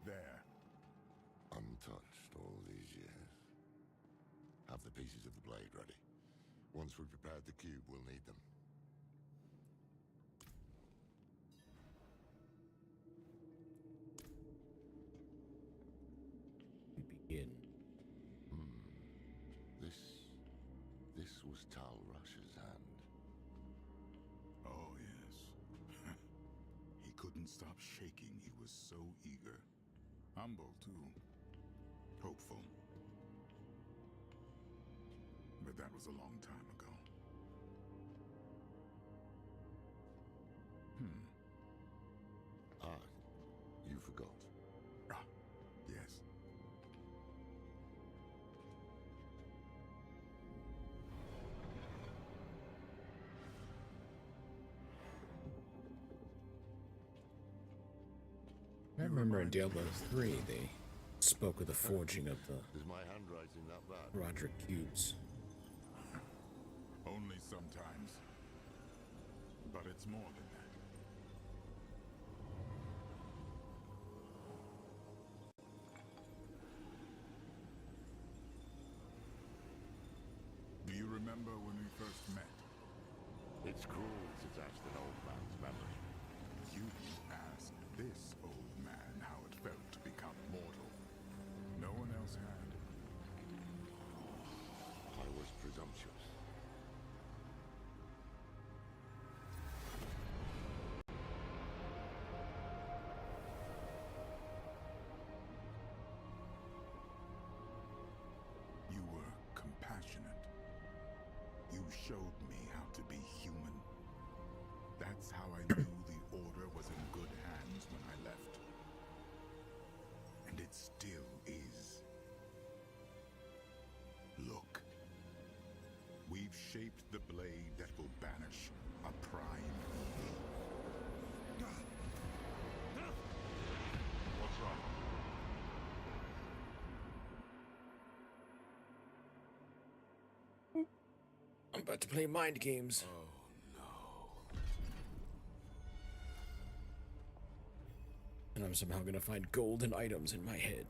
There. Untouched all these years. Have the pieces of the blade ready. Once we've prepared the cube, we'll need them. We begin. This was Tal Rasha's hand. Oh, yes. He couldn't stop shaking, he was so eager. Humble, too. Hopeful. But that was a long time ago. Ah, you forgot. Ah, yes. I remember in Diablo 3 they spoke of the forging of the Is my handwriting that bad? Roderick cubes. Only sometimes. But it's more than that. Do you remember when we first met? It's cruel to test an old man's memory. You asked this old man how it felt to become mortal. No one else had. I was presumptuous. You were compassionate. You showed me how to be human. That's how I knew the Order was in good hands when I left. And it still is. Look. We've shaped the blade that will banish a prime evil. What's wrong? I'm about to play mind games. Oh, And I'm somehow gonna find golden items in my head.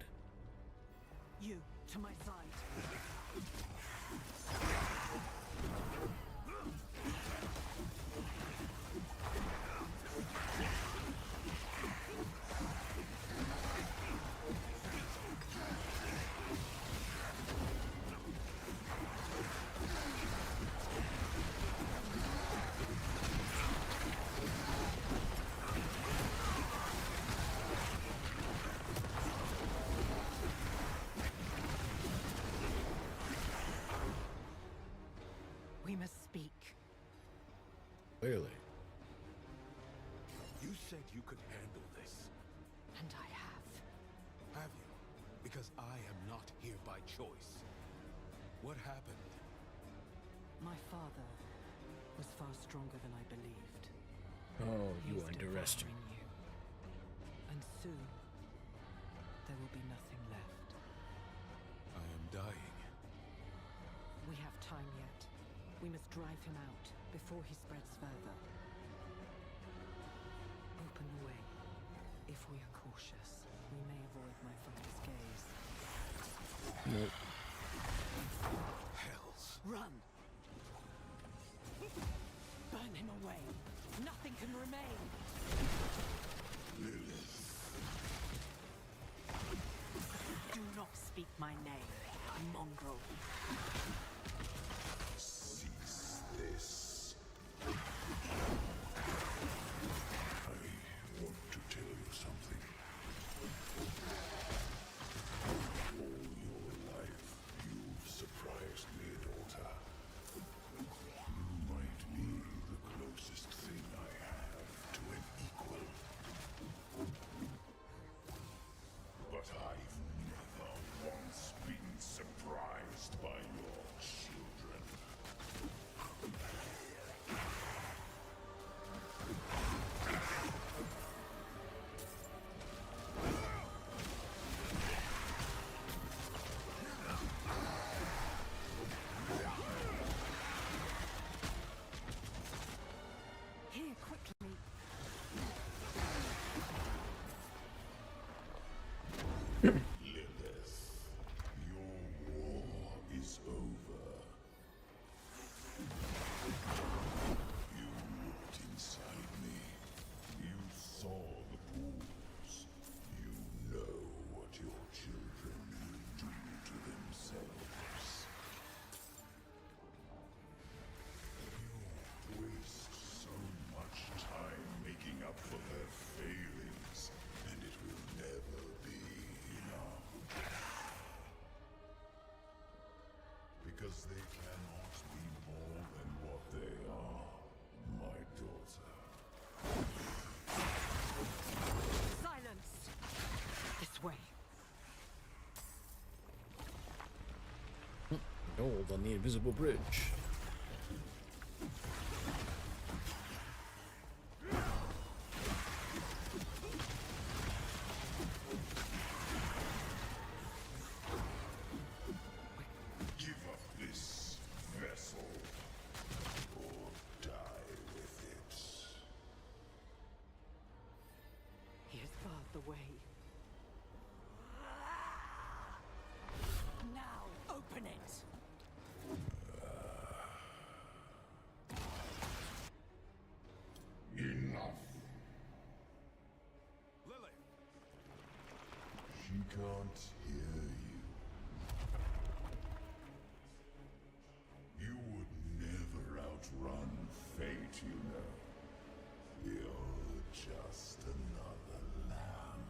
You, to my side. We must speak. Clearly. You said you could handle this. And I have. Have you? Because I am not here by choice. What happened? My father was far stronger than I believed. Oh, you He's underestimate. devouring you. And soon, there will be nothing left. I am dying. We have time yet. We must drive him out before he spreads further. Open the way. If we are cautious, we may avoid my father's gaze. Nope. Hells. Run! Burn him away. Nothing can remain. Do not speak my name, mongrel. Cease this. I want to tell you something. All your life, you've surprised me, daughter. You might be the closest thing I have to an equal. But I've never once been surprised by your children. Here, quickly. Lilith, your war is over. You looked inside me. You saw the pools. You know what your children will do to themselves. You waste so much time making up for their failures. Gold on the invisible bridge. Give up this vessel, or die with it. Here's barred the way. Now, open it! Enough. Lily! She can't hear you. You would never outrun fate, you know. You're just another lamb.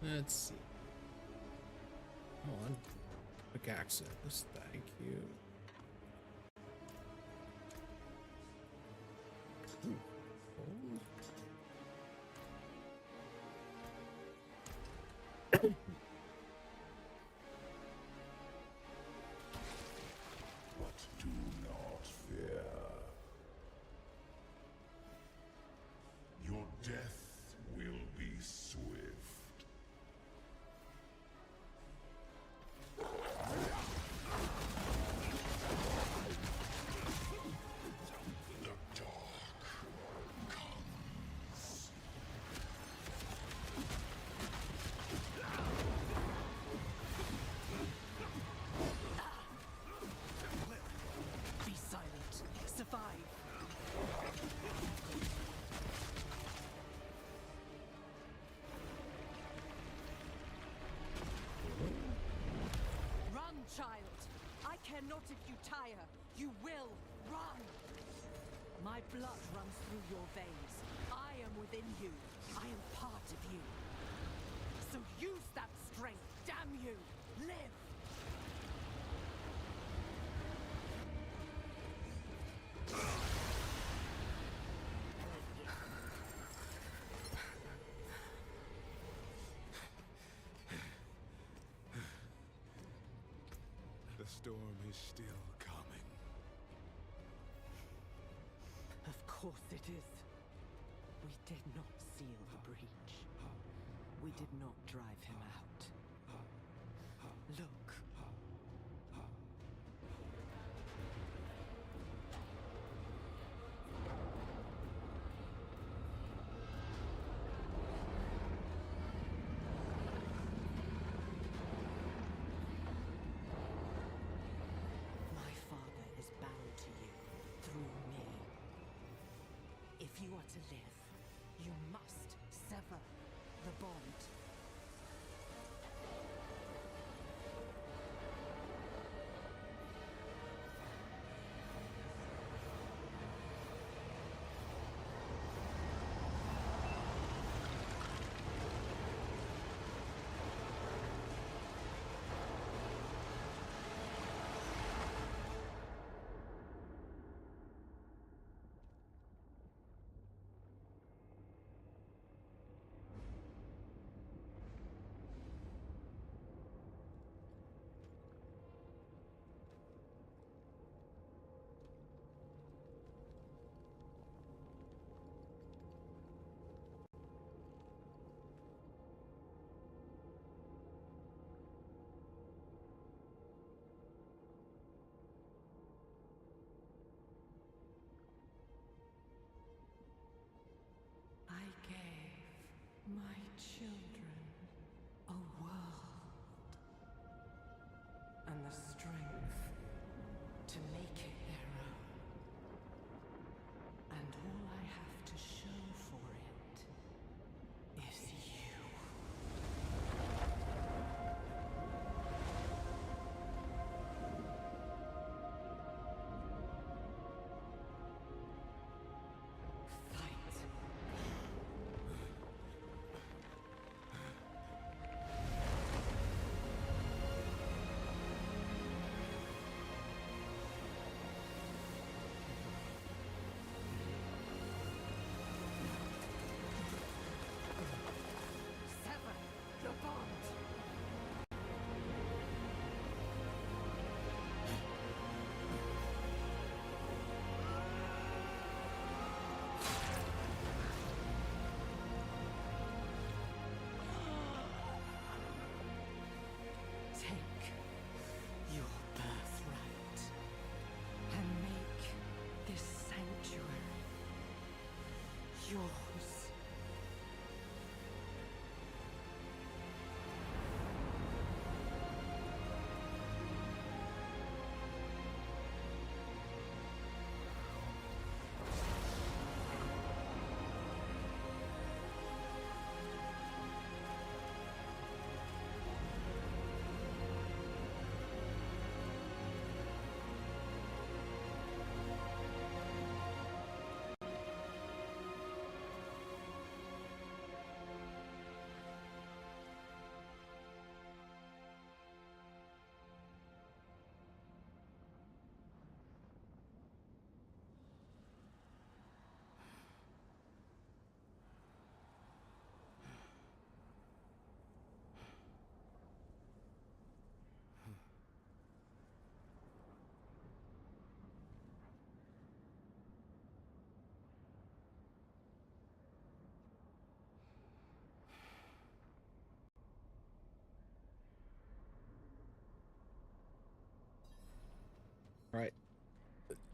Let's see. Hold on. Quick access. Thank you. Ooh. But do not fear. Your death will be swift. The dark comes. Be silent. Survive. Run, child. I care not if you tire. You will run. My blood runs through your veins. I am within you. I am part of you. So use that strength. Damn you. Live. The storm is still coming. Of course it is. We did not seal the breach. We did not drive him out. Look. My father is bound to you through me. If you are to live, you must sever the bond. yours. All right.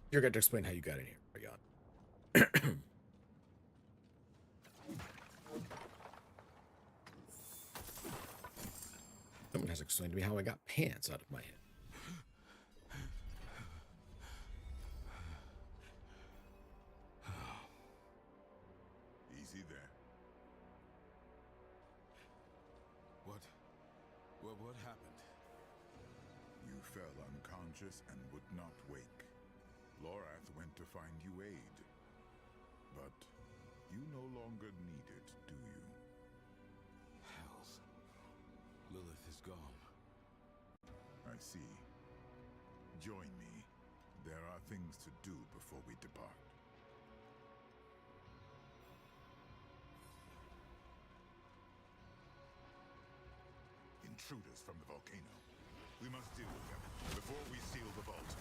You're going to explain how you got in here, Rayon. Someone has explained to me how I got pants out of my head. Easy there. What happened? You fell unconscious and would not wake. Lorath went to find you aid. But you no longer need it, do you? Hells. Lilith is gone. I see. Join me. There are things to do before we depart. Intruders from the volcano. We must deal with them before we seal the vault.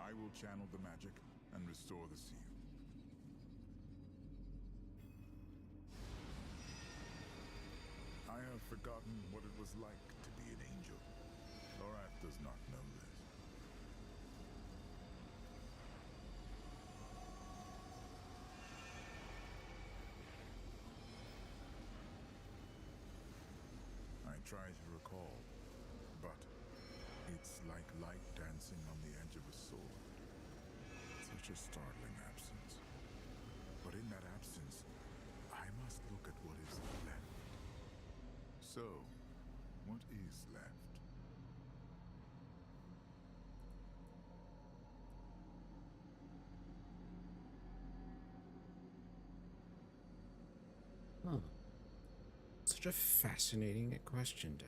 I will channel the magic and restore the seal. I have forgotten what it was like to be an angel. Lorath does not know this. I try to recall, but it's like light dancing on the edge of a sword. Such a startling absence. But in that absence, I must look at what is left. So, what is left? Huh. Such a fascinating question, Dad.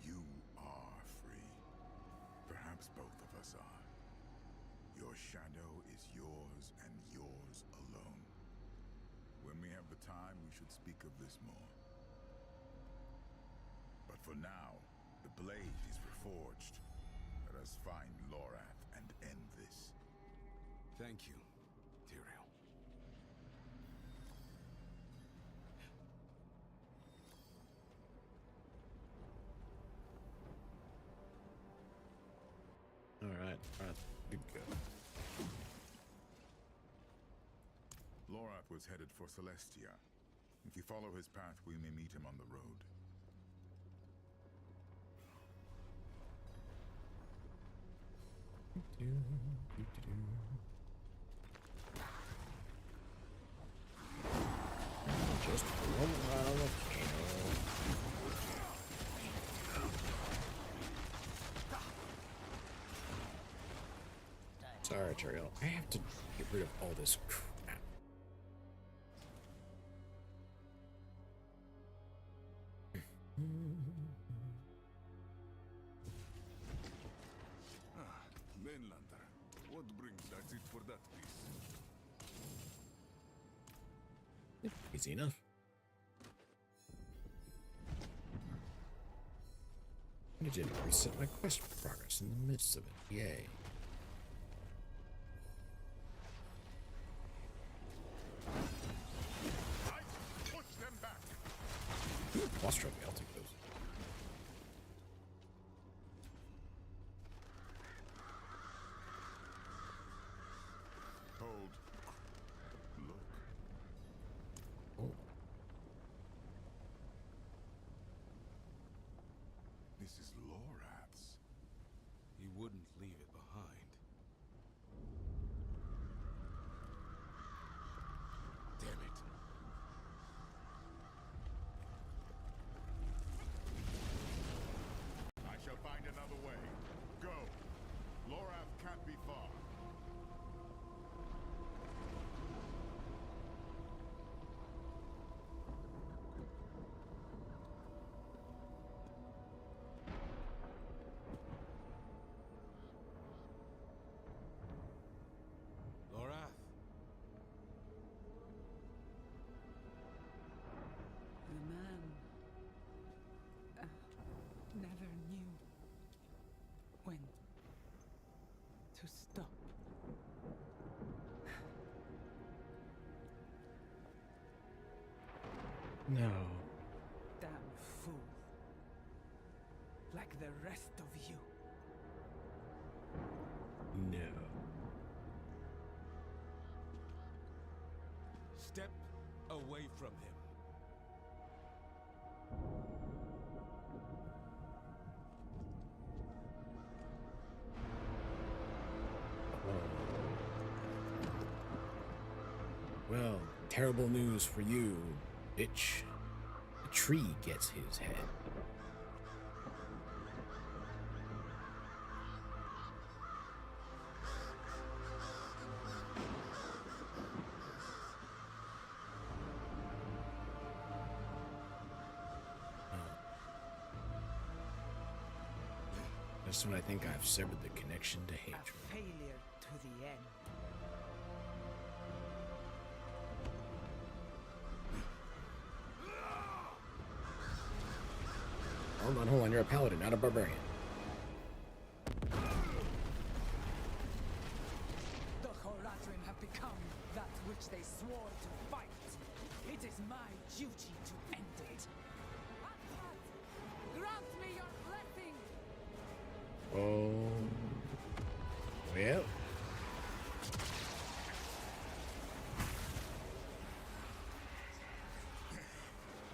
You are free. Perhaps both of us are. Your shadow is yours and yours alone. When we have the time, we should speak of this more. But for now, the blade is reforged. Let us find Lorath and end this. Thank you, Tyrael. All right, good go. Lorath was headed for Celestia. If we follow his path, we may meet him on the road. Just roam around the volcano. Sorry, Turiel. I have to get rid of all this crap. Mainlander. What brings that's it for that piece? Easy enough. I did reset my quest progress in the midst of it. Yay. Push them back. Boss trophy, I'll take those. Hold. Look. Oh. This is Lorath's. He wouldn't leave it behind. Damn it. I shall find another way. Go. Lorath can't be far. Lorath. The man never knew when to stop. No. Damn fool. Like the rest of you. No. Step away from him. Well, terrible news for you, bitch. The tree gets his head. That's when I think I've severed the connection to hatred. A failure to the end. Hold on, you're a paladin, not a barbarian. The Horatrim have become that which they swore to fight. It is my duty to end it. Grant me your blessing! Oh. Well.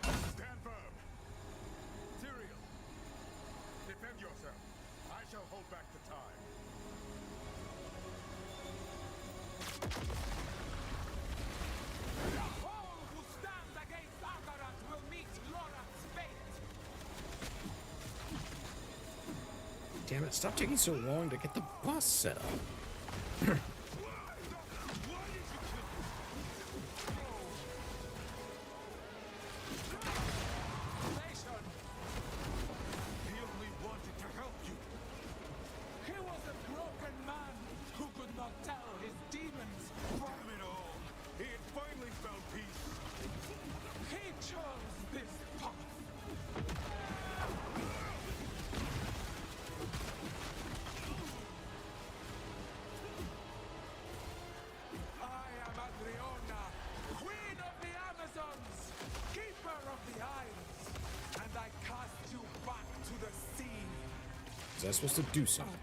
Stand firm. Tyrael, defend yourself. I shall hold back the time. All who stand against Agarat will meet Lorath's fate! Damn it, stop taking so long to get the boss set up. He only wanted to help you. He was a broken man who could not tell his demons Damn it all. He had finally found peace. He chose this path. I am Adriona, Queen of the Amazons, Keeper of the Isles, and I cast you back to the sea. Is that supposed to do something?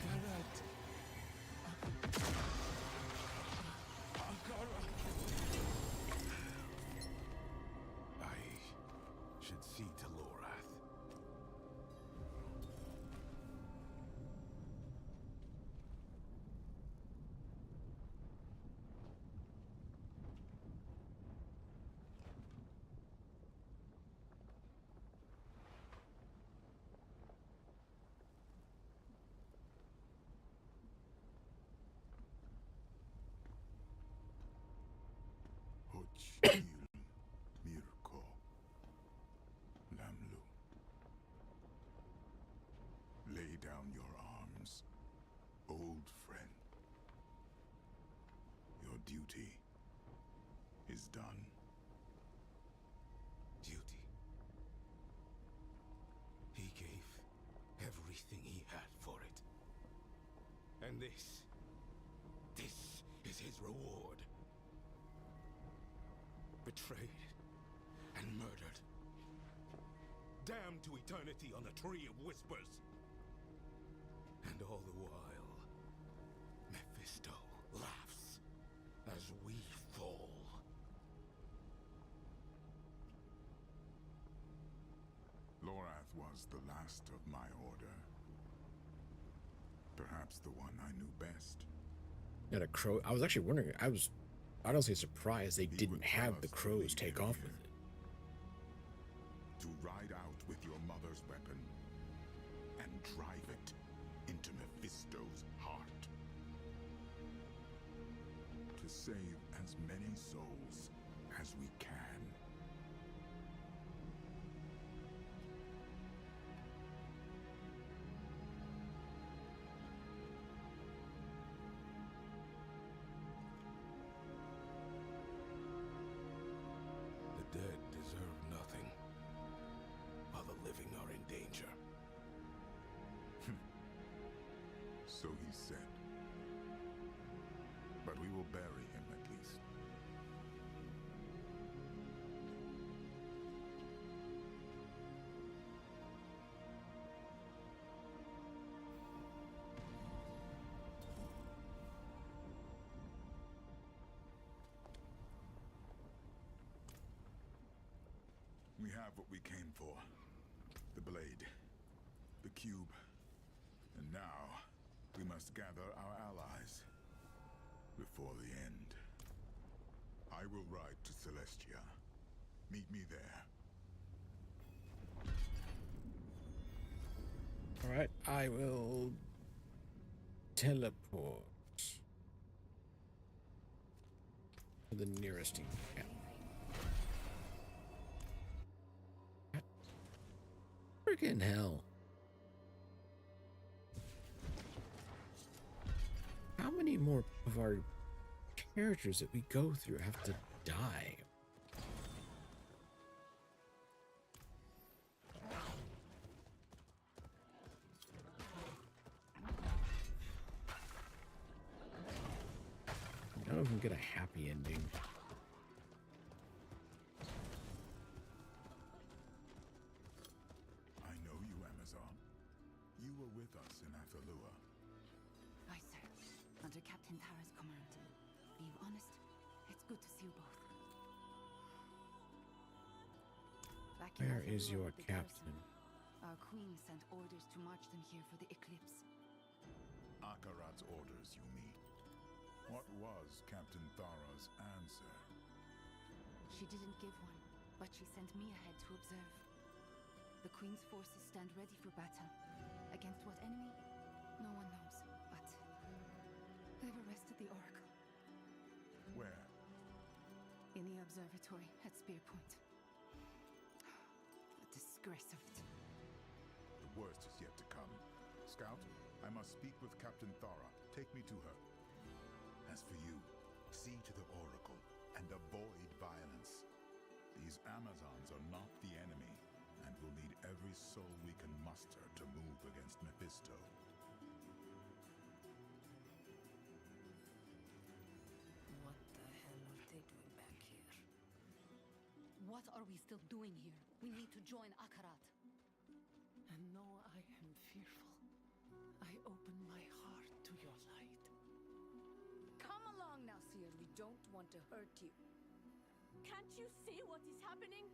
I should see to Lorath. duty is done. Duty. He gave everything he had for it. And this is his reward. Betrayed and murdered. Damned to eternity on the Tree of Whispers. And all the while, Mephisto laughs as we fall. Lorath was the last of my order. Perhaps the one I knew best. Got a crow. I was actually wondering. I was honestly surprised they didn't have the crows take off with it. To ride out with your mother's weapon and drive it into Mephisto's heart. To save as many souls as we can. The dead deserve nothing, while the living are in danger. So he said. But we will bury him at least. We have what we came for. The blade. The cube. And now, we must gather our allies. Before the end. I will ride to Celestia. Meet me there. Alright, I will teleport to the nearest encampment. Freaking hell. How many more of our characters that we go through have to die? None of them get a happy ending. I know you, Amazon. You were with us in Athalua. Aye, sir. Under Captain Tara's command. Being honest, it's good to see you both. Back in Where is Athalua your with the captain? garrison, our queen sent orders to march them here for the eclipse. Akarat's orders, you mean? What was Captain Thara's answer? She didn't give one, but she sent me ahead to observe. The queen's forces stand ready for battle. Against what enemy? No one knows, but they've arrested the Oracle. Where? In the observatory at Spearpoint. The disgrace of it. The worst is yet to come. Scout, I must speak with Captain Thara. Take me to her. As for you, see to the Oracle and avoid violence. These Amazons are not the enemy, and we'll need every soul we can muster to move against Mephisto. What the hell are they doing back here? What are we still doing here? We need to join Akarat. And though I am fearful, I open my heart to your light. Come along now, Seer. We don't want to hurt you. Can't you see what is happening?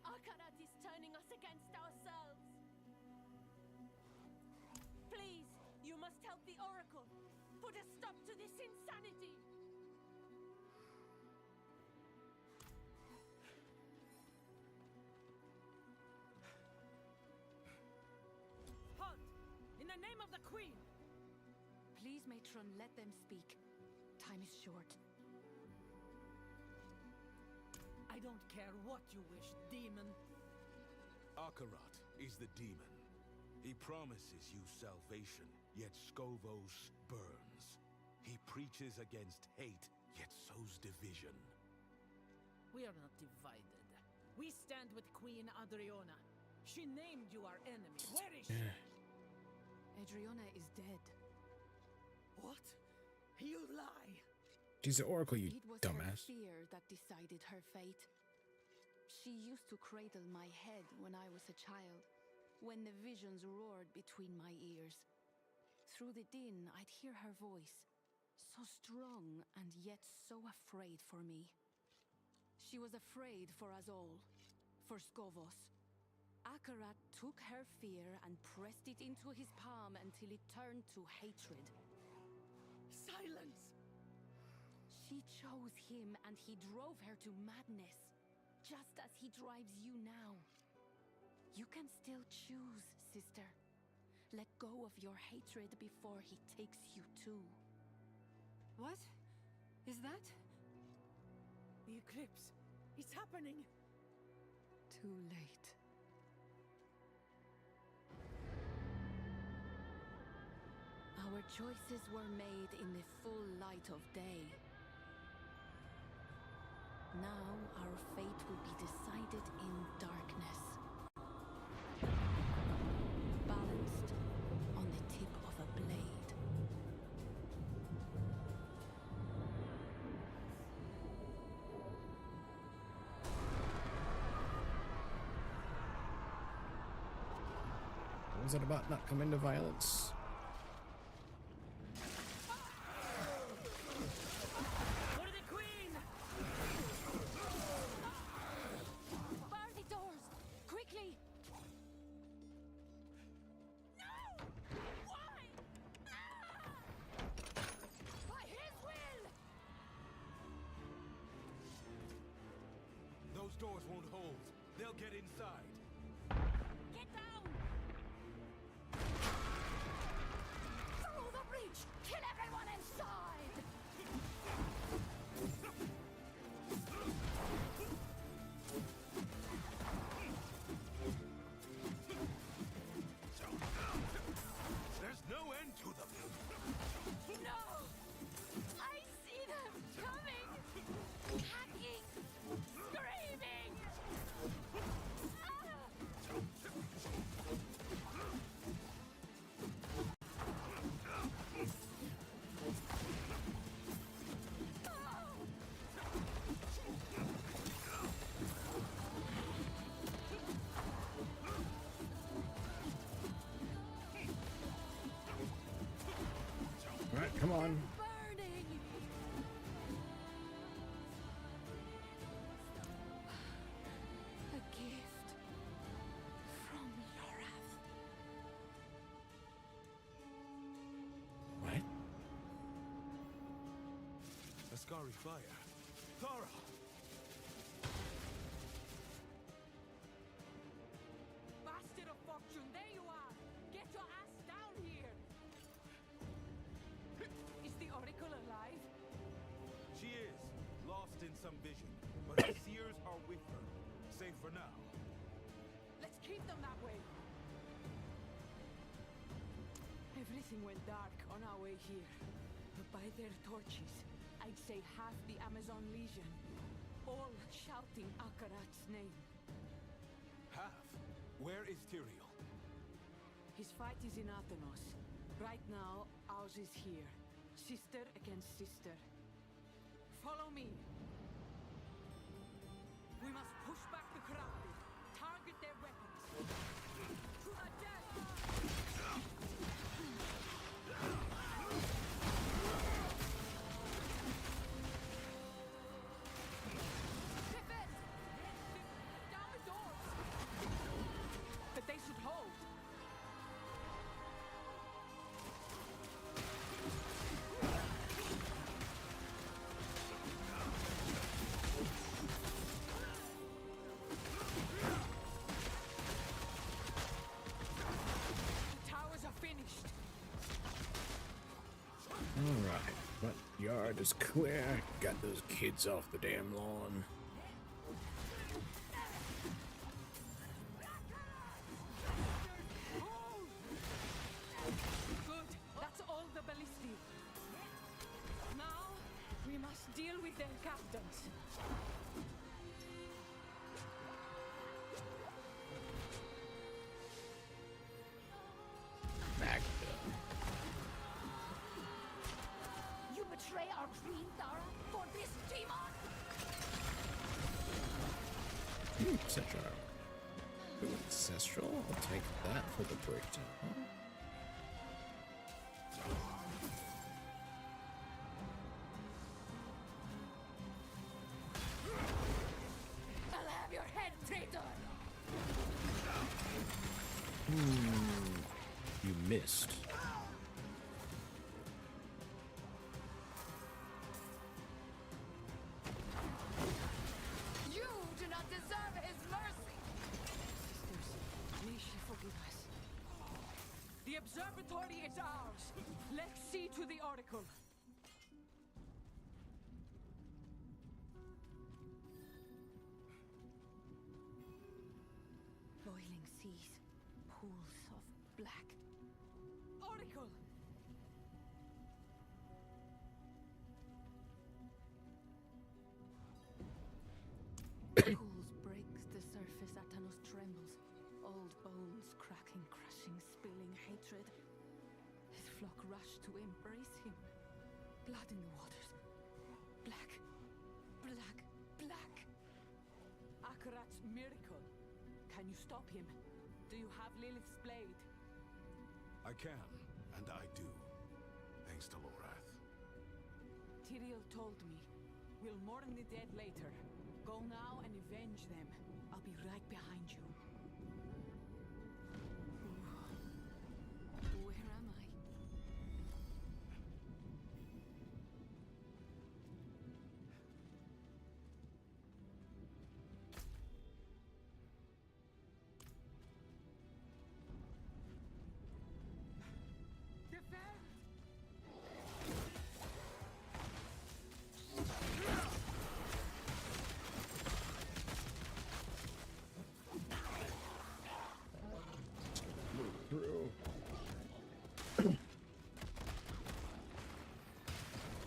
Akarat is turning us against ourselves. Please, you must help the Oracle. Put a stop to this insanity. Halt! In the name of the Queen! Please, Matron, let them speak. Time is short. I don't care what you wish, demon. Akarat is the demon. He promises you salvation, yet Skovos burns. He preaches against hate, yet sows division. We are not divided. We stand with Queen Adriana. She named you our enemy. Where is she? Adriana is dead. What? You lie! She's the Oracle, you It was dumbass. her fear that decided her fate. She used to cradle my head when I was a child, when the visions roared between my ears. Through the din, I'd hear her voice, so strong and yet so afraid for me. She was afraid for us all, for Skovos. Akarat took her fear and pressed it into his palm until it turned to hatred. Silence! She chose him and he drove her to madness, just as he drives you now. You can still choose, sister. Let go of your hatred before he takes you too. What? Is that? The eclipse. It's happening. Too late. Our choices were made in the full light of day. Now our fate will be decided in darkness. Balanced on the tip of a blade. What was it about not coming to violence? For the Queen! Bar the doors! Quickly! No! Why? By his will! Those doors won't hold. They'll get inside. Get down! Through the breach! Kill everyone inside! There's no end to them. No! I see them coming! Hacking! Screaming! All right, come on. Burning! A gift from Lorath. What? Ascari fire. Thara! Bastard of fortune, there you are! Get your ass down here! Is the Oracle alive? She is, lost in some vision, but her seers are with her. Safe for now. Let's keep them that way. Everything went dark on our way here. But by their torches, I'd say half the Amazon Legion. All shouting Akarat's name. Half? Where is Tyrael? His fight is in Athenos. Right now, ours is here. Sister against sister. Follow me. We must push back the crowd. Target their weapons. To the death! Defend! Down the doors! But they should hold. The towers are finished. Alright, front yard is clear. Got those kids off the damn lawn. Good. That's all the ballistae. Now, we must Deal with their captains. You betray our queen, Dara, for this demon? Ancestral. Ooh, ancestral? I'll take that for the breakdown. I'll have your head, traitor! You missed. You do not deserve his mercy! Sisters, may she forgive us. The observatory is ours. Let's see to the oracle. Boiling seas, pools of black. Oracle! Pools breaks the surface, Atanos trembles. Old bones cracking, crushing, spilling hatred. His flock rush to embrace him. Blood in the waters. Black, black, black. Akarat's miracle. Can you stop him? Do you have Lilith's blade? I can, and I do. Thanks to Lorath. Tyrael told me. We'll mourn the dead later. Go now and avenge them. I'll be right behind you. Where am I?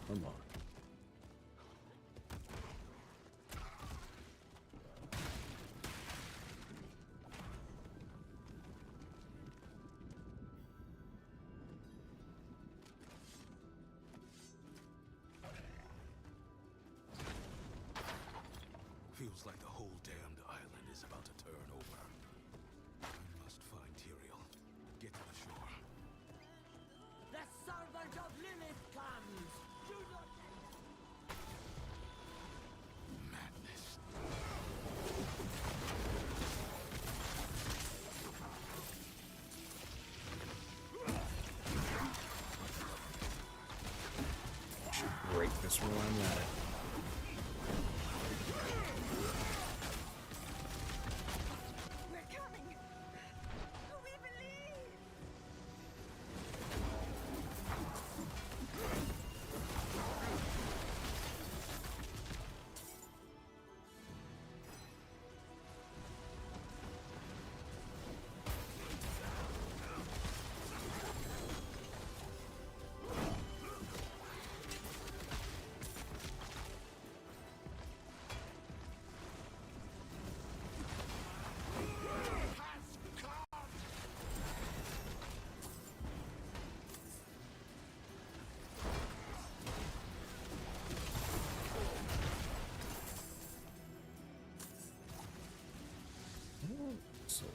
Come on. Feels like the whole damned island is about to turn over. I must find Tyrael. Get to the shore. The servant of Lilith comes! Do not... Madness. Should break this while I'm at it. We're coming! We believe! So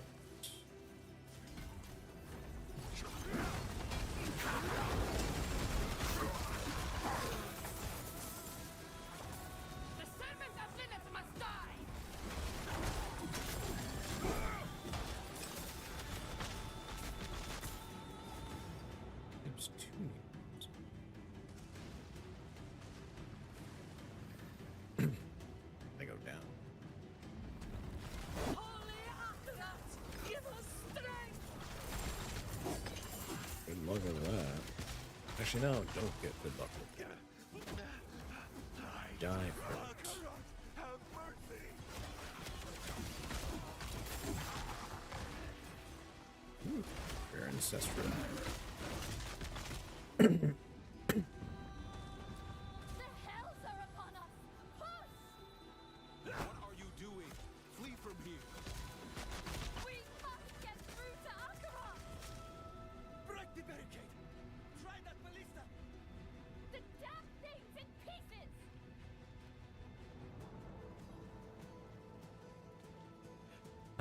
The servant of Lilith must die! there's two names. They go down. Holy Akarat! Give us strength! Good luck with that. Actually, no, don't get good luck with that. Die first. Have mercy! Ooh, your ancestral. The hells are upon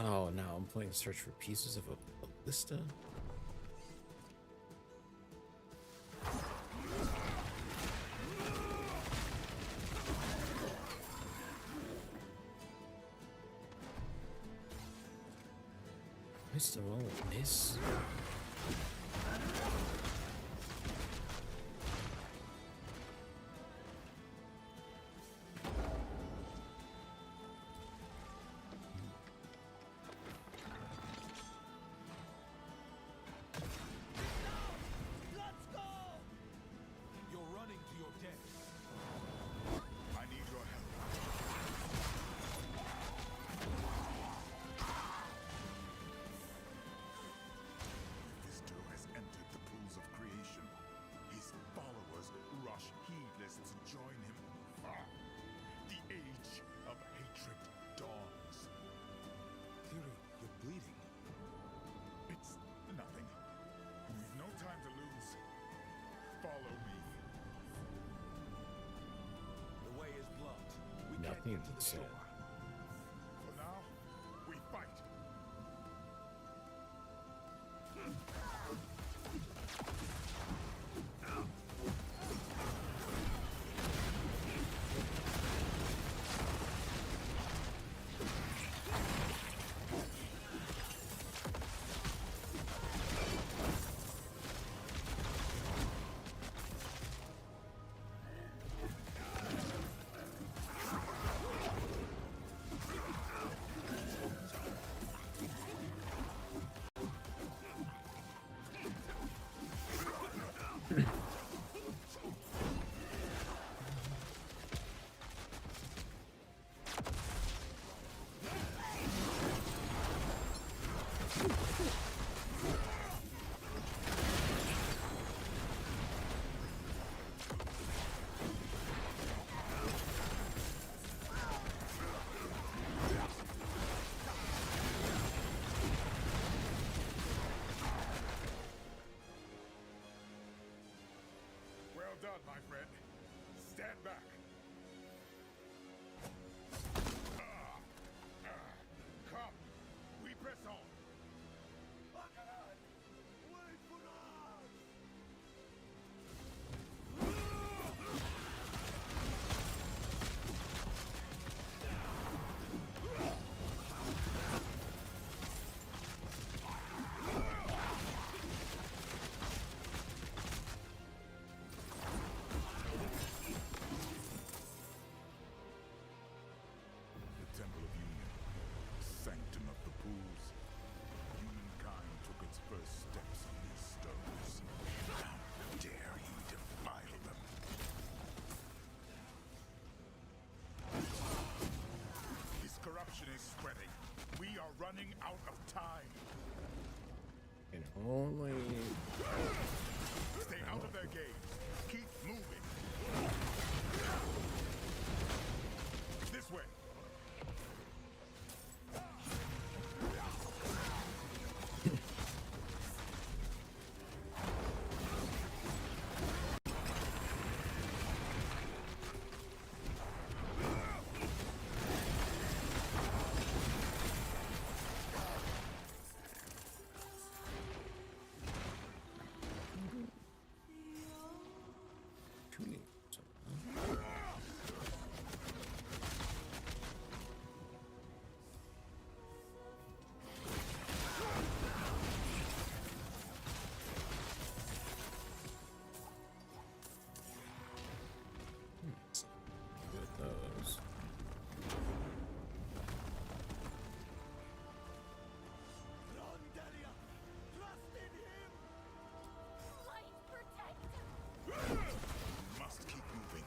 Oh, now I'm playing search for pieces of a ballista. Missed the roll, miss. You're running to your death. I need your help. Visitor has entered the pools of creation. His followers rush heedless to join him. The age of hatred dawns. Tyrion, you're bleeding. It's nothing. We've no time to lose. Follow me. The way is blocked. We Nothing can't get to the said. shore. For now, we fight. Well done, my friend. Stand back. Come, we press on. Wait for us! The Temple of Union, sanctum of the pools. Humankind took its first steps on these stones. How dare he defile them? This corruption is spreading. We are running out of time. And only Stay out of their gaze. Keep moving. This way. tuning. With those. Run, Delia! Trust in him! Light protect! Must keep moving.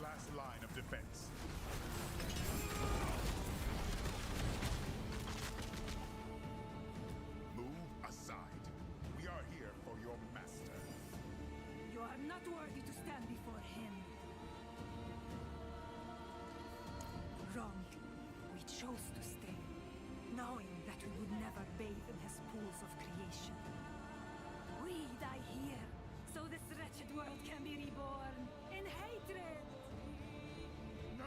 last line of defense. Move aside. We are here for your master. You are not worthy to stand before him. Wrong. We chose to stay, knowing that we would never bathe in his pools of creation. We die here, so this wretched world can be reborn in hatred! No!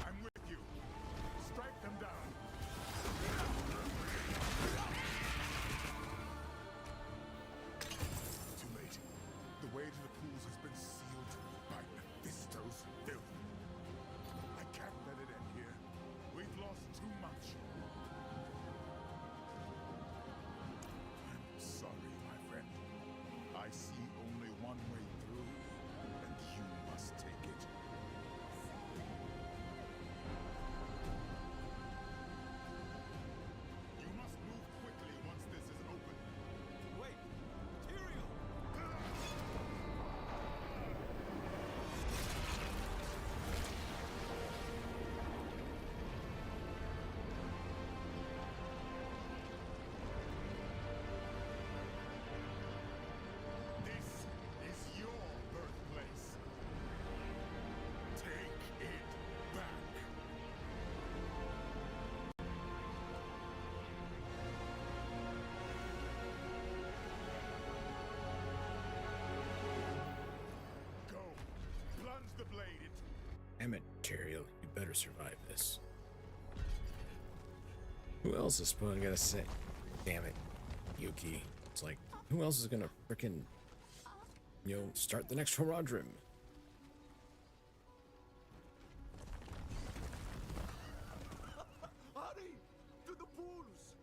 I'm with you. Strike them down. Too late. The way to the pools has been sealed by Mephisto's filth. I can't let it end here. We've lost too much. I'm sorry, my friend. I see only one way through, and you must take it. You must move quickly once this is open. Wait! Tyrael! This is your birthplace. Take it back. Go. Plunge the blade into... Damn it, Tyrael. You better survive this. Who else is Spawn gonna say? Damn it, Yuki. It's like, who else is gonna frickin', start the next Horadrim? Hurry! To the pools!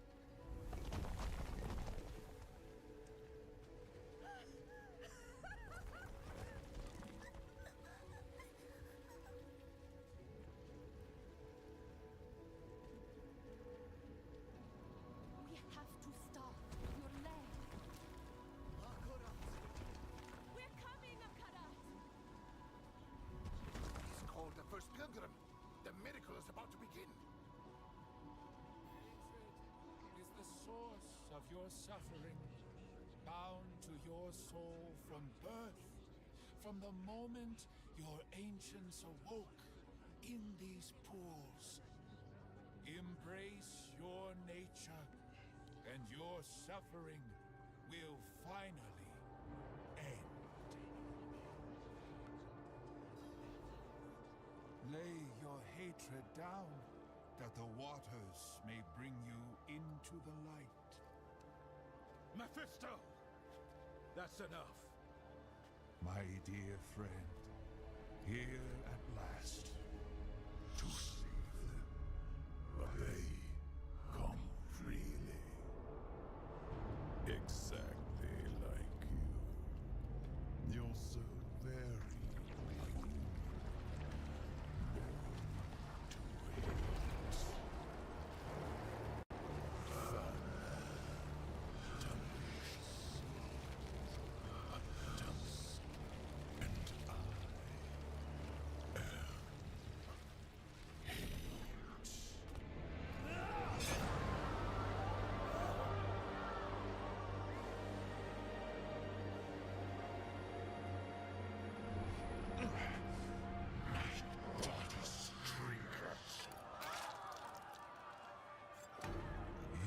We have to stop. Your leg. We're coming, Akarat! He's called the first pilgrim. The miracle is about to begin. Hatred is the source of your suffering, bound to your soul from birth, from the moment your ancients awoke in these pools. Embrace your nature, and your suffering will finally end. Lay your hatred down, that the waters may bring you into the light. Mephisto! That's enough. My dear friend, here at last, to save them. But they come freely. Exactly like you. You're so very born to hate.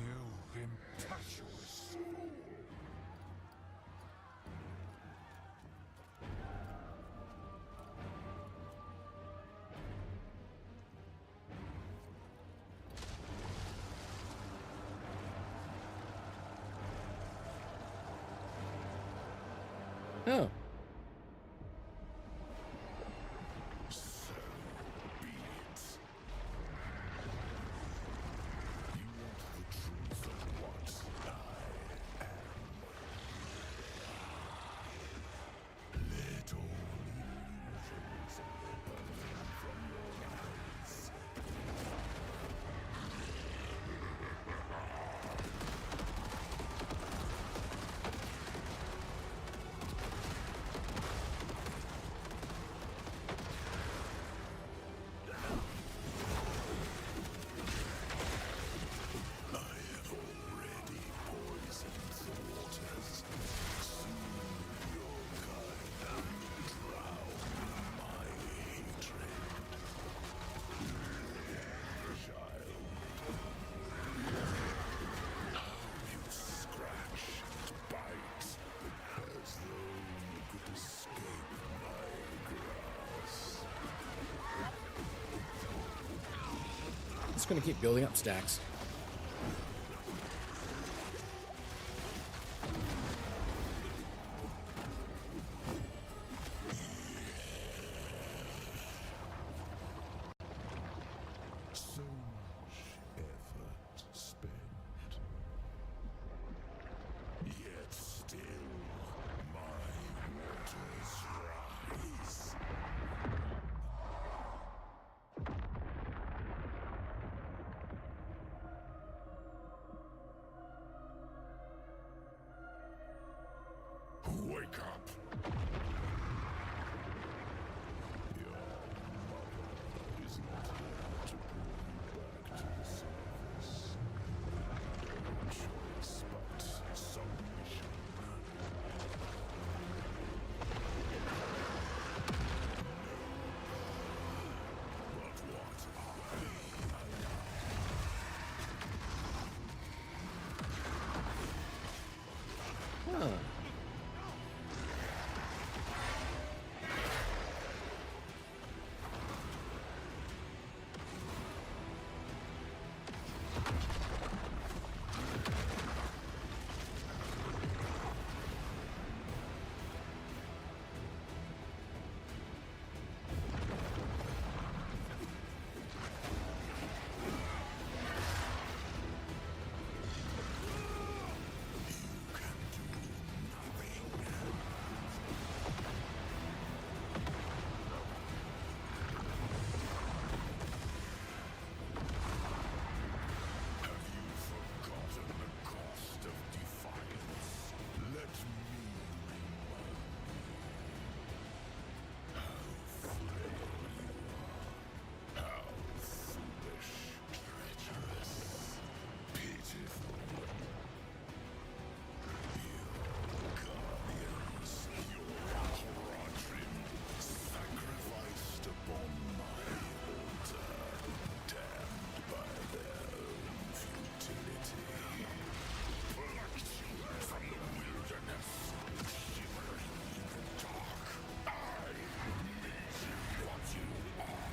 You impetuous fool. Oh. So be it. You want the truth of what I am. Just gonna keep building up stacks. So much effort spent. Yet still my waters rise. Wake up! Your mother is not here to bring you back to the surface. No choice but submission. But what Huh. forgotten the cost of defiance? Let me remind you how frail you are, how foolish, treacherous, pitiful. Your guardians, your quadrim, sacrificed upon my altar, damned by their own futility. Plucked from the wilderness, shivering in the dark. I made you what you are.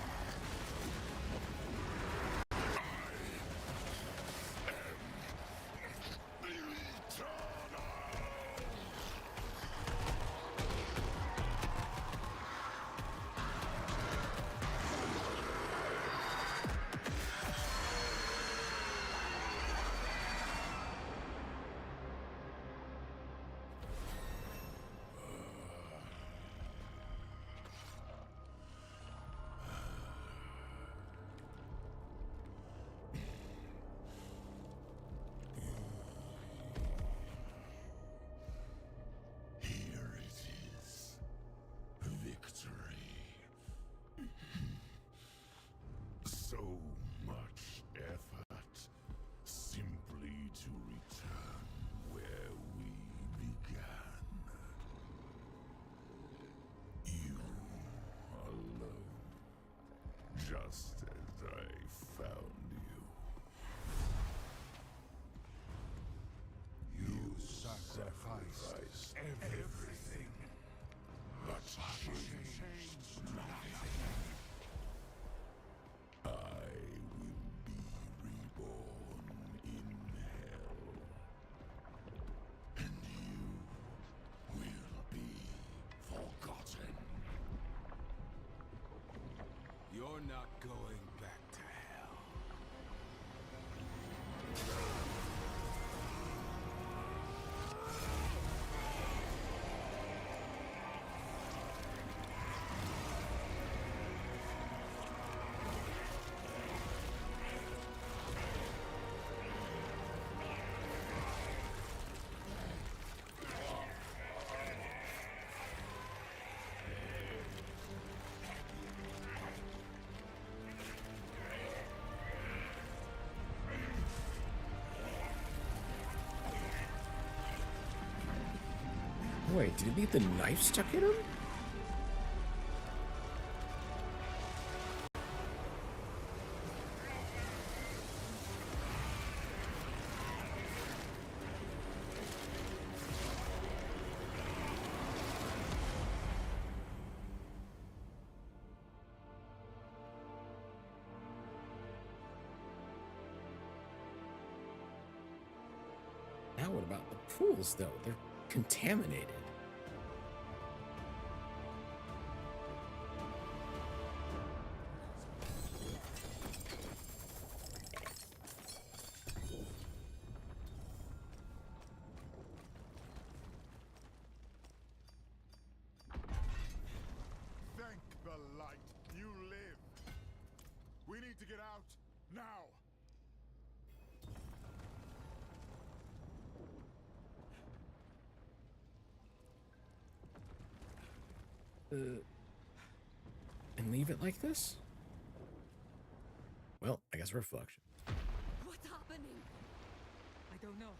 I am eternal. Here it is. Victory. So much effort simply to return where we began. You alone, just as I found you. You sacrificed everything, but changed nothing. I will be reborn in hell, and you will be forgotten. You're not going back to hell. Wait, did he leave the knife stuck in him? Now what about the pools, though? They're contaminated. Thank the light. You live. We need to get out now. And leave it like this? Well, I guess we're fucked. What's happening? I don't know.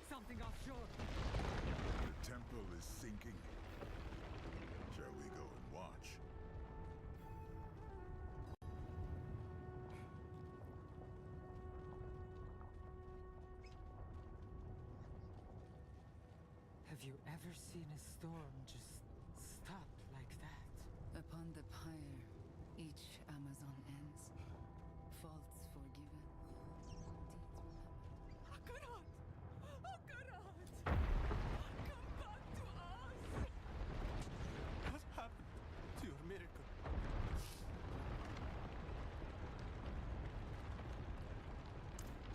Something offshore. The temple is sinking. Shall we go and watch? Have you ever seen a storm just stop like that? Upon the pyre, each Amazon ends. Faults forgiven. Akarat! Akarat! Come back to us! What happened to your miracle?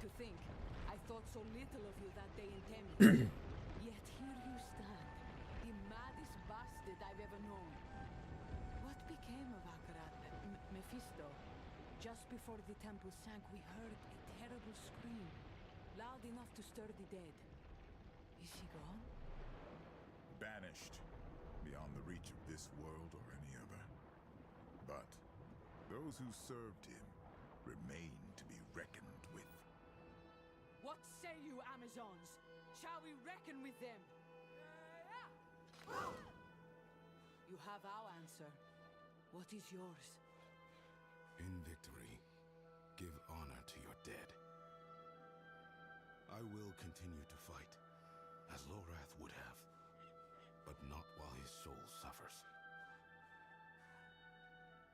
To think, I thought so little of you that day in Thames. Yet here you stand, the maddest bastard I've ever known. What became of Akarat, Mephisto? Just before the temple sank, we heard a terrible scream, loud enough to stir the dead. Is he gone? Banished, beyond the reach of this world or any other. But those who served him remain to be reckoned with. What say you, Amazons? Shall we reckon with them? You have our answer. What is yours? In victory, give honor to your dead. I will continue to fight, as Lorath would have, but not while his soul suffers.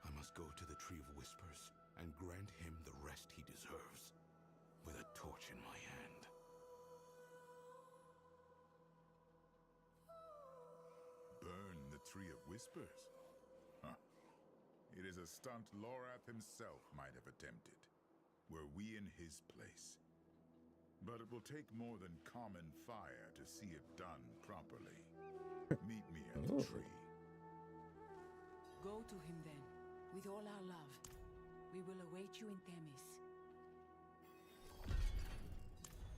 I must go to the Tree of Whispers and grant him the rest he deserves, with a torch in my hand. Burn the Tree of Whispers? Huh. It is a stunt Lorath himself might have attempted, were we in his place. But it will take more than common fire to see it done properly. Meet me at the tree. Go to him then, with all our love. We will await you in Themis.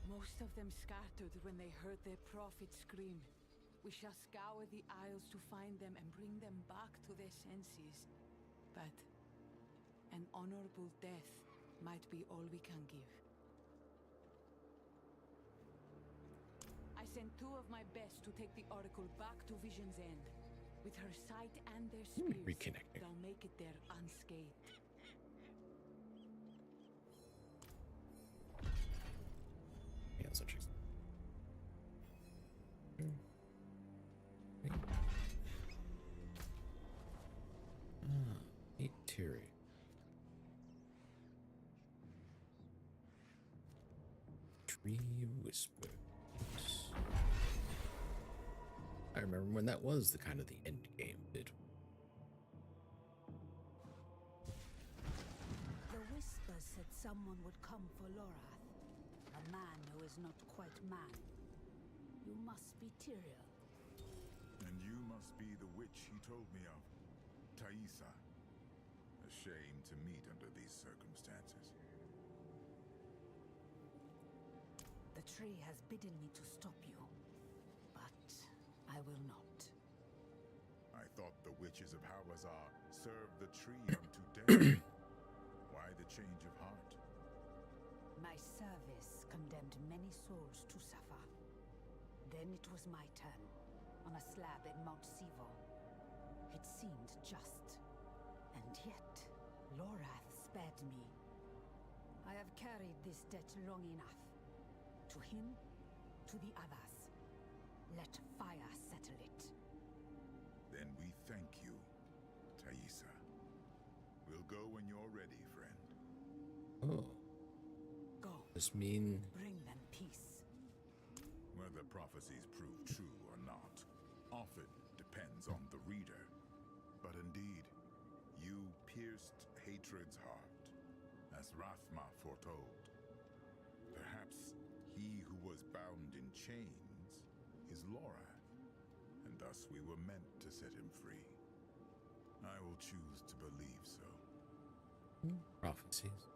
Most of them scattered when they heard their prophet scream. We shall scour the isles to find them and bring them back to their senses. But an honorable death might be all we can give. I sent 2 of my best to take the Oracle back to Vision's End. With her sight and their spears, reconnecting. they'll make it there unscathed. Yeah, that's what she's. Meet Terry. Tree Whispers. I remember when that was the kind of the end game bit. The Whispers said someone would come for Lorath. A man who is not quite man. You must be Tyrael. And you must be the witch he told me of, Thaisa. A shame to meet under these circumstances. The tree has bidden me to stop you, but I will not. I thought the witches of Hawazar served the tree unto death. Why the change of heart? My service condemned many souls to suffer. Then it was my turn, on a slab in Mount Sivo. It seemed just. And yet, Lorath spared me. I have carried this debt long enough. To him, to the others. Let fire settle it. Then we thank you, Thaisa. We'll go when you're ready, friend. Oh. Go. Does this mean bring them peace? Whether prophecies prove true or not often depends on the reader. But indeed, you pierced Hatred's heart, as Rathma foretold. Perhaps he who was bound in chains is Lorath, and thus we were meant to set him free. I will choose to believe so. Prophecies.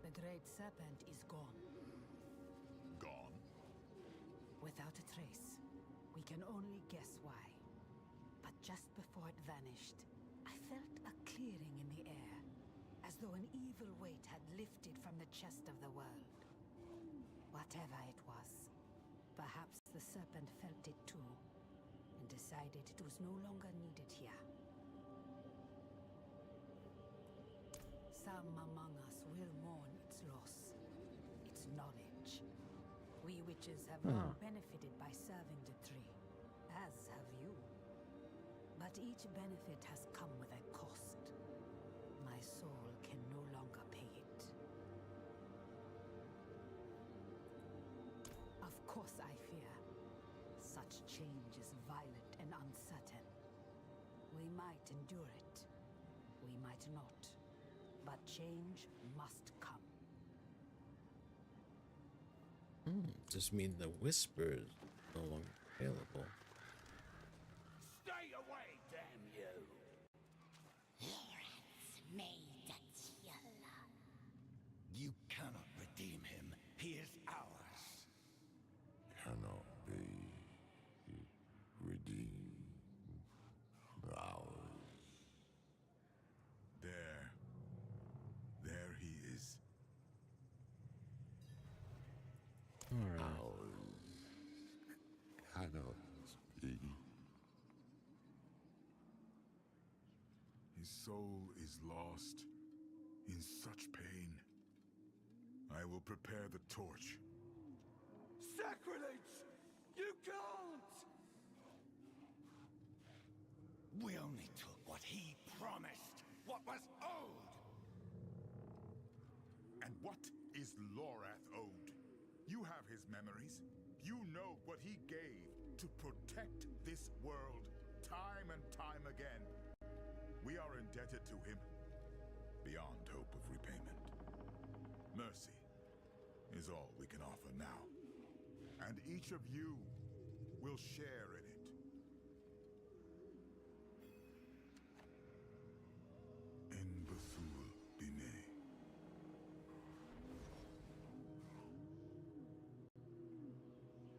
The Great Serpent is gone. Gone? Without a trace. We can only guess why. But just before it vanished, I felt a clearing in the air, as though an evil weight had lifted from the chest of the world. Whatever it was, perhaps the serpent felt it too, and decided it was no longer needed here. Some among us will mourn its loss, its knowledge. We witches have long benefited by serving the tree, as have you. But each benefit has come with a cost. My soul can no longer pay it. Of course I fear. Such change is violent and uncertain. We might endure it. We might not. But change must come. Does this mean the whispers no longer available? Stay away, damn you! Lorath's made a deal. You cannot redeem him. He is ours. Cannot be redeemed. Ours. There he is. Ours cannot be. His soul is lost in such pain. I will prepare the torch. Sacrilege! You can't! We only took what he promised, what was owed! And what is Lorath owed? You have his memories. You know what he gave to protect this world time and time again. We are indebted to him beyond hope of repayment. Mercy is all we can offer now. And each of you will share in it. In Bethul Bine.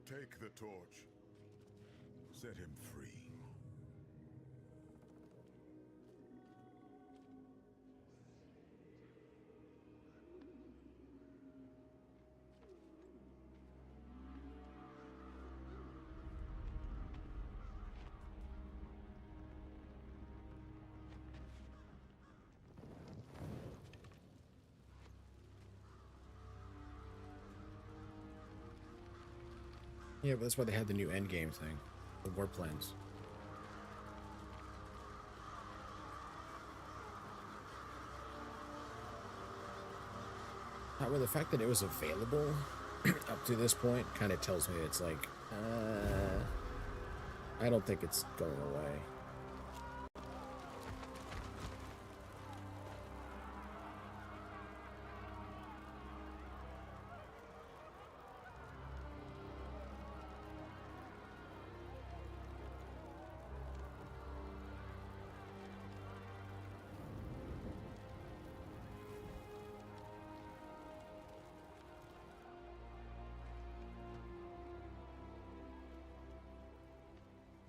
Take the torch. Set him free. Yeah, but that's why they had the new endgame thing. The war plans. Well, the fact that it was available up to this point kind of tells me it's like, I don't think it's going away.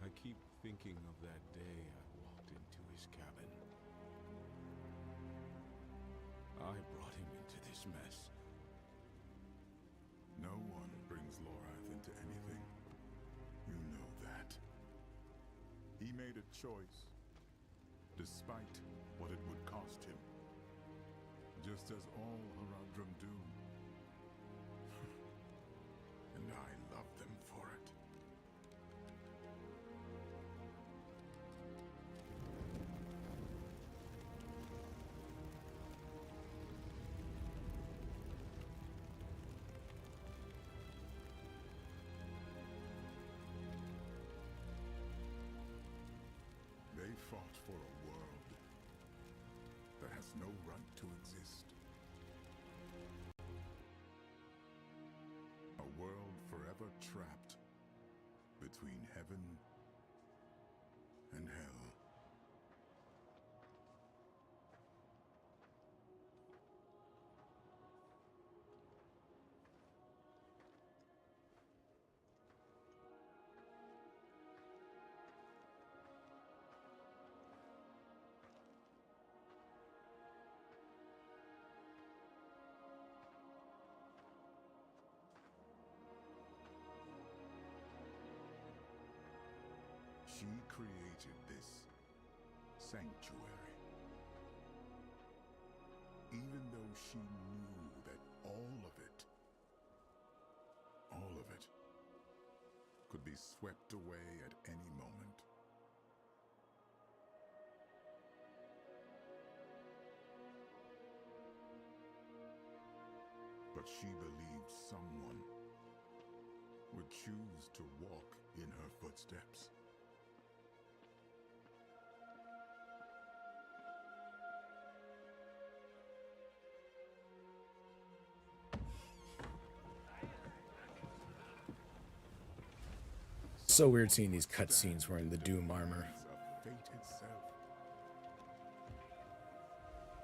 I keep thinking of that day I walked into his cabin. I brought him into this mess. No one brings Lorath into anything. You know that. He made a choice, despite what it would cost him. Just as all Haradrim do. And I love them for it. right to exist. A world forever trapped between heaven and hell. She created this sanctuary, even though she knew that all of it, could be swept away at any moment. But she believed someone would choose to walk in her footsteps. So weird seeing these cutscenes wearing the Doom armor. Of fate itself,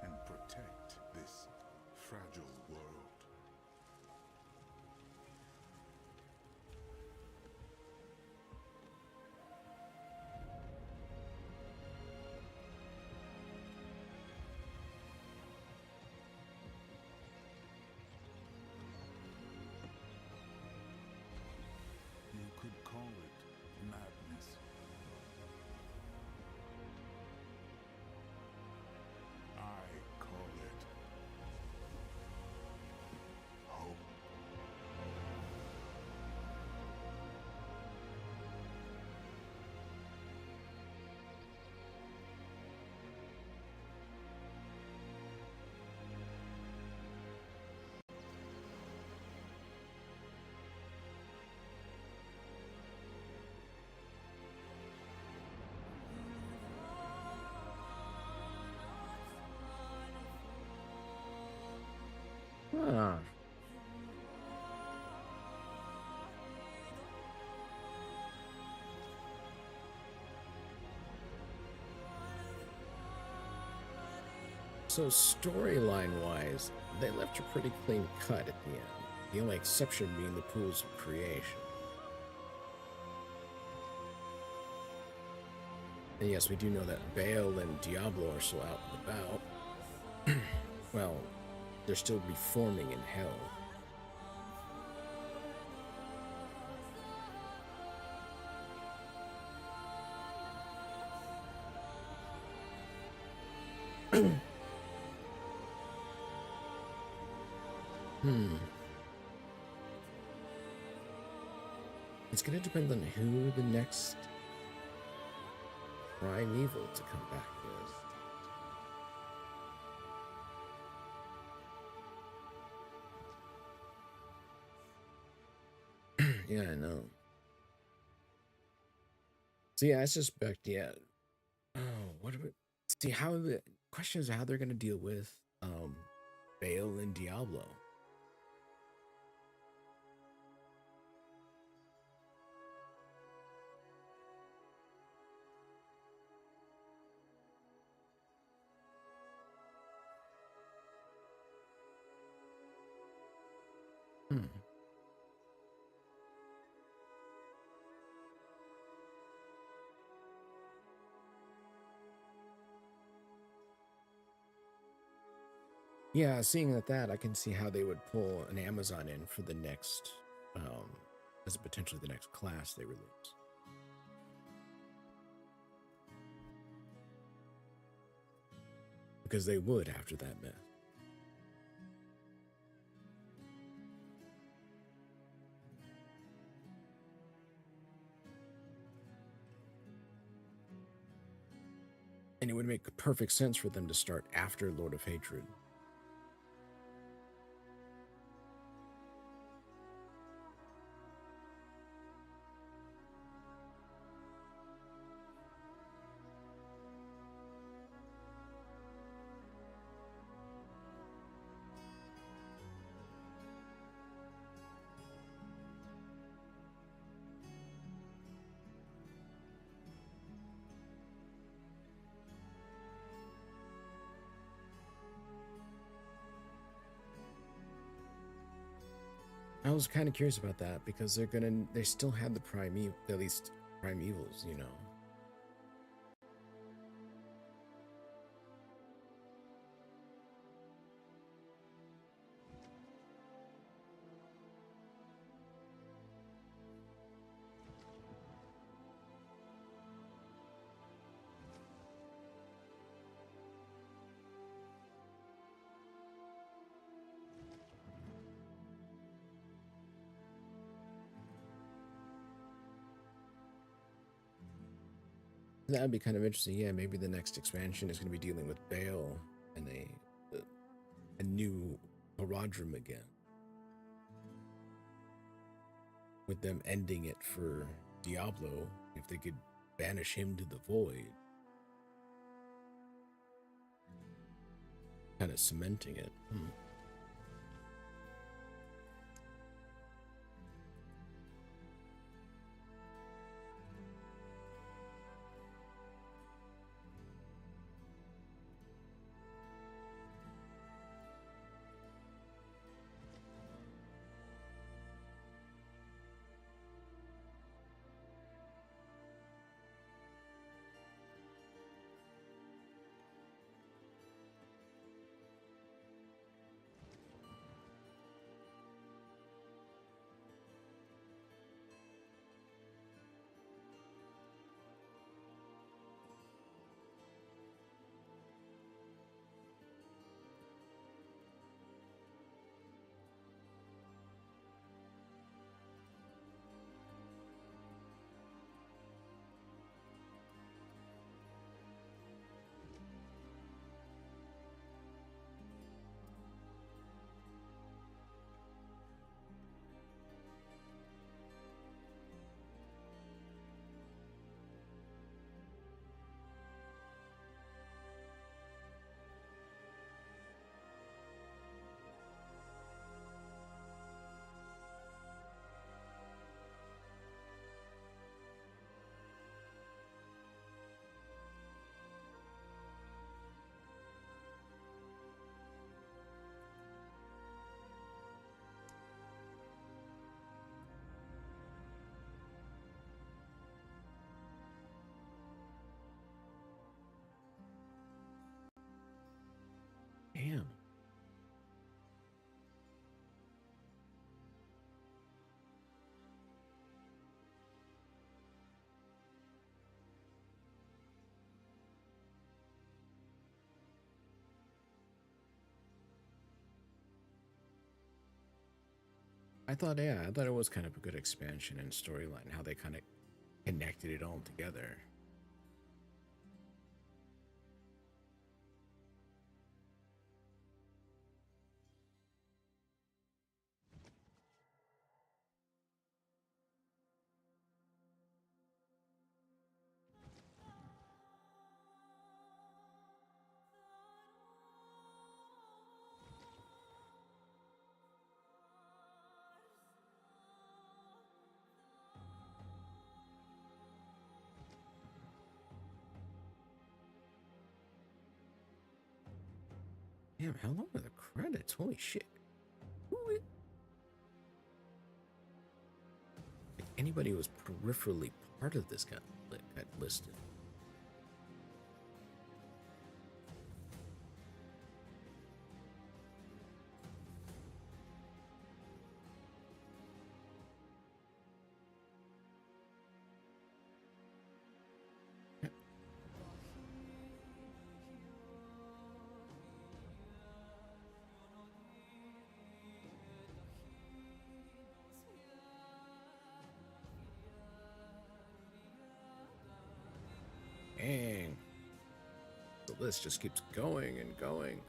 and protect this fragile world. You could call it madness. I call it hope. Ah. So storyline-wise, they left a pretty clean cut at the end. The only exception being the pools of creation. And yes, we do know that Baal and Diablo are still out and about. Well, they're still reforming in hell. It's gonna depend on who the next primeval to come back is. Yeah, I know. So yeah, I suspect, yeah. Oh, what do we see how the question is how they're gonna deal with Baal and Diablo. Yeah, seeing that, I can see how they would pull an Amazon in for the next, as potentially the next class they release. Because they would after that myth. And it would make perfect sense for them to start after Lord of Hatred. I was kind of curious about that because they still had the at least primevals, you know. That would be kind of interesting. Yeah, maybe the next expansion is going to be dealing with Bale and a new Horadrim again. With them ending it for Diablo, if they could banish him to the void. Kind of cementing it. Damn. I thought it was kind of a good expansion and storyline, how they kind of connected it all together. Damn, how long are the credits? Holy shit. Like anybody who was peripherally part of this got listed. Dang. The list just keeps going and going.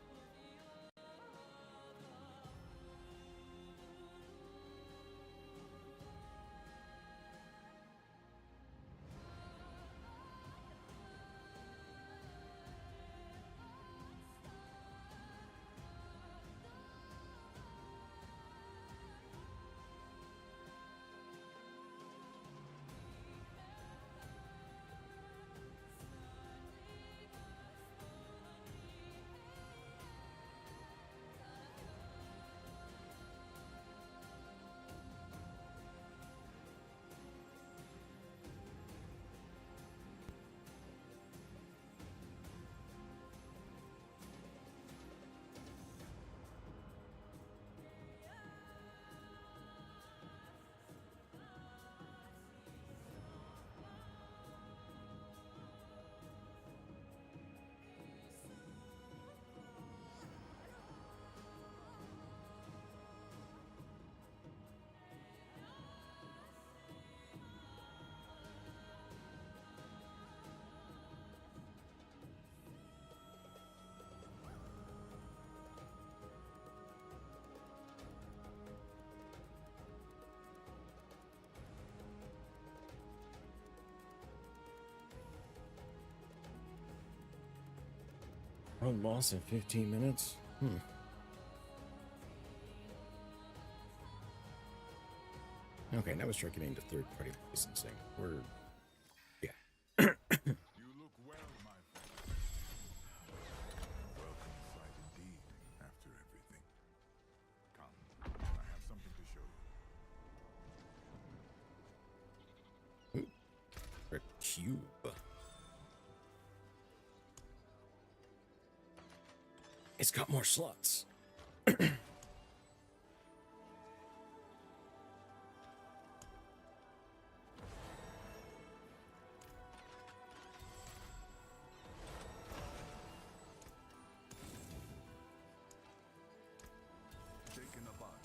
One loss in 15 minutes? Okay, now we start getting into third-party licensing. We're... yeah. You look well, my friend. Welcome sight indeed, after everything. Come, I have something to show you. A cube. It's got more slots. Taken aback.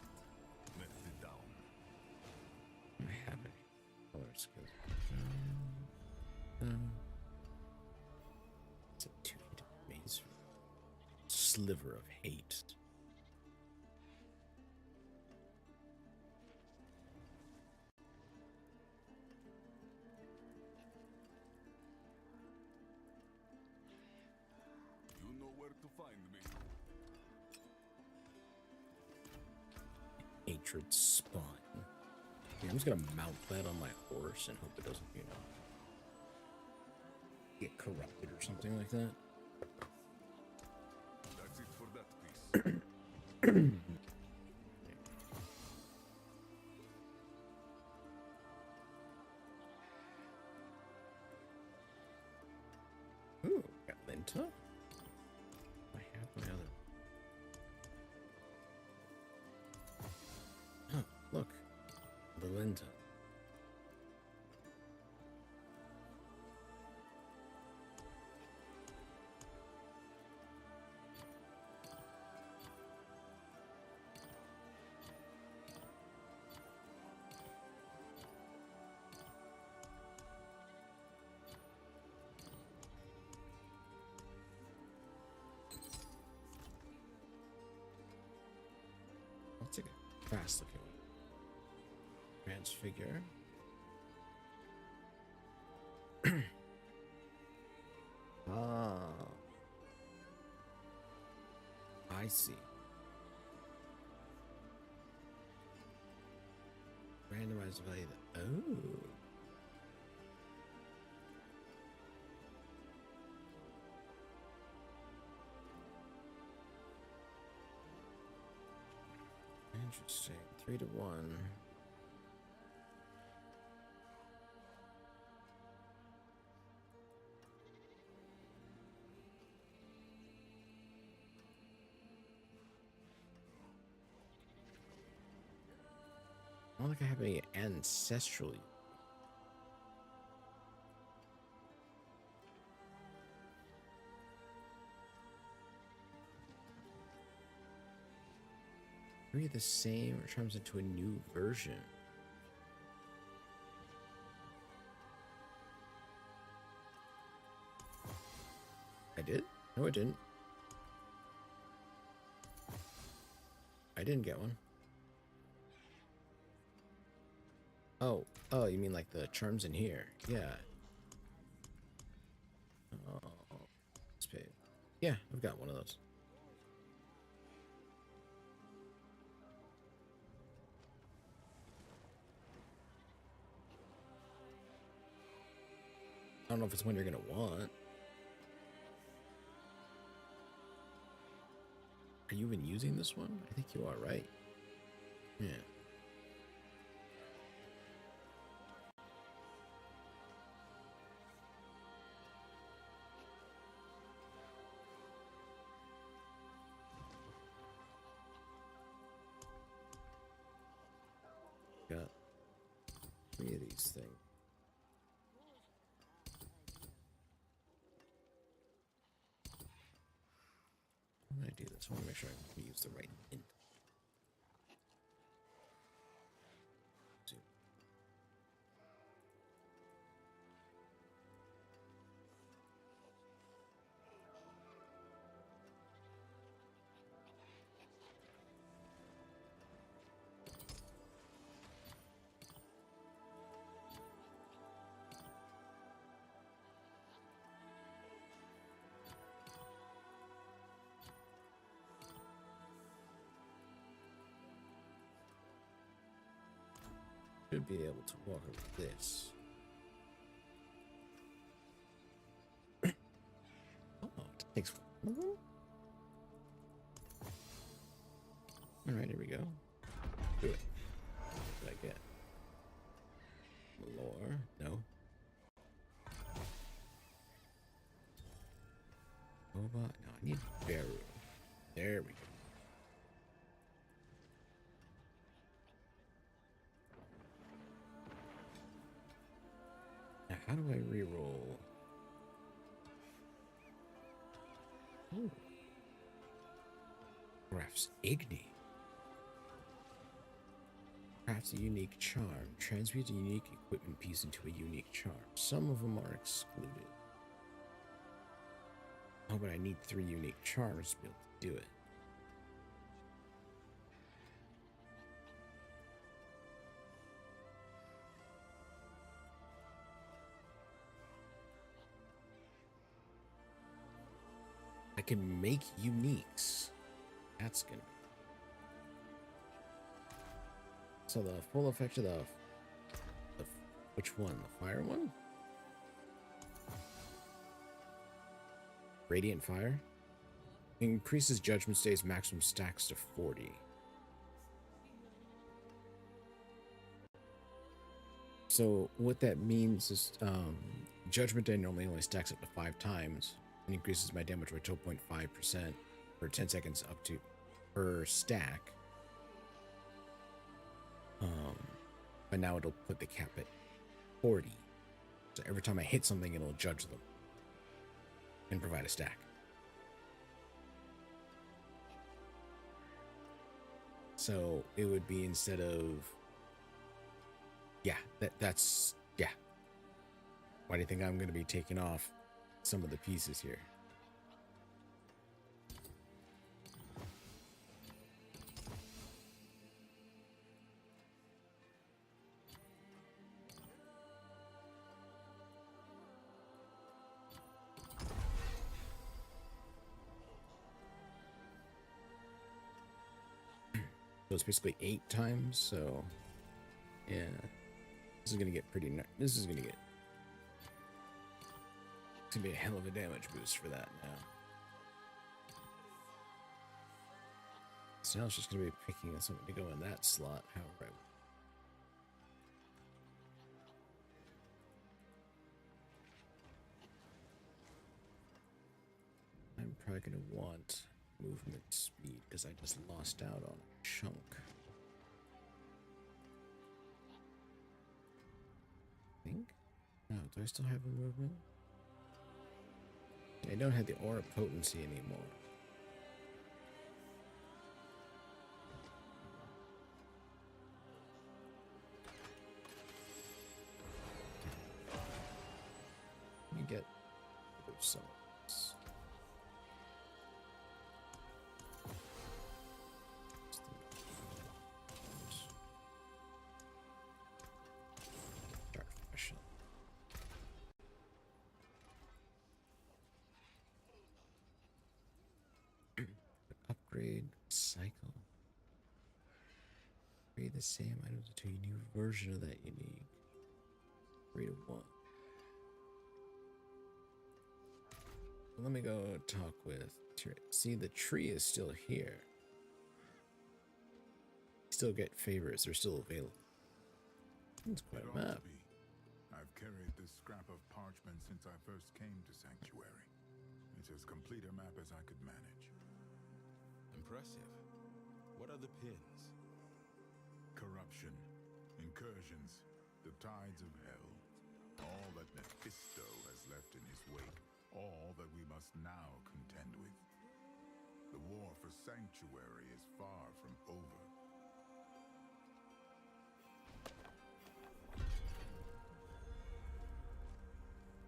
Left it down. I have any color skills. It's a two-hit maze. Sliver of hate. You know where to find me. Hatred spawn. Yeah, I'm just gonna mount that on my horse and hope it doesn't, you know, get corrupted or something like that. That's it for that piece. Ooh, got Linta. I have my other. Oh, look. The Linta. Let's take a fast look at one. Transfigure. Ah. I see. Randomized value. Oh. Interesting. 3-1. I don't think I have any ancestral. Three the same or turns into a new version. I did? No, I didn't. I didn't get one. Oh, you mean like the charms in here? Yeah. Oh, let's pay. Yeah, I've got one of those. I don't know if it's one you're gonna want. Are you even using this one? I think you are, right? Yeah. Got 3 of these things. When I do this, I want to make sure I use the right int. Should be able to walk over this. Oh, it takes one of them? Alright, here we go. Do it. What did I get? Lore? No. Robot? No, I need Beru. There we go. Now, how do I reroll? Ooh. Crafts Igni. Crafts a unique charm. Transmute a unique equipment piece into a unique charm. Some of them are excluded. Oh, but I need 3 unique charms to be able to do it. I can make uniques. That's gonna be. So the full effect of the which one? The fire one? Radiant Fire increases Judgment Day's maximum stacks to 40. So what that means is Judgment Day normally only stacks up to 5 times and increases my damage by 12.5% for 10 seconds up to per stack. But now it'll put the cap at 40. So every time I hit something, it'll judge them and provide a stack. So it would be instead of, yeah, that's, yeah. Why do you think I'm going to be taking off some of the pieces here? So it's basically 8 times, so yeah. This is gonna get pretty this is gonna get, it's gonna be a hell of a damage boost for that now. So now it's just gonna be picking something to go in that slot, however I'm probably gonna want movement speed because I just lost out on a chunk. I think? No, do I still have a movement? I don't have the aura potency anymore. Let me get some. Upgrade cycle. Create the same items to a new version of that unique. Rate of 1. Let me go talk with Tyrion. See, the tree is still here. Still get favors. They're still available. It's quite a map. I've carried this scrap of parchment since I first came to Sanctuary. It's as complete a map as I could manage. Impressive. What are the pins? Corruption, incursions, the tides of hell. All that Mephisto has left in his wake. All that we must now contend with. The war for Sanctuary is far from over.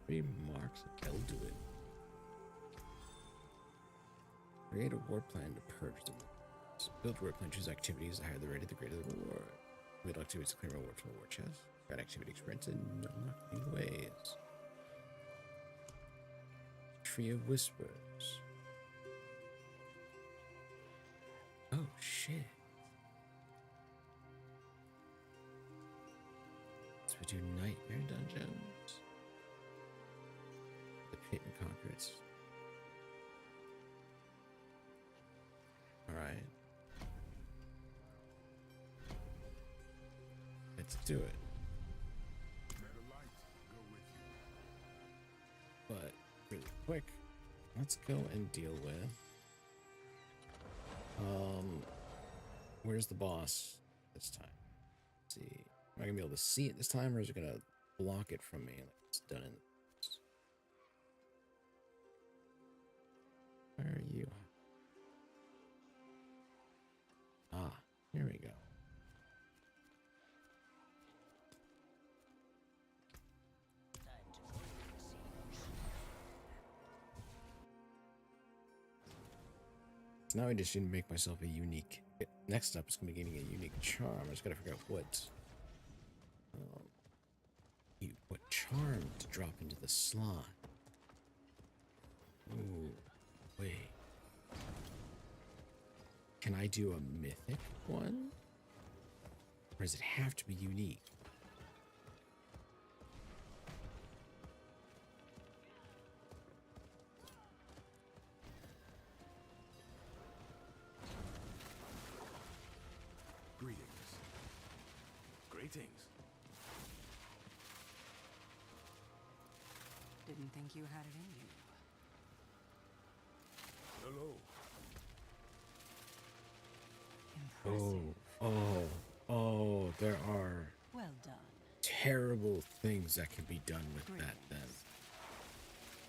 Remarks of Elduin. Create a war plan to purge the rewards. Build war plan, choose activities. The higher the rating, the greater the reward. Build activities to claim rewards from the war chest. Grant activity experience in unlocking ways. Tree of Whispers. Oh shit. we do nightmare dungeons. The pit and concretes. Alright. Let's do it. But really quick, let's go and deal with where's the boss this time? Let's see. Am I gonna be able to see it this time, or is it gonna block it from me like it's done in the past? Where are you? Ah, here we go. So now I just need to make myself a unique. Next up is going to be getting a unique charm. I just got to figure out what charm to drop into the slot. Ooh, wait. Can I do a mythic one? Or does it have to be unique? Greetings. Didn't think you had it in you. Hello. Oh, there are Well done. terrible things that can be done with that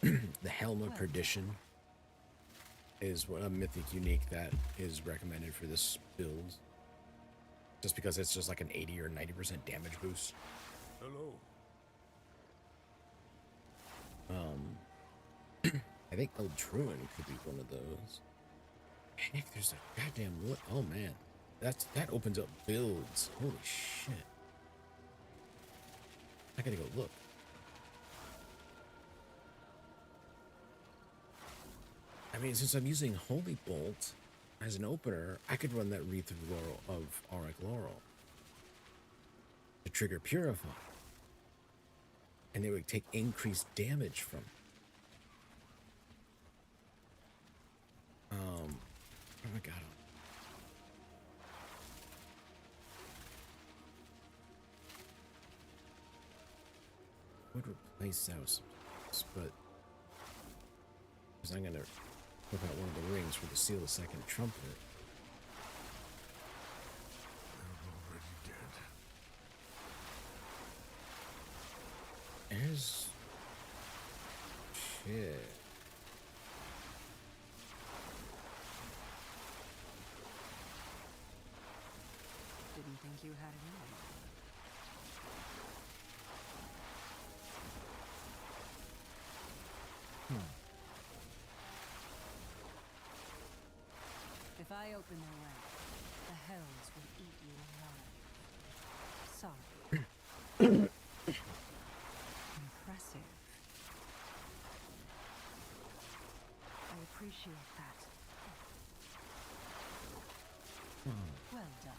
then. The Helm of Perdition is what a mythic unique that is recommended for this build. Just because it's just like an 80 or 90% damage boost. Hello. I think El Druin could be one of those. Heck, there's a goddamn oh man. That opens up builds. Holy shit. I gotta go look. I mean, since I'm using Holy Bolt as an opener, I could run that Wreath of Laurel of Auric Laurel to trigger Purify. And it would take increased damage from oh my god. Would replace those, but because I'm gonna whip out one of the rings for the seal the second trumpet. I'm already dead. There's shit. Didn't think you had it in you. If I open the way, the hells will eat you alive. Sorry. Impressive. I appreciate that. Well done.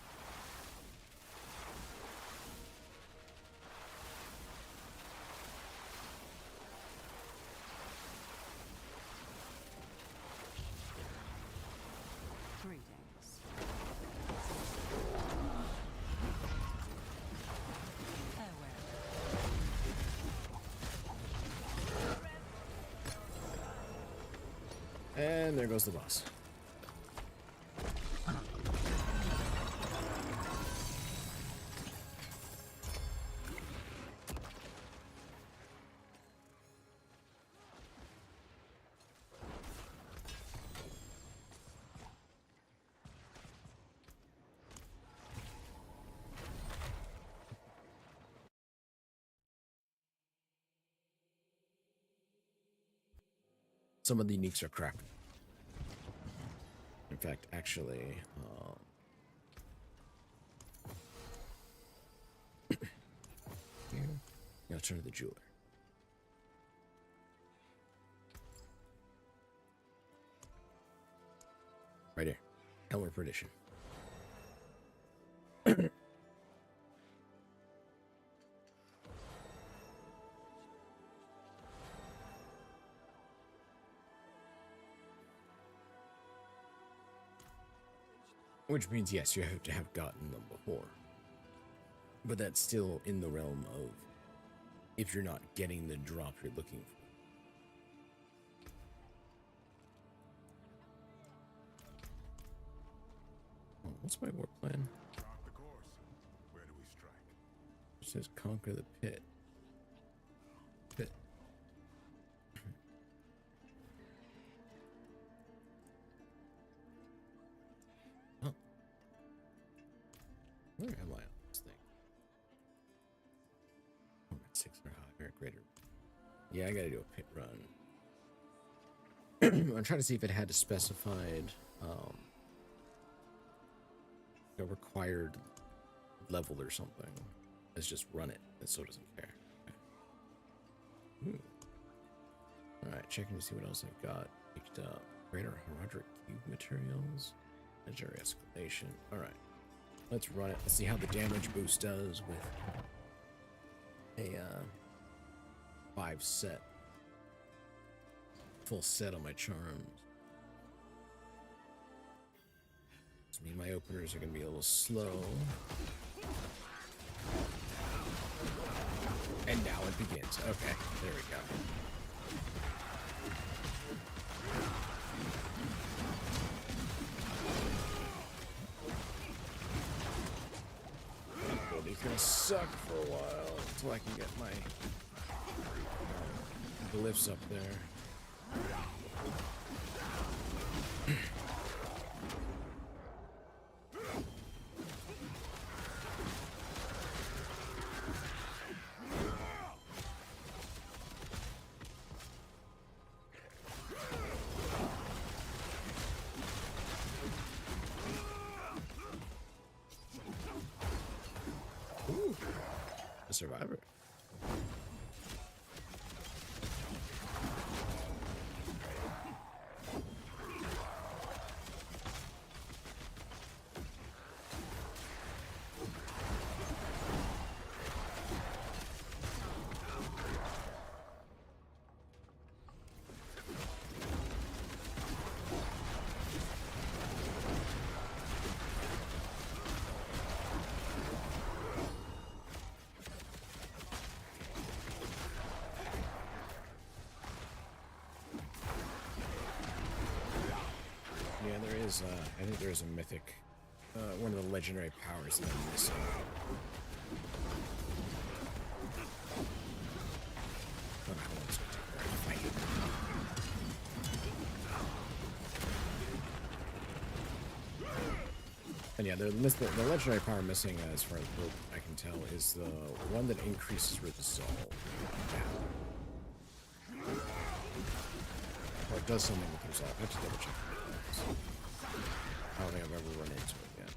Greetings. And there goes the boss. Some of the uniques are crap. In fact, actually, here, I'll turn to the jeweler. Right here, Helm of Perdition. Which means, yes, you have to have gotten them before. But that's still in the realm of if you're not getting the drop you're looking for. Oh, what's my war plan? Chart the course. Where do we strike? It says conquer the pit. Pit. Oh. Where am I on this thing? Oh, 6 or higher, greater. Yeah, I gotta do a pit run. I'm trying to see if it had a specified a required level or something. Let's just run it. It so doesn't care. Okay. Alright, checking to see what else I've got picked up. Greater Roderick Cube materials. Legendary escalation. Alright. Let's run it. Let's see how the damage boost does with a 5 set. Full set on my charms. This means my openers are going to be a little slow. And now it begins. Okay, there we go. He's gonna suck for a while until I can get my glyphs up there. Ooh, a survivor. Yeah, there is, I think there's a mythic, one of the legendary powers that I'm missing. I don't know how long it's going to take to fight it. And yeah, the legendary power missing, as far as I can tell, is the one that increases resolve. Or it does something with resolve. I have to double check. I don't think I've ever run into it yet.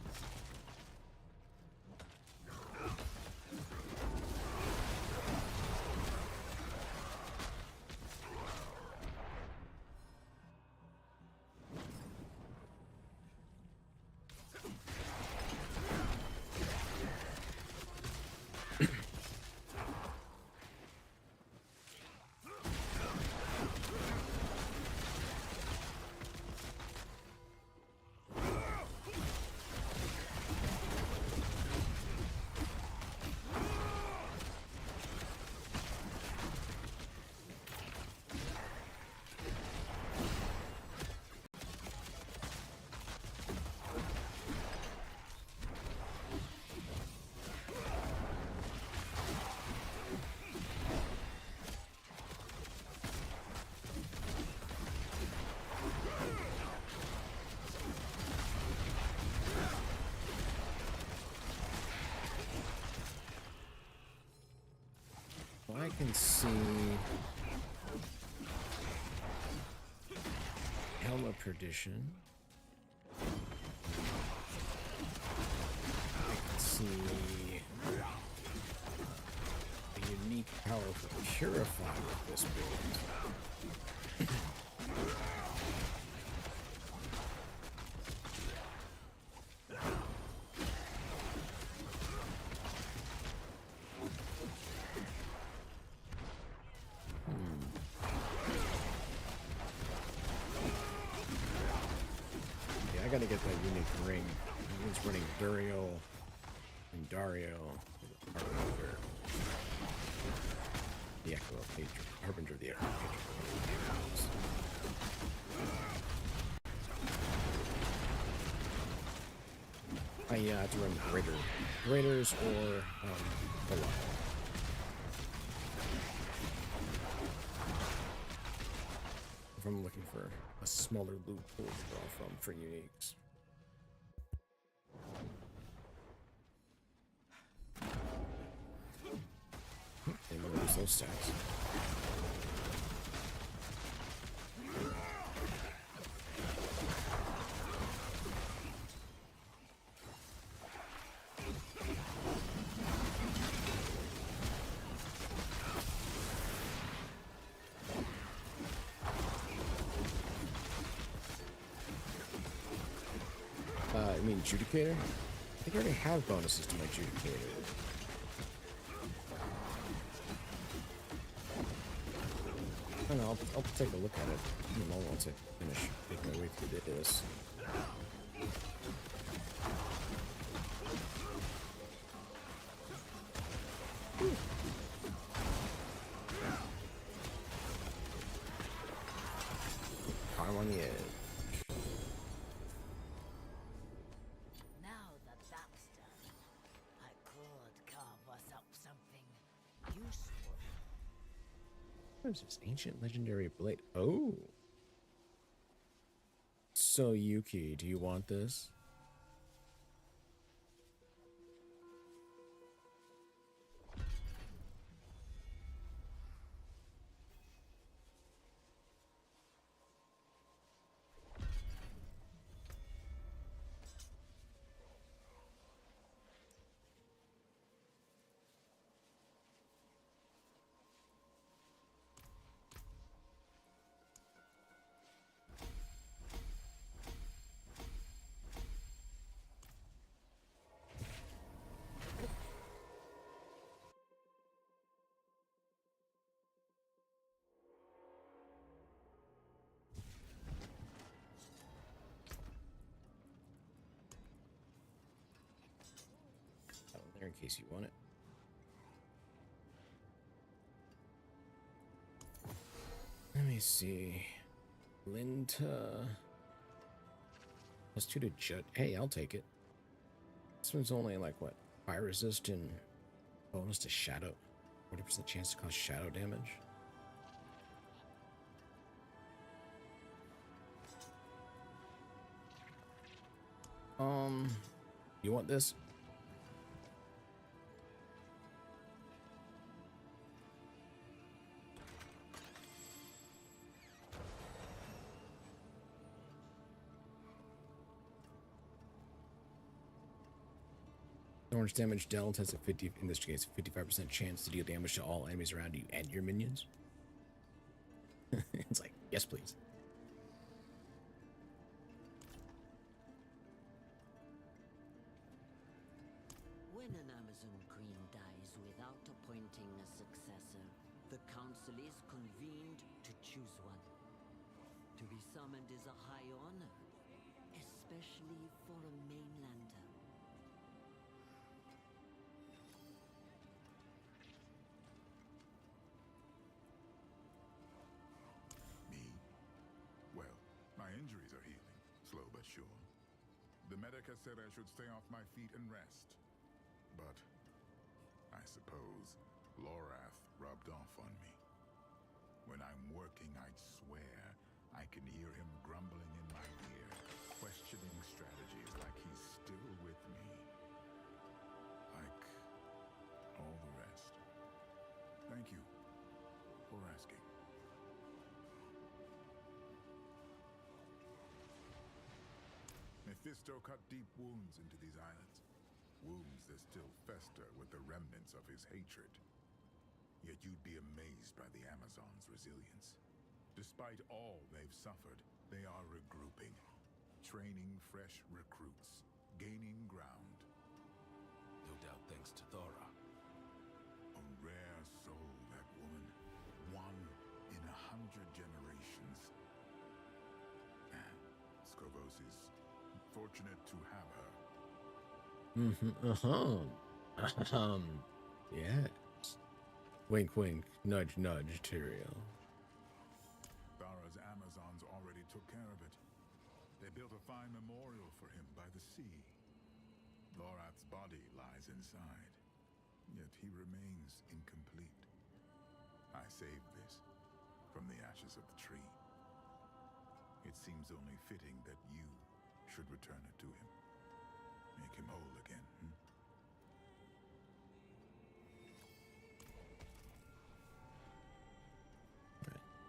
I can see Helm of Perdition. I can see a unique power for Purify with this build. I gotta get that unique ring. Everyone's running Duriel and Dario. Harbinger. The Echo of Hatred. Harbinger of the Echo of Hatred. I have to run Raiders or a lot. If I'm looking for a smaller loot pool to draw from for uniques. And we'll lose those stats. I mean, Judicator? I think I already have bonuses to my Judicator. I don't know, I'll take a look at it in a moment once I finish making my way through this. I'm on the edge. What is this? Ancient legendary blade. Oh. So, Yuki, do you want this? There in case you want it. Let me see. Linta. +2 to Jut. Hey, I'll take it. This one's only like what? Fire resist and bonus to shadow. 40% chance to cause shadow damage. You want this? Orange damage dealt has a 50, in this case, 55% chance to deal damage to all enemies around you and your minions. It's like, yes, please. When an Amazon queen dies without appointing a successor, the council is convened to choose one. To be summoned is a high honor, especially for a mainlander. Injuries are healing, slow but sure. The medic has said I should stay off my feet and rest. But I suppose Lorath rubbed off on me. When I'm working, I'd swear I can hear him grumbling in my ear, questioning strategies like he's still with me. Like all the rest. Thank you for asking. Mephisto cut deep wounds into these islands. Wounds that still fester with the remnants of his hatred. Yet you'd be amazed by the Amazons' resilience. Despite all they've suffered, they are regrouping, training fresh recruits, gaining ground. No doubt thanks to Thora. A rare soul, that woman. One in 100 generations. Skuvos is fortunate to have her. Yes. Wink, wink. Nudge, nudge, Tyrael. Thara's Amazons already took care of it. They built a fine memorial for him by the sea. Lorath's body lies inside, yet he remains incomplete. I saved this from the ashes of the tree. It seems only fitting that you should return it to him. Make him whole again.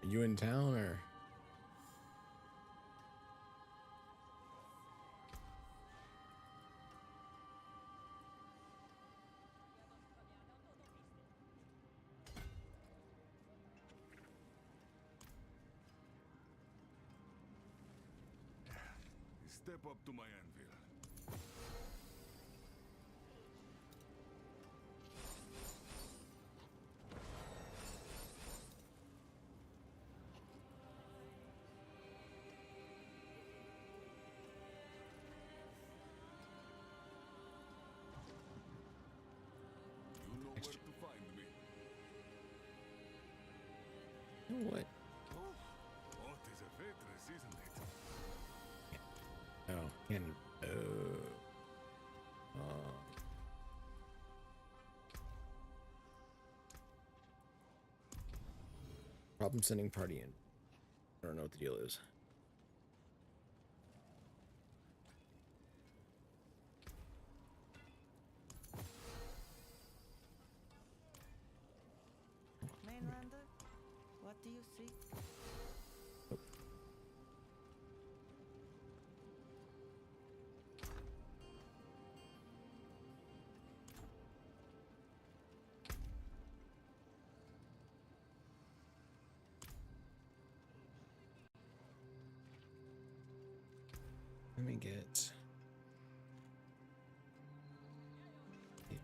Are you in town or? Step up to my anvil. You know where to find me. What? What is a Ventress, isn't it? Oh, can problem sending party in. I don't know what the deal is. Mainlander, what do you seek? Let me get.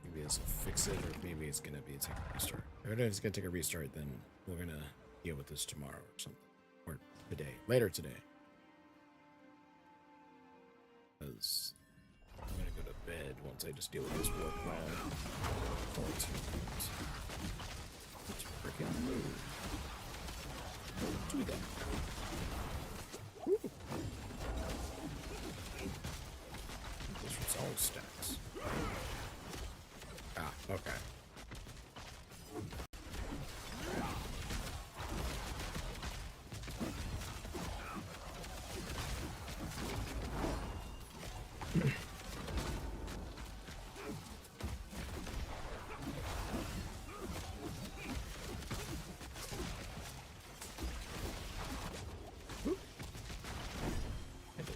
Maybe this will fix it, or maybe it's gonna be take a restart. If it's gonna take a restart, then we're gonna deal with this tomorrow or something, or today, later today. Because I'm gonna go to bed once I just deal with this work plan. Let's freaking move. Do that. Woo. This was all stacks. Ah, okay.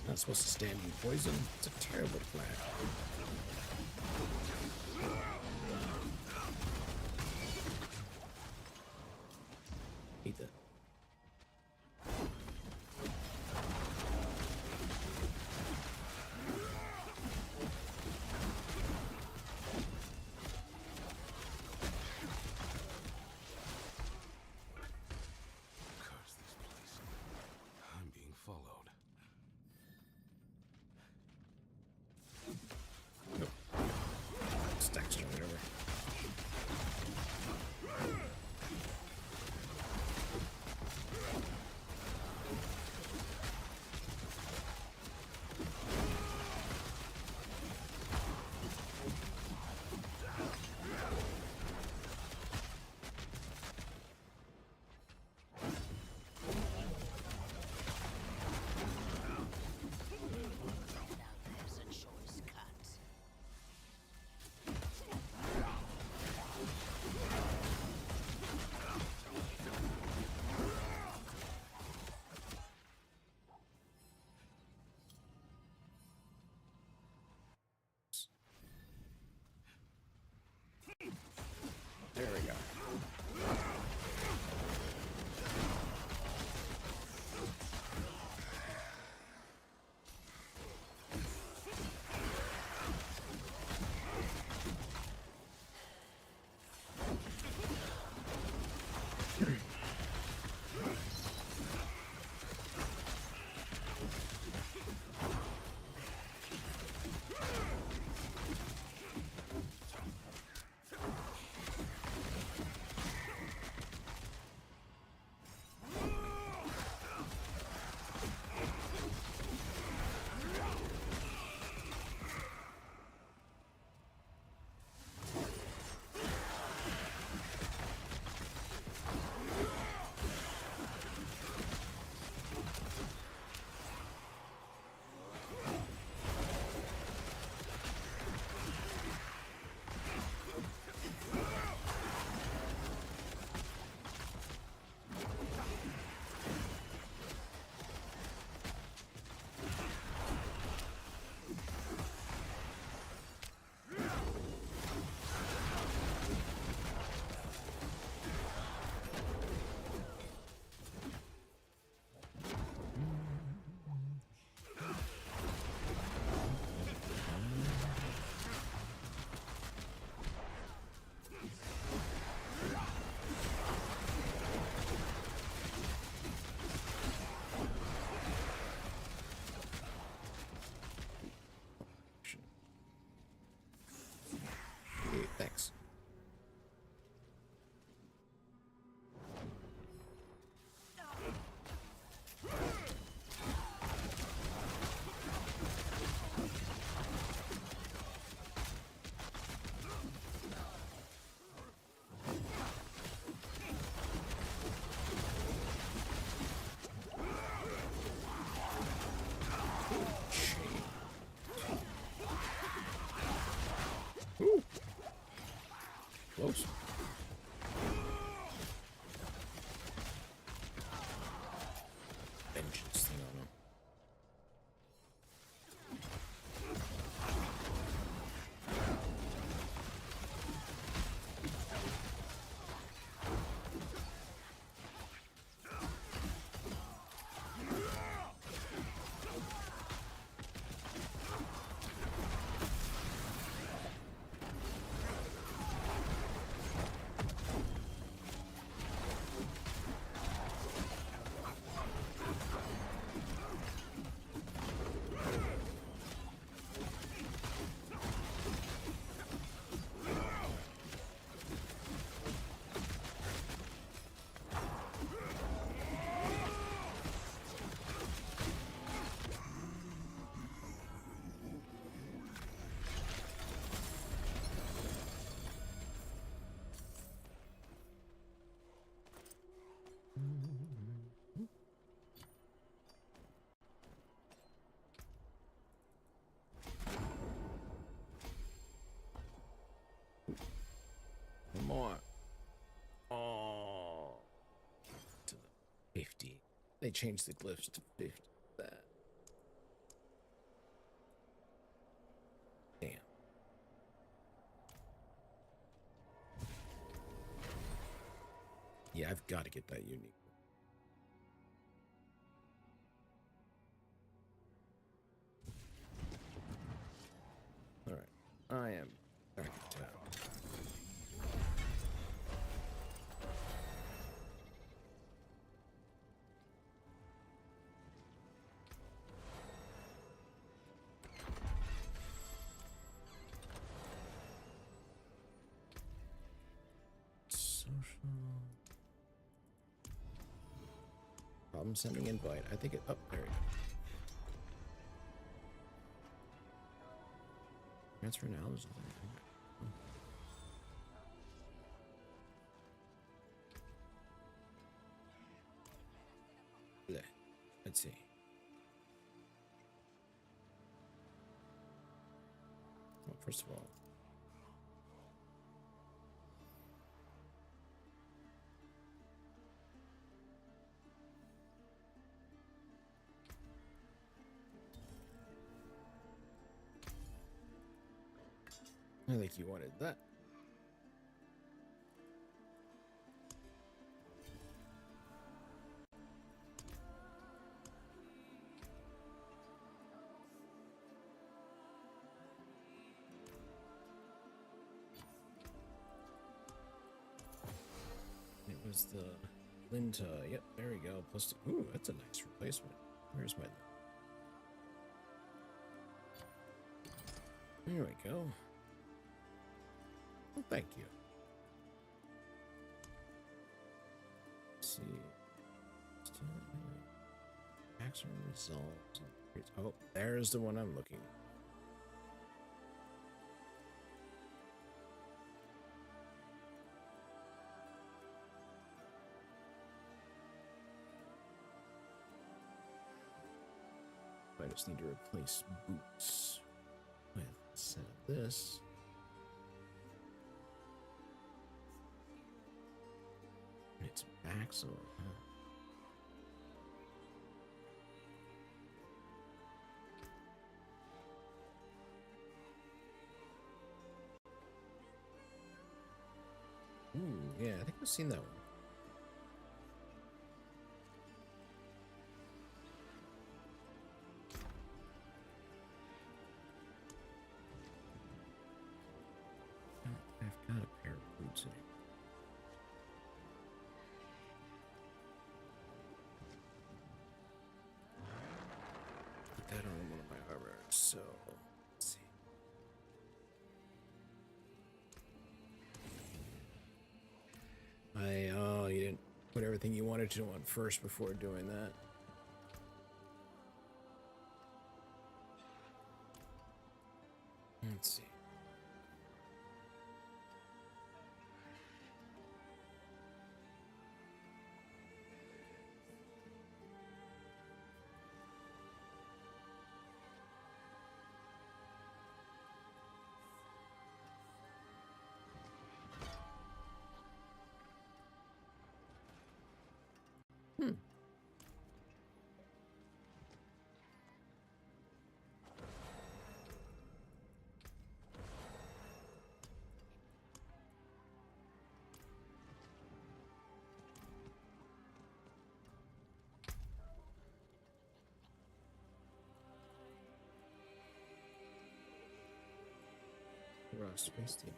Not supposed to stand in poison. It's a terrible plan. Eat that. Curse this place. I'm being followed. close. Vengeance thing on him. One more. Oh, to the 50. They changed the glyphs to 50. That. Damn. Yeah, I've got to get that unique. All right, I am back in town. Problem sending invite. I think it. Oh, there we go. Transfer now. There's nothing. Bleh. Let's see. Well, first of all. I think you wanted that. It was the Linta. Yep, there we go. Plus two. Ooh, that's a nice replacement. Where's my... There we go. Well, thank you. Let's see. Maximum results. Oh, there's the one I'm looking. I just need to replace boots with a set of this. It's back, so ooh, yeah, I think I've seen that one. I've got a pair of boots in here. That on one of my armor, so let's see. Oh, you didn't put everything you wanted to on first before doing that. Let's see. space team.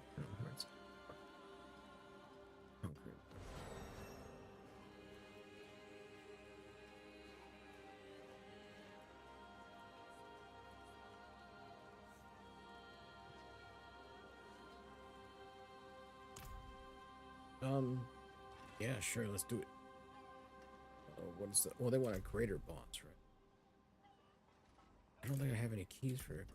Concrete. Yeah, sure, let's do it. What is that? Well, they want a greater boss, right? I don't think I have any keys for it.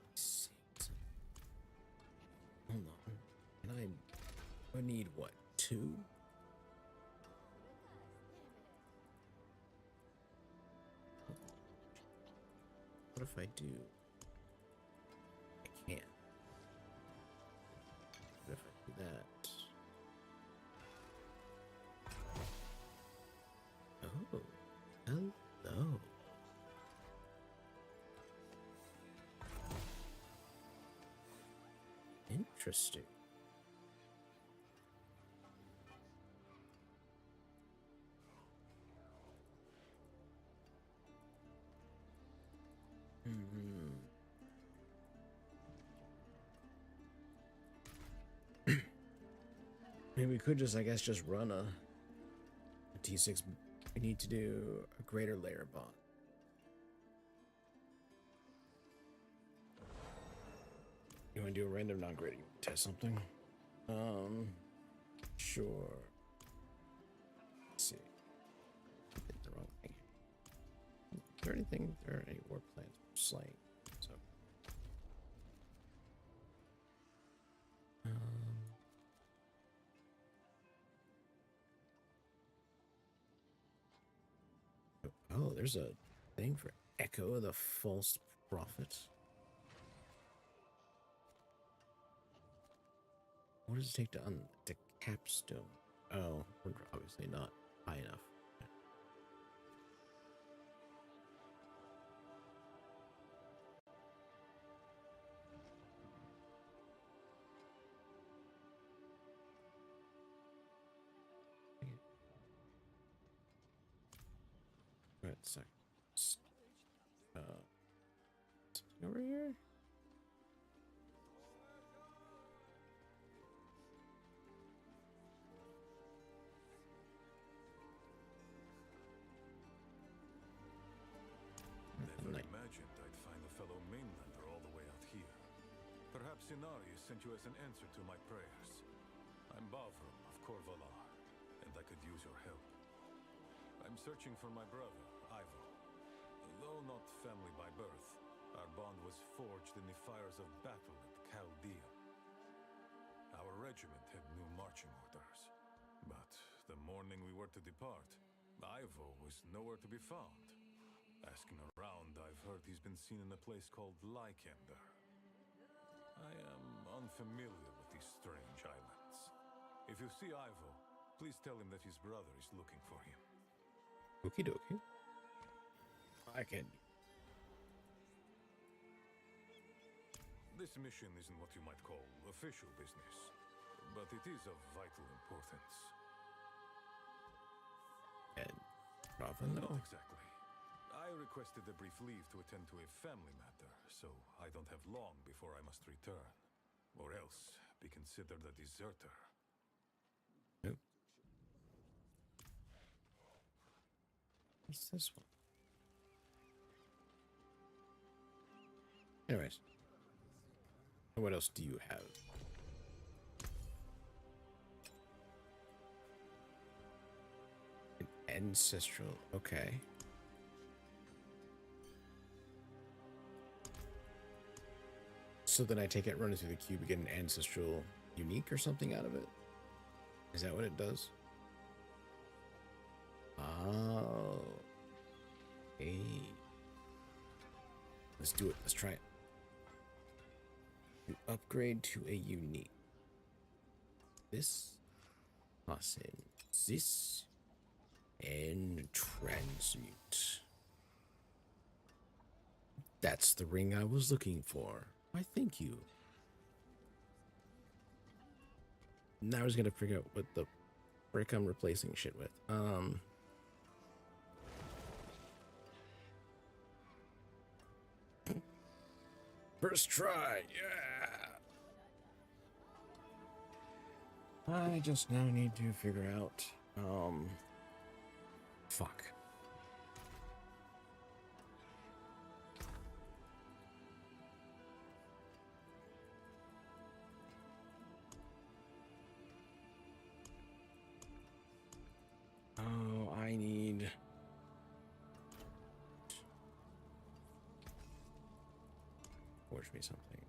Let's see. Hold on. Can I need what? 2? What if I do? I can't. What if I do that? Oh, hello. Interesting. Maybe we could just, I guess, just run a T6. We need to do a greater layer bond. You want to do a random non-grading test something? Sure. Let's see. Did the wrong thing. Is there anything? There are any war plans for slaying? So. Oh, there's a thing for Echo of the False Prophet. What does it take to the capstone? Oh, we're obviously not high enough. Right, so over here. Never imagined I'd find a fellow mainlander all the way out here. Perhaps Inari sent you as an answer to my prayers. I'm Bavrum of Korvalar, and I could use your help. I'm searching for my brother, Ivo. Though not family by birth, our bond was forged in the fires of battle at Chaldea. Our regiment had new marching orders, but the morning we were to depart, Ivo was nowhere to be found. Asking around, I've heard he's been seen in a place called Lykander. I am unfamiliar with these strange islands. If you see Ivo, please tell him that his brother is looking for him. Okie dokie. I can. This mission isn't what you might call official business, but it is of vital importance. And Raven, Not exactly. I requested a brief leave to attend to a family matter, so I don't have long before I must return, or else be considered a deserter. Nope. What's this one? Anyways. What else do you have? An ancestral. Okay. So then I take it running through the cube and get an ancestral unique or something out of it? Is that what it does? Oh. Hey. Let's do it. Let's try it. You upgrade to a unique. This. Awesome. This. And transmute. That's the ring I was looking for. Why, thank you. Now I was gonna figure out what the frick I'm replacing shit with. First try, yeah. I just now need to figure out, fuck. Oh, I need... Forge me something.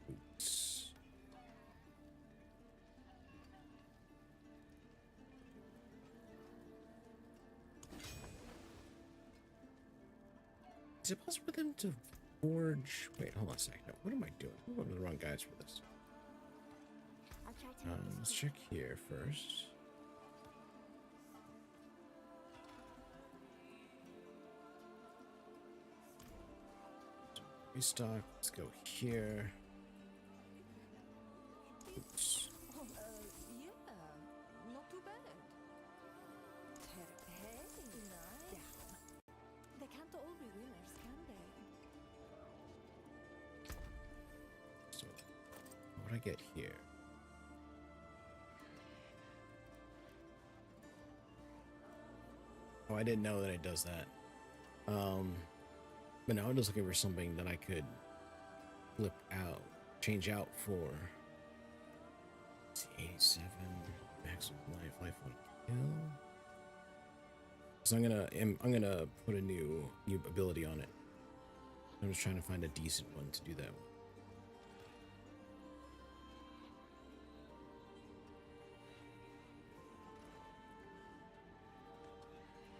Boots. Is it possible for them to forge... Wait, hold on a second. What am I doing? I'm on the wrong guys for this. Let's check here first. Restock. Let's go here. Oops. Yeah, not too bad. Hey, nice. They can't all be winners, can they? So, what do I get here? Oh, I didn't know that it does that. But now I'm just looking for something that I could flip out, change out for. Let's see, 87 maximum life on kill. So I'm gonna put a new ability on it. I'm just trying to find a decent one to do that with.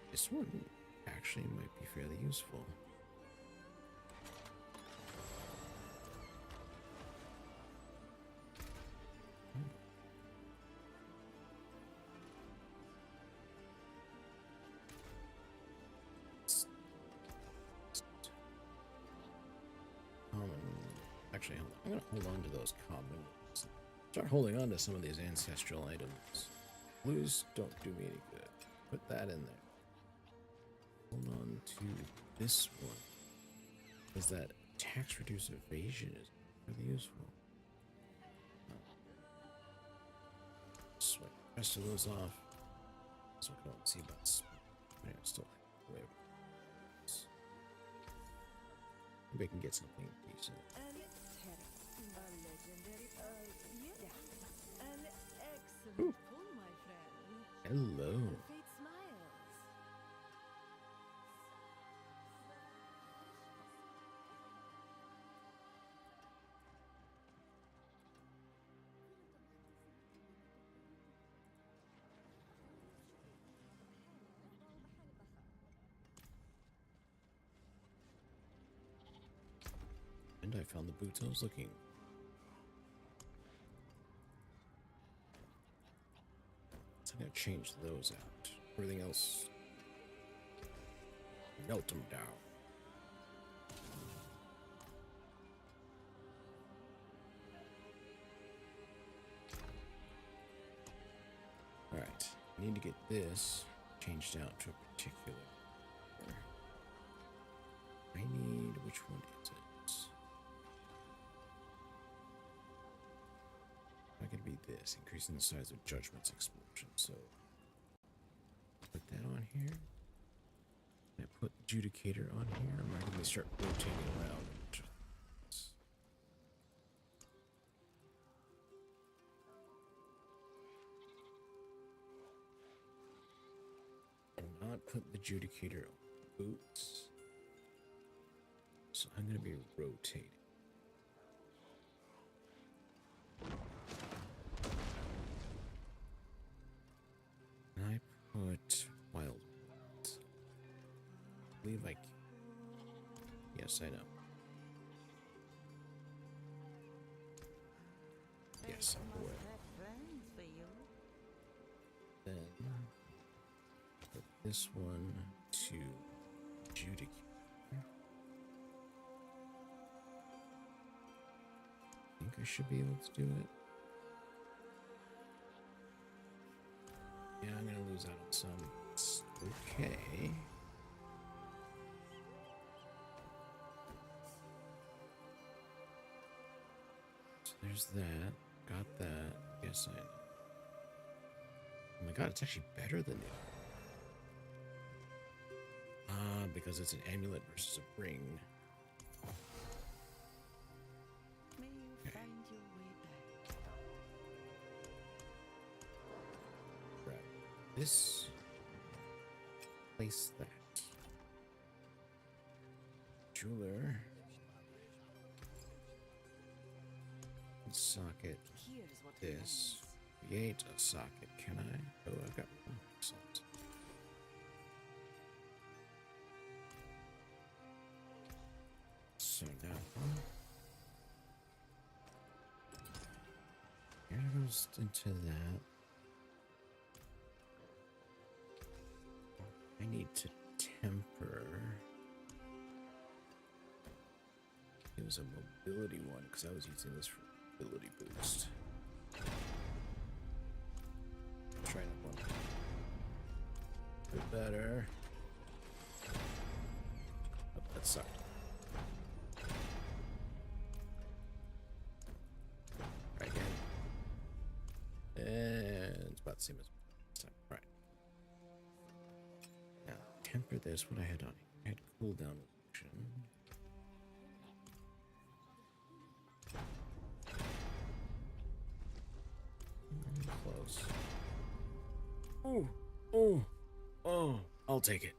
This one actually might be fairly useful. Actually, hold on. I'm gonna hold on to those commons. Start holding on to some of these ancestral items. Blues don't do me any good. Put that in there. Hold on to this one. Because that tax reduce evasion is really useful. Swipe the rest of those off. So I don't see about yeah, still way. Maybe I can get something decent. Ooh. Hello. And I found the boots I was looking. So I'm gonna change those out. Everything else, melt them down. All right, I need to get this changed out to a particular. I need, which one is it? Not gonna be this, increasing the size of Judgment's explosion. So put that on here. I put Judicator on here. I'm not gonna start rotating around. And not put the Judicator on boots. So I'm gonna be rotating. And I put Wild Ones. I believe I can. Yes, I know. Yes, I will. Then put this one to Judicator. I think I should be able to do it. Okay. So there's that. Got that. Yes, I know. Oh my god, it's actually better than it. Ah, because it's an amulet versus a ring. May you find your way back. Grab this. Place that. Jeweler. Socket. Here's what This. Create a socket. Can I? Oh, I've got one. Excellent. So now. Here it goes into that. I need to temper. It was a mobility one because I was using this for mobility boost. Try that one. A bit better. Oh, that sucked. Try again. And it's about the same as last time. Right. Now, temper this. What I had on it. I had cooldown reduction. Close. Oh, oh, oh, I'll take it.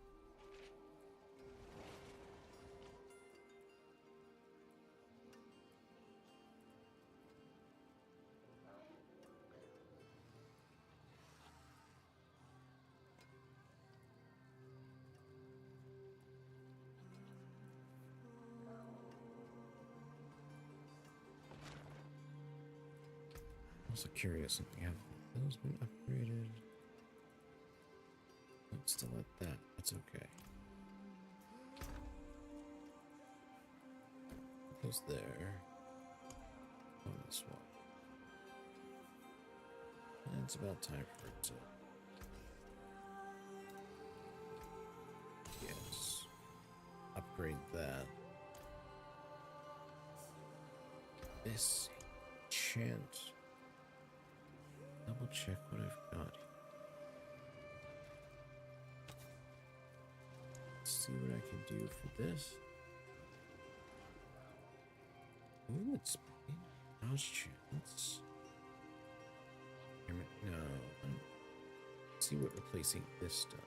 I'm also curious, something have those been upgraded? Let's still let that. That's okay. Put those there. On this one. And it's about time for it to. Yes. Upgrade that. This enchant. Double check what I've got. See what I can do for this. Movement speed. Dodge chance. No. Let's see what replacing this does.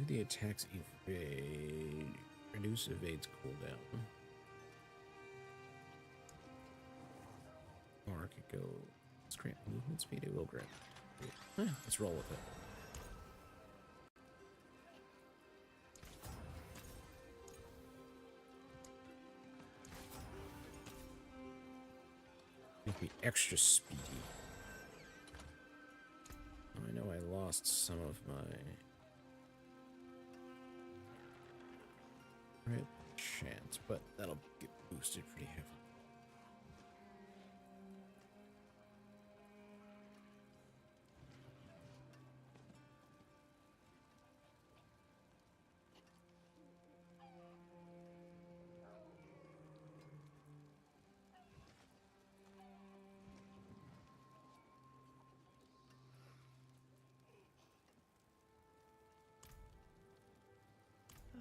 The attacks evade. Reduce evades cooldown. Or I could go. Let's grant movement speed. It will grant. Let's roll with it. Make me extra speedy. Oh, I know I lost some of my. Crit chance, but that'll get boosted pretty heavily.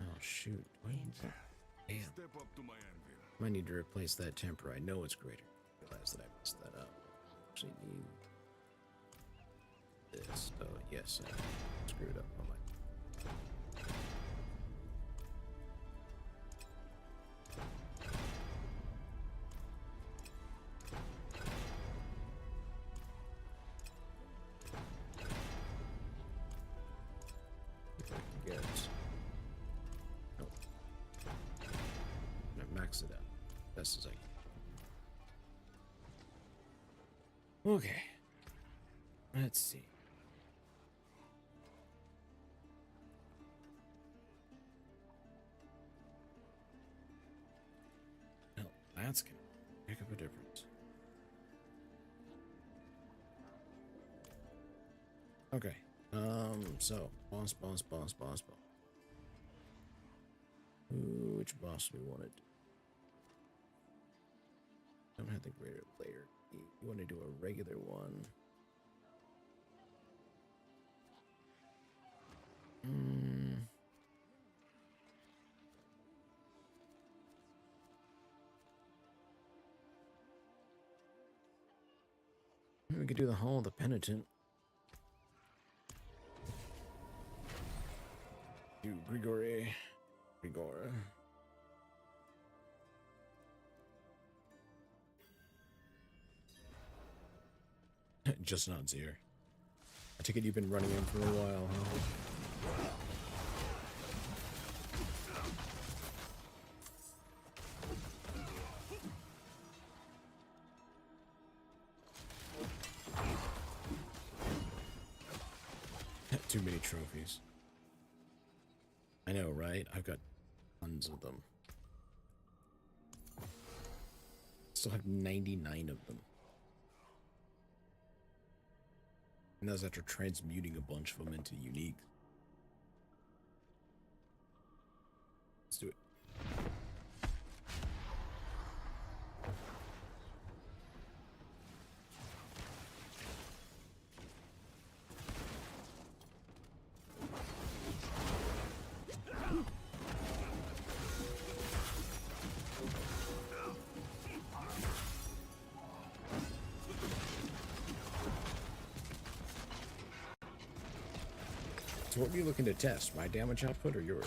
Oh shoot! Damn. Step up to my anvil. Might need to replace that temper. I know it's greater. I realize that I messed that up. Actually need this. Oh yes, I screwed up on my. If I can get. Nope. Max it out. Best as I can. Okay. Let's see. That's gonna make up a difference. Okay. So boss. Which boss do we want to do? Don't have the greater layer. You want to do a regular one. We could do the Hall of the Penitent. Do Grigora. Just not Zir. I take it you've been running in for a while, huh? Too many trophies. I know, right? I've got tons of them. Still have 99 of them. And that's after transmuting a bunch of them into unique. Let's do it. So what were you looking to test? My damage output or yours?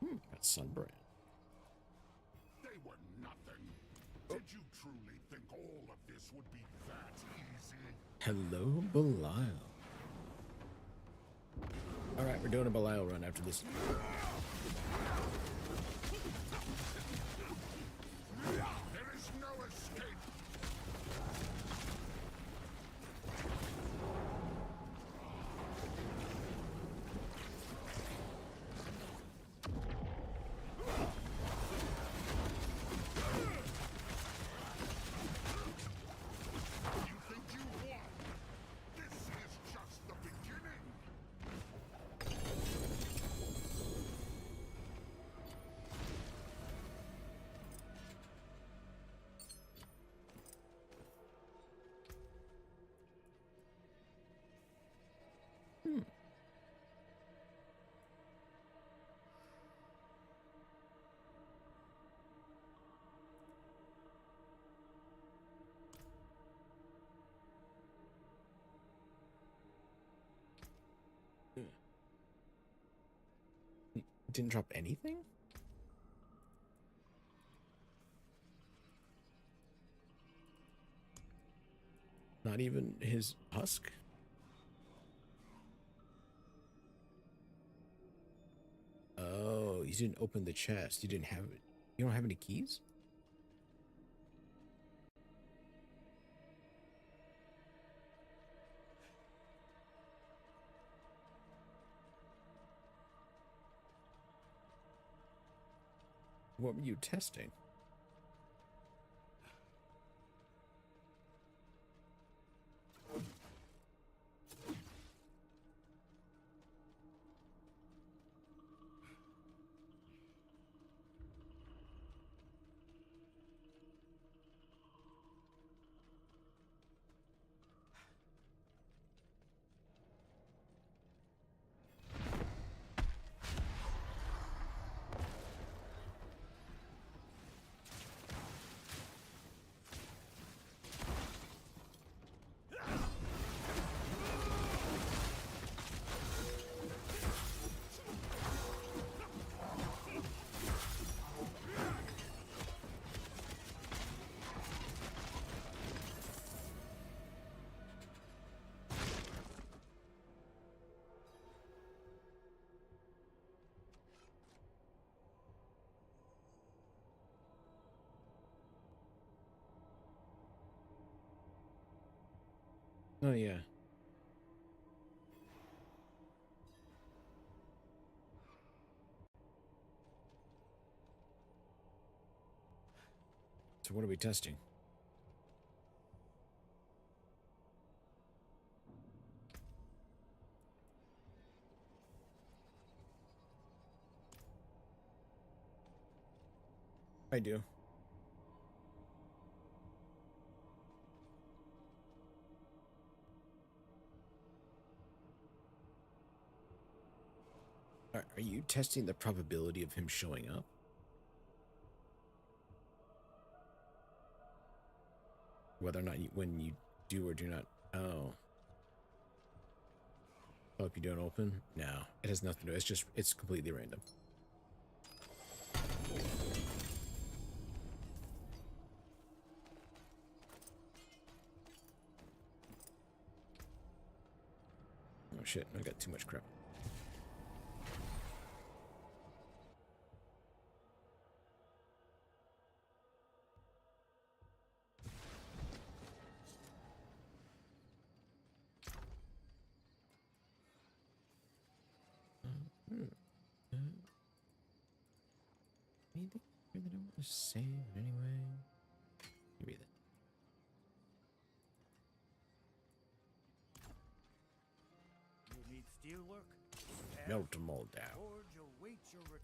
Got sunbrand. They were nothing. Did you truly think all of this would be that easy? Hello, Belial. Alright, we're doing a Belial run after this. There is no escape. You think you won? This is just the beginning. Didn't drop anything? Not even his husk? Oh, you didn't open the chest. You didn't have it. You don't have any keys? What were you testing? Oh, yeah. So what are we testing? I do. Are you testing the probability of him showing up? Whether or not when you do or do not. Oh. Hope you don't open? No. It has nothing to do. It's completely random. Oh shit, I got too much crap. Anything here that I want to save anyway? Maybe that. You need steelwork? Melt them all down. Forge awaits your return.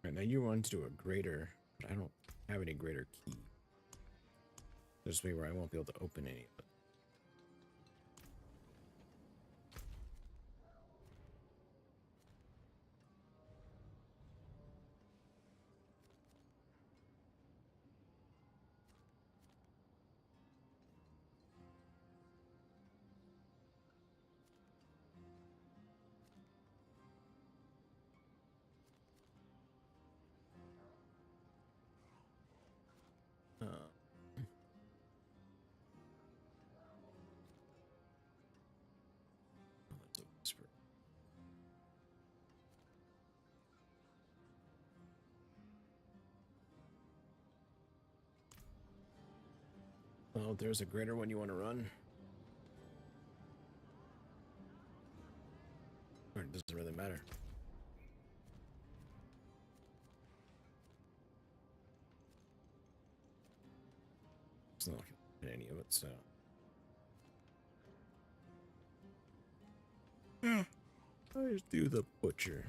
Right, now you want to do a greater, but I don't have any greater key. There's way where I won't be able to open any of it. Let's open this first. Well, there's a greater one you want to run. Or it doesn't really matter. It's not looking at any of it, so. Yeah. I'll just do the butcher.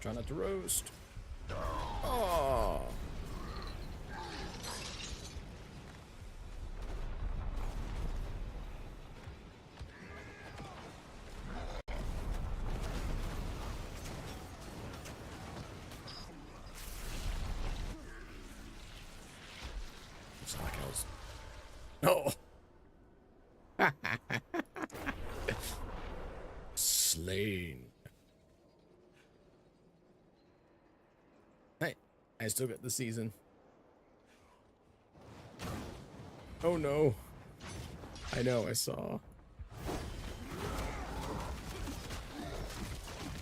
Try not to roast. Oh. It's like I was. No. Slain. Hey, I still got the season. Oh no. I know, I saw.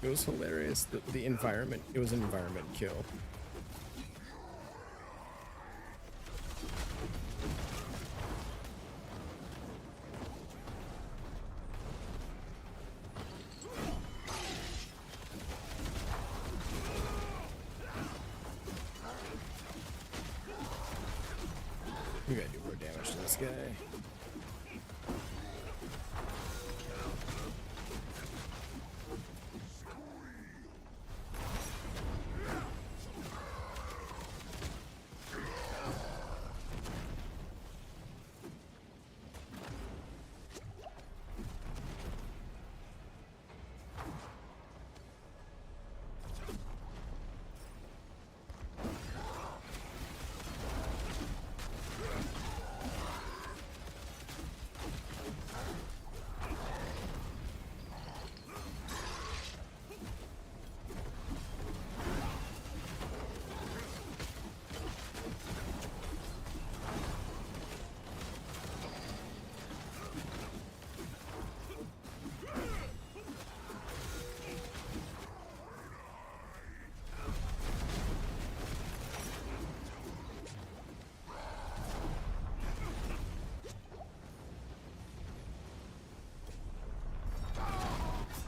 It was hilarious. The environment. It was an environment kill. We gotta do more damage to this guy.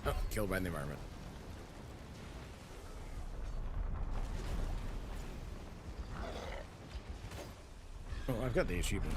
Oh, killed by the environment. Oh, I've got the achievement.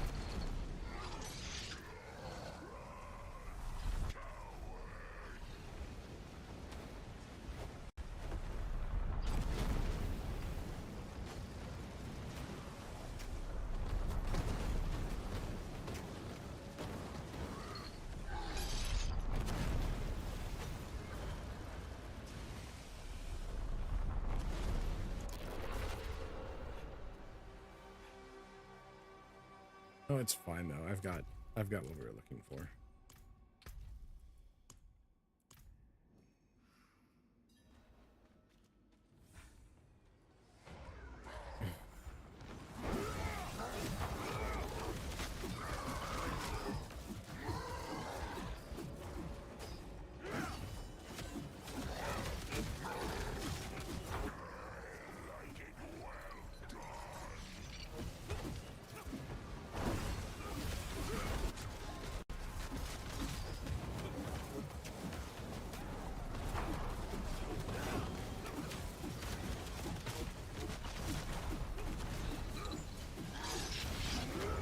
Oh, it's fine though. I've got what we were looking for.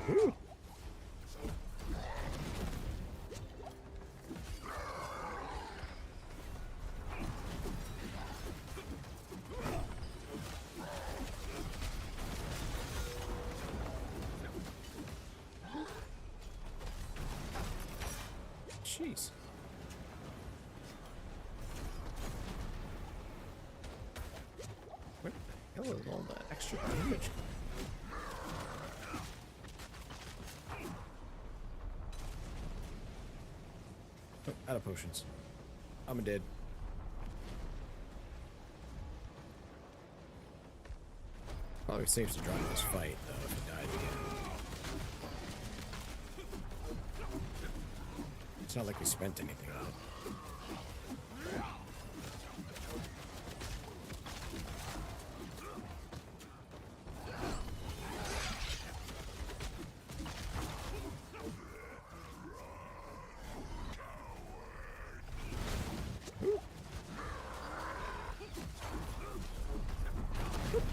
Ooh. Jeez. Where the hell is all that extra damage? Oh, out of potions. I'm dead. Probably safe to drop this fight though if he died again. It's not like we spent anything on it.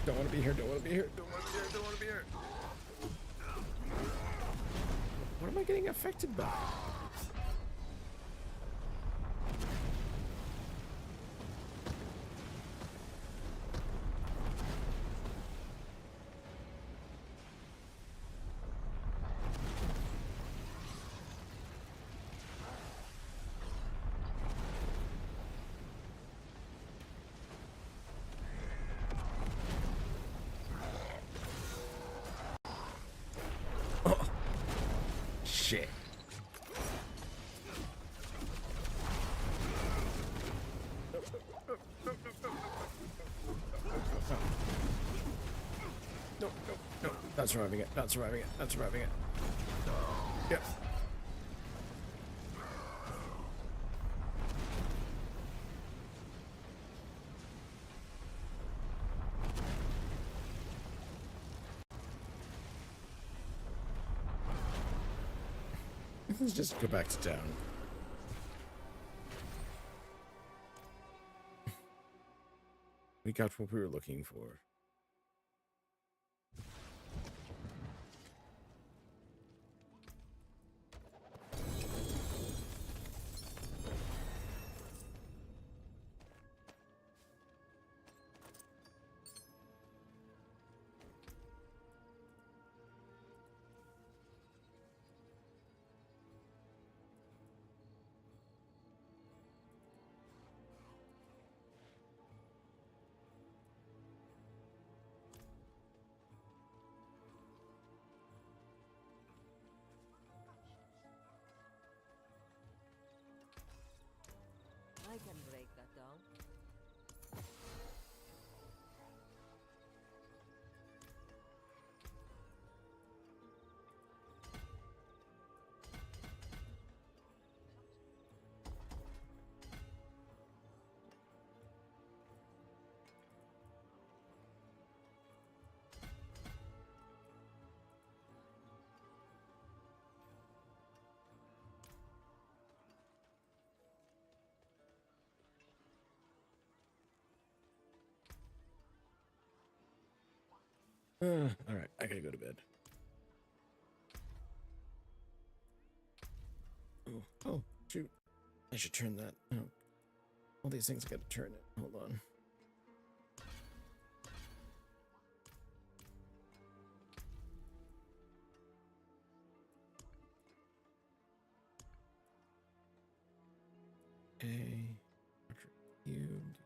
Don't want to be here, don't want to be here, don't want to be here, don't want to be here. What am I getting affected by? Shit. No, no, no. Not surviving it, not surviving it, not surviving it. Yep. Let's just go back to town. We got what we were looking for. I can break that down. All right, I gotta go to bed. Oh, shoot. I should turn that. Oh, all these things I gotta turn it. Hold on.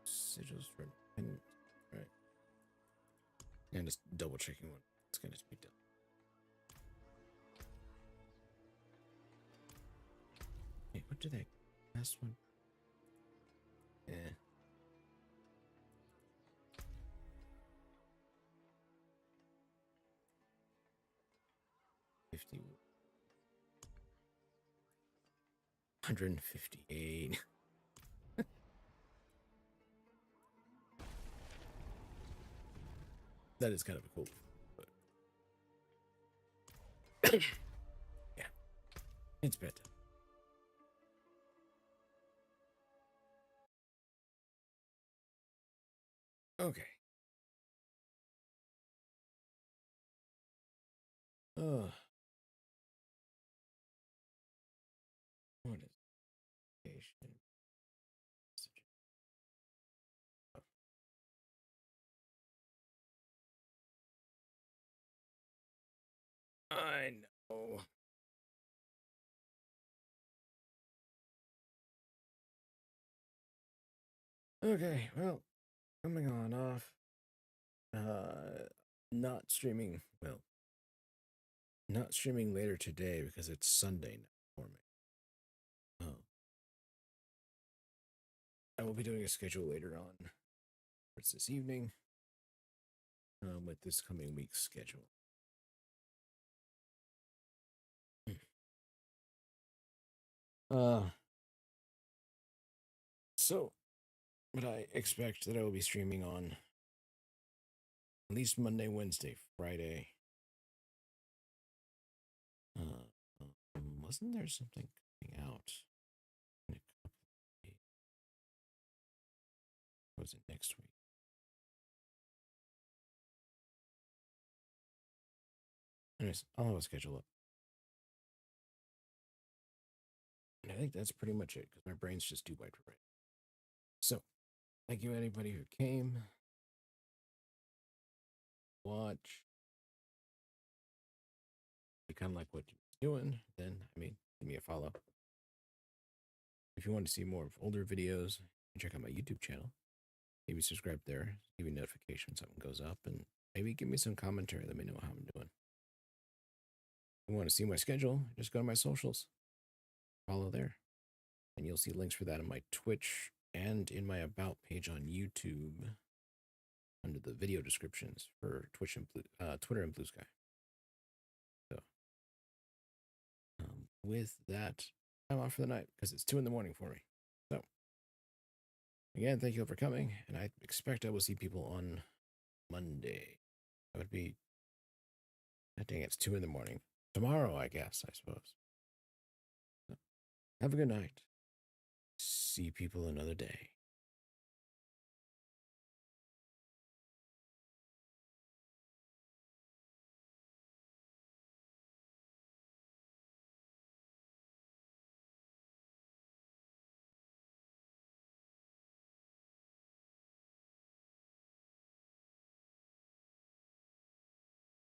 Sigils for right. And just double checking what it's gonna be done. Hey, what did that last one? Yeah. $50. 158. That is kind of a cool, but yeah, it's bedtime. Okay. What is station? I know. Okay, well, coming on off. Not streaming. Well, not streaming later today because it's Sunday now for me. Oh. I will be doing a schedule later on. It's this evening. With this coming week's schedule. So, but I expect that I will be streaming on at least Monday, Wednesday, Friday. Wasn't there something coming out in a couple of days? Or was it next week? Anyways, I'll have a schedule up. And I think that's pretty much it because my brain's just too wide right. So, thank you anybody who came. Watch. If you kind of like what you're doing, then, I mean, give me a follow. If you want to see more of older videos, check out my YouTube channel. Maybe subscribe there, give you notifications something goes up, and maybe give me some commentary. Let me know how I'm doing. If you want to see my schedule, just go to my socials. Follow there. And you'll see links for that on my Twitch and in my About page on YouTube under the video descriptions for Twitch and Twitter and Blue Sky. So, with that, I'm off for the night because it's 2 in the morning for me. So, again, thank you all for coming, and I expect I will see people on Monday. That would be, I think it's 2 in the morning. Tomorrow, I guess, I suppose. Have a good night. See people another day.